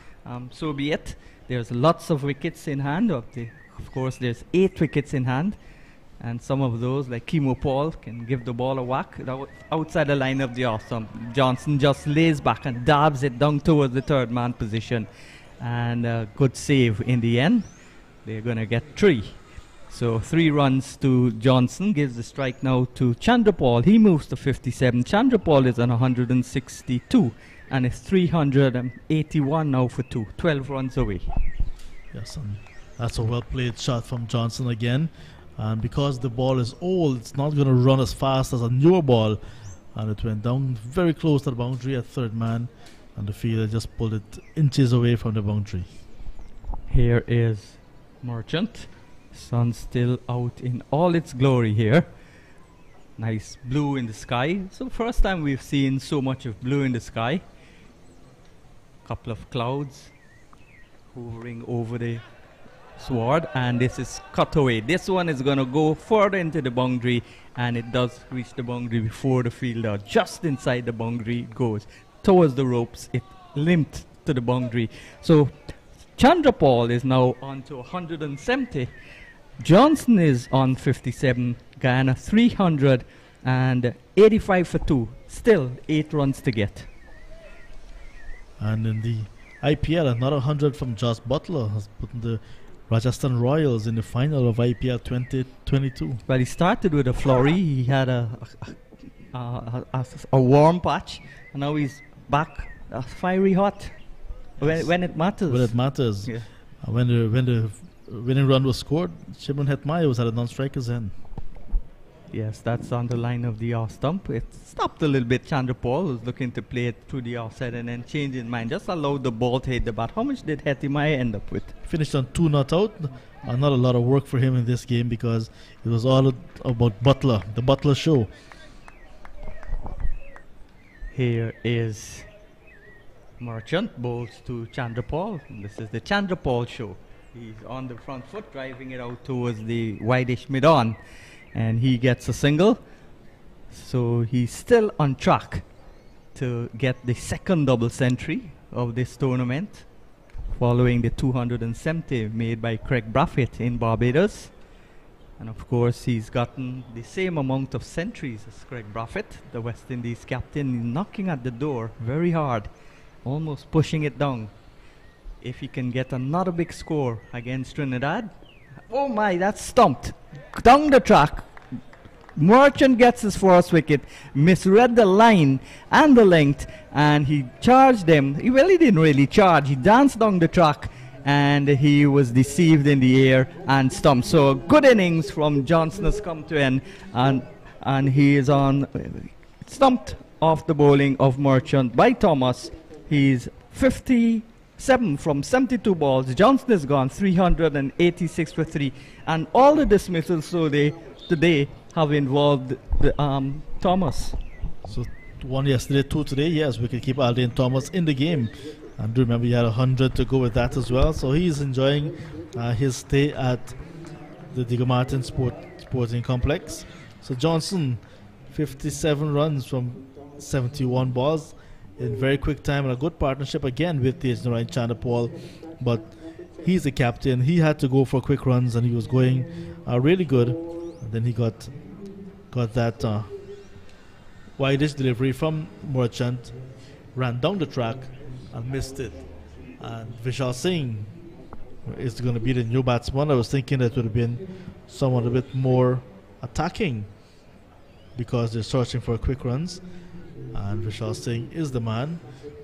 so be it. There's lots of wickets in hand. Of course, there's 8 wickets in hand, and some of those, like Kimo Paul, can give the ball a whack outside the line of the awesome. Johnson just lays back and dabs it down towards the third man position, and a good save in the end. They're going to get 3. So 3 runs to Johnson gives the strike now to Chandrapal. He moves to 57. Chandrapal is on 162 and is 381 now for 2. 12 runs away. Yes, and that's a well played shot from Johnson again. And because the ball is old, it's not going to run as fast as a newer ball. And it went down very close to the boundary at third man. And the fielder just pulled it inches away from the boundary. Here is Merchant. Sun still out in all its glory here. Nice blue in the sky. So first time we've seen so much of blue in the sky. Couple of clouds hovering over the sward, and this is cut away. This one is going to go further into the boundary, and it does reach the boundary before the fielder. Just inside the boundary it goes towards the ropes. It limped to the boundary. So Chandrapal is now on to 170. Johnson is on 57. Guyana 385 for 2. Still 8 runs to get. And in the IPL, another 100 from Josh Butler has put the Rajasthan Royals in the final of IPL 2022. Well, he started with a flurry. He had a warm patch, and now he's back fiery hot when it matters. When it matters. Yeah. When the winning run was scored, Shimon Hetmaya was at a non-striker's end. Yes, that's on the line of the off stump. It stopped a little bit. Chandrapal was looking to play it through the offside and then change his mind. Just allowed the ball to hit the bat. How much did Hetmaya end up with? Finished on 2 not out. Not a lot of work for him in this game because it was all about Butler, the Butler show. Here is Merchant, bowls to Chandrapal. This is the Chandrapal show. He's on the front foot, driving it out towards the wideish mid-on. And he gets a single. So he's still on track to get the second double century of this tournament, following the 270 made by Craig Brathwaite in Barbados. And of course he's gotten the same amount of centuries as Craig Brathwaite, the West Indies captain, knocking at the door very hard, almost pushing it down. If he can get another big score against Trinidad. Oh my, that's stumped. Down the track. Merchant gets his first wicket, misread the line and the length, and he charged them. He didn't really charge. He danced down the track, and he was deceived in the air and stumped. So a good innings from Johnson has come to end, and he is on stumped off the bowling of Merchant by Thomas. He's 57 from 72 balls. Johnson is gone 386 for 3, and all the dismissals today have involved Thomas. So 1 yesterday, 2 today. Yes, we can keep Alden Thomas in the game. And do remember, he had 100 to go with that as well. So he's enjoying his stay at the Diego Martin Sporting Complex. So Johnson, 57 runs from 71 balls in very quick time, and a good partnership again with Tejnarayan Chandrapal. But he's the captain. He had to go for quick runs, and he was going really good. And then he got that wideish delivery from Merchant, ran down the track and missed it. And Vishal Singh is going to be the new batsman. I was thinking that would have been someone a bit more attacking because they're searching for quick runs. And Vishal Singh is the man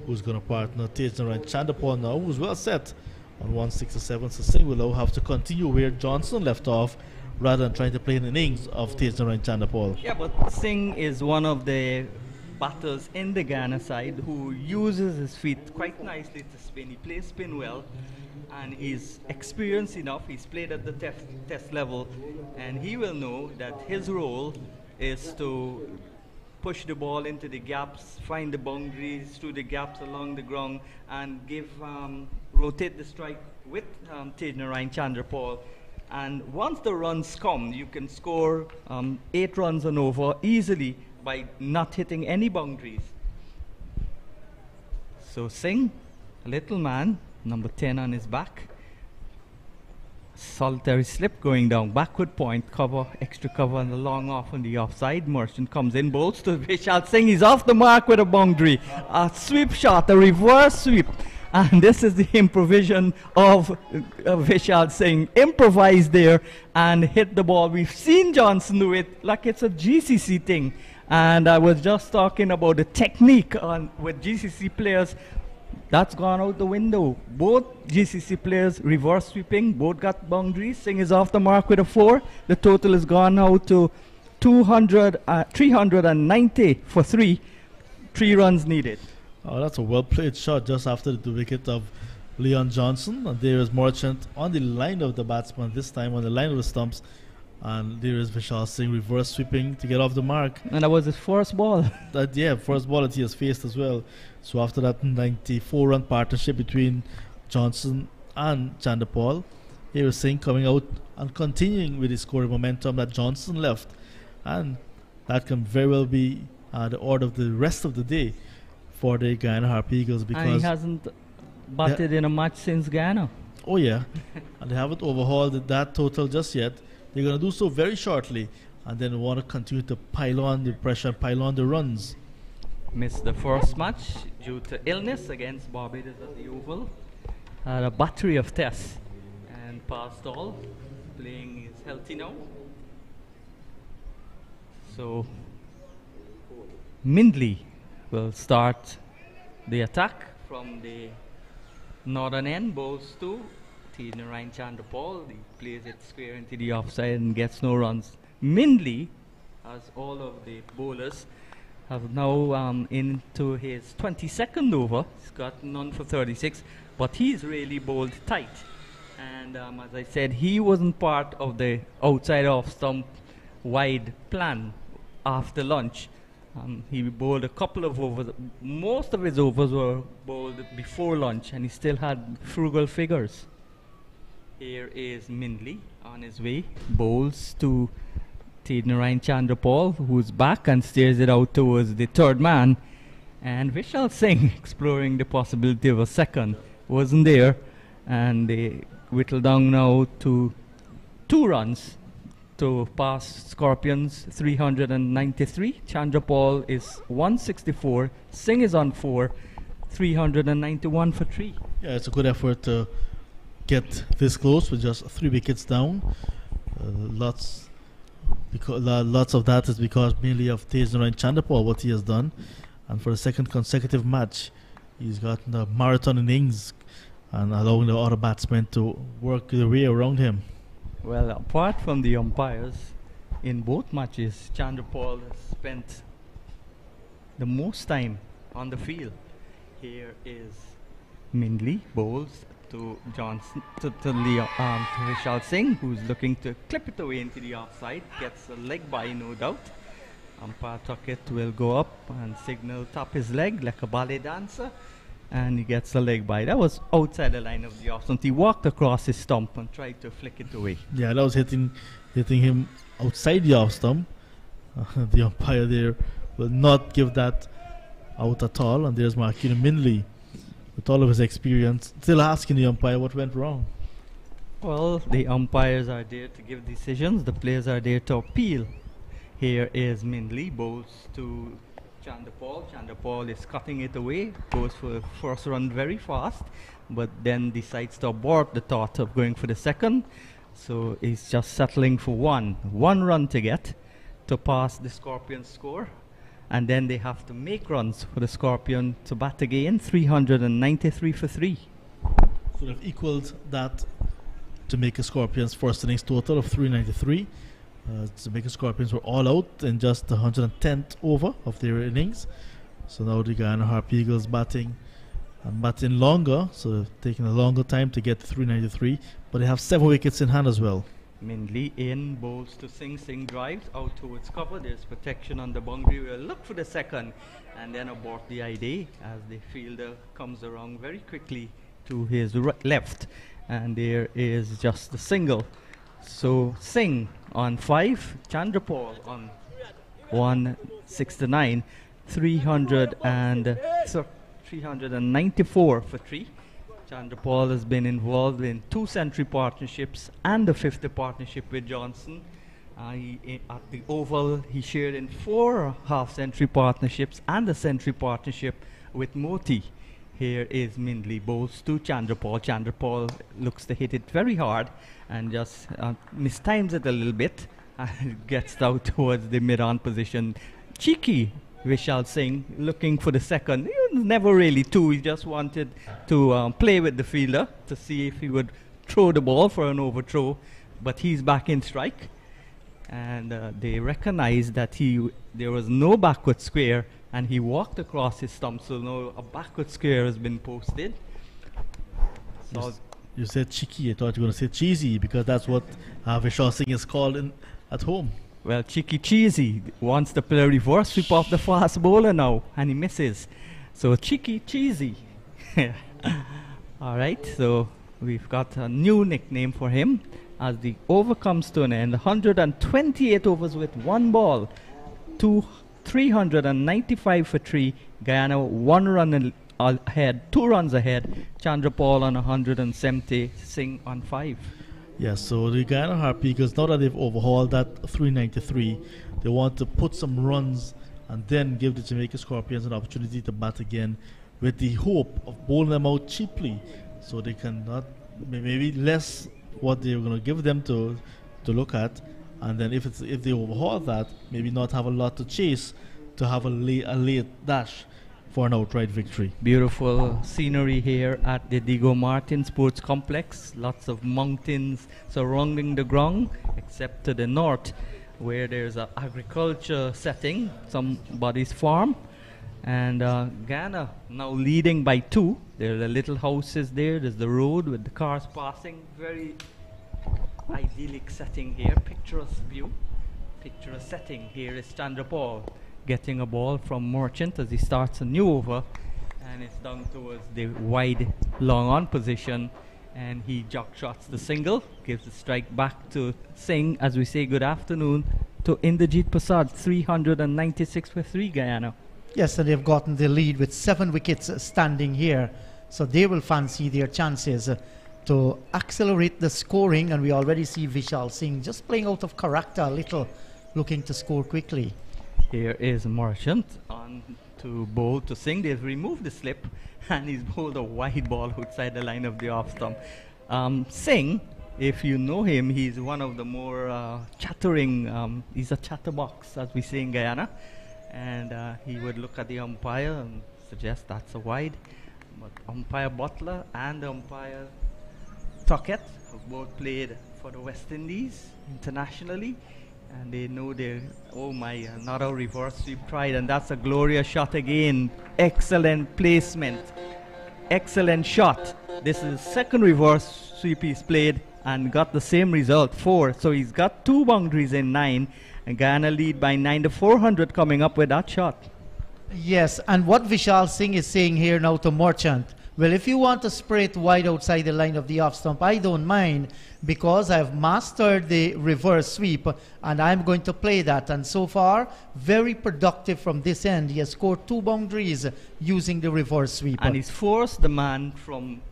who's going to partner Tejnarayan Chandrapal now, who's well set on 167. So Singh will now have to continue where Johnson left off, rather than trying to play an innings of Tejnarayan Chandrapal. Yeah, but Singh is one of the batters in the Guyana side who uses his feet quite nicely to spin. He plays spin well, and he's experienced enough. He's played at the test level, and he will know that his role is to push the ball into the gaps, find the boundaries through the gaps along the ground, and rotate the strike with Tejnarayan Chandrapal. And once the runs come, you can score 8 runs and over easily by not hitting any boundaries. So Singh, a little man, number 10 on his back. Solitary slip going down, backward point, cover, extra cover, and a long off on the offside. Merchant comes in, bowls to Vishal Singh. He's off the mark with a boundary. A sweep shot, a reverse sweep. And this is the improvisation of Vishal Singh. Improvised there and hit the ball. We've seen Johnson do it like it's a GCC thing. And I was just talking about the technique with GCC players. That's gone out the window. Both GCC players reverse sweeping. Both got boundaries. Singh is off the mark with a 4. The total has gone out to 390 for 3. 3 runs needed. Oh, that's a well-played shot just after the wicket of Leon Johnson. And there is Merchant on the line of the batsman, this time on the line of the stumps. And there is Vishal Singh reverse sweeping to get off the mark. And that was his first ball. First ball that he has faced as well. So after that 94-run partnership between Johnson and Chanderpaul, here is Singh coming out and continuing with his scoring momentum that Johnson left. And that can very well be the order of the rest of the day for the Guyana Harp Eagles, because and he hasn't batted in a match since Guyana. Oh yeah, and they haven't overhauled that total just yet. They're going to do so very shortly, and then want to continue to pile on the pressure and pile on the runs. Missed the first match due to illness against Barbados at the Oval. Had a battery of tests and passed all. Playing is healthy now. So Mindley will start the attack from the northern end. Bowls to Ryan Chanderpaul. He plays it square into the offside and gets no runs. Mindley, as all of the bowlers, have now into his 22nd over. He's got none for 36, but he's really bowled tight. And as I said, he wasn't part of the outside off stump wide plan after lunch. He bowled a couple of overs. Most of his overs were bowled before lunch, and he still had frugal figures. Here is Mindley on his way. Bowls to Narayan Chanderpaul, who's back and steers it out towards the third man. And Vishal Singh exploring the possibility of a second. Wasn't there. And they whittle down now to 2 runs to pass Scorpions 393. Chanderpaul is 164. Singh is on 4. 391 for 3. Yeah, it's a good effort to get this close with just 3 wickets down. Lots of that is because mainly of Narayan Chanderpaul, what he has done. And for the second consecutive match, he's gotten a marathon innings and allowing the other batsmen to work their way around him. Well, apart from the umpires, in both matches, Chanderpaul has spent the most time on the field. Here is Mindley, bowls to Johnson, to Vishal Singh, who's looking to clip it away into the offside. Gets a leg by, no doubt. Umpire Tuckett will go up and signal tap his leg like a ballet dancer, and he gets a leg by. That was outside the line of the off stump. He walked across his stump and tried to flick it away. Yeah, that was hitting him outside the off stump. The umpire there will not give that out at all. And there's Marquino Mindley, with all of his experience, still asking the umpire what went wrong. Well, the umpires are there to give decisions. The players are there to appeal. Here is Mindley, bowls to Chanderpaul. Chanderpaul is cutting it away, goes for the first run very fast, but then decides to abort the thought of going for the second. So he's just settling for one run to get to pass the Scorpions score. And then they have to make runs for the Scorpion to bat again. 393 for 3. So they've equaled that Jamaica Scorpions first innings total of 393. Jamaica Scorpions were all out in just the 110th over of their innings. So now the Guyana Harp Eagles batting longer, so they've taken a longer time to get to 393, but they have 7 wickets in hand as well. Mindley in, bowls to Singh. Singh drives out towards cover. There's protection on the boundary. We'll look for the second and then abort the idea as the fielder comes around very quickly to his left. And there is just the single. So Singh on 5, Chanderpaul on 169, 394 for 3. Chanderpaul has been involved in 2 century partnerships and a 50 partnership with Johnson. At the Oval, he shared in 4 half-century partnerships and a century partnership with Moti. Here is Mindley, bowls to Chandrapal. Chandrapal looks to hit it very hard and just mistimes it a little bit and gets out towards the mid-on position. Cheeky Vishal Singh looking for the second. He was never really two. He just wanted to play with the fielder to see if he would throw the ball for an overthrow. But he's back in strike. And they recognized that there was no backward square, and he walked across his stump, so now a backward square has been posted. So You said cheeky. I thought you were going to say cheesy, because that's what Vishal Singh is called at home. well, Cheeky Cheesy wants to play a reverse sweep off the fast bowler now, and he misses. So Cheeky Cheesy. All right, so we've got a new nickname for him as the over comes to an end. 128 overs with one ball, 395 for 3. Guyana 1 run ahead, 2 runs ahead. Chandrapal on 170, Singh on 5. Yeah, so the Guyana are happy because now that they've overhauled that 393, they want to put some runs and then give the Jamaica Scorpions an opportunity to bat again, with the hope of bowling them out cheaply, so they can not maybe less what they're going to give them to look at, and then if they overhaul that, maybe not have a lot to chase to have a late dash for an outright victory. Beautiful scenery here at the Diego Martin Sports Complex. Lots of mountains surrounding the ground, except to the north, where there's an agriculture setting, somebody's farm. And Guyana now leading by 2. There are the little houses there. There's the road with the cars passing. Very idyllic setting here. Picturesque view. Picturesque setting. Here is Chandrapal getting a ball from Merchant as he starts a new over. And it's down towards the wide long on position. And he jock shots the single. Gives the strike back to Singh as we say good afternoon to Inderjeet Prasad. 396 for 3 Guyana. Yes, and they've gotten the lead with 7 wickets standing here. So they will fancy their chances to accelerate the scoring. And we already see Vishal Singh just playing out of character a little, looking to score quickly. Here is Merchant on to bowl to Singh. They've removed the slip and he's bowled a wide ball outside the line of the off stump. Singh, if you know him, he's one of the more chattering, he's a chatterbox, as we say in Guyana. And he would look at the umpire and suggest that's a wide. But umpire Butler and umpire Tuckett have both played for the West Indies internationally. And they know they're, oh my, another reverse sweep tried. And that's a glorious shot again. Excellent placement. Excellent shot. This is the second reverse sweep he's played and got the same result, 4. So he's got 2 boundaries in 9. And Guyana lead by 9 to 400 coming up with that shot. Yes, and what Vishal Singh is saying here now to Merchant, well, if you want to spray it wide outside the line of the off stump, I don't mind, because I've mastered the reverse sweep and I'm going to play that. And so far, very productive from this end. He has scored 2 boundaries using the reverse sweep. And he's forced the man from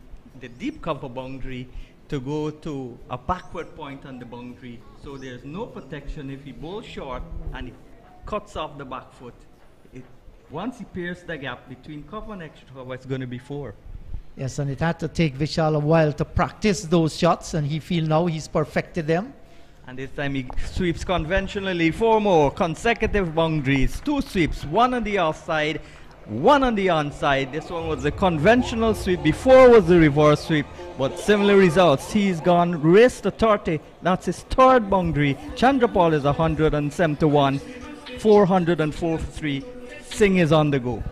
the deep cover boundary to go to a backward point on the boundary, so there's no protection if he bowls short and he cuts off the back foot. Once he pierces the gap between cover and extra cover, it's going to be 4. Yes, and it had to take Vishal a while to practice those shots, and he feels now he's perfected them. And this time he sweeps conventionally, 4 more consecutive boundaries, 2 sweeps, 1 on the offside, 1 on the onside. This one was a conventional sweep, before was the reverse sweep, but similar results. He's gone race to 30. That's his 3rd boundary. Chandrapal is 171, 404 for 3. Singh is on the go.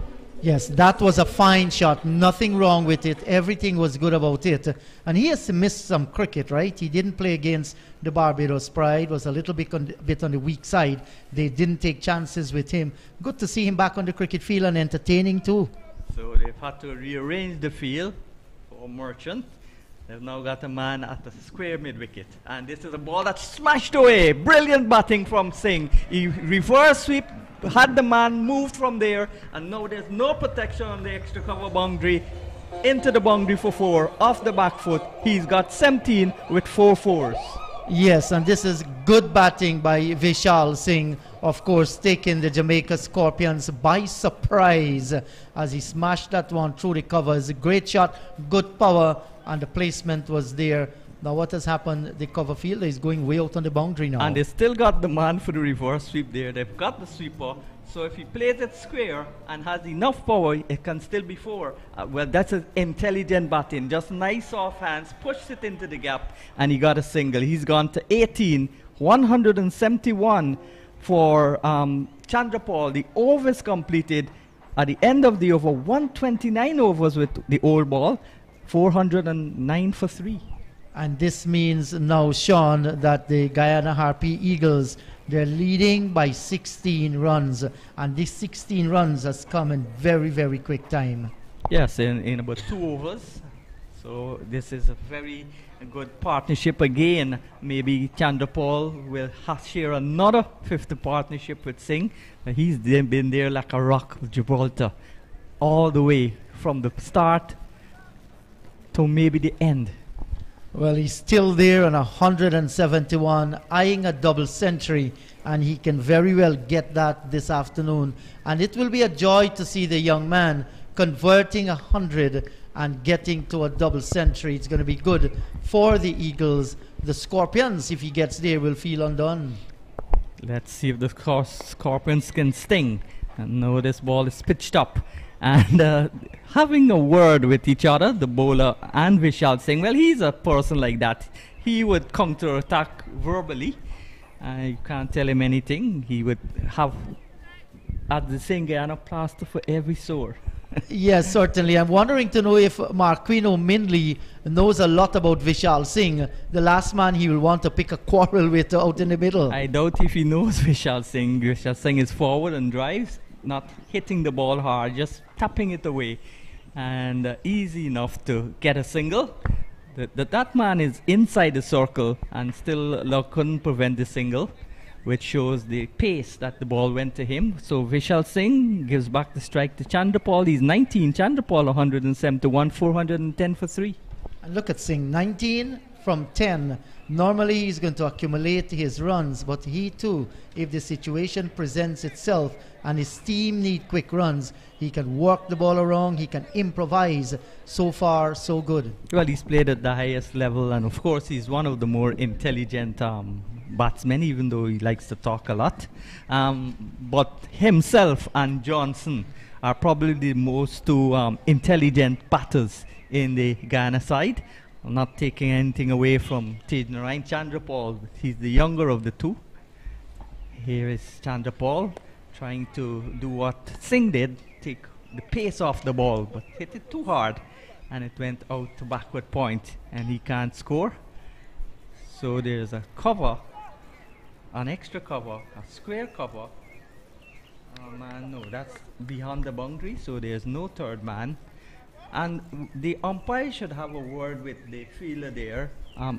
Yes, that was a fine shot. Nothing wrong with it. Everything was good about it. And he has missed some cricket, right? He didn't play against the Barbados Pride. Was a little bit on the weak side. They didn't take chances with him. Good to see him back on the cricket field and entertaining too. So they've had to rearrange the field for Merchant. They've now got a man at the square mid-wicket. And this is a ball that's smashed away. Brilliant batting from Singh. He reverse sweep, had the man moved from there, and now there's no protection on the extra cover boundary. Into the boundary for 4, off the back foot. He's got 17 with 4 fours. Yes, and this is good batting by Vishal Singh, of course, taking the Jamaica Scorpions by surprise as he smashed that one through the covers. Great shot, good power, and the placement was there. Now what has happened? The cover fielder is going way out on the boundary now. And they still got the man for the reverse sweep there. They've got the sweeper. So if he plays it square and has enough power, it can still be four. Well, that's an intelligent batting. Just nice off hands, pushed it into the gap, and he got a single. He's gone to 18, 171 for Chandrapal. The overs completed at the end of the over, 129 overs with the old ball, 409 for 3. And this means now, Sean, that the Guyana Harpy Eagles, they're leading by 16 runs. And these 16 runs has come in very, very quick time. Yes, in about 2 overs. So this is a very good partnership again. Maybe Chandrapal will share another 50 partnership with Singh. He's been there like a rock of Gibraltar, all the way from the start to maybe the end. Well, he's still there on 171, eyeing a double century, and he can very well get that this afternoon. And it will be a joy to see the young man converting 100 and getting to a double century. It's going to be good for the Eagles. The Scorpions, if he gets there, will feel undone. Let's see if the Scorpions can sting. And now this ball is pitched up. And having a word with each other, the bowler and Vishal Singh. Well, he's a person like that. He would counter-attack verbally. You can't tell him anything. He would have, at the same Guyana, plaster for every sore. Yes, certainly. I'm wondering to know if Marquino Mindley knows a lot about Vishal Singh, the last man he will want to pick a quarrel with out in the middle. I doubt if he knows Vishal Singh. Vishal Singh is forward and drives, not hitting the ball hard, just tapping it away, and easy enough to get a single. That man is inside the circle and still couldn't prevent the single, which shows the pace that the ball went to him. So Vishal Singh gives back the strike to Chandrapal. He's 19. Chandrapal 171, 410 for 3. And look at Singh, 19 from 10. Normally he's going to accumulate his runs, but he too, if the situation presents itself and his team need quick runs, he can work the ball around, he can improvise. So far, so good. Well, he's played at the highest level, and of course he's one of the more intelligent batsmen, even though he likes to talk a lot. But himself and Johnson are probably the most two intelligent batters in the Guyana side. I'm not taking anything away from Tejnarayan Chandrapal. He's the younger of the two. Here is Chandrapal trying to do what Singh did, take the pace off the ball, but hit it too hard, and it went out to backward point, and he can't score. So there's a cover, an extra cover, a square cover. No, that's beyond the boundary, so there's no third man. And the umpire should have a word with the fielder there,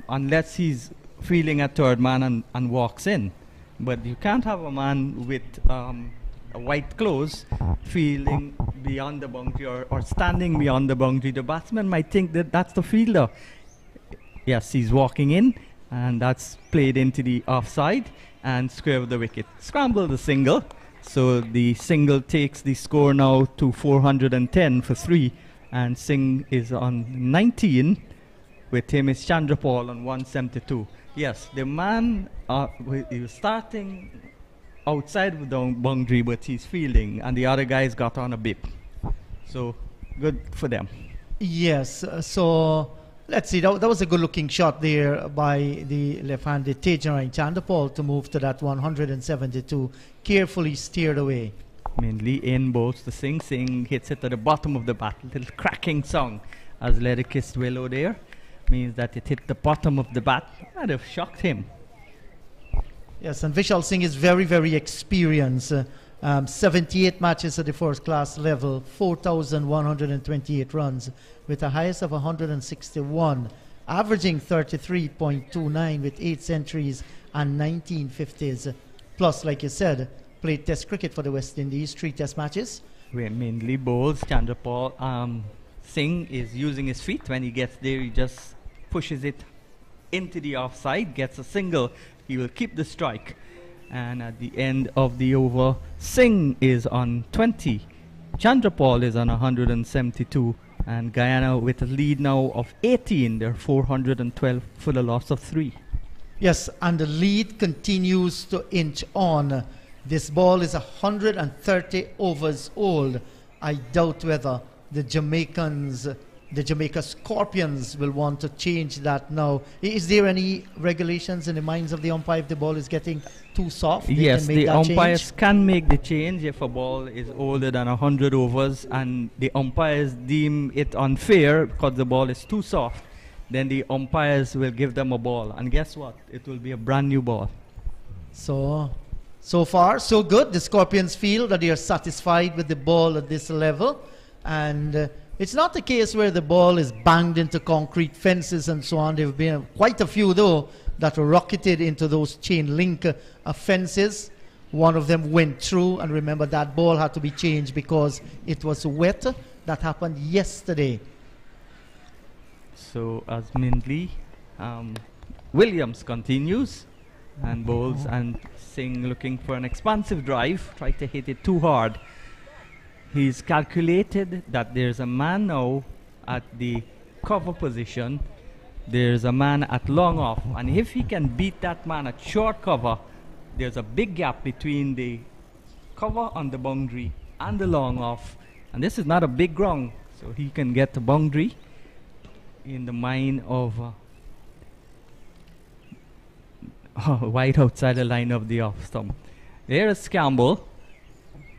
unless he's fielding a third man and walks in. But you can't have a man with a white clothes fielding beyond the boundary or standing beyond the boundary. The batsman might think that that's the fielder. Yes, he's walking in, and that's played into the offside and square of the wicket. Scramble the single. So the single takes the score now to 410 for 3. And Singh is on 19. With him is Chandrapal on 172. Yes, the man he was starting outside of the boundary, but he's fielding, and the other guys got on a bit. So good for them. Yes, so let's see. That was a good-looking shot there by the left-handed Tejnarayan Chandrapal to move to that 172. Carefully steered away. Mainly in bowls the Singh. Singh hits it at the bottom of the bat. Little cracking sound as Larry kissed Willow there. Means that it hit the bottom of the bat. That have shocked him. Yes, and Vishal Singh is very, very experienced. 78 matches at the first class level, 4,128 runs with a highest of 161, averaging 33.29 with 8 centuries and 19 50s. Plus, like you said, played Test cricket for the West Indies, 3 Test matches. Where mainly bowls. Chandrapal Singh is using his feet. When he gets there, he just pushes it into the offside, gets a single. He will keep the strike. And at the end of the over, Singh is on 20. Chandrapal is on 172. And Guyana with a lead now of 18. They're 412 for the loss of 3. Yes, and the lead continues to inch on. This ball is 130 overs old. I doubt whether the Jamaica Scorpions will want to change that now. Is there any regulations in the minds of the umpire if the ball is getting too soft? Yes, the umpires can make the change if a ball is older than 100 overs and the umpires deem it unfair because the ball is too soft. Then the umpires will give them a ball. And guess what? It will be a brand new ball. So far, so good. The Scorpions feel that they are satisfied with the ball at this level. And it's not the case where the ball is banged into concrete fences and so on. There have been quite a few, though, that were rocketed into those chain link fences. One of them went through, and remember that ball had to be changed because it was wet. That happened yesterday. So as Mindley, Williams continues and bowls, and Singh looking for an expansive drive, try to hit it too hard. He's calculated that there's a man now at the cover position, there's a man at long off, and if he can beat that man at short cover, there's a big gap between the cover on the boundary and the long off, and this is not a big ground, so he can get the boundary in the mind of wide outside the line of the off stump. There is Campbell,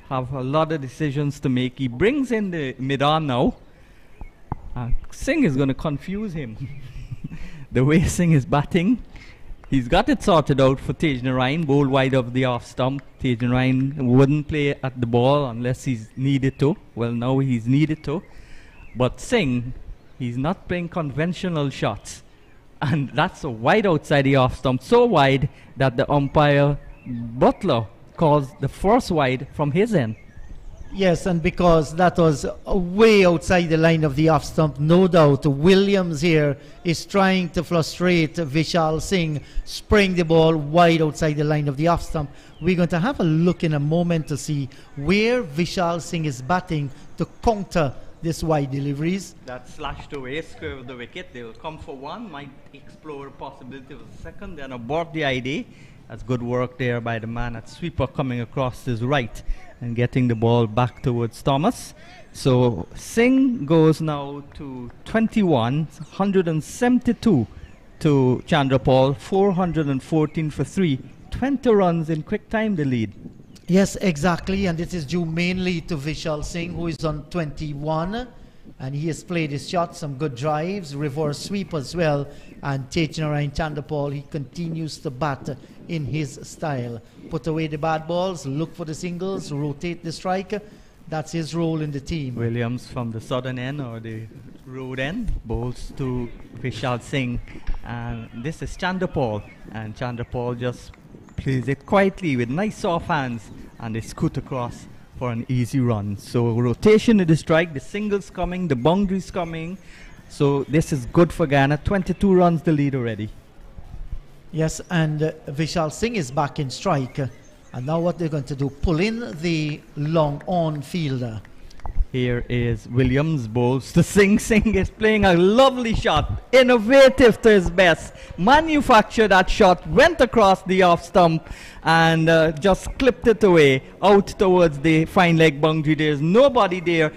have a lot of decisions to make. He brings in the mid-on now. Singh is going to confuse him. The way Singh is batting, he's got it sorted out for Tej Narayan, bowled wide of the off stump. Tej Narayan wouldn't play at the ball unless he's needed to. Well, now he's needed to. But Singh, he's not playing conventional shots. And that's a wide outside the off stump, so wide that the umpire, Butler, calls the first wide from his end. Yes, and because that was way outside the line of the off stump, no doubt Williams here is trying to frustrate Vishal Singh, spraying the ball wide outside the line of the off stump. We're going to have a look in a moment to see where Vishal Singh is batting to counter this wide deliveries. That slashed away, square of the wicket. They will come for one, might explore a possibility of a second, then abort the idea. That's good work there by the man at sweeper coming across his right and getting the ball back towards Thomas. So Singh goes now to 21, 172 to Chandrapal, 414 for 3. 20 runs in quick time, the lead. Yes, exactly, and this is due mainly to Vishal Singh, who is on 21, and he has played his shot, some good drives, reverse sweep as well, and Tej Narayan Chandrapal, he continues to bat in his style. Put away the bad balls, look for the singles, rotate the strike. That's his role in the team. Williams from the southern end or the road end bowls to Vishal Singh, and this is Chandrapal, and Chandrapal just plays it quietly with nice soft hands, and they scoot across for an easy run. So rotation in the strike, the singles coming, the boundaries coming. So this is good for Guyana. 22 runs the lead already. Yes, and Vishal Singh is back in strike. And now what they're going to do, pull in the long on fielder. Here is Williams, bowls to Singh. Singh is playing a lovely shot, innovative to his best. Manufactured that shot, went across the off stump and just clipped it away out towards the fine leg boundary. There's nobody there.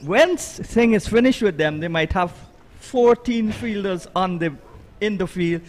When Singh is finished with them, they might have 14 fielders in the field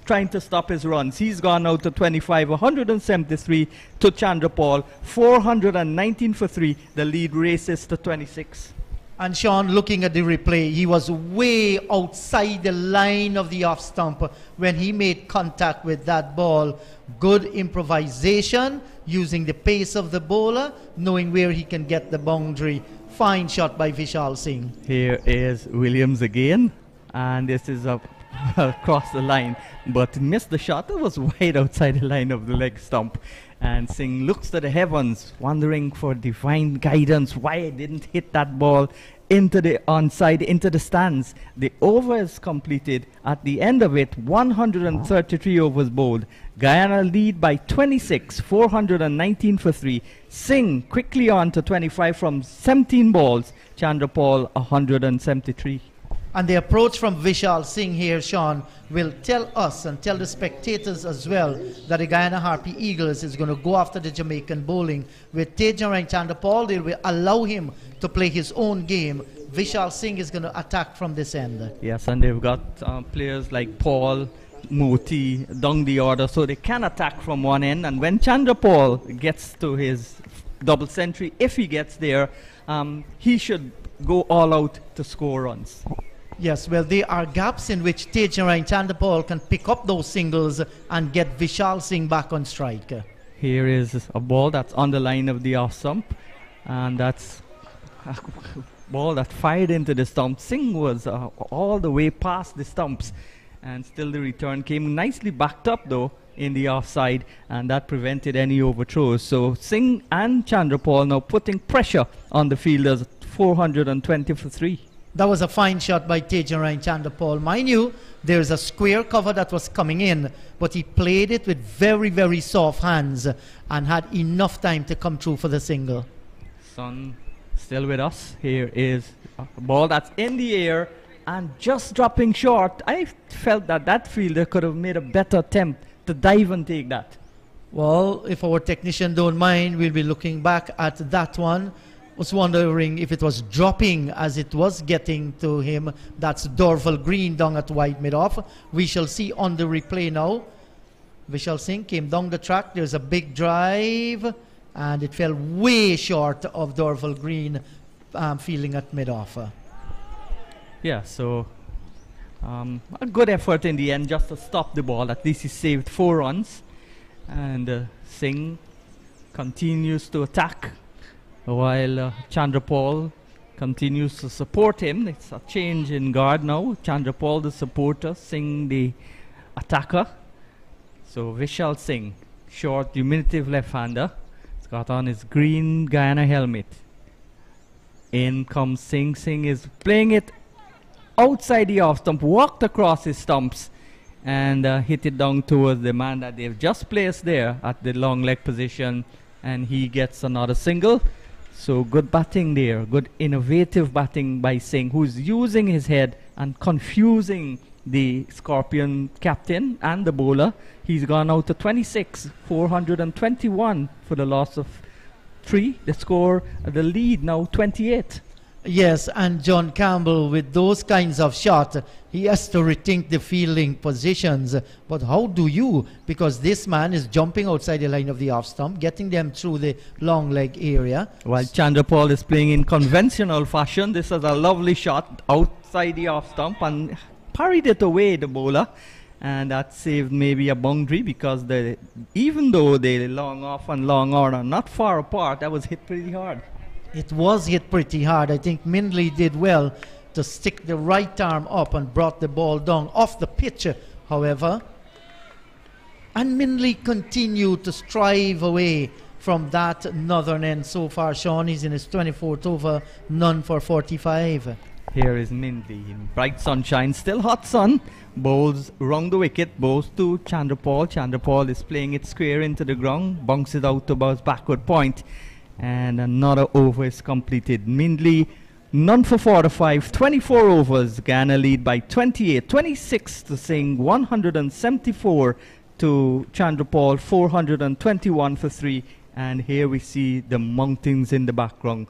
trying to stop his runs. He's gone out to 25, 173 to Chandrapal, 419 for 3. The lead races to 26. And Sean, looking at the replay, he was way outside the line of the off stump when he made contact with that ball. Good improvisation, using the pace of the bowler, knowing where he can get the boundary. Fine shot by Vishal Singh. Here is Williams again, and this is up across the line, but missed the shot. It was wide outside the line of the leg stump, and Singh looks to the heavens, wondering for divine guidance why I didn't hit that ball into the onside, into the stands. The over is completed. At the end of it, 133 overs bowled. Guyana lead by 26, 419 for 3. Singh quickly on to 25 from 17 balls. Chandrapal 173. And the approach from Vishal Singh here, Sean, will tell us and tell the spectators as well that the Guyana Harpy Eagles is going to go after the Jamaican bowling. With Tejan Chandrapal, they will allow him to play his own game. Vishal Singh is going to attack from this end. Yes, and they've got players like Paul, Moti, down the order, so they can attack from one end. And when Chandrapal gets to his double century, if he gets there, he should go all out to score runs. Yes, well, there are gaps in which Tejan Chandrapal can pick up those singles and get Vishal Singh back on strike. Here is a ball that's on the line of the off stump, and that's a ball that fired into the stump. Singh was all the way past the stumps, and still the return came nicely backed up though in the offside, and that prevented any overthrows. So Singh and Chandrapal now putting pressure on the fielders. 420 for 3. That was a fine shot by Tejan Chandrapal. Mind you, there's a square cover that was coming in, but he played it with very, very soft hands and had enough time to come through for the single. Sun still with us. Here is a ball that's in the air and just dropping short. I felt that that fielder could have made a better attempt to dive and take that. Well, if our technician don't mind, we'll be looking back at that one. Was wondering if it was dropping as it was getting to him. That's Dorval Green down at wide mid-off. We shall see on the replay now. Vishal Singh came down the track. There's a big drive, and it fell way short of Dorval Green fielding at mid-off. Yeah, so a good effort in the end just to stop the ball. At least he saved 4 runs. And Singh continues to attack, while Chandrapal continues to support him. It's a change in guard now. Chandrapal the supporter, Singh the attacker. So Vishal Singh, short, diminutive left-hander. He's got on his green Guyana helmet. In comes Singh. Singh is playing it outside the off stump, walked across his stumps and hit it down towards the man that they've just placed there at the long leg position, and he gets another single. So good batting there, good innovative batting by Singh, who's using his head and confusing the Scorpion captain and the bowler. He's gone out to 26, 421 for the loss of 3. The score, the lead now 28. Yes, and John Campbell, with those kinds of shots, he has to rethink the fielding positions. But how do you? Because this man is jumping outside the line of the off stump, getting them through the long leg area. While Chandrapal is playing in conventional fashion, this is a lovely shot outside the off stump and parried it away, the bowler. And that saved maybe a boundary, because even though the long off and long on are not far apart, that was hit pretty hard. It was hit pretty hard. I think Mindley did well to stick the right arm up and brought the ball down off the pitch, however. And Mindley continued to strive away from that northern end so far. Sean is in his 24th over, none for 45. Here is Mindley in bright sunshine, still hot sun. Bowls round the wicket, bowls to Chandrapal. Chandrapal is playing it square into the ground, bunks it out to about his backward point. And another over is completed. Mindley, none for 45, 24 overs. Guyana lead by 28, 26 to Singh, 174 to Chandrapal, 421 for 3. And here we see the mountains in the background.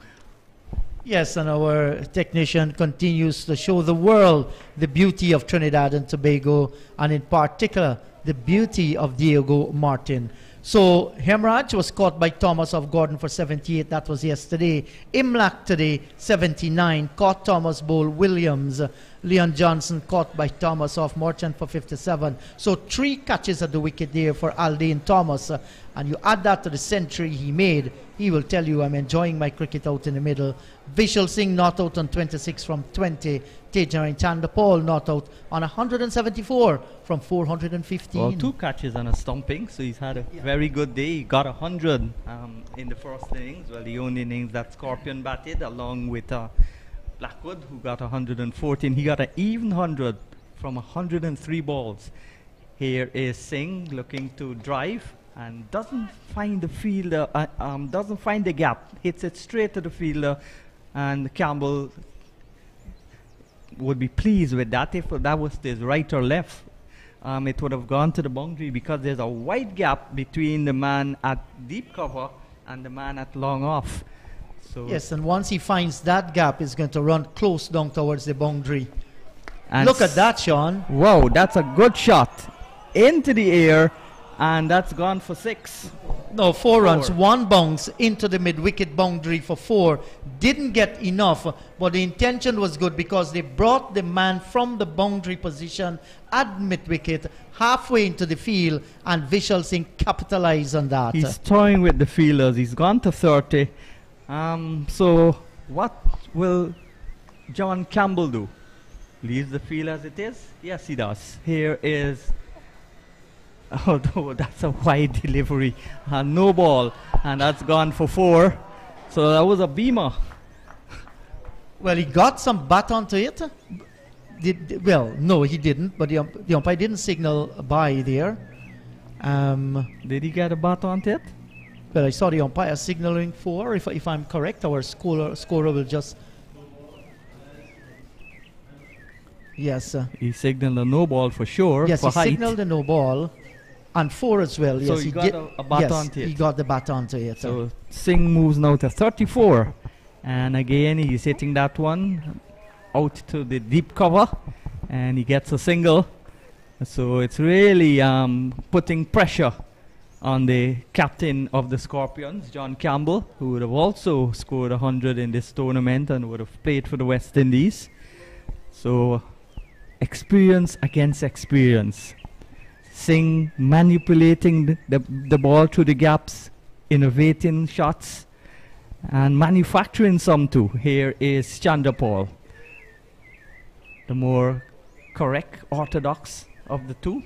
Yes, and our technician continues to show the world the beauty of Trinidad and Tobago, and in particular, the beauty of Diego Martin. So Hemraj was caught by Thomas of Gordon for 78. That was yesterday. Imlak today, 79. Caught Thomas Bowl Williams. Leon Johnson caught by Thomas of Merchant for 57. So 3 catches at the wicket there for Aldane Thomas. And you add that to the century he made, he will tell you, I'm enjoying my cricket out in the middle. Vishal Singh not out on 26 from 20. Tejan Chandrapal not out on 174 from 415. Well, 2 catches and a stumping, so he's had a very good day. He got 100 in the first innings. Well, the only innings that Scorpion batted, along with Blackwood, who got 114. He got an even 100 from 103 balls. Here is Singh looking to drive and doesn't find the fielder, doesn't find the gap, hits it straight to the fielder, and Campbell would be pleased with that. If that was his right or left, it would have gone to the boundary, because there's a wide gap between the man at deep cover and the man at long off. So Yes, and once he finds that gap, he's going to run close down towards the boundary. and Look at that, Sean. Wow, that's a good shot into the air, and that's gone for 6. No, 4 runs. 1 bounce into the mid-wicket boundary for 4. Didn't get enough, but the intention was good because they brought the man from the boundary position at mid-wicket halfway into the field, and Vishal Singh capitalized on that. He's toying with the fielders. He's gone to 30. So what will John Campbell do? Leaves the field as it is? Yes, he does. Here is, although that's a wide delivery, no ball, and that's gone for 4. So that was a beamer. Well, he got some bat onto it. Well, no, he didn't, but the umpire didn't signal a bye there. Did he get a bat onto it? Well, I saw the umpire signaling 4. If I'm correct, our scorer will just... Yes. He signaled a no ball for sure. Yes, for he height. signaled a no ball. And 4 as well. So Yes, he got did- a bat yes, onto it. he got the bat onto it. So Singh moves now to 34. And again, he's hitting that one out to the deep cover. And he gets a single. So it's really putting pressure on the captain of the Scorpions, John Campbell, who would have also scored 100 in this tournament and would have played for the West Indies. So experience against experience. Singh manipulating the ball through the gaps, innovating shots, and manufacturing some too. Here is Chandrapal, the more correct, orthodox of the two.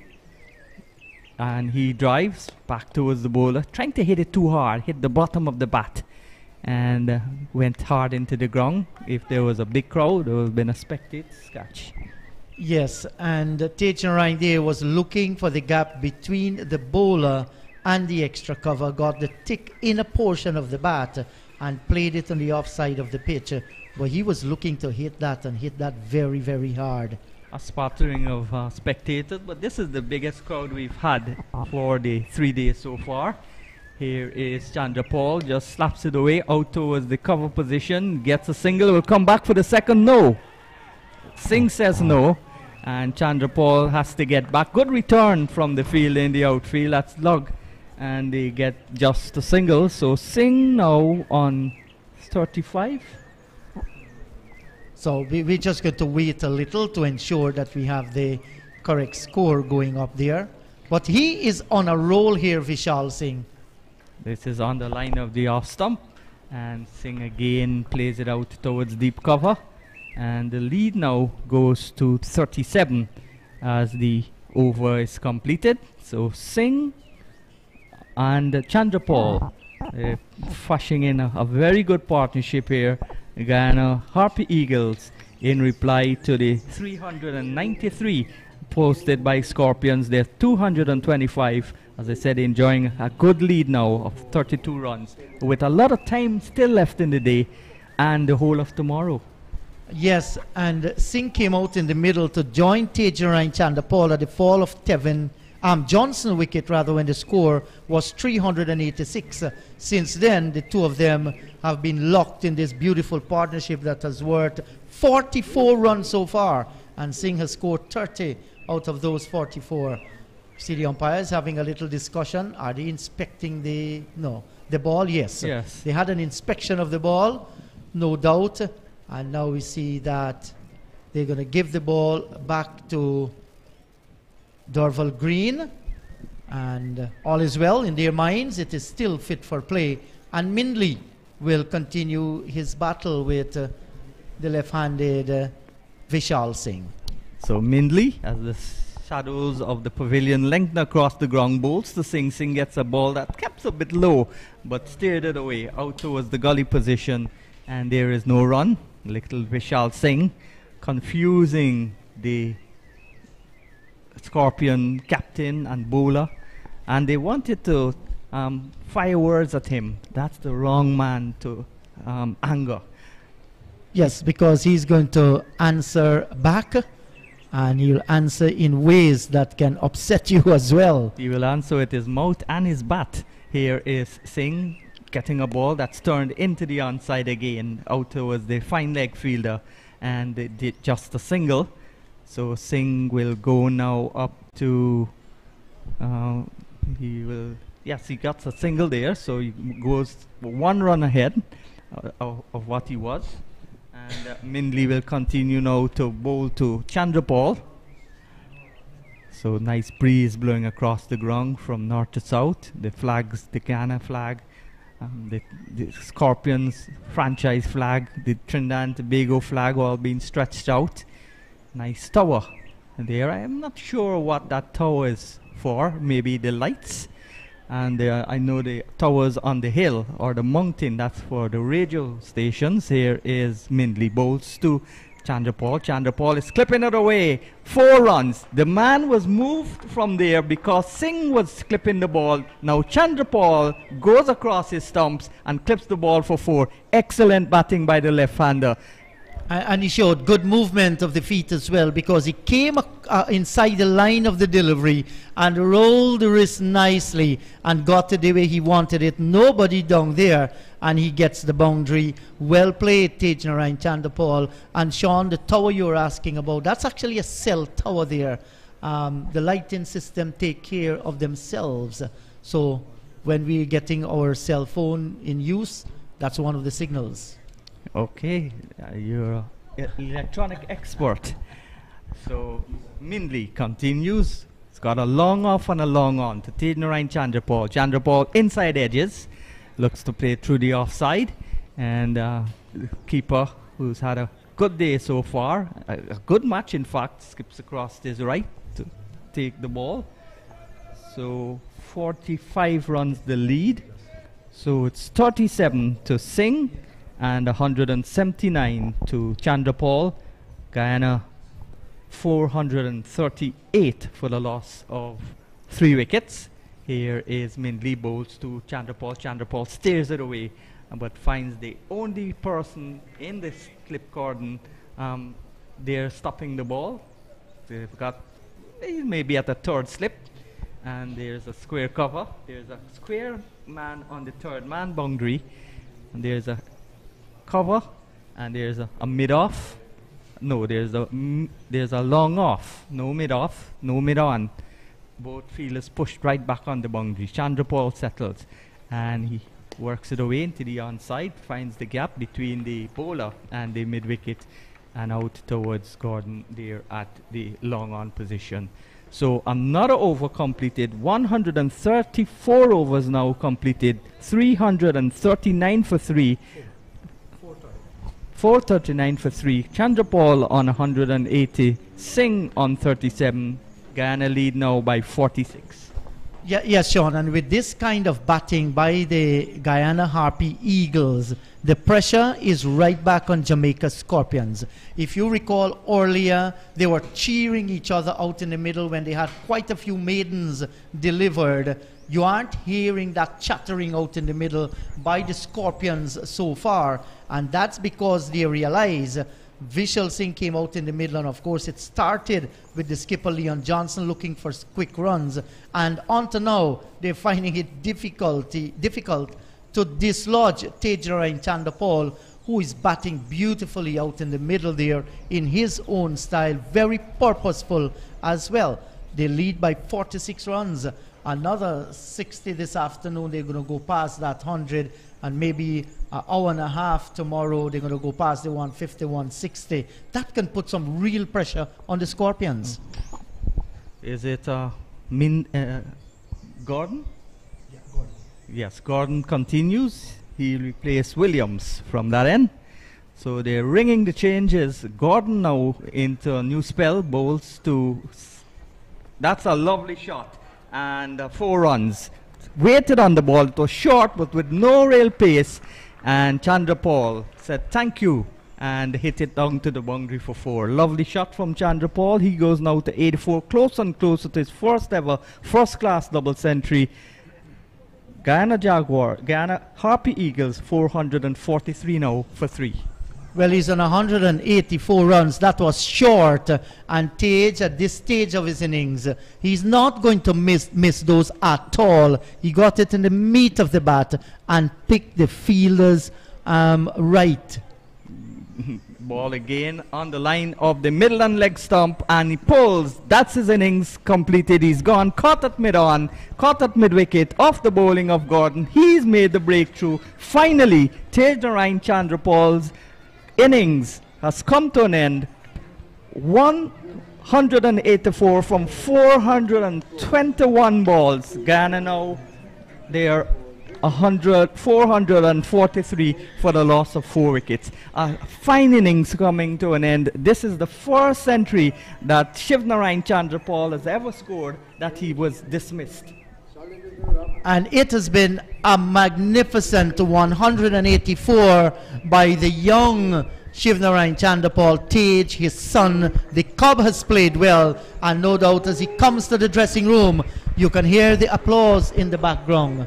And he drives back towards the bowler, trying to hit it too hard, hit the bottom of the bat, and went hard into the ground. If there was a big crowd, there would have been a spectator catch. Yes, and Tejan Ryan there was looking for the gap between the bowler and the extra cover, got the thick inner portion of the bat and played it on the offside of the pitch. But he was looking to hit that and hit that very, very hard. A sputtering of spectators, but this is the biggest crowd we've had for the 3 days so far. Here is Chandrapal, just slaps it away out towards the cover position, gets a single, will come back for the second, no. Singh says no, and Chandrapal has to get back. Good return from the field in the outfield, that's lug, and they get just a single. So Singh now on 35. So we're just going to wait a little to ensure that we have the correct score going up there. But he is on a roll here, Vishal Singh. This is on the line of the off stump, and Singh again plays it out towards deep cover, and the lead now goes to 37 as the over is completed. So Singh and Chandrapal fashioning in a very good partnership here. Guyana Harpy Eagles in reply to the 393 posted by Scorpions. They're 225, as I said, enjoying a good lead now of 32 runs with a lot of time still left in the day and the whole of tomorrow. Yes, and Singh came out in the middle to join Tejan Chandrapal at the fall of Johnson wicket rather, when the score was 386. Since then, the two of them have been locked in this beautiful partnership that has worth 44 runs so far, and Singh has scored 30 out of those 44. See the umpires having a little discussion. Are they inspecting the ball? Yes. Yes. They had an inspection of the ball, no doubt, and now we see that they're going to give the ball back to Dorval Green, and all is well in their minds. It is still fit for play, and Mindley will continue his battle with the left-handed Vishal Singh. So Mindley, as the shadows of the pavilion lengthen across the ground, bowls to Singh. Singh gets a ball that kept a bit low, but steered it away out towards the gully position, and there is no run. little Vishal Singh, confusing the Scorpion captain and bowler, and they wanted to fire words at him. That's the wrong man to anger. Yes, because he's going to answer back, and he'll answer in ways that can upset you as well. He will answer with his mouth and his bat. Here is Singh getting a ball that's turned into the onside again, out towards the fine leg fielder, and they did just a single. So Singh will go now up to, yes, he got a single there, so he goes 1 run ahead of what he was. And Mindley will continue now to bowl to Chandrapal. So nice breeze blowing across the ground from north to south. The flags, the Guyana flag, the Scorpions franchise flag, the Trinidad and Tobago flag all being stretched out. Nice tower there. I am not sure what that tower is for. Maybe the lights. And I know the towers on the hill or the mountain, that's for the radio stations. Here is Mindley bowls to Chandrapal. Chandrapal is clipping it away. 4 runs. The man was moved from there because Singh was clipping the ball. Now Chandrapal goes across his stumps and clips the ball for 4. Excellent batting by the left-hander. And he showed good movement of the feet as well, because he came inside the line of the delivery and rolled the wrist nicely and got it the way he wanted it. Nobody down there, and he gets the boundary. Well played, Tejnarayan Chandrapal. And Sean, the tower you're asking about, that's actually a cell tower there. The lighting system take care of themselves. So when we're getting our cell phone in use, that's one of the signals. Okay, you're an electronic expert. So Mindley continues. It's got a long off and a long on to Tejnarayan Chandrapal. Chandrapal inside edges, looks to play through the offside, and the keeper, who's had a good day so far, a good match in fact, skips across to his right to take the ball. So 45 runs the lead. So it's 37 to Singh and 179 to Chandrapal. Guyana 438 for the loss of 3 wickets. Here is Mindley bowls to Chandrapal. Chandrapal steers it away, but finds the only person in this slip cordon there stopping the ball. They've got maybe at the 3rd slip, and there's a square cover. There's a square man on the 3rd man boundary, and there's a cover, and there's a mid-off. No, there's a long off. No mid-off, no mid-on. Both fielders pushed right back on the boundary. Chandrapal settles, and he works it away into the onside, finds the gap between the bowler and the mid-wicket, and out towards Gordon there at the long-on position. So another over completed. 134 overs now completed. 339 for 3. 439 for 3. Chandrapal on 180. Singh on 37. Guyana lead now by 46. Yes, Sean, and with this kind of batting by the Guyana Harpy Eagles, the pressure is right back on Jamaica Scorpions. If you recall earlier, they were cheering each other out in the middle when they had quite a few maidens delivered. You aren't hearing that chattering out in the middle by the Scorpions so far, and that's because they realize Vishal Singh came out in the middle, and of course it started with the skipper Leon Johnson looking for quick runs, and until now they're finding it difficult to dislodge Tejnarayan Chandrapal, who is batting beautifully out in the middle there in his own style, very purposeful as well. They lead by 46 runs. Another 60 this afternoon, they're going to go past that 100, and maybe an hour and a half tomorrow they're going to go past the 150, 160. That can put some real pressure on the Scorpions. Is it Gordon? Yeah, Gordon. Yes, Gordon continues. He replaced Williams from that end. So they're ringing the changes. Gordon now into a new spell, bowls to... That's a lovely shot. And 4 runs. Waited on the ball. It was short, but with no real pace. And Chandrapal said thank you and hit it down to the boundary for 4. Lovely shot from Chandra Paul. He goes now to 84, close and closer to his first ever first-class double century. Guyana Harpy Eagles 443 now for 3. Well, he's on 184 runs. That was short. And Tage, at this stage of his innings, he's not going to miss those at all. He got it in the meat of the bat and picked the fielders right. Ball again on the line of the middle and leg stump, and he pulls. That's his innings completed. He's gone, caught at mid-on, caught at mid-wicket, off the bowling of Gordon. He's made the breakthrough. Finally, Tage Narayan Chandra Paul's innings has come to an end. 184 from 421 balls. Guyana now, they are 443 for the loss of 4 wickets. Fine innings coming to an end. This is the first century that Shiv Narayan Chandra Paul has ever scored that he was dismissed. And it has been a magnificent 184 by the young Shiv Narayan Chandra Paul. Tage, his son, the cub, has played well, and no doubt as he comes to the dressing room, you can hear the applause in the background.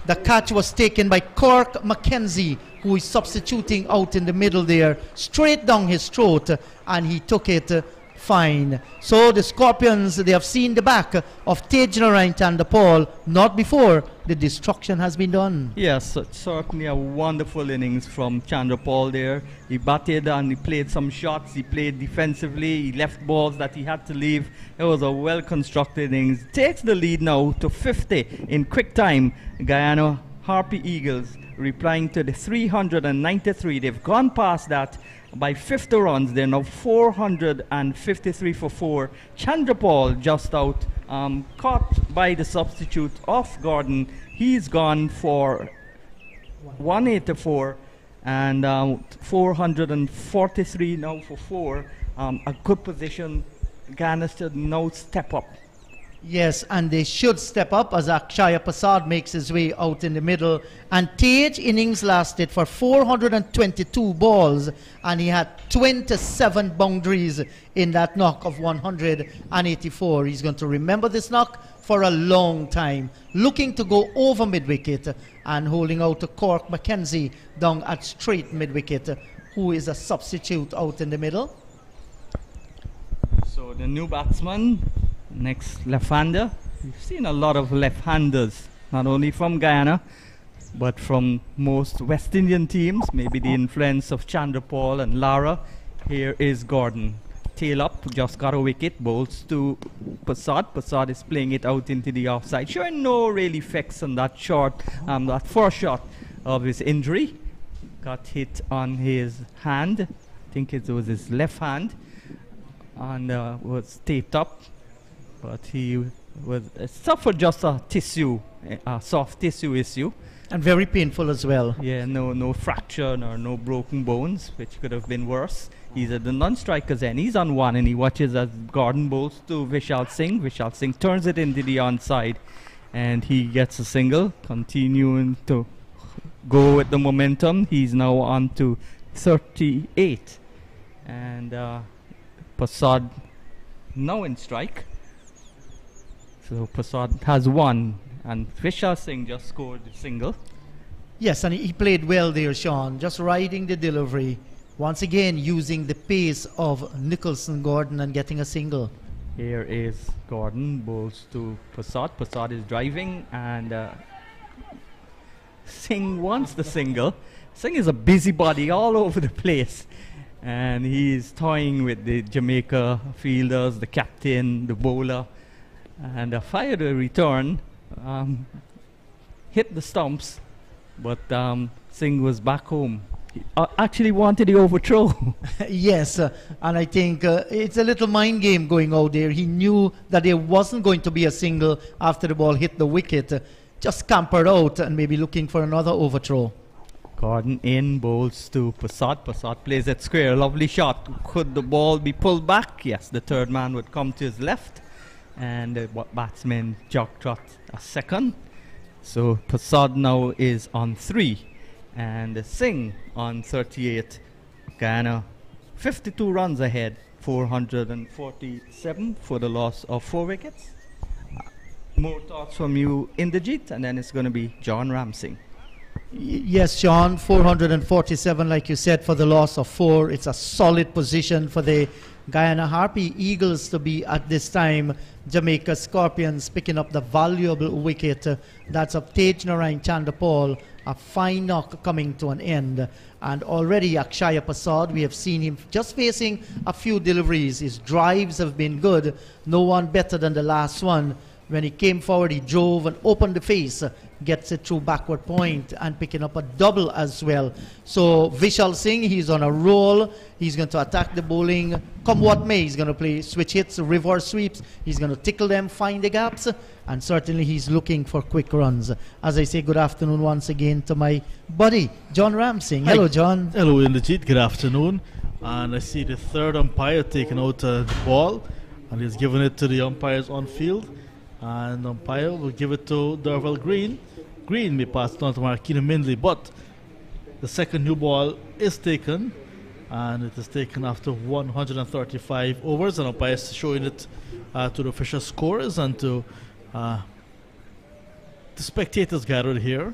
The catch was taken by Cork Mackenzie, who is substituting out in the middle there, straight down his throat, and he took it fine. So the Scorpions, they have seen the back of Tage Narayan Chandra Paul, not before the destruction has been done. Yes, certainly a wonderful innings from Chandra Paul there. He batted and he played some shots. He played defensively. He left balls that he had to leave. It was a well-constructed innings. Takes the lead now to 50 in quick time. Guyana Harpy Eagles replying to the 393. They've gone past that by 50 runs. They're now 453 for 4. Chandra Paul just out, caught by the substitute of Gordon. He's gone for 184 and 443 now for 4. A good position. Guyana should now step up. Yes, and they should step up as Akshaya Prasad makes his way out in the middle. And Tage innings lasted for 422 balls, and he had 27 boundaries in that knock of 184. He's going to remember this knock for a long time. Looking to go over mid-wicket and holding out to Cork Mackenzie down at straight mid-wicket, who is a substitute out in the middle. So the new batsman, next left-hander. We've seen a lot of left-handers, not only from Guyana, but from most West Indian teams. Maybe the influence of Chandra Paul and Lara. Here is Gordon. Tail up, just got a wicket, bowls to Prasad. Prasad is playing it out into the offside, showing no real effects on that shot, that first shot of his injury. Got hit on his hand. I think it was his left hand, and was taped up. But he was suffered just a soft tissue issue. And very painful as well. Yeah, no fracture or no broken bones, which could have been worse. He's at the non-striker's end. He's on 1 and he watches as Gordon bowls to Vishal Singh. Vishal Singh turns it into the onside and he gets a single, continuing to go with the momentum. He's now on to 38. And Prasad now in strike. So Prasad has 1 and Vishal Singh just scored a single. Yes, and he played well there, Sean, just riding the delivery. Once again, using the pace of Nicholson Gordon and getting a single. Here is Gordon, bowls to Prasad. Prasad is driving and Singh wants the single. Singh is a busybody all over the place. And he's toying with the Jamaica fielders, the captain, the bowler. And fired a return, hit the stumps, but Singh was back home. He actually wanted the overthrow. Yes, and I think it's a little mind game going out there. He knew that there wasn't going to be a single after the ball hit the wicket. Just scampered out and maybe looking for another overthrow. Gordon in, bowls to Prasad. Prasad plays it square. Lovely shot. Could the ball be pulled back? Yes, the third man would come to his left. And the batsman jog trot a second. So Prasad now is on 3 and Singh on 38 Guyana 52 runs ahead, 447 for the loss of 4 wickets. More thoughts from you, Inderjeet, and then it's going to be John Ramsing. Yes, Sean, 447, like you said, for the loss of 4. It's a solid position for the Guyana Harpy Eagles to be at this time. Jamaica Scorpions picking up the valuable wicket. That's of Tej Narain Chandapal. A fine knock coming to an end. And already Akshaya Prasad, we have seen him just facing a few deliveries. His drives have been good. No one better than the last one. When he came forward, he drove and opened the face, gets it through backward point and picking up a double as well. So Vishal Singh, he's on a roll. He's going to attack the bowling. Come what may, he's going to play switch hits, reverse sweeps. He's going to tickle them, find the gaps, and certainly he's looking for quick runs. As I say, good afternoon once again to my buddy, John Ramsing. Hello, John. Hello, Inderjeet. Good afternoon. And I see the third umpire taking out the ball, and he's giving it to the umpires on field. And umpire will give it to Derval Green. Green may pass it on to Marquina Mindley, but the second new ball is taken, and it is taken after 135 overs. And umpire is showing it to the official scorers and to the spectators gathered here,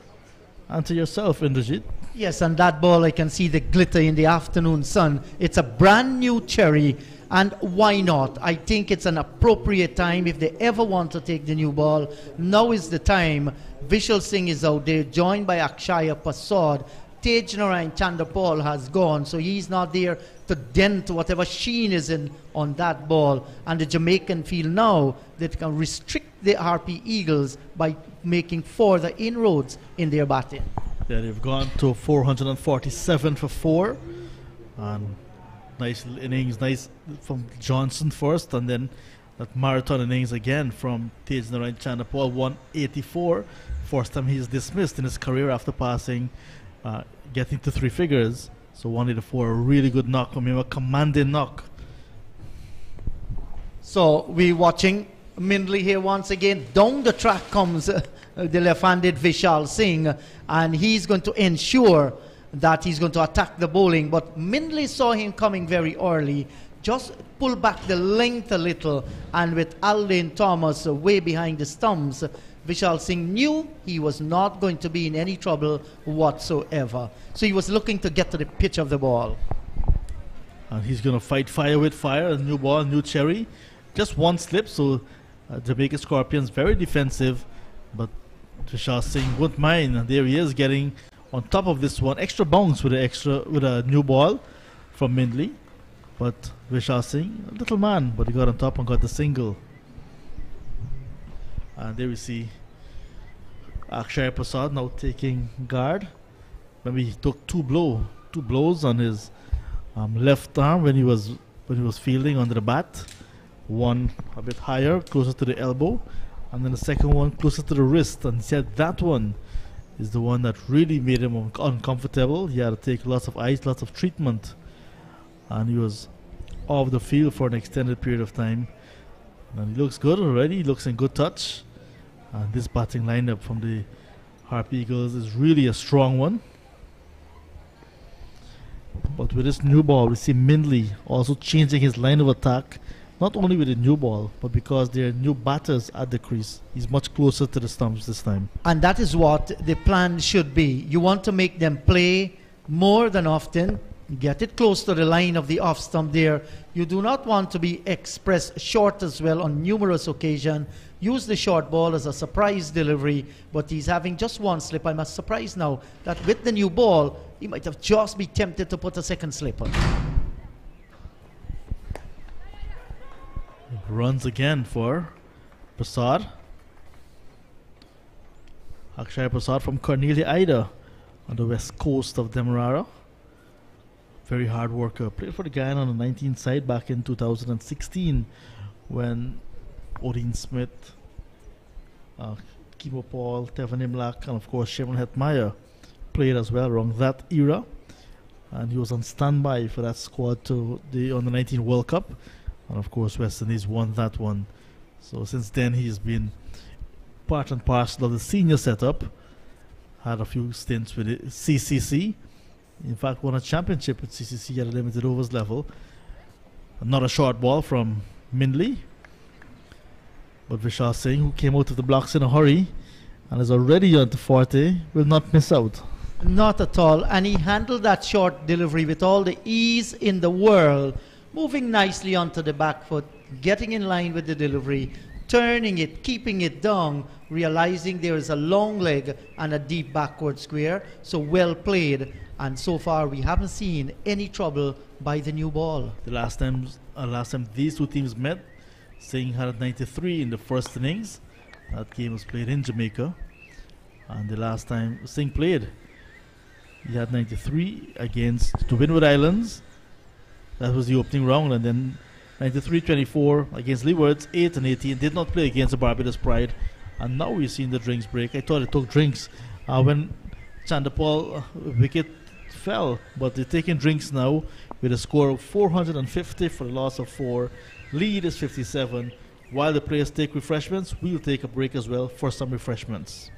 and to yourself, Inderjeet. Yes, and that ball, I can see the glitter in the afternoon sun. It's a brand new cherry. And why not? I think it's an appropriate time if they ever want to take the new ball. Now is the time. Vishal Singh is out there, joined by Akshaya Prasad. Tej Narain Chandapal has gone, so he's not there to dent whatever sheen is in on that ball. And the Jamaican feel now that they can restrict the Harpy Eagles by making further inroads in their batting. Yeah, they've gone to 447 for 4. And nice innings, nice from Johnson first, and then that marathon innings again from Tej Narain Chandapal, 184. First time he's dismissed in his career after passing, getting to 3 figures. So 184, a really good knock from him, a commanding knock. So we're watching Mindley here once again. Down the track comes the left-handed Vishal Singh, and he's going to ensure that he's going to attack the bowling. But Mindley saw him coming very early, just pull back the length a little, and with Aldane Thomas way behind the stumps, Vishal Singh knew he was not going to be in any trouble whatsoever. So he was looking to get to the pitch of the ball. And he's going to fight fire with fire. A new ball, new cherry. Just one slip, so Jamaica Scorpions very defensive, but Vishal Singh wouldn't mind. And there he is getting on top of this one, extra bounce with a new ball from Mindley. But Vishal Singh, a little man, but he got on top and got the single. And there we see Akshaya Prasad now taking guard. Maybe he took two blows on his left arm when he was fielding under the bat. One a bit higher, closer to the elbow, and then the second one closer to the wrist. And he said that one is the one that really made him uncomfortable. He had to take lots of ice, lots of treatment, and he was off the field for an extended period of time. And he looks good already. He looks in good touch. And this batting lineup from the Harpy Eagles is really a strong one. But with this new ball, we see Mindley also changing his line of attack. Not only with the new ball, but because there are new batters at the crease. He's much closer to the stumps this time. And that is what the plan should be. You want to make them play more than often. Get it close to the line of the off stump there. You do not want to be expressed short as well on numerous occasions. Use the short ball as a surprise delivery, but he's having just one slip. I'm surprised now that with the new ball, he might have just been tempted to put a second slip on. Runs again for Prasad. Akshaya Prasad from Cornelia Ida on the west coast of Demerara. Very hard worker. Played for the Guyana on the 19th side back in 2016 when Odin Smith, Kimo Paul, Tevin Imlak, and of course Shimon Hetmeyer played as well around that era. And he was on standby for that squad to the under 19 World Cup. And of course West Indies won that one. So since then he's been part and parcel of the senior setup. Had a few stints with the CCC. In fact, won a championship at CCC at a limited overs level. Another short ball from Mindley. But Vishal Singh, who came out of the blocks in a hurry and is already on to 40, will not miss out. Not at all. And he handled that short delivery with all the ease in the world, moving nicely onto the back foot, getting in line with the delivery, turning it, keeping it down, realizing there is a long leg and a deep backward square. So well played. And so far, we haven't seen any trouble by the new ball. The last time these two teams met, Singh had 93 in the first innings. That game was played in Jamaica. And the last time Singh played, he had 93 against the Windward Islands. That was the opening round. And then 93-24 against Leewards, 8 and 18. Did not play against the Barbados Pride. And now we've seen the drinks break. I thought it took drinks when Chandapal wicket fell. But they're taking drinks now with a score of 450 for the loss of 4. Lead is 57. While the players take refreshments, we'll take a break as well for some refreshments.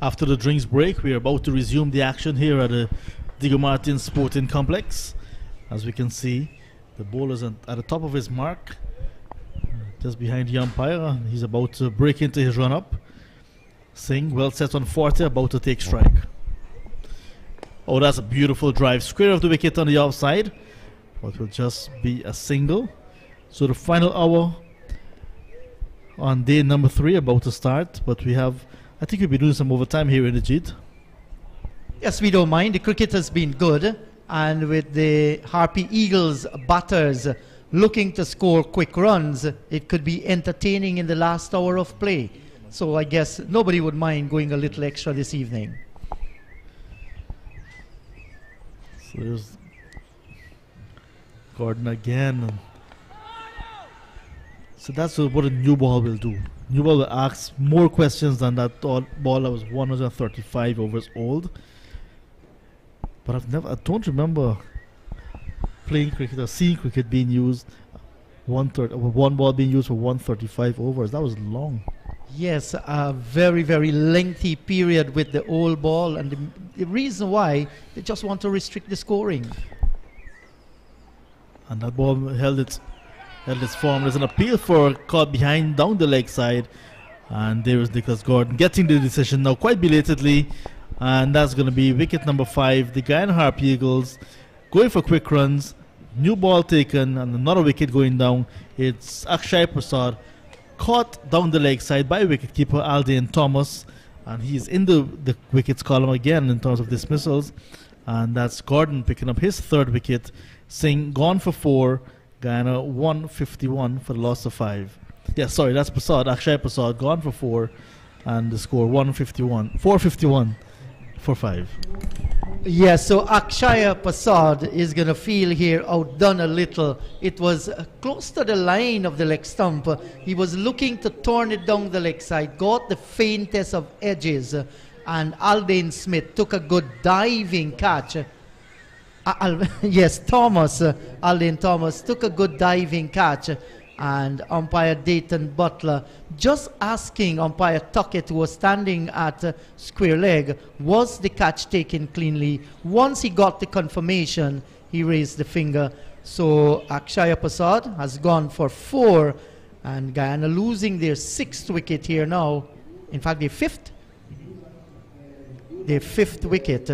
After the drinks break, we are about to resume the action here at the Diego Martin Sporting Complex. As we can see, the bowler is at the top of his mark, just behind the umpire. He's about to break into his run-up. Singh, well set on 40, about to take strike. Oh, that's a beautiful drive. Square of the wicket on the offside. but will just be a single. So the final hour on day number 3 about to start, but we have, I think we'll be doing some overtime here in the Jeet. Yes, we don't mind. The cricket has been good, and with the Harpy Eagles batters looking to score quick runs, it could be entertaining in the last hour of play. So I guess nobody would mind going a little extra this evening. So there's Gordon again. So that's what a new ball will do. New ball will ask more questions than that ball that was 135 overs old. But I don't remember playing cricket or seeing cricket being used one ball being used for 135 overs. That was long. Yes, a very, very lengthy period with the old ball, and the reason why they just want to restrict the scoring. And that ball held its form. There's an appeal for caught behind down the leg side, and there is Nicholas Gordon getting the decision now quite belatedly, and that's going to be wicket number 5. The Guyana Harpy Eagles going for quick runs. New ball taken and another wicket going down. It's Akshay Prasad caught down the leg side by wicketkeeper Alden Thomas, and he's in the wickets column again in terms of dismissals, and that's Gordon picking up his 3rd wicket. Singh gone for 4. Guyana 151 for the loss of 5. Yeah, sorry, that's Prasad. Akshay Prasad gone for 4, and the score 451 for 5. Yes, so Akshaya Prasad is going to feel here outdone a little. It was close to the line of the leg stump. He was looking to turn it down the leg side, got the faintest of edges, and Alden Smith took a good diving catch. Yes, Alden Thomas took a good diving catch, and umpire Dayton Butler just asking umpire Tuckett, who was standing at square leg, was the catch taken cleanly. Once he got the confirmation, he raised the finger. So Akshaya Prasad has gone for 4, and Guyana losing their 6th wicket here now. In fact, their 5th wicket.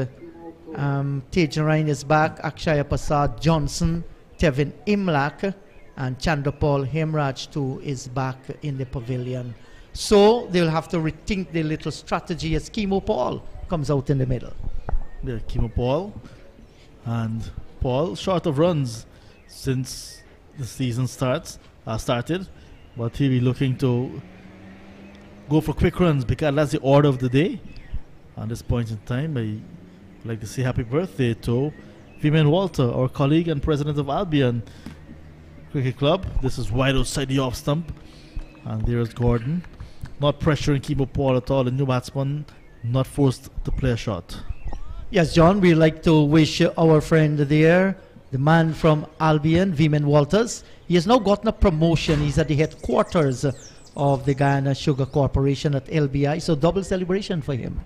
Tejan Ryan is back, Akshaya Prasad, Johnson, Tevin Imlak, and Chandrapal Hemraj too is back in the pavilion. So they'll have to rethink their little strategy as Kimo Paul comes out in the middle. Yeah, Kimo Paul. And Paul short of runs since the season started, but he'll be looking to go for quick runs because that's the order of the day. At this point in time, I'd like to say happy birthday to Vimen Walter, our colleague and president of Albion Cricket Club. This is wide outside the off stump, and there's Gordon, not pressuring Kimo Paul at all. The new batsman not forced to play a shot. Yes, John, we'd like to wish our friend there, the man from Albion, Vimen Walters. He has now gotten a promotion. He's at the headquarters of the Guyana Sugar Corporation at LBI, so double celebration for him.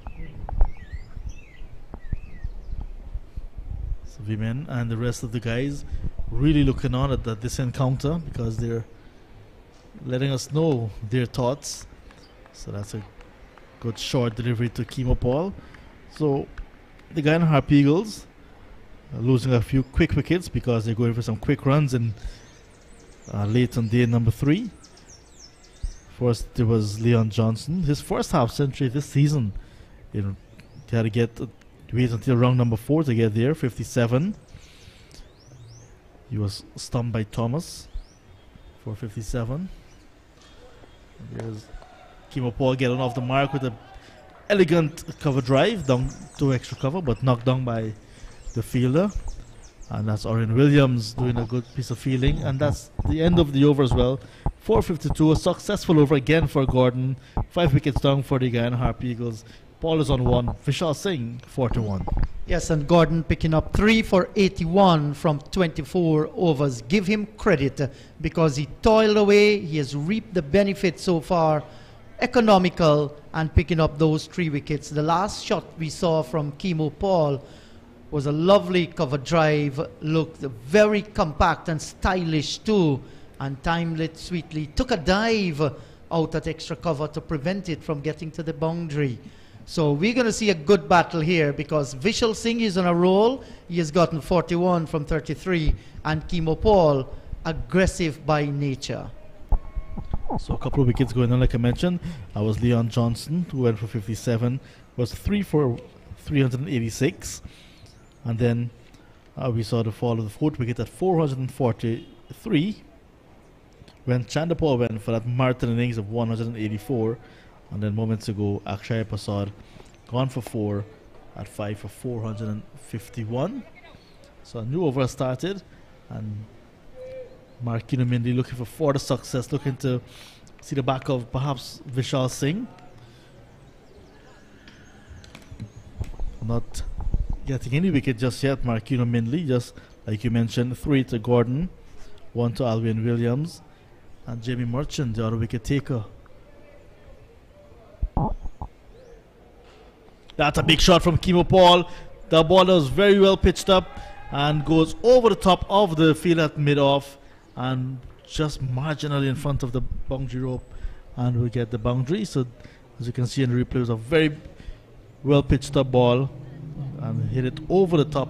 So Vimen and the rest of the guys really looking on at this encounter because they're letting us know their thoughts. So that's a good short delivery to Kimo Paul. So the Guyana Harpy Eagles are losing a few quick wickets because they're going for some quick runs in late on day number 3. First there was Leon Johnson, his first half century this season. He had to wait until round number 4 to get there, 57. He was stumped by Thomas for 57. And there's Kimo Paul getting off the mark with an elegant cover drive down to extra cover, but knocked down by the fielder. And that's Orion Williams doing a good piece of fielding. And that's the end of the over as well. 452, a successful over again for Gordon. 5 wickets down for the Guyana Harpy Eagles. Paul is on 1. Vishal Singh, 41. Yes, and Gordon picking up 3 for 81 from 24 overs. Give him credit because he toiled away. He has reaped the benefits so far. Economical and picking up those 3 wickets. The last shot we saw from Kimo Paul was a lovely cover drive. Looked very compact and stylish too, and timed it sweetly. Took a dive out at extra cover to prevent it from getting to the boundary. So we're going to see a good battle here because Vishal Singh is on a roll. He has gotten 41 from 33, and Kimo Paul, aggressive by nature. So a couple of wickets going on, like I mentioned. I was Leon Johnson, who went for 57, was 3 for 386. And then we saw the fall of the fourth wicket at 443, when Chandapur went for that marathon innings of 184. And then moments ago, Akshay Prasad gone for 4 at 5 for 451. So a new over started, and Marquino Mindy looking for further success, looking to see the back of perhaps Vishal Singh. Not getting any wicket just yet, Marquino Mindley, just like you mentioned, 3 to Gordon, 1 to Alvin Williams, and Jamie Merchant, the other wicket taker. That's a big shot from Kimo Paul. The ball was very well pitched up and goes over the top of the field at mid-off and just marginally in front of the boundary rope, and we get the boundary. So as you can see in the replay, it was a very well pitched up ball and hit it over the top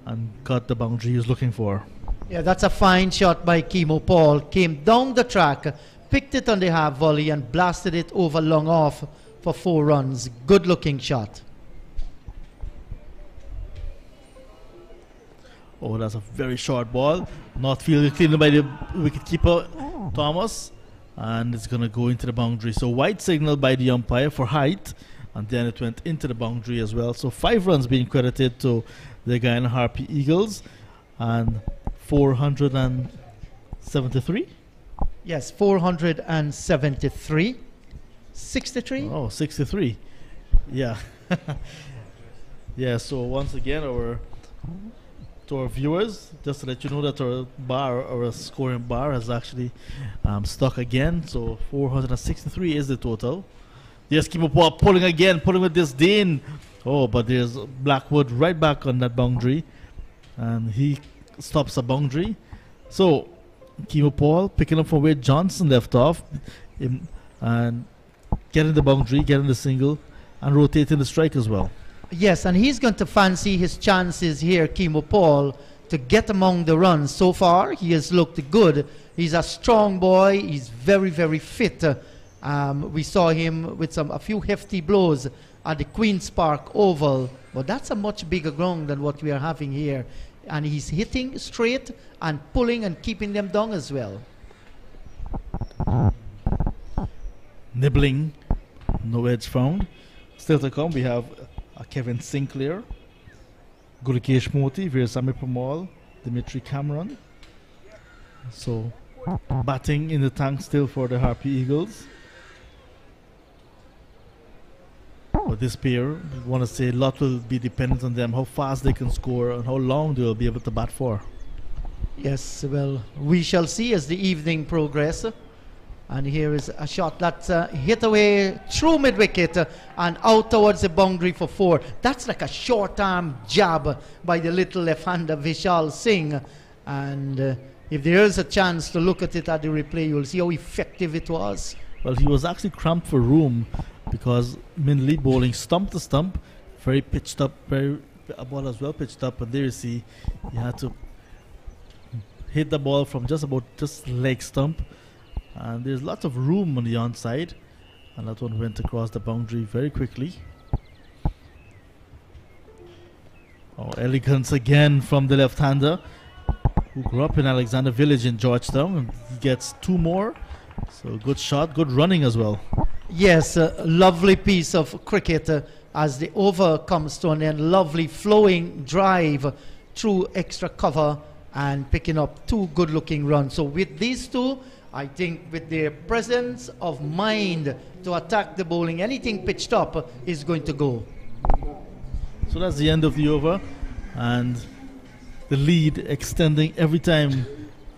and got the boundary he was looking for. Yeah, that's a fine shot by Kimo Paul. Came down the track, picked it on the half volley and blasted it over long off for 4 runs. Good looking shot. Oh, that's a very short ball. Not fielded cleanly by the wicketkeeper Thomas, and it's going to go into the boundary. So wide signal by the umpire for height, and then it went into the boundary as well. So 5 runs being credited to the Guyana Harpy Eagles, and 473. Yes, 473. 63? Oh, 63. Yeah. Yeah, so once again, to our viewers, just to let you know that our bar, our scoring bar, has actually stuck again. So 463 is the total. Yes, Kimo Paul pulling again, pulling with disdain. Oh, but there's Blackwood right back on that boundary, and he stops a boundary. So Kimo Paul picking up from where Johnson left off, and getting the boundary, getting the single, and rotating the strike as well. Yes, and he's going to fancy his chances here, Kimo Paul, to get among the runs. So far, he has looked good. He's a strong boy. He's very, very fit. We saw him with a few hefty blows at the Queen's Park Oval, but that's a much bigger ground than what we are having here. And he's hitting straight and pulling and keeping them down as well. Nibbling, no edge found. Still to come, we have Kevin Sinclair, Gurikesh Moti, Veersami Pramal, Dimitri Cameron. So batting in the tank still for the Harpy Eagles. But this pair, we want to say a lot will be dependent on them, how fast they can score and how long they will be able to bat for. Yes, well, we shall see as the evening progresses. And here is a shot that's hit away through mid-wicket and out towards the boundary for 4. That's like a short-arm jab by the little left-hander Vishal Singh. And if there is a chance to look at it at the replay, you'll see how effective it was. Well, he was actually cramped for room because Mindley bowling stump to stump, very pitched up, a ball as well pitched up, and there you see he had to hit the ball from just leg stump. And there's lots of room on the onside, and that one went across the boundary very quickly. Oh, elegance again from the left-hander who grew up in Alexander Village in Georgetown, and he gets 2 more. So good shot, good running as well. Yes, a lovely piece of cricket as the over comes to an end. Lovely flowing drive through extra cover and picking up 2 good-looking runs. So with these 2, I think with their presence of mind to attack the bowling, anything pitched up is going to go. So that's the end of the over, and the lead extending every time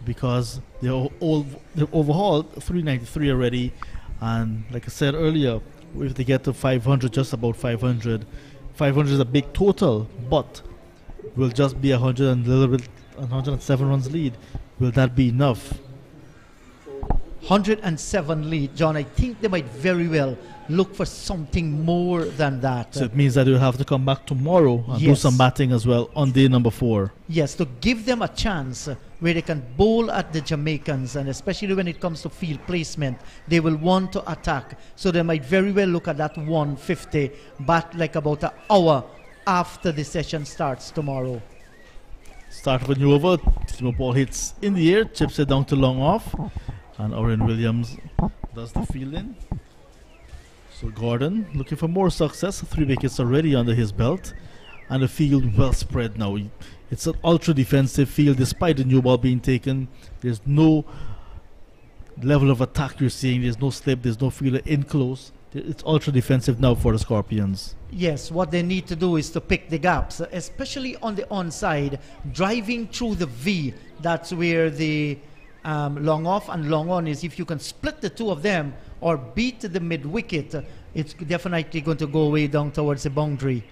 because they've overhauled 393 already, and like I said earlier, if they get to 500, just about 500 is a big total, but will just be 107 runs lead. Will that be enough? 107 lead. John, I think they might very well look for something more than that. So it means that you'll have to come back tomorrow and do Yes. some batting as well on day number 4. Yes, to give them a chance where they can bowl at the Jamaicans, and especially when it comes to field placement, they will want to attack. So they might very well look at that 150 bat like about an hour after the session starts tomorrow. Start with a new over. Timo Paul hits in the air, chips it down to long off, and Oren Williams does the fielding. So Gordon looking for more success. 3 wickets already under his belt, and the field well spread now. It's an ultra defensive field despite the new ball being taken. There's no level of attack you're seeing. There's no slip. There's no fielder in close. It's ultra defensive now for the Scorpions. Yes, what they need to do is to pick the gaps, especially on the onside, driving through the V. That's where the long off and long on is. If you can split the two of them or beat the mid wicket, it's definitely going to go away down towards the boundary.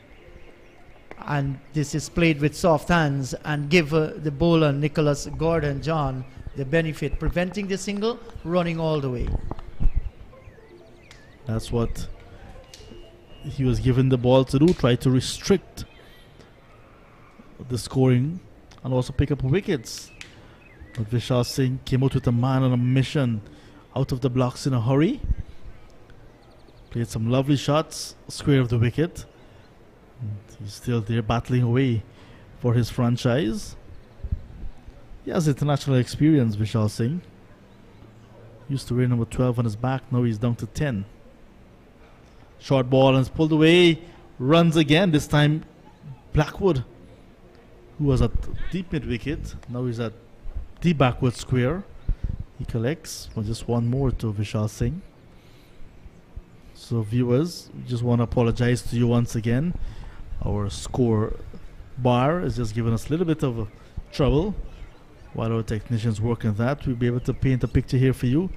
And this is played with soft hands and give the bowler Nicholas Gordon John the benefit, preventing the single, running all the way. That's what he was given the ball to do, try to restrict the scoring and also pick up wickets. But Vishal Singh came out with a man on a mission, out of the blocks in a hurry. Played some lovely shots, square of the wicket. And he's still there battling away for his franchise. He has international experience, Vishal Singh. Used to wear number 12 on his back, now he's down to 10. Short ball and it's pulled away. Runs again, this time Blackwood, who was at deep mid wicket. Now he's at deep backward square. He collects for just one more to Vishal Singh. So viewers, we just want to apologize to you once again. Our score bar is just giving us a little bit of trouble. While our technicians work on that, we'll be able to paint a picture here for you.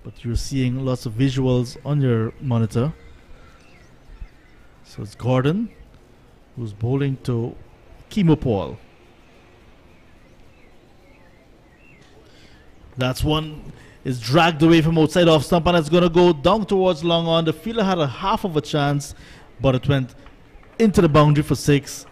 But you're seeing lots of visuals on your monitor. So it's Gordon who's bowling to Timo Paul. That's one is dragged away from outside off stump and it's going to go down towards long on. The fielder had a half of a chance, but it went into the boundary for 6.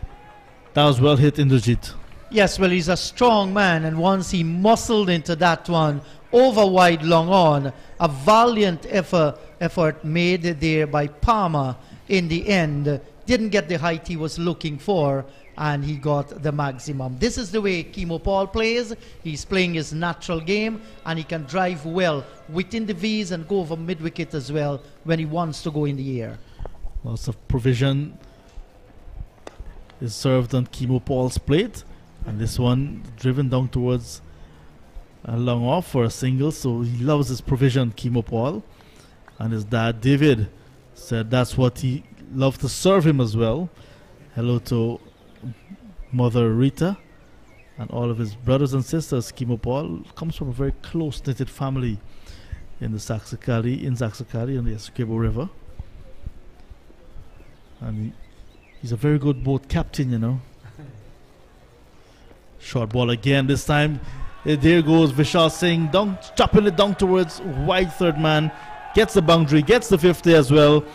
That was well hit, Indrajit. Yes, well, he's a strong man, and once he muscled into that one, over wide long on, a valiant effort made there by Palmer in the end. Didn't get the height he was looking for, and he got the maximum. This is the way Timo Paul plays. He's playing his natural game, and he can drive well within the V's and go over mid-wicket as well when he wants to go in the air. Lots of provision is served on Timo Paul's plate. And this one driven down towards a long off for a single. So he loves his provision, Timo Paul. And his dad, David, said that's what he loved to serve him as well. Hello to Mother Rita and all of his brothers and sisters. Timo Paul comes from a very close-knitted family in the Saxacali, on the Essequibo River. And he's a very good boat captain, you know. Short ball again, this time there goes Vishal Singh, down, chopping it down towards wide third man, gets the boundary, gets the 50 as well.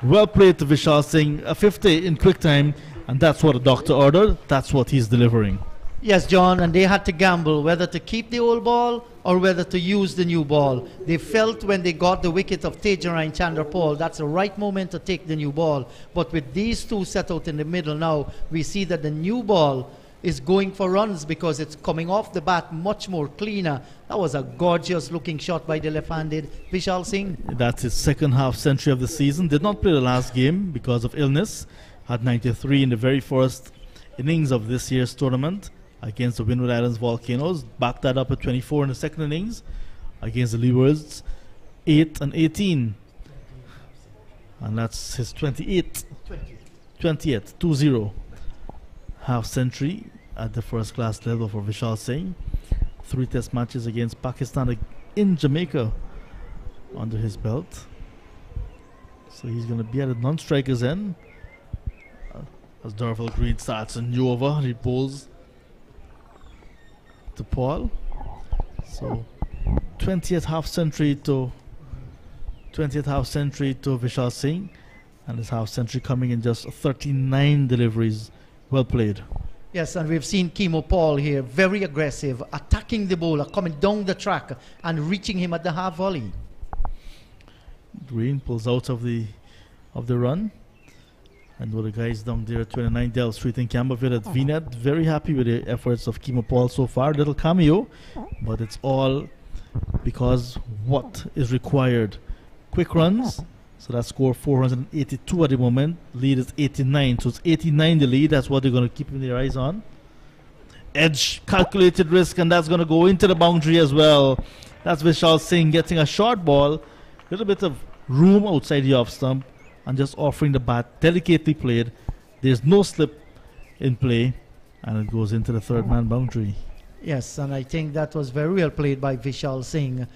Well played to Vishal Singh, a 50 in quick time, and that's what the doctor ordered, that's what he's delivering. Yes, John, and they had to gamble whether to keep the old ball or whether to use the new ball. They felt when they got the wicket of Tejaran Chandrapal, that's the right moment to take the new ball. But with these two set out in the middle now, we see that the new ball is going for runs because it's coming off the bat much more cleaner. That was a gorgeous looking shot by the left-handed Vishal Singh. That's his second half century of the season. Did not play the last game because of illness. Had 93 in the very first innings of this year's tournament against the Windward Islands Volcanoes. Backed that up at 24 in the second innings against the Leewards, 8 and 18. And that's his 28th 2-0 half century at the first class level for Vishal Singh. 3 test matches against Pakistan in Jamaica under his belt. So he's going to be at the non-strikers end as Darvel Green starts a new over. He bowls to Paul. So 20th half century to Vishal Singh, and his half century coming in just 39 deliveries. Well played. Yes, and we've seen Kimo Paul here, very aggressive, attacking the bowler, coming down the track and reaching him at the half volley. Green pulls out of the run. And with the guys down there at 29 Dell Street in Camberville at VNet, very happy with the efforts of Kimo Paul so far. Little cameo, but it's all because what is required. Quick runs, so that score 482 at the moment. Lead is 89, so it's 89 the lead. That's what they're going to keep their eyes on. Edge, calculated risk, and that's going to go into the boundary as well. That's Vishal Singh getting a short ball, little bit of room outside the off stump, and just offering the bat, delicately played. There's no slip in play, and it goes into the third man boundary. Yes, and I think that was very well played by Vishal Singh.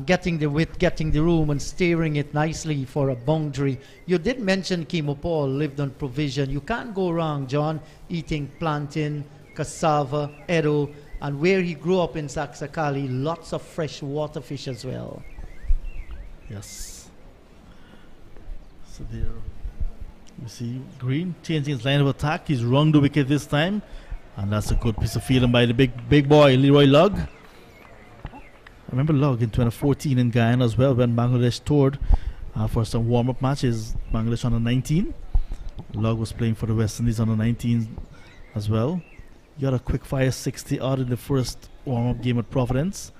Getting the width, getting the room, and steering it nicely for a boundary. You did mention Kimo Paul lived on provision. You can't go wrong, John, eating plantain, cassava, edo, and where he grew up in Saxakali, lots of fresh water fish as well. Yes. So there you see Green changing his line of attack. He's wrung the wicket this time, and that's a good piece of fielding by the big boy Leroy Lugg. I remember Lugg in 2014 in Guyana as well, when Bangladesh toured for some warm-up matches. Bangladesh under 19. Lugg was playing for the West Indies under 19 as well. He got a quick fire 60 out in the first warm-up game at Providence,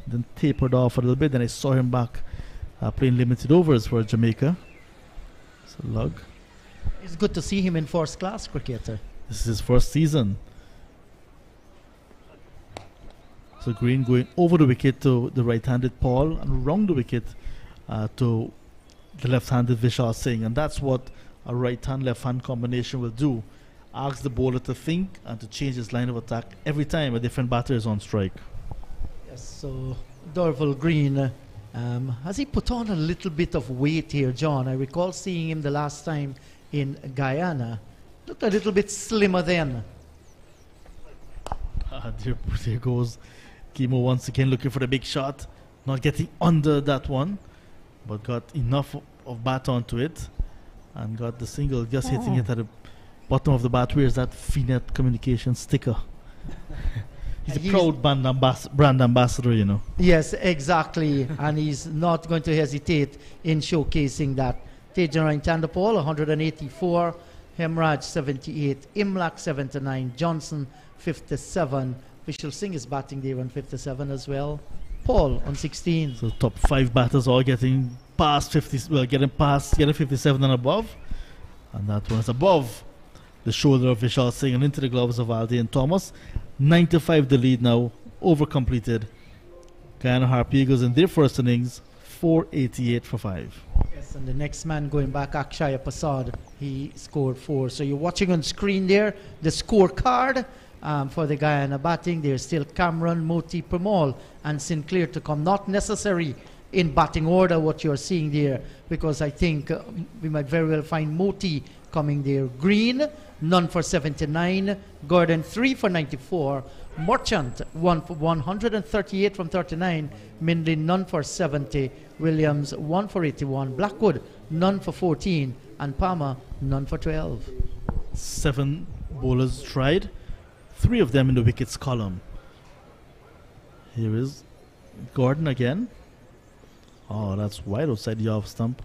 then tapered off a little bit. Then I saw him back playing limited overs for Jamaica. So Lugg. It's good to see him in first class cricketer. This is his first season. So Green going over the wicket to the right-handed Paul and round the wicket to the left-handed Vishal Singh. And that's what a right-hand, left-hand combination will do. Ask the bowler to think and to change his line of attack every time a different batter is on strike. Yes, so Dorval Green, has he put on a little bit of weight here, John? I recall seeing him the last time in Guyana. Looked a little bit slimmer then. There goes Kimo once again looking for the big shot. Not getting under that one, but got enough of bat onto it and got the single, just hitting it at the bottom of the bat. Where's that VNet communication sticker? He's a proud brand ambassador, you know. Yes, exactly. And he's not going to hesitate in showcasing that. Tejan Tandapol, 184. Hemraj, 78. Imlak, 79. Johnson, 57. Vishal Singh is batting there on 57 as well. Paul on 16. So top 5 batters all getting past 50, well, getting 57 and above. And that one is above the shoulder of Vishal Singh and into the gloves of Aldi and Thomas. 95 the lead now, over completed. Guyana Harp Eagles in their first innings, 488 for 5. Yes, and the next man going back, Akshaya Prasad, he scored 4. So you're watching on screen there the scorecard for the Guyana batting. There's still Cameron, Moti, Pramal, and Sinclair to come. Not necessary in batting order what you're seeing there, because I think we might very well find Moti coming there. Green, none for 79. Gordon, 3 for 94. Merchant, 1 for 138 from 39. Mindley, none for 70. Williams, 1 for 81. Blackwood, none for 14. And Palmer, none for 12. 7 bowlers tried, 3 of them in the wickets column. Here is Gordon again. Oh, that's wide outside the off stump.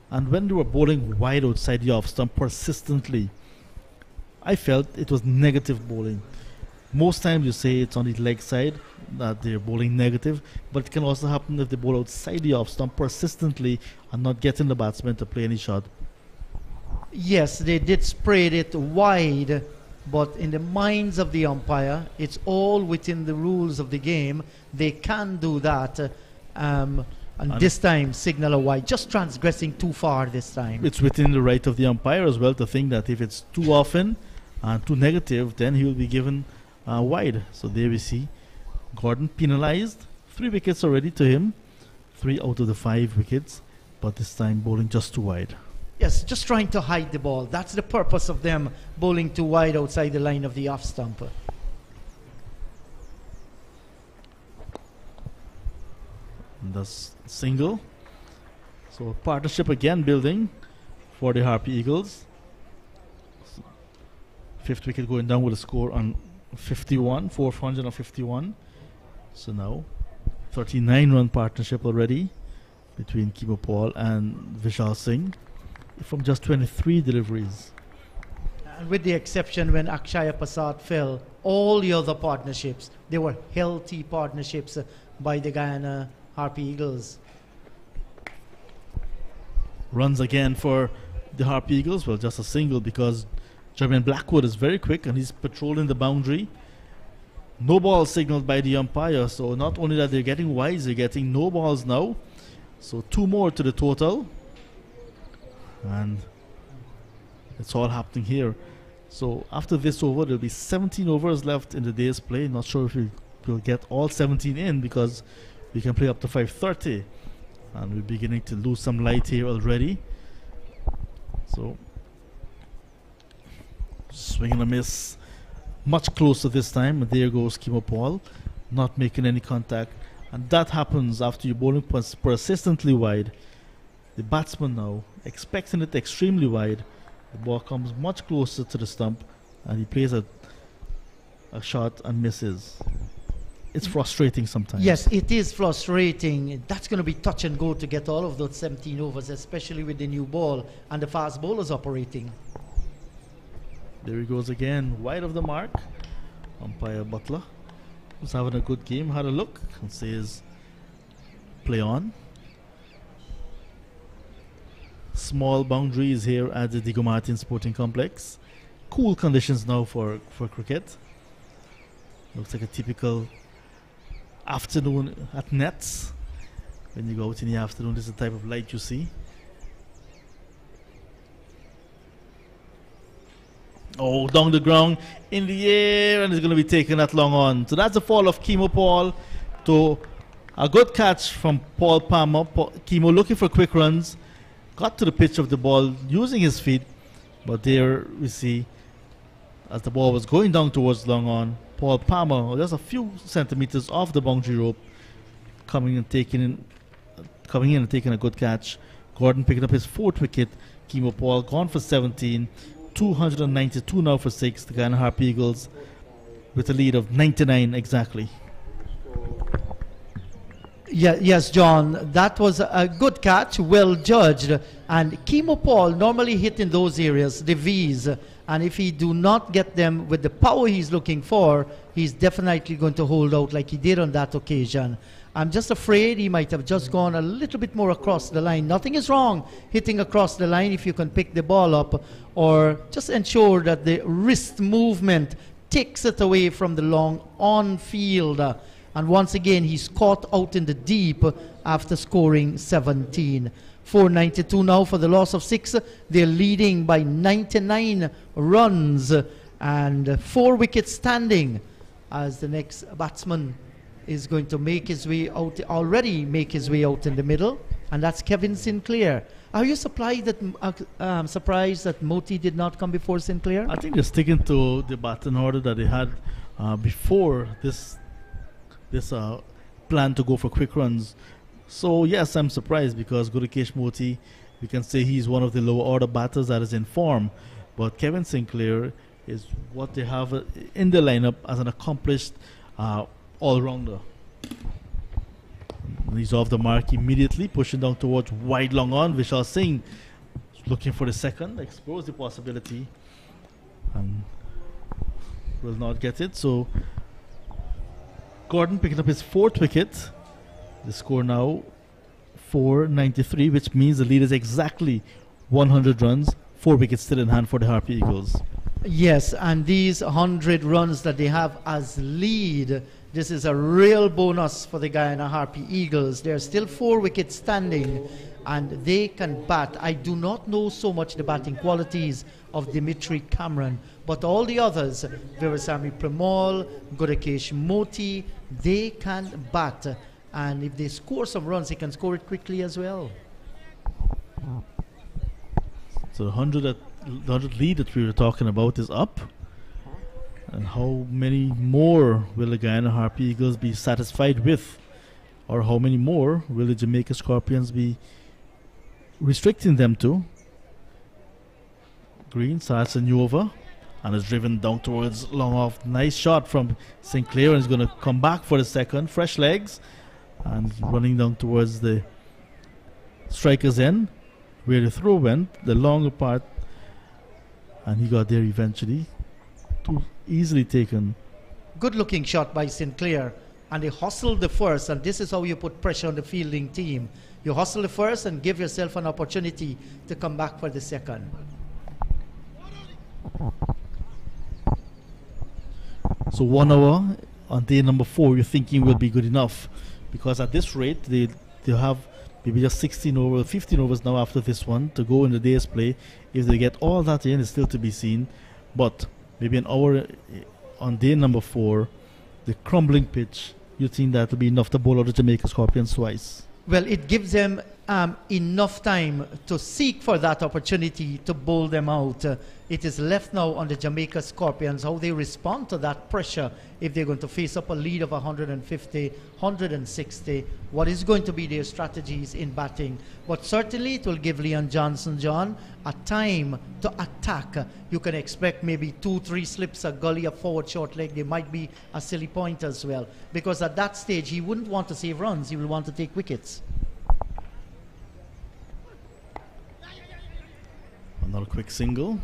And when they were bowling wide outside the off stump persistently, I felt it was negative bowling. Most times you say it's on the leg side that they're bowling negative, but it can also happen if they bowl outside the off stump persistently and not getting the batsman to play any shot. Yes, they did spread it wide, but in the minds of the umpire, it's all within the rules of the game. They can do that. And this time, signal a wide, just transgressing too far this time. It's within the right of the umpire as well to think that if it's too often and too negative, then he will be given wide. So there we see Gordon penalized. 3 wickets already to him. 3 out of the 5 wickets, but this time bowling just too wide. Yes, just trying to hide the ball. That's the purpose of them bowling too wide outside the line of the off stump. And that's single. So partnership again building for the Harpy Eagles. Fifth wicket going down with a score on 51, 451. So now 39-run partnership already between Kimo Paul and Vishal Singh from just 23 deliveries. And with the exception when Akshaya Prasad fell, all the other partnerships, they were healthy partnerships by the Guyana Harpy Eagles. Runs again for the Harpy Eagles. Well, just a single because Jermaine Blackwood is very quick and he's patrolling the boundary. No ball signaled by the umpire. So not only that they're getting wides, they're getting no balls now. So 2 more to the total. And it's all happening here. So after this over, there'll be 17 overs left in the day's play. Not sure if we'll get all 17 in because we can play up to 5:30. And we're beginning to lose some light here already. So swing and a miss. Much closer this time. And there goes Kimo Paul. Not making any contact. And that happens after you're bowling persistently wide. The batsman now expecting it extremely wide. The ball comes much closer to the stump and he plays a shot and misses. It's frustrating sometimes. Yes, it is frustrating. That's going to be touch and go to get all of those 17 overs, especially with the new ball and the fast bowlers operating. There he goes again, wide of the mark. Umpire Butler was having a good game, had a look and says, play on. Small boundaries here at the Diego Martin Sporting Complex. Cool conditions now for cricket. Looks like a typical afternoon at nets. When you go out in the afternoon, this is the type of light you see. Oh, down the ground, in the air, and it's going to be taken that long on. So that's the fall of Kimo Paul to a good catch from Paul Palmer. Kimo looking for quick runs. Got to the pitch of the ball using his feet, but there we see as the ball was going down towards long on, Paul Palmer just a few centimeters off the boundary rope, coming in and taking a good catch. Gordon picking up his 4th wicket. Kimo Paul gone for 17, 292 now for 6. The Guyana Harpy Eagles with a lead of 99 exactly. Yes, John, that was a good catch, well judged. And Kimo Paul normally hit in those areas, the V's. And if he do not get them with the power he's looking for, he's definitely going to hold out like he did on that occasion. I'm just afraid he might have just gone a little bit more across the line. Nothing is wrong hitting across the line if you can pick the ball up, or just ensure that the wrist movement takes it away from the long on field. And once again, he's caught out in the deep after scoring 17. 492 now for the loss of 6. They're leading by 99 runs and 4 wickets standing as the next batsman is going to make his way out, already make his way out in the middle, and that's Kevin Sinclair. Are you surprised that Moti did not come before Sinclair? I think they're sticking to the batting order that they had before this plan to go for quick runs. So yes, I'm surprised because Gurukesh Moti, we can say he's one of the lower order batters that is in form, but Kevin Sinclair is what they have in the lineup as an accomplished all-rounder. He's off the mark immediately, pushing down towards wide long on. Vishal Singh looking for the second, explores the possibility and will not get it. So Gordon picking up his 4th wicket. The score now 493, which means the lead is exactly 100 runs. 4 wickets still in hand for the Harpy Eagles. Yes, and these 100 runs that they have as lead, this is a real bonus for the Guyana Harpy Eagles. There are still 4 wickets standing and they can bat. I do not know so much the batting qualities of Dimitri Cameron, but all the others, Virasamy Premal, Gurukesh Moti, they can bat. And if they score some runs, they can score it quickly as well. So the 100 lead that we were talking about is up. And how many more will the Guyana Harpy Eagles be satisfied with or how many more will the Jamaica Scorpions be restricting them to? Green starts a new over and is driven down towards long off. Nice shot from Sinclair, and is going to come back for the second. Fresh legs and running down towards the striker's end where the throw went, the longer part, and he got there eventually. Too easily taken. Good looking shot by Sinclair, and they hustled the first, and this is how you put pressure on the fielding team. You hustle the first and give yourself an opportunity to come back for the second. So 1 hour on day number 4 you're thinking will be good enough, because at this rate they'll have maybe just 16 over 15 overs now after this one to go in the day's play. If they get all that in, it's still to be seen, but maybe an hour on day number 4, the crumbling pitch, you think that will be enough to bowl out the Jamaica Scorpions twice? Well, it gives them enough time to seek for that opportunity to bowl them out. It is left now on the Jamaica Scorpions how they respond to that pressure. If they're going to face up a lead of 150, 160, what is going to be their strategies in batting? But certainly it will give Leon Johnson, John, a time to attack. You can expect maybe 2-3 slips, a gully, a forward short leg. There might be a silly point as well, because at that stage he wouldn't want to save runs, he will want to take wickets. Another quick single.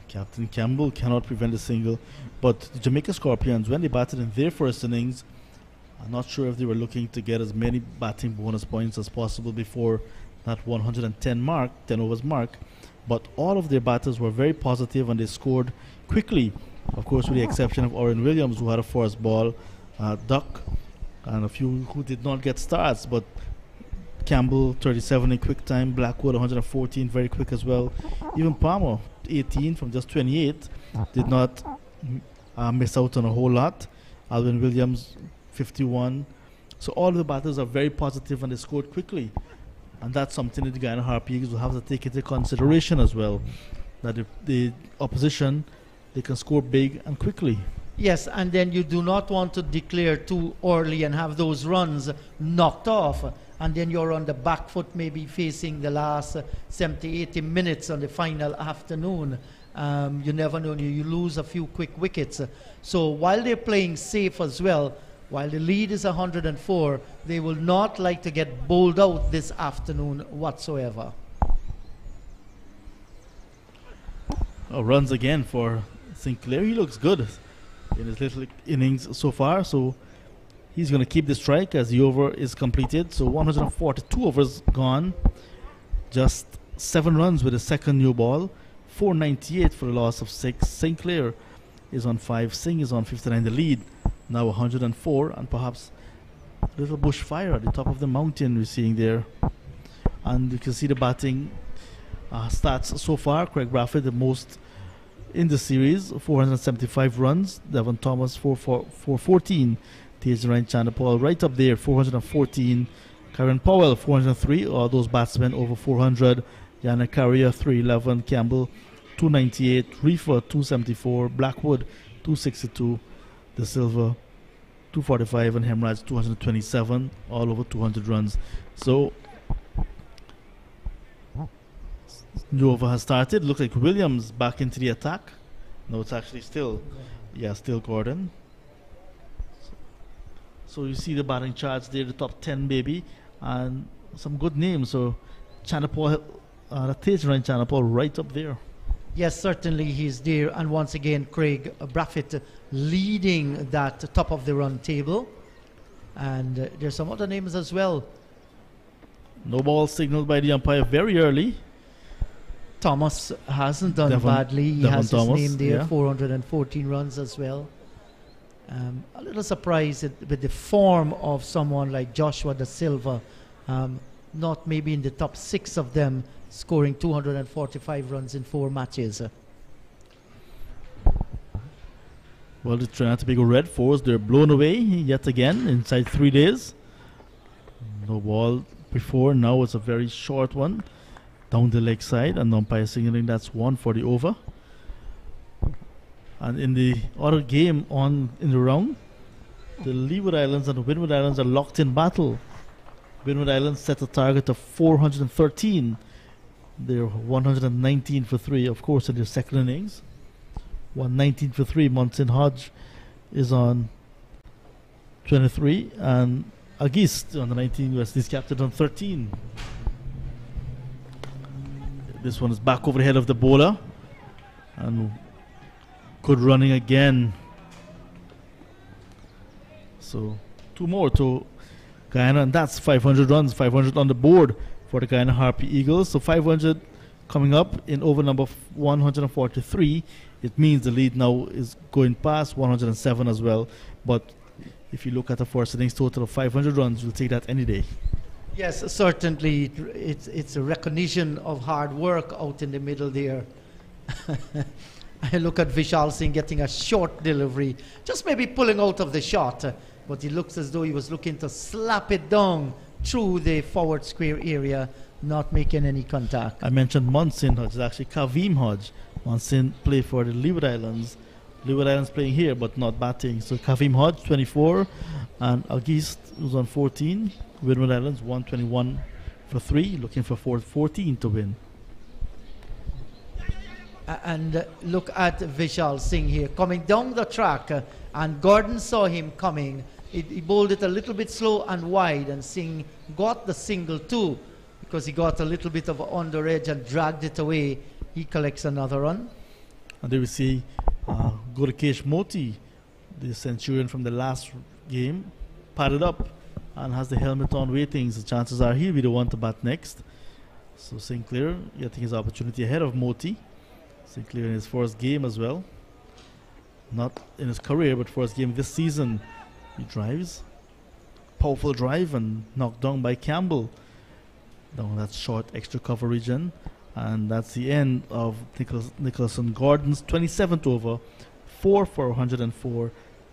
Captain Campbell cannot prevent the single, but the Jamaica Scorpions, when they batted in their first innings, I'm not sure if they were looking to get as many batting bonus points as possible before that 110 mark, 10 overs mark, but all of their batters were very positive and they scored quickly, of course with the exception of Oren Williams, who had a forced ball duck, and a few who did not get starts, but Campbell 37 in quick time, Blackwood 114 very quick as well. Even Palmer 18 from just 28 did not miss out on a whole lot. Alvin Williams 51. So all of the batters are very positive and they scored quickly, and that's something that the Guyana Harpies will have to take into consideration as well, that if the opposition, they can score big and quickly. Yes, and then you do not want to declare too early and have those runs knocked off, and then you're on the back foot, maybe facing the last 70, 80 minutes on the final afternoon. You never know, you lose a few quick wickets. So while they're playing safe as well, while the lead is 104, they will not like to get bowled out this afternoon whatsoever. Runs again for Sinclair. He looks good in his little innings so far, so he's going to keep the strike as the over is completed. So 142 overs gone, just 7 runs with a second new ball, 498 for a loss of 6. Sinclair is on 5, Singh is on 59, the lead now 104, and perhaps a little bushfire at the top of the mountain we're seeing there. And you can see the batting stats so far. Craig Bradford the most in the series, 475 runs. Devon Thomas 414. Tej Ryan Chanderpaul right up there, 414. Karen Powell 403. All those batsmen over 400. Yana Carrier 311. Campbell 298. Reefer 274. Blackwood 262. De Silva 245 and Hemraj 227. All over 200 runs. So new over has started. Looks like Williams back into the attack. No, it's actually still Gordon. So you see the batting charts there, the top 10 maybe, and some good names. So Chanderpaul, Tej Ryan Chanderpaul right up there. Yes, certainly he's there. And once again, Craig Bradford leading that top of the run table. And there's some other names as well. No ball signaled by the umpire very early. Thomas hasn't done badly. He has his name there, yeah. 414 runs as well. A little surprised with the form of someone like Joshua De Silva. Not maybe in the top 6 of them, scoring 245 runs in 4 matches. Well, the Trinidad and Tobago Red Force, they're blown away yet again inside 3 days. No ball before, now it's a very short one down the leg side, and umpire signaling that's 1 for the over. And in the other game on in the round, The Leeward Islands and the Windward Islands are locked in battle. Windward Islands set a target of 413. They're 119 for 3, of course, in their second innings. 119 for 3. Monson Hodge is on 23, and Agist on the 19, West Indies captain, on 13. This one is back over the head of the bowler, and good running again. So 2 more to Guyana, and that's 500 runs, 500 on the board for the Guyana Harpy Eagles. So 500 coming up in over number 143. It means the lead now is going past 107 as well. But if you look at the first innings total of 500 runs, you'll take that any day. Yes, certainly. It's a recognition of hard work out in the middle there. I look at Vishal Singh getting a short delivery, just maybe pulling out of the shot, but it looks as though he was looking to slap it down through the forward square area, not making any contact. I mentioned Monson Hodge. It's actually Kavim Hodge. Monson played for the Leeward Islands. Leeward Islands playing here, but not batting. So Kavim Hodge, 24, and Agist was on 14. Windward Islands, 121 for 3, looking for 14 to win. And look at Vishal Singh here, coming down the track, and Gordon saw him coming. He bowled it a little bit slow and wide, and Singh got the single too, because he got a little bit of under edge and dragged it away. He collects another run. And there we see Gurikesh Moti, the centurion from the last game, padded up and has the helmet on waiting. So chances are he'll be the one to bat next. So Sinclair getting his opportunity ahead of Moti. Sinclair in his first game as well. Not in his career, but first game this season. He drives. Powerful drive and knocked down by Campbell. Down that short extra cover region. And that's the end of Nicholson Gordon's 27th over. 4 for 104.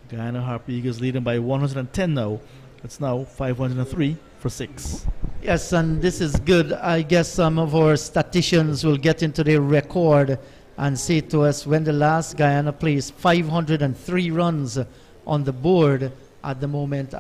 Guyana Harpy Eagles leading by 110 now. It's now 503 for 6. Yes, and this is good. I guess some of our statisticians will get into their record and say to us when the last Guyana plays 503 runs on the board at the moment.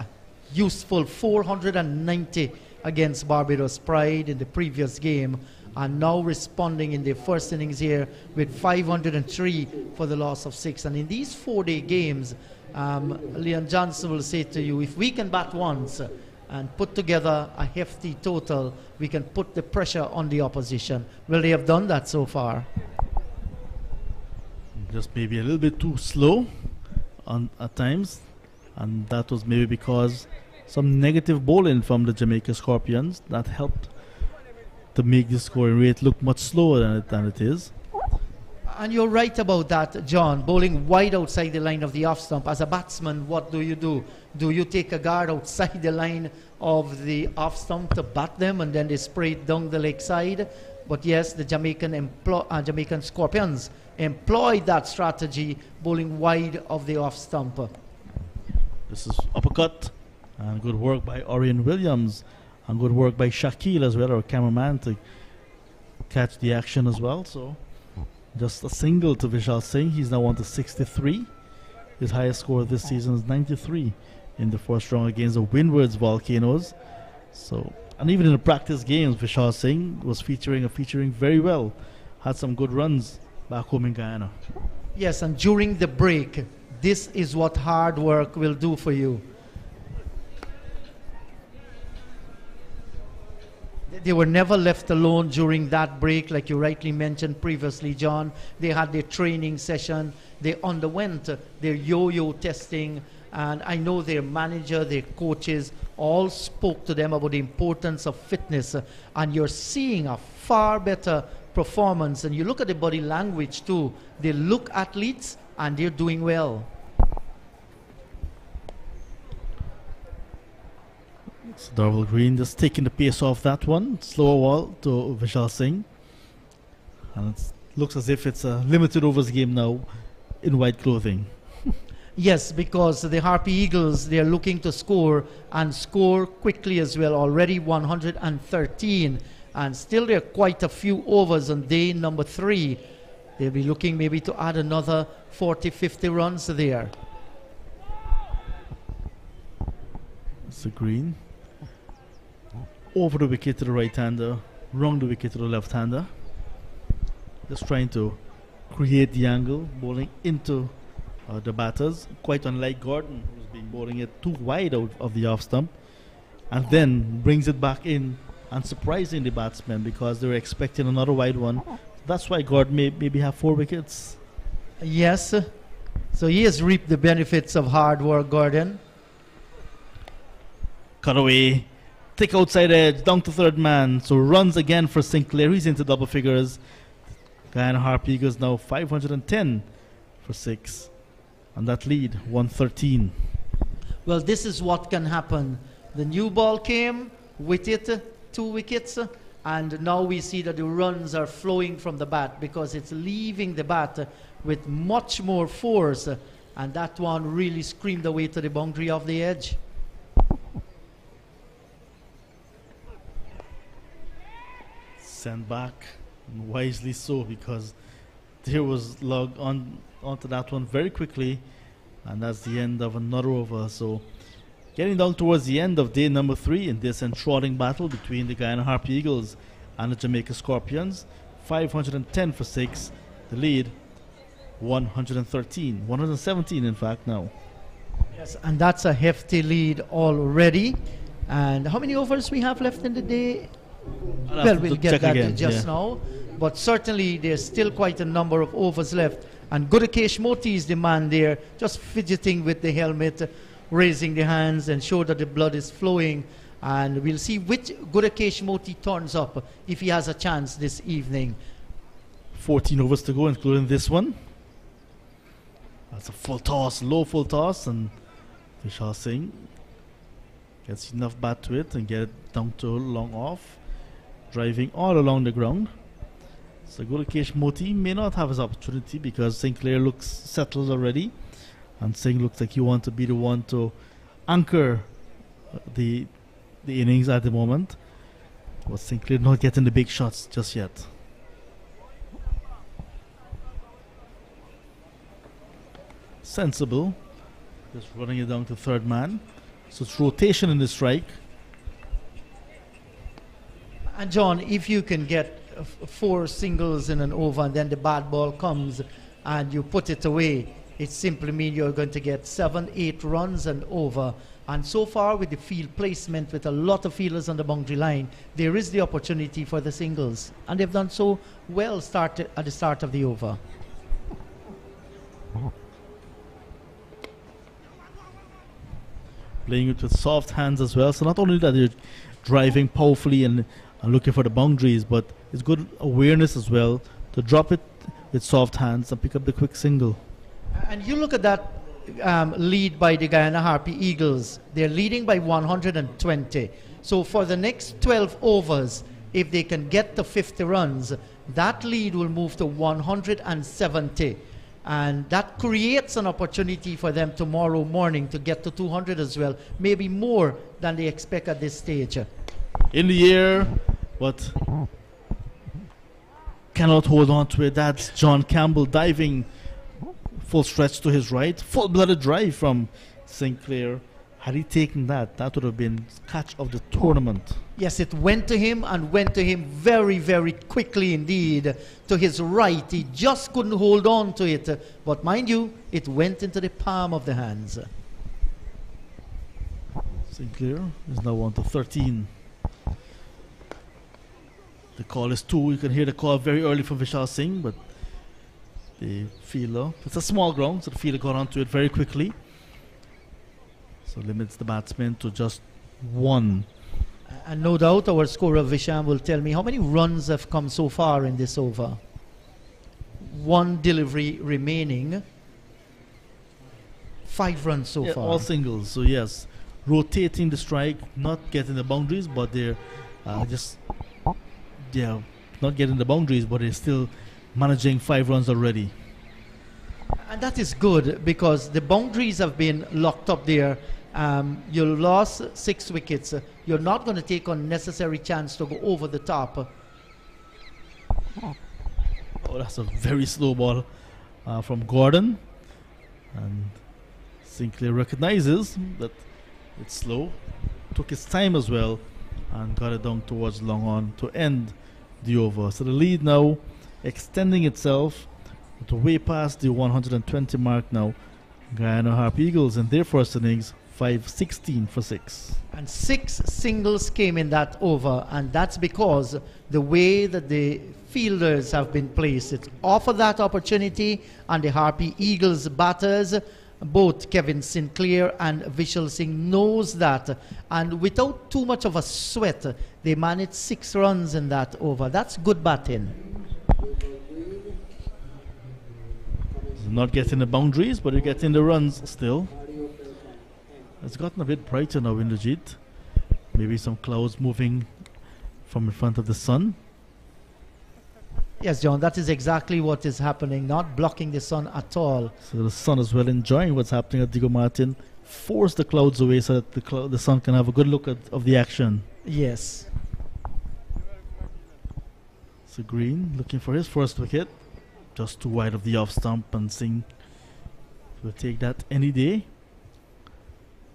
Useful 490 against Barbados Pride in the previous game, and now responding in the first innings here with 503 for the loss of 6. And in these 4-day games, Leon Johnson will say to you, if we can bat once and put together a hefty total, we can put the pressure on the opposition. Well, they have done that so far. Just maybe a little bit too slow at times, and that was maybe because some negative bowling from the Jamaica Scorpions that helped to make the scoring rate look much slower than it is. And you're right about that, John. Bowling wide outside the line of the off stump. As a batsman, what do? Do you take a guard outside the line of the off stump to bat them, and then they spray it down the leg side? But yes, the Jamaican Scorpions employed that strategy, bowling wide of the off stump. This is uppercut, and good work by Orion Williams, and good work by Shaquille as well, our cameraman, to catch the action as well. So just a single to Vishal Singh. He's now on to 63. His highest score this season is 93 in the first round against the Windward's Volcanoes. So, and even in the practice games, Vishal Singh was featuring very well. Had some good runs back home in Guyana. Yes, and during the break, this is what hard work will do for you. They were never left alone during that break, like you rightly mentioned previously, John. They had their training session. They underwent their yo-yo testing. And I know their manager, their coaches, all spoke to them about the importance of fitness. And you're seeing a far better performance. And you look at the body language too. They look athletes and they're doing well. So Darvel Green just taking the pace off that one. Slower ball to Vishal Singh. And it looks as if it's a limited overs game now in white clothing. Yes, because the Harpy Eagles, they're looking to score and score quickly as well. Already 113. And still there are quite a few overs on day number 3. They'll be looking maybe to add another 40, 50 runs there. It's a green. Over the wicket to the right-hander, round the wicket to the left-hander. Just trying to create the angle, bowling into the batters. Quite unlike Gordon, who's been bowling it too wide out of the off stump, and then brings it back in and surprising the batsmen because they were expecting another wide one. That's why Gordon maybe have 4 wickets. Yes. So he has reaped the benefits of hard work, Gordon. Cut away. Thick outside edge, down to third man. So runs again for Sinclair. He's into double figures. Guyana Harp Eagles now 510 for 6. And that lead, 113. Well, this is what can happen. The new ball came with it, 2 wickets. And now we see that the runs are flowing from the bat because it's leaving the bat with much more force. And that one really screamed away to the boundary of the edge. Sent back, and wisely so, because there was log onto that one very quickly, and that's the end of another over. So getting down towards the end of day number 3 in this enthralling battle between the Guyana Harp Eagles and the Jamaica Scorpions. 510 for 6. The lead 113, 117 in fact now. Yes, and that's a hefty lead already. And how many overs we have left in the day? Well, we'll get that again, just now. But certainly there's still quite a number of overs left. And Gudakesh Moti is the man there, just fidgeting with the helmet, raising the hands and show that the blood is flowing. And we'll see which Gudakesh Moti turns up if he has a chance this evening. 14 overs to go, including this one. That's a full toss, low full toss, and Vishal Singh gets enough bat to it and get it down to long off, driving all along the ground. So Gudakesh Moti may not have his opportunity because Sinclair looks settled already, and Singh looks like he wants to be the one to anchor the innings at the moment. But Sinclair not getting the big shots just yet. Sensible, just running it down to third man. So it's rotation in the strike. And John, if you can get 4 singles in an over and then the bad ball comes and you put it away, it simply means you're going to get 7, 8 runs and over. And so far with the field placement, with a lot of fielders on the boundary line, there is the opportunity for the singles. And they've done so well at the start of the over. Playing it with soft hands as well. So not only that they're driving powerfully and looking for the boundaries, but it's good awareness as well to drop it with soft hands and pick up the quick single. And you look at that lead by the Guyana Harp Eagles. They're leading by 120. So for the next 12 overs, if they can get to 50 runs, that lead will move to 170. And that creates an opportunity for them tomorrow morning to get to 200 as well, maybe more than they expect at this stage. In the air, but cannot hold on to it. That's John Campbell diving full stretch to his right. Full-blooded drive from Sinclair. Had he taken that, that would have been catch of the tournament. Yes, it went to him and went to him very, very quickly indeed. To his right, he just couldn't hold on to it. But mind you, it went into the palm of the hands. Sinclair is now on to 13. The call is 2. You can hear the call very early from Vishal Singh, but the fielder, it's a small ground, so the fielder got onto it very quickly. So limits the batsman to just 1. And no doubt our scorer Visham will tell me how many runs have come so far in this over. 1 delivery remaining. 5 runs so far. All singles, so yes. Rotating the strike, not getting the boundaries, but they're not getting the boundaries, but they're still managing 5 runs already. And that is good because the boundaries have been locked up there. You lost 6 wickets. You're not going to take unnecessary chance to go over the top. Oh, that's a very slow ball from Gordon. And Sinclair recognizes that It's slow, took its time as well, and got it down towards long on to end the over. So the lead now extending itself to way past the 120 mark now. Guyana Harp Eagles in their first innings, 5-16 for 6. And 6 singles came in that over, and that's because the way that the fielders have been placed, it offered that opportunity, and the Harpy Eagles batters, both Kevin Sinclair and Vishal Singh, knows that, and without too much of a sweat, they managed 6 runs in that over. That's good batting. Not getting the boundaries, but you're getting the runs still. It's gotten a bit brighter now in the Jeet. Maybe some clouds moving from in front of the sun. Yes, John, that is exactly what is happening, not blocking the sun at all. So the sun is well enjoying what's happening at Diego Martin. Force the clouds away so that the sun can have a good look of the action. Yes. So Green looking for his first wicket. Just too wide of the off stump, and Singh will take that any day.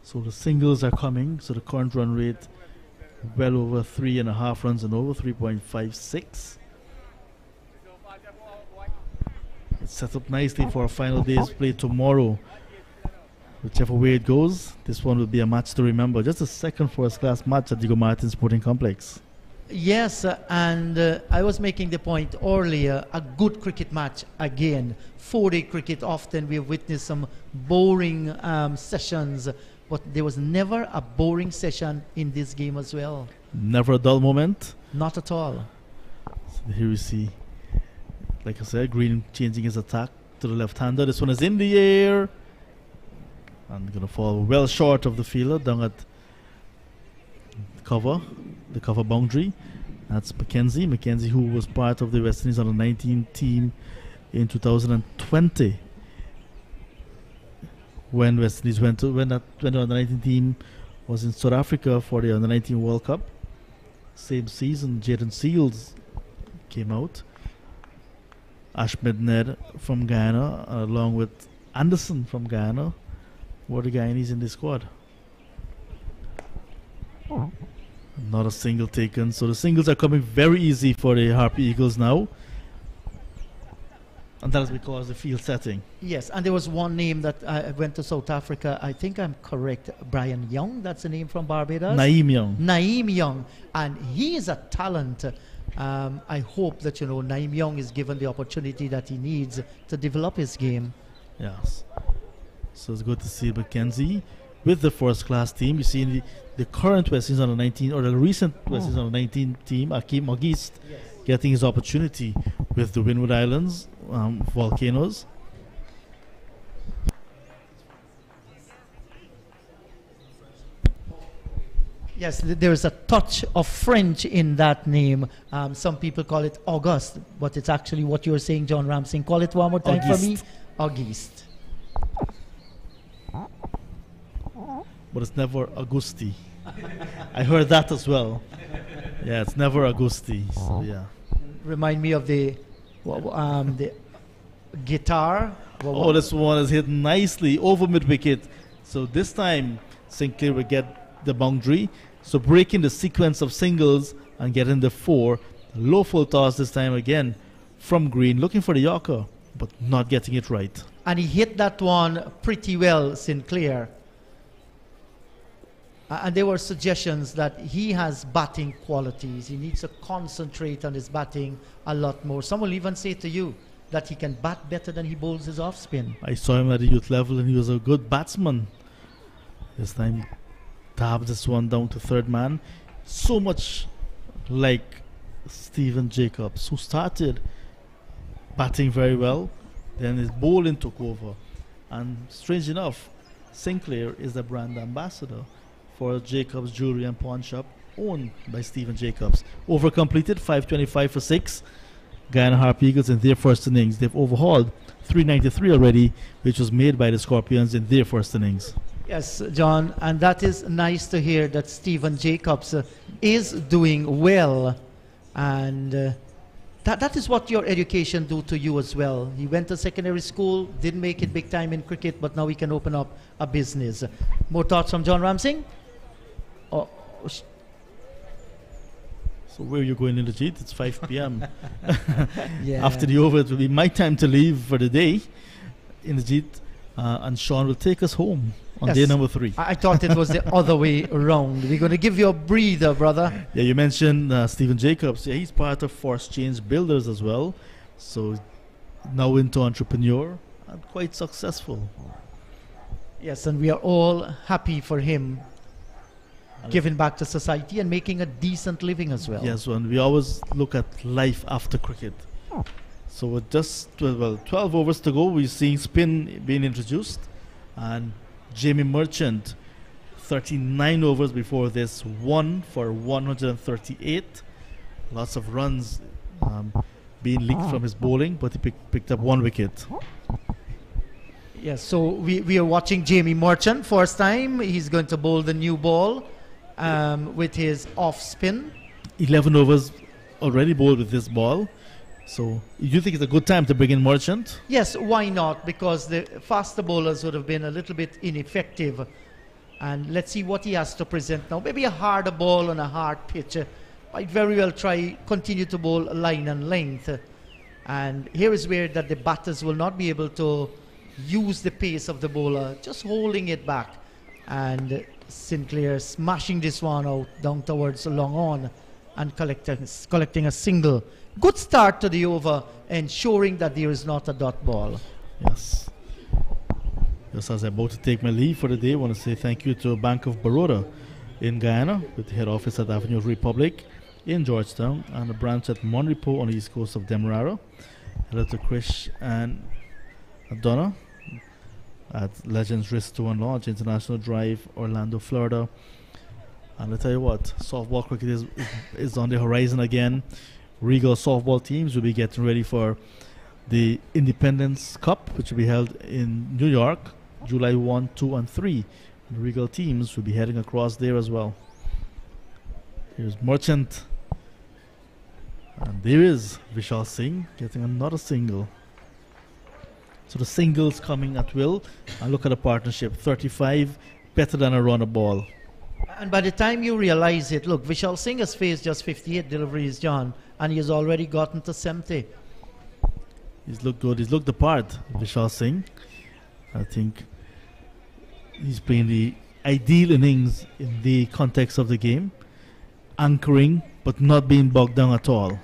So the singles are coming. So the current run rate well over 3.5 runs and over 3.56. It's set up nicely for a final day's play tomorrow. Whichever way it goes, this one will be a match to remember. Just a second first-class match at Diego Martin Sporting Complex. Yes, and I was making the point earlier, a good cricket match again. 4-day cricket, often we've witnessed some boring sessions, but there was never a boring session in this game as well. Never a dull moment? Not at all. So here we see, like I said, Green changing his attack to the left-hander. This one is in the air and going to fall well short of the fielder down at the cover boundary. That's Mackenzie. Mackenzie, who was part of the West Indies under-19 team in 2020, when West Indies when the under-19 team was in South Africa for the under-19 World Cup. Same season, Jaden Seals came out. Ashmed Ned from Guyana, along with Anderson from Guyana, were the Guyanese in the squad. Not a single taken, so the singles are coming very easy for the Harpy Eagles now, and that is because the field setting. Yes, and there was one name that went to South Africa. I think I'm correct. Brian Young, that's the name from Barbados. Naeem Young. Naeem Young, and he is a talent. I hope that Naeem Young is given the opportunity that he needs to develop his game. Yes. So it's good to see Mackenzie with the first-class team. You see the current West Indies under-19, or the recent West Indies under-19 team, Akeem Auguste, getting his opportunity with the Windward Islands Volcanoes. Yes, there is a touch of French in that name. Some people call it Auguste, but it's actually what you're saying, John Ramsing. Call it one more time for me. Auguste. But it's never Augusti. I heard that as well. Yeah, it's never Augusti. So yeah. Remind me of the guitar. Oh, this one is hit nicely over mid-wicket. So this time Sinclair will get the boundary. So breaking the sequence of singles and getting the 4. Low full toss this time again from Green, looking for the Yorker, but not getting it right. And he hit that one pretty well, Sinclair. And there were suggestions that he has batting qualities. He needs to concentrate on his batting a lot more. Some will even say to you that he can bat better than he bowls his off spin. I saw him at the youth level and he was a good batsman. This time tabbed this one down to third man. So much like Stephen Jacobs, who started batting very well, then his bowling took over. And strange enough, Sinclair is the brand ambassador for Jacobs Jewelry and Pawn Shop, owned by Stephen Jacobs. Over completed, 525 for 6. Guyana Harp Eagles in their first innings. They've overhauled 393 already, which was made by the Scorpions in their first innings. Yes, John, and that is nice to hear that Stephen Jacobs is doing well. And That is what your education do to you as well. He went to secondary school, didn't make it big time in cricket, but now he can open up a business. More thoughts from John Ramsing? Oh, So where are you going in the Jeet? It's 5 p.m. yeah. After the over, it will be my time to leave for the day in the Jeet, and Sean will take us home on Yes. day number 3. I thought it was the other way around. We're going to give you a breather, brother. Yeah, you mentioned Stephen Jacobs. Yeah, he's part of Force Change Builders as well. So now into entrepreneur and quite successful. Yes, and we are all happy for him giving back to society and making a decent living as well. Yes, and we always look at life after cricket. So with just 12 overs to go, we're seeing spin being introduced. And Jamie Merchant, 39 overs before this, 1 for 138. Lots of runs being leaked from his bowling, but he picked up 1 wicket. Yes, so we are watching Jamie Merchant first time. He's going to bowl the new ball with his off spin. 11 overs already bowled with this ball. So you think it's a good time to bring in Merchant? Yes, why not? Because the faster bowlers would have been a little bit ineffective. And let's see what he has to present now. Maybe a harder ball on a hard pitch. Might very well continue to bowl line and length. And here is where that the batters will not be able to use the pace of the bowler, just holding it back. And Sinclair smashing this one out down towards long on and collecting a single. Good start to the over, ensuring that there is not a dot ball. Yes. Just as I'm about to take my leave for the day, I want to say thank you to Bank of Baroda in Guyana, with the head office at Avenue Republic in Georgetown and a branch at Monrepo on the east coast of Demerara. Hello to Krish and Donna at Legends Risto and Lodge International Drive, Orlando, Florida. And I'll tell you what, softball cricket is on the horizon again. Regal softball teams will be getting ready for the Independence Cup, which will be held in New York, July 1, 2, and 3. And the Regal teams will be heading across there as well. Here's Merchant. And there is Vishal Singh getting another single. So the singles coming at will. And look at the partnership, 35, better than a run a ball. And by the time you realize it, look, Vishal Singh has faced just 58 deliveries, John, and he has already gotten to 70. He's looked good. He's looked the part, Vishal Singh. I think he's playing the ideal innings in the context of the game. Anchoring, but not being bogged down at all.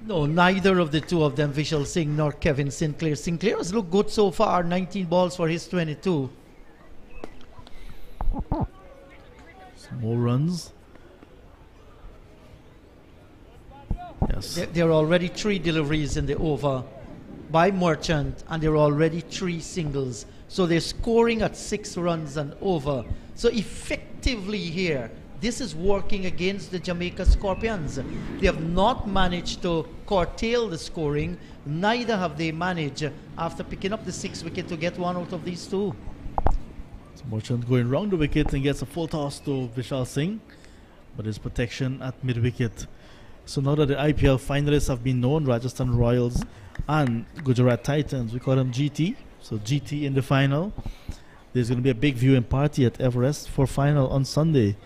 No, neither of the two of them, Vishal Singh nor Kevin Sinclair. Sinclair has looked good so far, 19 balls for his 22. Some more runs. Yes. There are already 3 deliveries in the over by Merchant, and there are already 3 singles. So they're scoring at 6 runs and over. So effectively here, this is working against the Jamaica Scorpions. They have not managed to curtail the scoring. Neither have they managed, after picking up the 6th wicket, to get one out of these 2. So Merchant going round the wicket and gets a full toss to Vishal Singh, but his protection at mid-wicket. So now that the IPL finalists have been known, Rajasthan Royals and Gujarat Titans, we call them GT. So GT in the final. There's going to be a big viewing party at Everest for final on Sunday.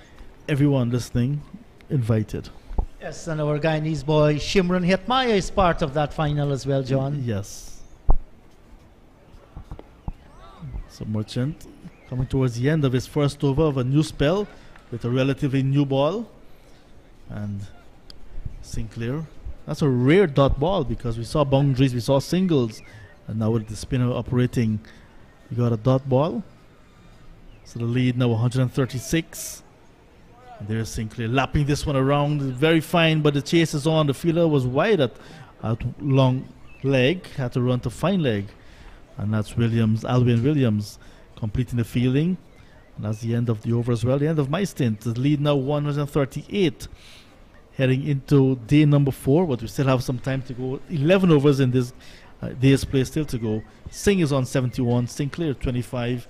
Everyone listening invited. Yes, and our Guyanese boy Shimron Hetmaya is part of that final as well, John. Yes. So Merchant coming towards the end of his first over of a new spell with a relatively new ball. And Sinclair, that's a rare dot ball, because we saw boundaries, we saw singles, and now with the spinner operating, we got a dot ball. So the lead now 136. And there's Sinclair lapping this one around, very fine, but the chase is on. The fielder was wide at long leg, had to run to fine leg. And that's Alwyn Williams, completing the fielding. And that's the end of the over as well, the end of my stint. The lead now 138. Heading into day number 4, but we still have some time to go. 11 overs in this day's play still to go. Singh is on 71, Sinclair 25.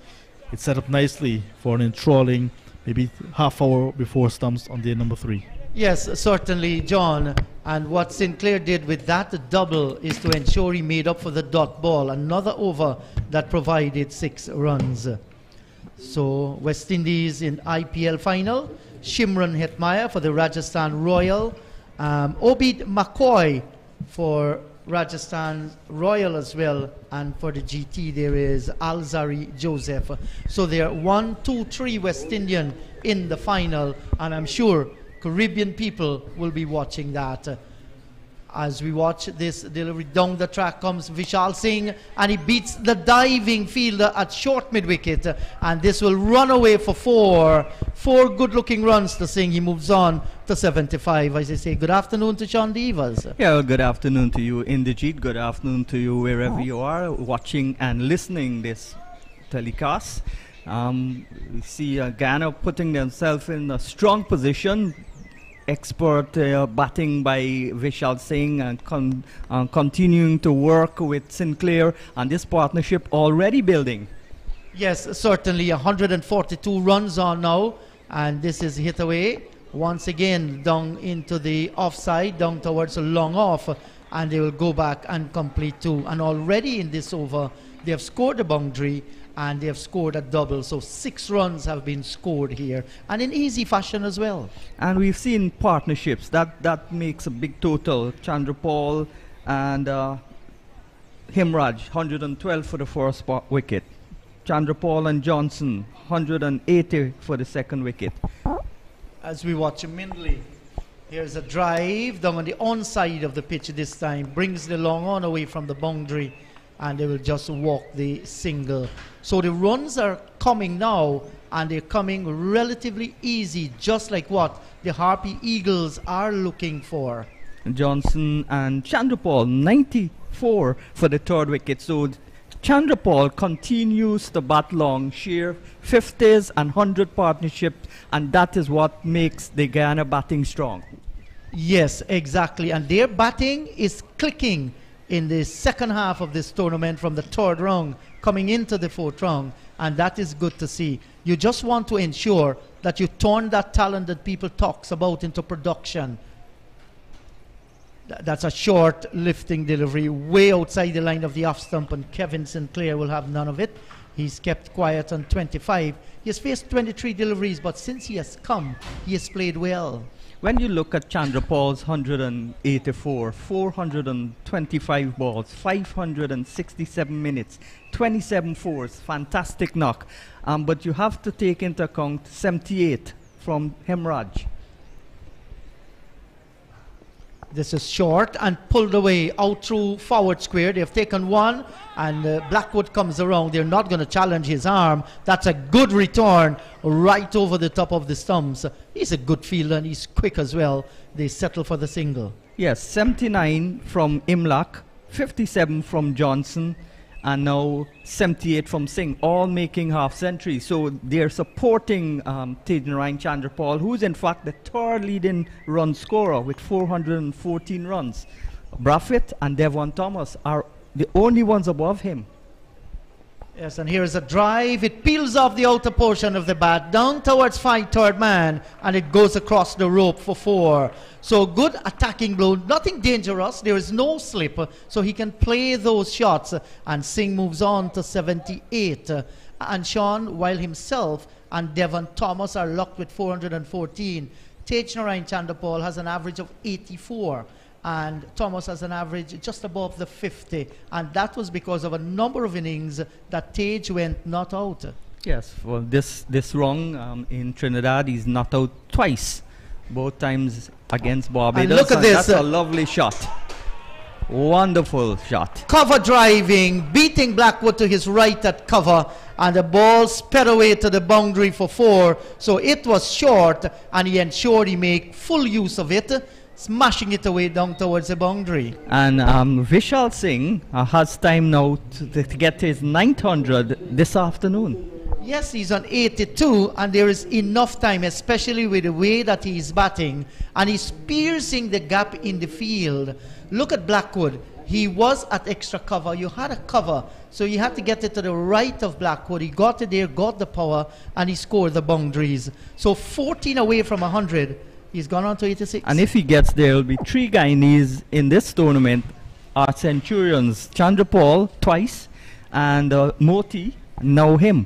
It's set up nicely for an enthralling, maybe half hour before stumps on day number 3. Yes, certainly, John. And what Sinclair did with that double is to ensure he made up for the dot ball, another over that provided 6 runs. So West Indies in IPL final, Shimron Hetmyer for the Rajasthan Royal, Obid McCoy for Rajasthan Royal as well, and for the GT there is Alzari Joseph. So there are 1, 2, 3 West Indian in the final, and I'm sure Caribbean people will be watching that. As we watch this delivery down the track comes Vishal Singh, and he beats the diving fielder at short mid-wicket, and this will run away for 4 good-looking runs to Singh. He moves on to 75. As I say, good afternoon to Sean Devers. Yeah, well, good afternoon to you, Inderjeet. Good afternoon to you wherever you are watching and listening this telecast. We see Guyana putting themselves in a strong position. Expert batting by Vishal Singh and continuing to work with Sinclair, and this partnership already building. Yes, certainly 142 runs on now, and this is hit away once again down into the offside, down towards a long off, and they will go back and complete 2. And already in this over they have scored a boundary and they have scored a double, so 6 runs have been scored here, and in easy fashion as well. And we've seen partnerships that makes a big total. Chandrapal and Himraj, 112 for the first wicket. Chandrapal and Johnson, 180 for the second wicket. As we watch Mindley, here's a drive down on the onside of the pitch this time, brings the long on away from the boundary, and they will just walk the single. So the runs are coming now, and they're coming relatively easy, just like what the Harpy Eagles are looking for. Johnson and Chandrapal, 94 for the third wicket. So Chandrapal continues to bat long, sheer 50s and 100 partnerships, and that is what makes the Guyana batting strong. Yes, exactly, and their batting is clicking in the second half of this tournament from the 3rd round coming into the 4th round, and that is good to see. You just want to ensure that you turn that talent that people talks about into production. That's a short lifting delivery way outside the line of the off stump, and Kevin Sinclair will have none of it. He's kept quiet on 25. He has faced 23 deliveries, but since he has come, he has played well. When you look at Chandrapal's 184, 425 balls, 567 minutes, 27 fours, fantastic knock. But you have to take into account 78 from Hemraj. This is short and pulled away out through forward square. They've taken 1, and Blackwood comes around. They're not going to challenge his arm. That's a good return right over the top of the stumps. He's a good fielder and he's quick as well. They settle for the single. Yes, 79 from Imlak, 57 from Johnson, and now 78 from Singh, all making half centuries. So they're supporting Tejanarayan Chandrapal, who's in fact the 3rd leading run scorer with 414 runs. Braffett and Devon Thomas are the only ones above him. Yes, and here is a drive. It peels off the outer portion of the bat down towards 3rd man, and it goes across the rope for 4. So good attacking blow, nothing dangerous. There is no slip, so he can play those shots, and Singh moves on to 78. And Sean, while himself and Devon Thomas are locked with 414, Tejanarayan Chandrapal has an average of 84. And Thomas has an average just above the 50, and that was because of a number of innings that Tej went not out. Yes, well, this run in Trinidad, he's not out twice, both times against Barbados. And look at this. That's a lovely shot. Wonderful shot. Cover driving, beating Blackwood to his right at cover, and the ball sped away to the boundary for 4. So it was short, and he ensured he made full use of it, smashing it away down towards the boundary. And Vishal Singh has time now to get to his 900 this afternoon. Yes, he's on 82, and there is enough time, especially with the way that he's batting, and he's piercing the gap in the field. Look at Blackwood. He was at extra cover. You had a cover, so you had to get it to the right of Blackwood. He got it there, got the power, and he scored the boundaries. So 14 away from 100. He's gone on to 86. And if he gets there, there'll be 3 Guyanese in this tournament. Our Centurions, Chandrapal twice, and Moti, now him.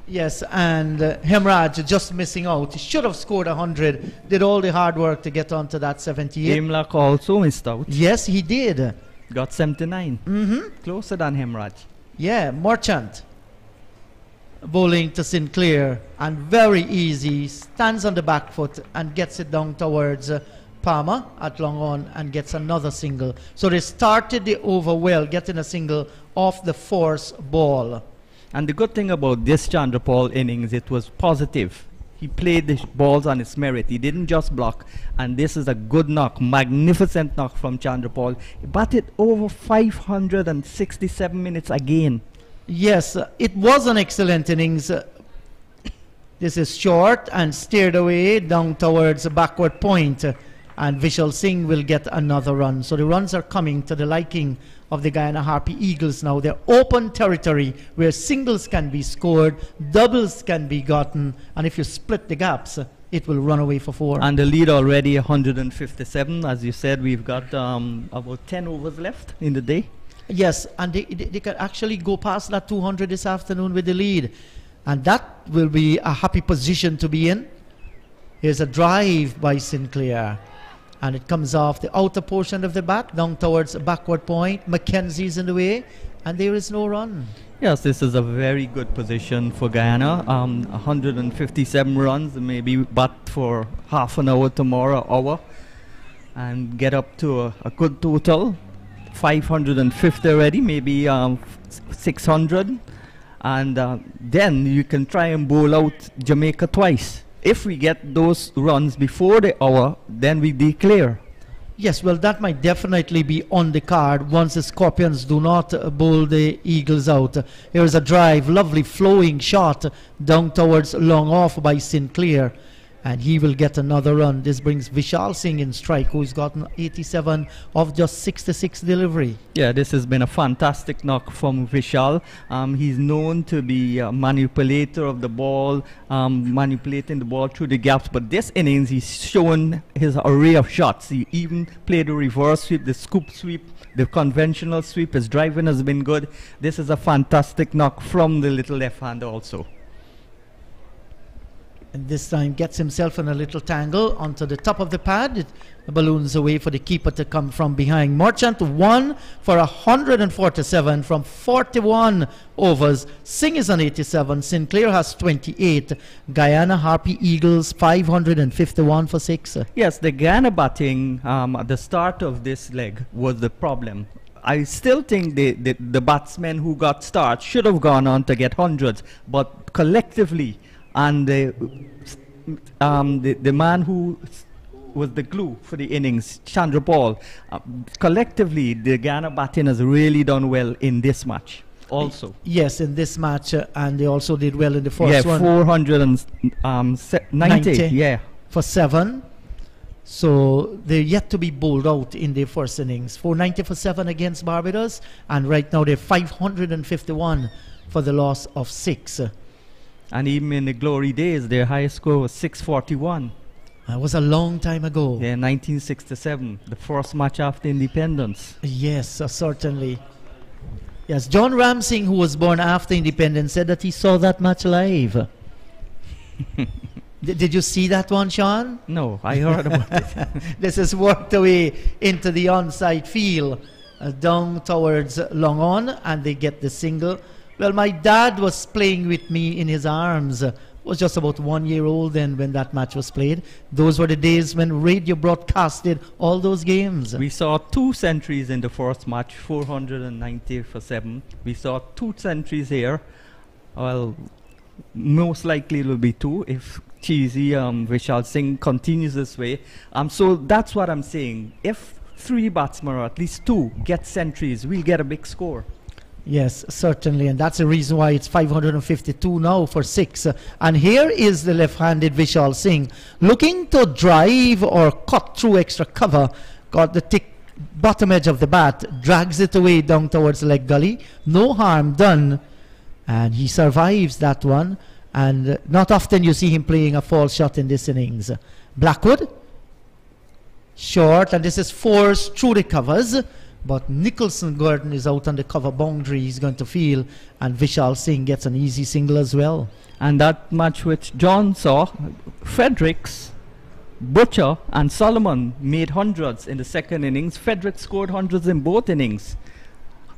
Yes, and Hemraj just missing out. He should have scored 100. Did all the hard work to get onto that 78. Imlak also missed out. Yes, he did. Got 79. Closer than Hemraj. Yeah, Merchant bowling to Sinclair, and very easy, stands on the back foot and gets it down towards Palmer at long on and gets another single. So they started the over well, getting a single off the force ball. And the good thing about this Chandrapal innings, it was positive. He played the balls on his merit. He didn't just block. And this is a good knock, magnificent knock from Chandrapal. He batted over 567 minutes again. Yes, it was an excellent innings. This is short and steered away down towards the backward point. And Vishal Singh will get another run. So the runs are coming to the liking of the Guyana Harpy Eagles now. They're open territory where singles can be scored, doubles can be gotten, and if you split the gaps, it will run away for 4. And the lead already 157. As you said, we've got about 10 overs left in the day. Yes, and they can actually go past that 200 this afternoon with the lead. And that will be a happy position to be in. Here's a drive by Sinclair. And it comes off the outer portion of the bat, down towards the backward point. Mackenzie's in the way, and there is no run. Yes, this is a very good position for Guyana. 157 runs, maybe bat for half an hour tomorrow, hour, and get up to a good total. 550 already, maybe 600. And then you can try and bowl out Jamaica twice. If we get those runs before the hour, then we declare. Yes, well, that might definitely be on the card once the Scorpions do not bowl the Eagles out. Here's a drive, lovely flowing shot down towards long off by Sinclair. And he will get another run. This brings Vishal Singh in strike, who's gotten 87 of just 66 delivery. Yeah, this has been a fantastic knock from Vishal. He's known to be a manipulator of the ball, manipulating the ball through the gaps. But this innings, he's shown his array of shots. He even played the reverse sweep, the scoop sweep, the conventional sweep. His driving has been good. This is a fantastic knock from the little left-hander also. And this time gets himself in a little tangle onto the top of the pad. The balloon's away for the keeper to come from behind. Merchant won for 147 from 41 overs. Singh is on 87. Sinclair has 28. Guyana Harpy Eagles 551 for 6. Yes, the Guyana batting at the start of this leg was the problem. I still think the batsmen who got starts should have gone on to get hundreds, but collectively, and the man who was the glue for the innings, Chandrapal, collectively, the Guyana batting has really done well in this match also. Yes, in this match, and they also did well in the first one. 490, yeah. For 7. So they're yet to be bowled out in their first innings. 490 for 7 against Barbados, and right now they're 551 for the loss of 6. And even in the glory days, their highest score was 641. That was a long time ago. Yeah, 1967, the first match after independence. Yes, certainly. Yes, John Ramsing, who was born after independence, said that he saw that match live. Did you see that one, Sean? No, I heard about it. This is worked away into the onside field, down towards long on, and they get the single. Well, my dad was playing with me in his arms. Was just about 1 year old then when that match was played. Those were the days when radio broadcasted all those games. We saw 2 centuries in the first match, 490 for 7. We saw 2 centuries here. Well, most likely it will be 2 if Cheesy Vishal Singh continues this way. So that's what I'm saying. If 3 batsmen, or at least 2, get centuries, we'll get a big score. Yes, certainly, and that's the reason why it's 552 now for 6. And here is the left-handed Vishal Singh looking to drive or cut through extra cover. Got the thick bottom edge of the bat, drags it away down towards the leg gully. No harm done, and he survives that one. And not often you see him playing a false shot in this innings. Blackwood short, and this is forced through the covers. But Nicholson Gordon is out on the cover boundary. He's going to field, and Vishal Singh gets an easy single as well. And that match which John saw, Fredericks, Butcher and Solomon made hundreds in the second innings. Fredericks scored hundreds in both innings.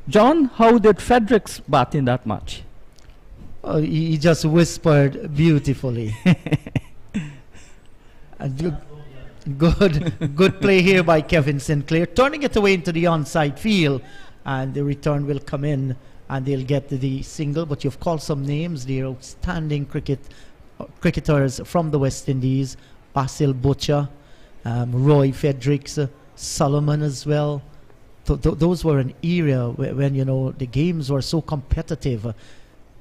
John, how did Fredericks bat in that match? He just whispered beautifully. And good play here by Kevin Sinclair, turning it away into the onside field, and the return will come in, and they'll get the single. But you've called some names there, outstanding cricketers from the West Indies: Basil Butcher, Roy Fredericks, Solomon as well. Those were an era when you know the games were so competitive.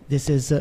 This is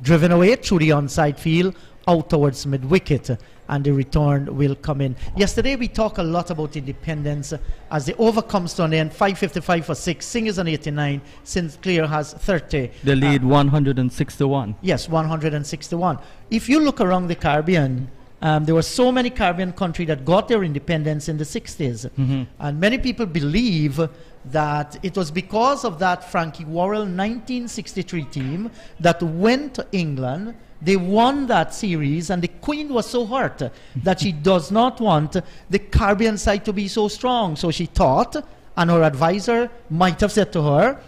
driven away through the onside field, out towards mid-wicket, and the return will come in. Yesterday we talked a lot about independence as the over comes to an end. 5:55 for 6. Singh is on 89. Sinclair has 30. The lead 161. Yes, 161. If you look around the Caribbean, there were so many Caribbean countries that got their independence in the 60s. And many people believe that it was because of that Frankie Worrell 1963 team that went to England. They won that series, and the Queen was so hurt that she does not want the Caribbean side to be so strong. So she thought, and her advisor might have said to her,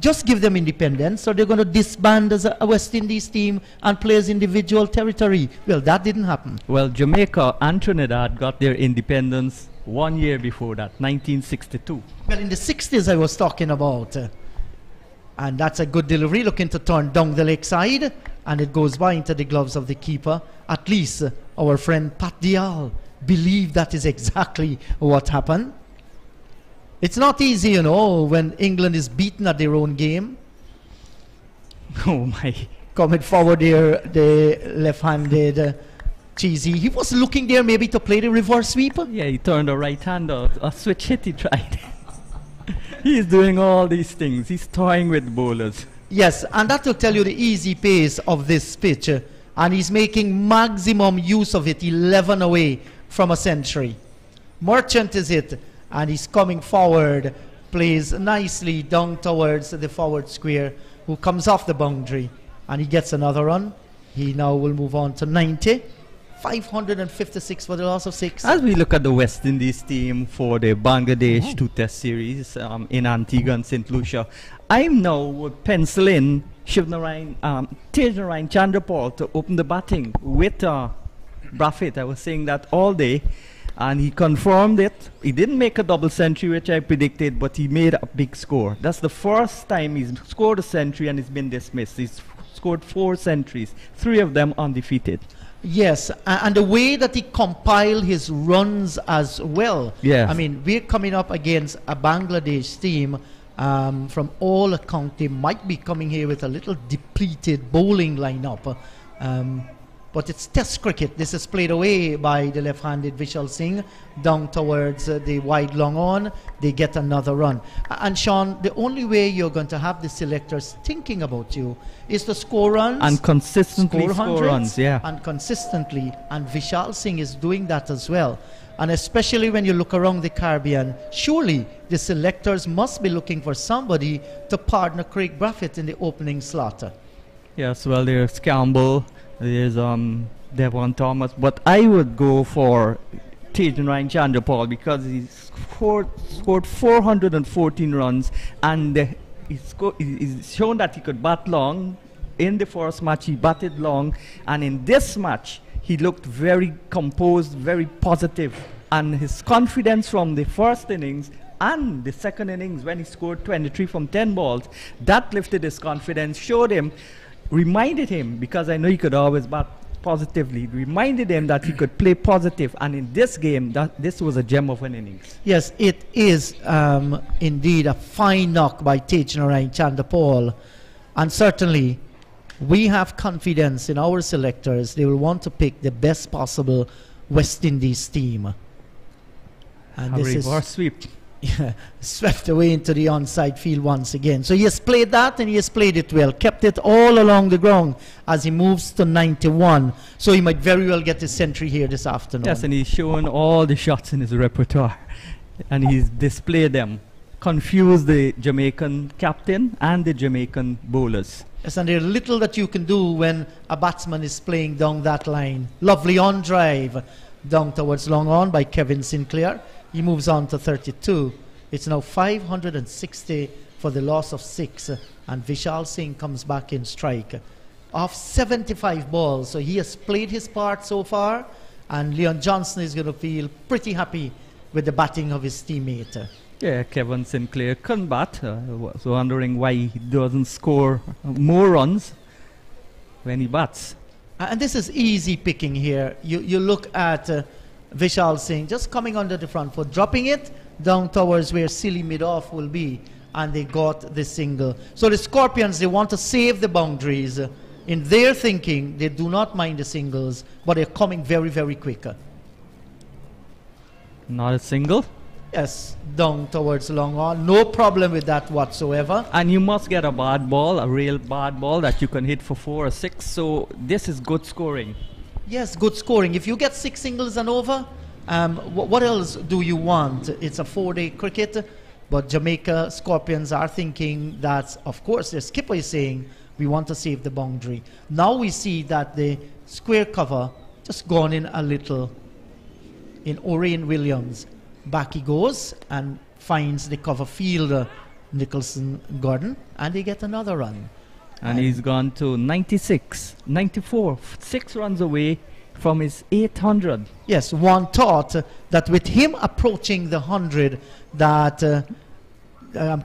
just give them independence, so they're going to disband as a West Indies team and play as individual territory. Well, that didn't happen. Well, Jamaica and Trinidad got their independence 1 year before that, 1962. Well, in the 60s I was talking about. And that's a good delivery, looking to turn down the leg side, and it goes by into the gloves of the keeper. At least our friend Pat Dial believed that is exactly what happened. It's not easy, you know, when England is beaten at their own game. Oh my. Coming forward there, the left-handed Cheesy. He was looking there maybe to play the reverse sweep. Yeah, he turned a right-hander. A switch hit he tried. He's doing all these things. He's toying with bowlers. Yes, and that will tell you the easy pace of this pitch. And he's making maximum use of it, 11 away from a century. Merchant is it, and he's coming forward, plays nicely down towards the forward square, who comes off the boundary, and he gets another run. He now will move on to 90. 556 for the loss of 6. As we look at the West Indies team for the Bangladesh 2-test series in Antigua and St. Lucia, I'm now would pencil in Tej Narayan Chandrapal to open the batting with Brafitt. I was saying that all day, and he confirmed it. He didn't make a double century, which I predicted, but he made a big score. That's the first time he's scored a century and he's been dismissed. He's scored 4 centuries, 3 of them undefeated. Yes, and the way that he compiled his runs as well. Yes. I mean, we're coming up against a Bangladesh team. From all accounts, they might be coming here with a little depleted bowling lineup. But it's test cricket. This is played away by the left-handed Vishal Singh down towards the wide long on. They get another run. And Sean, the only way you're going to have the selectors thinking about you is to score runs. And consistently score runs, yeah. And consistently. And Vishal Singh is doing that as well. And especially when you look around the Caribbean, surely the selectors must be looking for somebody to partner Craig Brafitt in the opening slot. Yes, well, there's Campbell. There's Devon Thomas, but I would go for Tej Narayan Chandrapal because he scored 414 runs, and he's shown that he could bat long. In the first match, he batted long, and in this match, he looked very composed, very positive, and his confidence from the first innings and the second innings when he scored 23 from 10 balls, that lifted his confidence, reminded him, because I know he could always bat positively, reminded him that he could play positive, and in this game, this was a gem of an innings. Yes, it is indeed a fine knock by Tej Narayan Chandrapal, and certainly we have confidence in our selectors. They will want to pick the best possible West Indies team. And A this reverse sweep. swept away into the onside field once again. So he has played that, and he has played it well. Kept it all along the ground as he moves to 91. So he might very well get his century here this afternoon. Yes, and he's shown all the shots in his repertoire, and he's displayed them. Confused the Jamaican captain and the Jamaican bowlers. Yes, and there's little that you can do when a batsman is playing down that line. Lovely on drive down towards long on by Kevin Sinclair. He moves on to 32. It's now 560 for the loss of 6, and Vishal Singh comes back in strike. Off 75 balls, so he has played his part so far, and Leon Johnson is going to feel pretty happy with the batting of his teammate. Yeah, Kevin Sinclair couldn't bat, was wondering why he doesn't score more runs when he bats. And this is easy picking here. You look at Vishal Singh just coming under the front foot, dropping it down towards where silly mid-off will be, and they got the single. So the Scorpions, they want to save the boundaries. In their thinking, they do not mind the singles, but they're coming very, very quicker. Not a single. Yes, down towards long on. No problem with that whatsoever. And you must get a bad ball, a real bad ball that you can hit for 4 or 6. So this is good scoring. Yes, good scoring. If you get 6 singles and over, what else do you want? It's a 4-day cricket, but Jamaica Scorpions are thinking that, of course, their skipper is saying, we want to save the boundary. Now we see that the square cover just gone in a little in Orion Williams. Back he goes and finds the cover fielder, Nicholson Gordon, and they get another run. And he's gone to 96, 94, 6 runs away from his 800. Yes, one thought that with him approaching the 100, that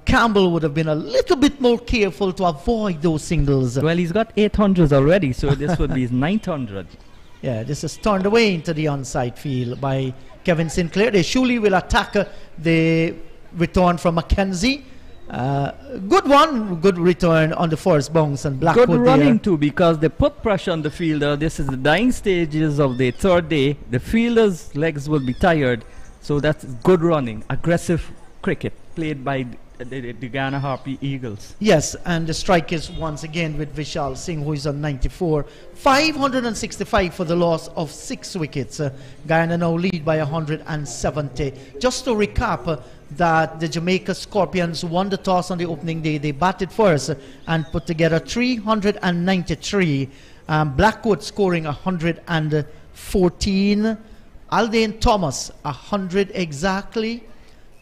Campbell would have been a little bit more careful to avoid those singles. Well, he's got 800s already, so this would be his 900. Yeah, this is turned away into the onside field by Kevin Sinclair. They surely will attack the return from Mackenzie. Good one, good return on the first bounce, and Blackwood good running too, because they put pressure on the fielder. This is the dying stages of the 3rd day. The fielder's legs will be tired, so that's good running, aggressive cricket played by the Guyana Harpy Eagles. Yes, and the strike is once again with Vishal Singh, who is on 94. 565 for the loss of 6 wickets. Guyana now lead by 170. Just to recap, that the Jamaica Scorpions won the toss on the opening day. They batted first and put together 393. Blackwood scoring 114. Aldane Thomas 100 exactly.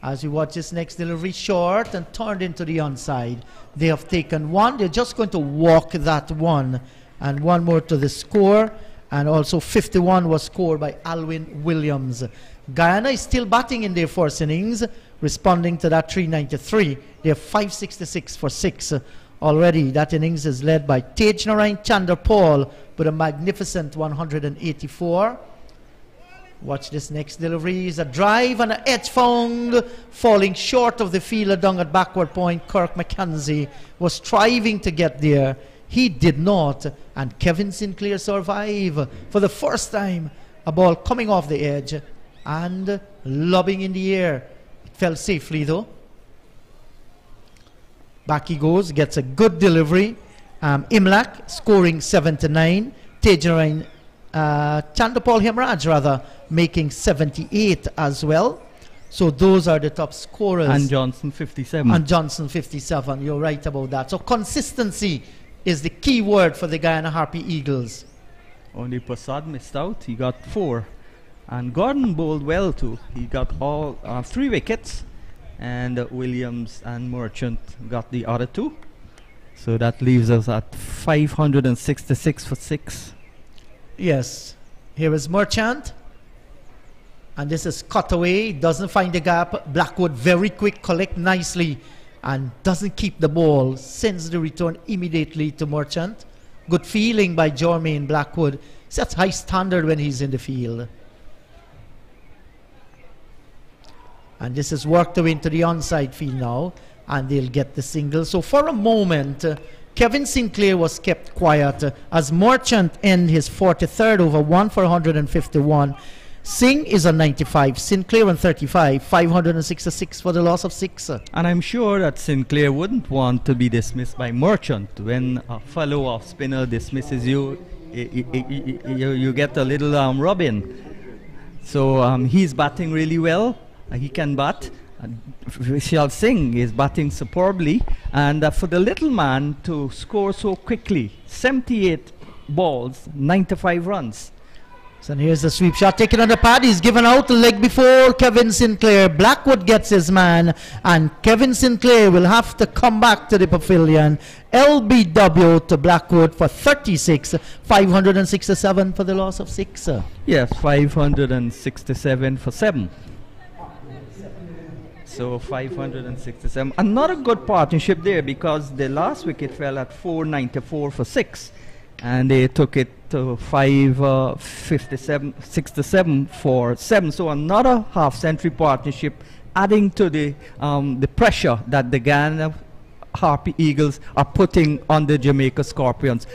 As we watch this next delivery, short and turned into the onside. They have taken 1. They're just going to walk that 1. And 1 more to the score. And also 51 was scored by Alwyn Williams. Guyana is still batting in their first innings, responding to that 393. They have 566 for 6 already. That innings is led by Tej Narain Chandra Paul with a magnificent 184. Watch this next delivery. Is a drive and an edge found, falling short of the fielder down at backward point. Kirk McKenzie was striving to get there. He did not, and Kevin Sinclair survived for the first time. A ball coming off the edge and lobbing in the air. It fell safely though. Back he goes, gets a good delivery. Imlak scoring 79. Tejarain Chandapal Hemraj rather making 78 as well. So those are the top scorers. And Johnson 57. And Johnson 57. You're right about that. So consistency is the key word for the Guyana Harpy Eagles. Only Prasad missed out. He got 4. And Gordon bowled well too. He got all 3 wickets. And Williams and Merchant got the other 2. So that leaves us at 566 for 6. Yes. Here is Merchant. And this is cut away. Doesn't find the gap. Blackwood very quick, collect nicely. And doesn't keep the ball. Sends the return immediately to Merchant. Good feeling by Jermaine Blackwood. Sets high standard when he's in the field. And this is worked away into the onside field now. And they'll get the single. So for a moment, Kevin Sinclair was kept quiet as Merchant ended his 43rd over, 1 for 151. Singh is on 95, Sinclair on 35, 566 for the loss of 6. And I'm sure that Sinclair wouldn't want to be dismissed by Merchant. When a fellow off spinner dismisses you, you get a little rub-in. So he's batting really well. He can bat. Vishal Singh is batting superbly. And for the little man to score so quickly, 78 balls, 95 runs. So here's the sweep shot taken on the pad. He's given out the leg before Kevin Sinclair. Blackwood gets his man, and Kevin Sinclair will have to come back to the pavilion. LBW to Blackwood for 36, 567 for the loss of 6. Yes, 567 for 7. So 567. Another good partnership there, because the last wicket fell at 494 for 6. And they took it to 567 for 7. So another half-century partnership, adding to the pressure that the Guyana Harpy Eagles are putting on the Jamaica Scorpions.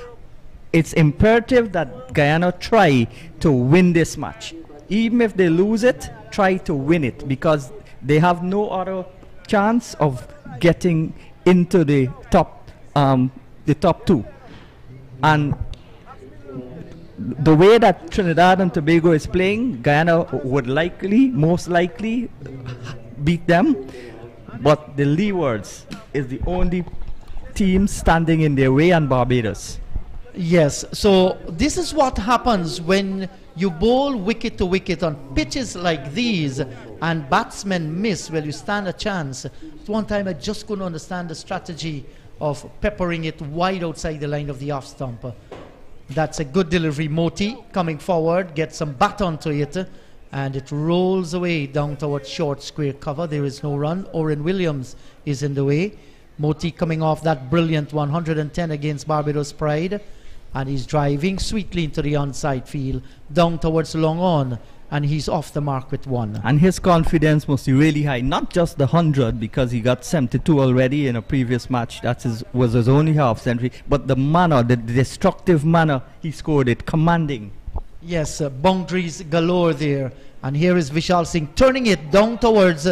It's imperative that Guyana try to win this match. Even if they lose it, try to win it, because they have no other chance of getting into the top 2. And the way that Trinidad and Tobago is playing, Guyana would most likely beat them. But the Leewards is the only team standing in their way, and Barbados. Yes, so this is what happens when you bowl wicket to wicket on pitches like these and batsmen miss. Well, you stand a chance. At one time I just couldn't understand the strategy of peppering it wide outside the line of the off stump. That's a good delivery. Moti coming forward, gets some bat onto it, and it rolls away down towards short square cover. There is no run. Oren Williams is in the way. Moti coming off that brilliant 110 against Barbados Pride, and he's driving sweetly into the onside field, down towards long on, and he's off the mark with 1. And his confidence must be really high, not just the 100, because he got 72 already in a previous match. That was his only half century, but the manner, the destructive manner he scored it, commanding. Yes, boundaries galore there. And here is Vishal Singh turning it down towards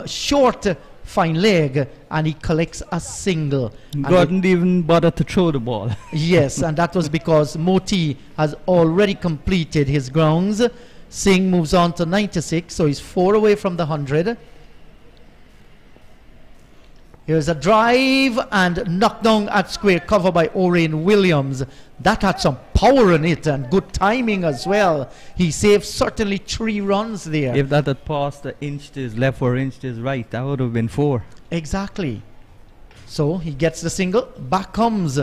short fine leg, and he collects a single. Couldn't even bother to throw the ball. Yes, and that was because Moti has already completed his grounds. Singh moves on to 96, so he's 4 away from the 100. Here's a drive and knockdown at square cover by Oren Williams. That had some power in it and good timing as well. He saved certainly 3 runs there. If that had passed the inch to his left or inch to his right, that would have been 4. Exactly. So he gets the single. Back comes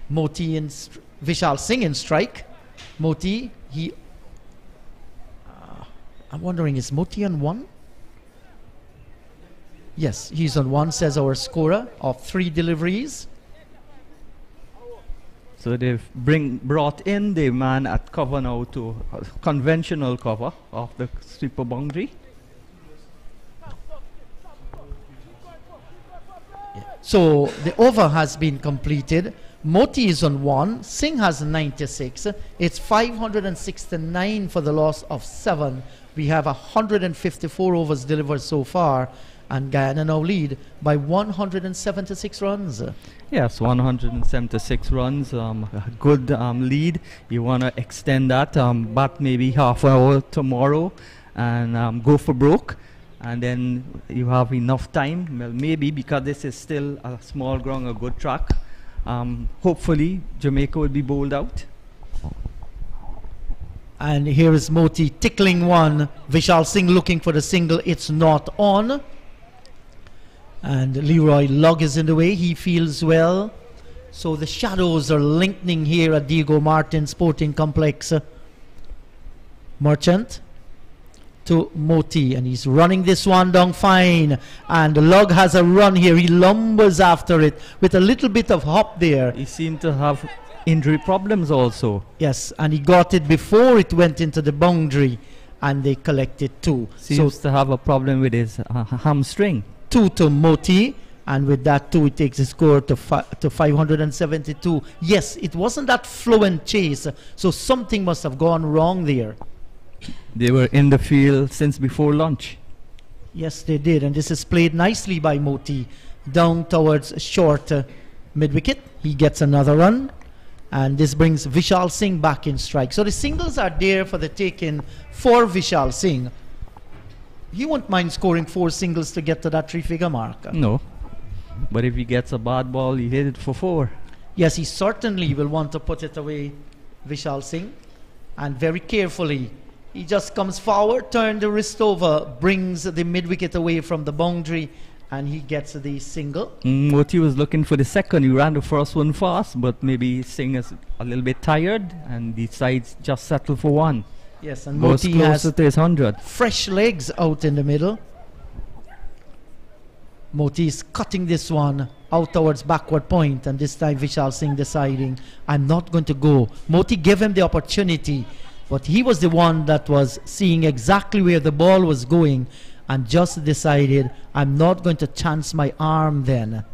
Moti and Vishal Singh in strike. Moti, I'm wondering, is Moti on 1? Yes, he's on 1, says our scorer, of 3 deliveries. So they've brought in the man at cover now to conventional cover of the sweeper boundary. So the over has been completed. Moti is on 1. Singh has 96. It's 569 for the loss of 7. We have 154 overs delivered so far, and Guyana now lead by 176 runs. Yes, 176 runs, a good lead. You want to extend that, but maybe half an hour tomorrow and go for broke. And then you have enough time, well, maybe, because this is still a small ground, a good track. Hopefully Jamaica will be bowled out. And here is Moti tickling 1. Vishal Singh looking for the single. It's not on. And Leroy Lugg is in the way. He feels well. So the shadows are lengthening here at Diego Martin Sporting Complex. Merchant to Moti, and he's running this one down fine. And Lugg has a run here. He lumbers after it with a little bit of hop there. He seemed to have injury problems also. Yes, and he got it before it went into the boundary, and they collected 2. Seems to have a problem with his hamstring. 2 to Moti, and with that 2 it takes the score to 572. Yes, it wasn't that fluent chase, so something must have gone wrong there. They were in the field since before lunch. Yes, they did. And this is played nicely by Moti down towards short mid-wicket. He gets another run. And this brings Vishal Singh back in strike. So the singles are there for the taking for Vishal Singh. He won't mind scoring 4 singles to get to that 3-figure mark. No. But if he gets a bad ball, he hit it for 4. Yes, he certainly will want to put it away, Vishal Singh. And very carefully, he just comes forward, turns the wrist over, brings the mid-wicket away from the boundary, and he gets the single. Moti was looking for the second. He ran the first one fast, but maybe Singh is a little bit tired and decides just settle for 1. Yes, and Goes Moti has closer to his 100. fresh legs out in the middle. Moti is cutting this one out towards backward point, and this time Vishal Singh deciding, I'm not going to go. Moti gave him the opportunity, but he was the one that was seeing exactly where the ball was going and just decided, I'm not going to chance my arm then.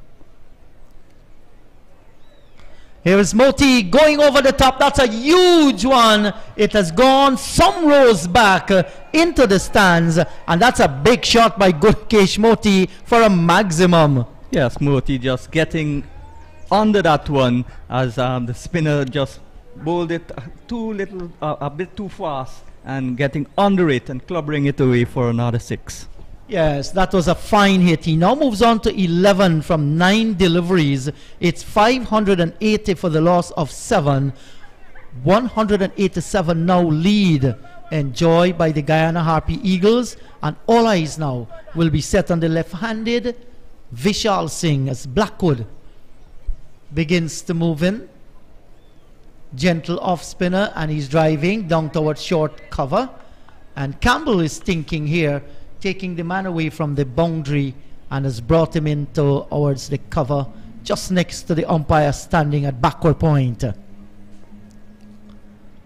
Here is Moti going over the top. That's a huge one. It has gone some rows back into the stands, and that's a big shot by Gurkesh Moti for a maximum. Yes, Moti just getting under that one as the spinner just bowled it a bit too fast and getting under it and clubbering it away for another 6. Yes, that was a fine hit. He now moves on to 11 from 9 deliveries. It's 580 for the loss of 7. 187 now lead enjoyed by the Guyana Harpy Eagles, and all eyes now will be set on the left-handed Vishal Singh as Blackwood begins to move in. Gentle off spinner, and he's driving down towards short cover, and Campbell is thinking here, taking the man away from the boundary, and has brought him in towards the cover just next to the umpire standing at backward point.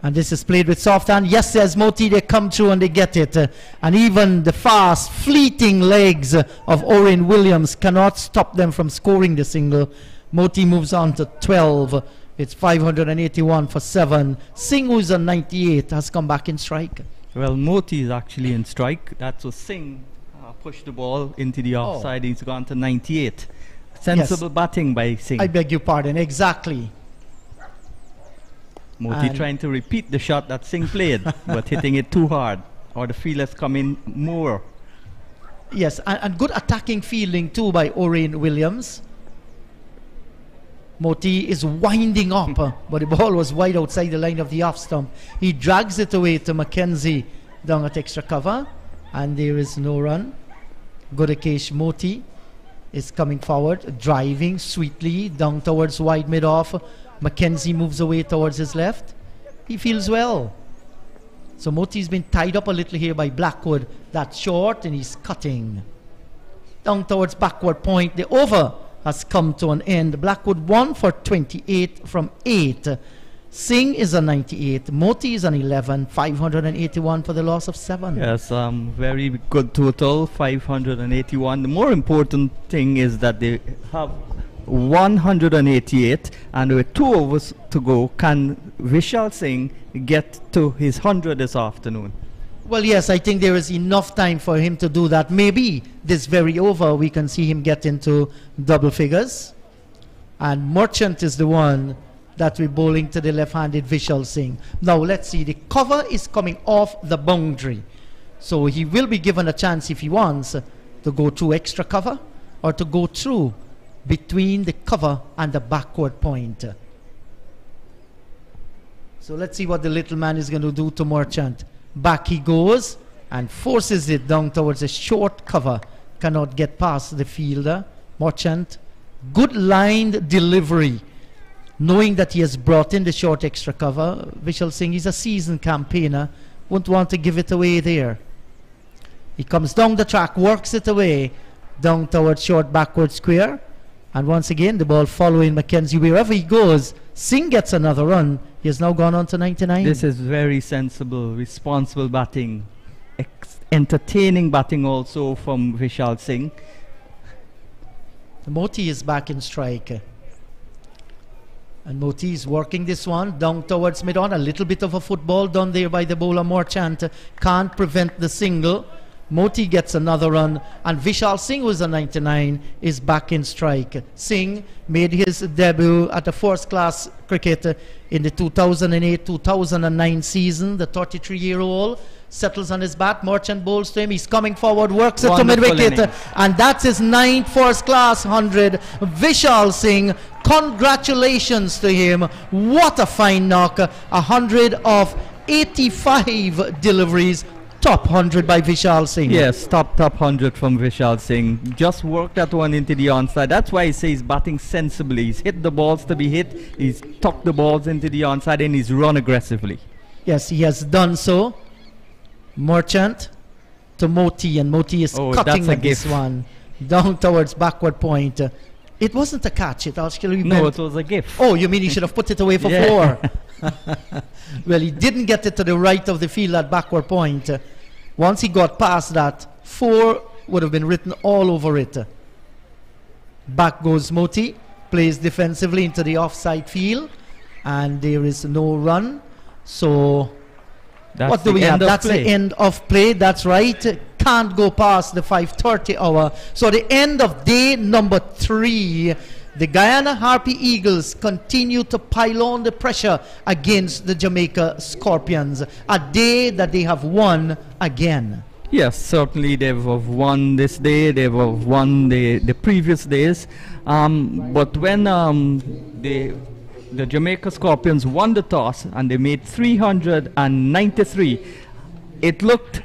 And this is played with soft hand. Yes, says Moti, they come through and they get it. And even the fast, fleeting legs of Oren Williams cannot stop them from scoring the single. Moti moves on to 12. It's 581 for 7. Singh, who's on 98, has come back in strike. Well, Moti is actually in strike. That's what Singh pushed the ball into the offside. He's gone to 98. Sensible batting by Singh. I beg your pardon, exactly. Moti trying to repeat the shot that Singh played, but hitting it too hard, or the field has come in more. Yes, and good attacking fielding too by Oren Williams. Moti is winding up, but the ball was wide outside the line of the off stump. He drags it away to Mackenzie down at extra cover, and there is no run. Gurkesh Moti is coming forward, driving sweetly down towards wide mid-off. Mackenzie moves away towards his left. He feels well. So Moti's been tied up a little here by Blackwood. That's short, and he's cutting down towards backward point. The over has come to an end. Blackwood 1 for 28 from 8. Singh is on 98. Moti is on 11. 581 for the loss of 7. Yes, very good total, 581. The more important thing is that they have 188, and with 2 overs to go, can Vishal Singh get to his 100 this afternoon? Well, yes, I think there is enough time for him to do that. Maybe this very over, we can see him get into double figures. And Merchant is the one that we're bowling to the left-handed Vishal Singh. Now, let's see. The cover is coming off the boundary. So he will be given a chance if he wants to go through extra cover or to go through between the cover and the backward point. So let's see what the little man is going to do to Merchant. Back he goes and forces it down towards a short cover. Cannot get past the fielder. Merchant, good lined delivery. Knowing that he has brought in the short extra cover, Vishal Singh is a seasoned campaigner. Won't want to give it away there. He comes down the track, works it away, down towards short backward square. And once again, the ball following Mackenzie. Wherever he goes, Singh gets another run. He has now gone on to 99. This is very sensible, responsible batting. Entertaining batting also from Vishal Singh. Moti is back in strike. And Moti is working this one down towards mid-on. A little bit of a football done there by the bowler Marchant. Can't prevent the single. Moti gets another run. And Vishal Singh, who's a 99, is back in strike. Singh made his debut at the first-class cricket in the 2008-2009 season. The 33-year-old settles on his bat. Marchant bowls to him. He's coming forward, works it to mid-wicket. And that's his 9th first-class 100. Vishal Singh, congratulations to him. What a fine knock. 100 of 85 deliveries. Top 100 by Vishal Singh. Yes, top 100 from Vishal Singh. Just worked that one into the onside. That's why I say he's batting sensibly. He's hit the balls to be hit. He's tucked the balls into the onside and he's run aggressively. Yes, he has done so. Marchant to Moti, and Moti is cutting with this one down towards backward point. It wasn't a catch. It actually it was a gift. Oh, you mean he should have put it away for 4? Well, he didn't get it to the right of the field at backward point. Once he got past that, 4 would have been written all over it. Back goes Moti, plays defensively into the offside field, and there is no run. So what do we have? That's the end of play. That's right. Can't go past the 5:30 hour. So the end of day number 3. The Guyana Harpy Eagles continue to pile on the pressure against the Jamaica Scorpions. A day that they have won again. Yes, certainly they've won this day. They've won the previous days. But when the Jamaica Scorpions won the toss and they made 393, it looked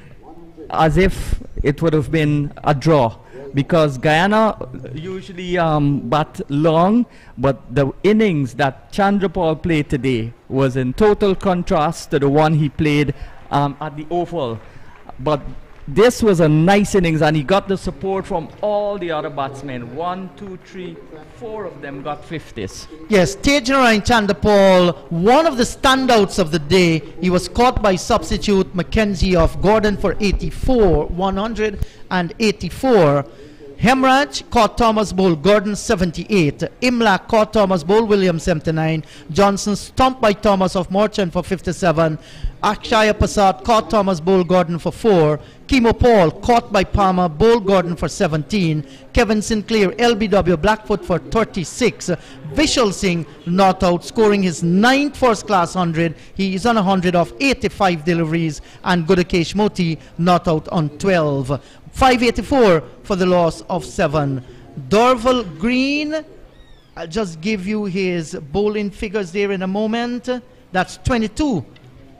as if it would have been a draw, because Guyana usually bat long, but the innings that Chandrapal played today was in total contrast to the one he played at the Oval. But this was a nice innings, and he got the support from all the other batsmen. 1, 2, 3, 4 of them got 50s. Yes, Tejnarayan Chandrapal, one of the standouts of the day. He was caught by substitute Mackenzie of Gordon for 84, 184. Hemraj caught Thomas Bowl, Gordon 78. Imlak caught Thomas Bowl, Williams 79. Johnson stumped by Thomas of Marchant for 57. Akshaya Prasad caught Thomas Bowl, Gordon for 4. Kimo Paul caught by Palmer, Bowl, Gordon for 17. Kevin Sinclair, LBW, Blackfoot for 36. Vishal Singh not out, scoring his 9th first-class 100. He is on 100 of 85 deliveries. And Gudakesh Moti not out on 12. 584 for the loss of 7. Dorval Green, I'll just give you his bowling figures there in a moment. That's 22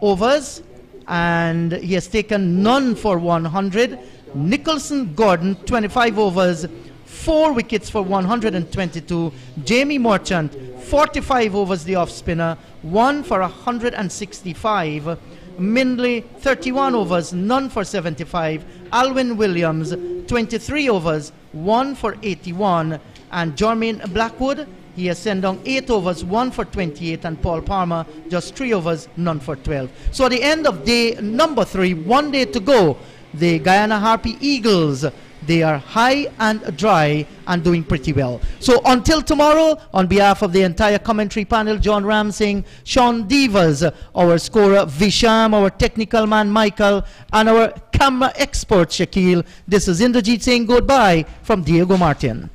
overs, and he has taken none for 100. Nicholson Gordon, 25 overs, 4 wickets for 122. Jamie Marchant, 45 overs, the off-spinner, 1 for 165. Mindley, 31 overs, none for 75. Alwyn Williams, 23 overs, 1 for 81. And Jermaine Blackwood, he has sent down 8 overs, 1 for 28. And Paul Palmer, just 3 overs, none for 12. So at the end of day number 3, 1 day to go, the Guyana Harpy Eagles, they are high and dry and doing pretty well. So until tomorrow, on behalf of the entire commentary panel, John Ramsing, Sean Devers, our scorer Visham, our technical man Michael, and our camera expert Shaquille, this is Indrajit saying goodbye from Diego Martin.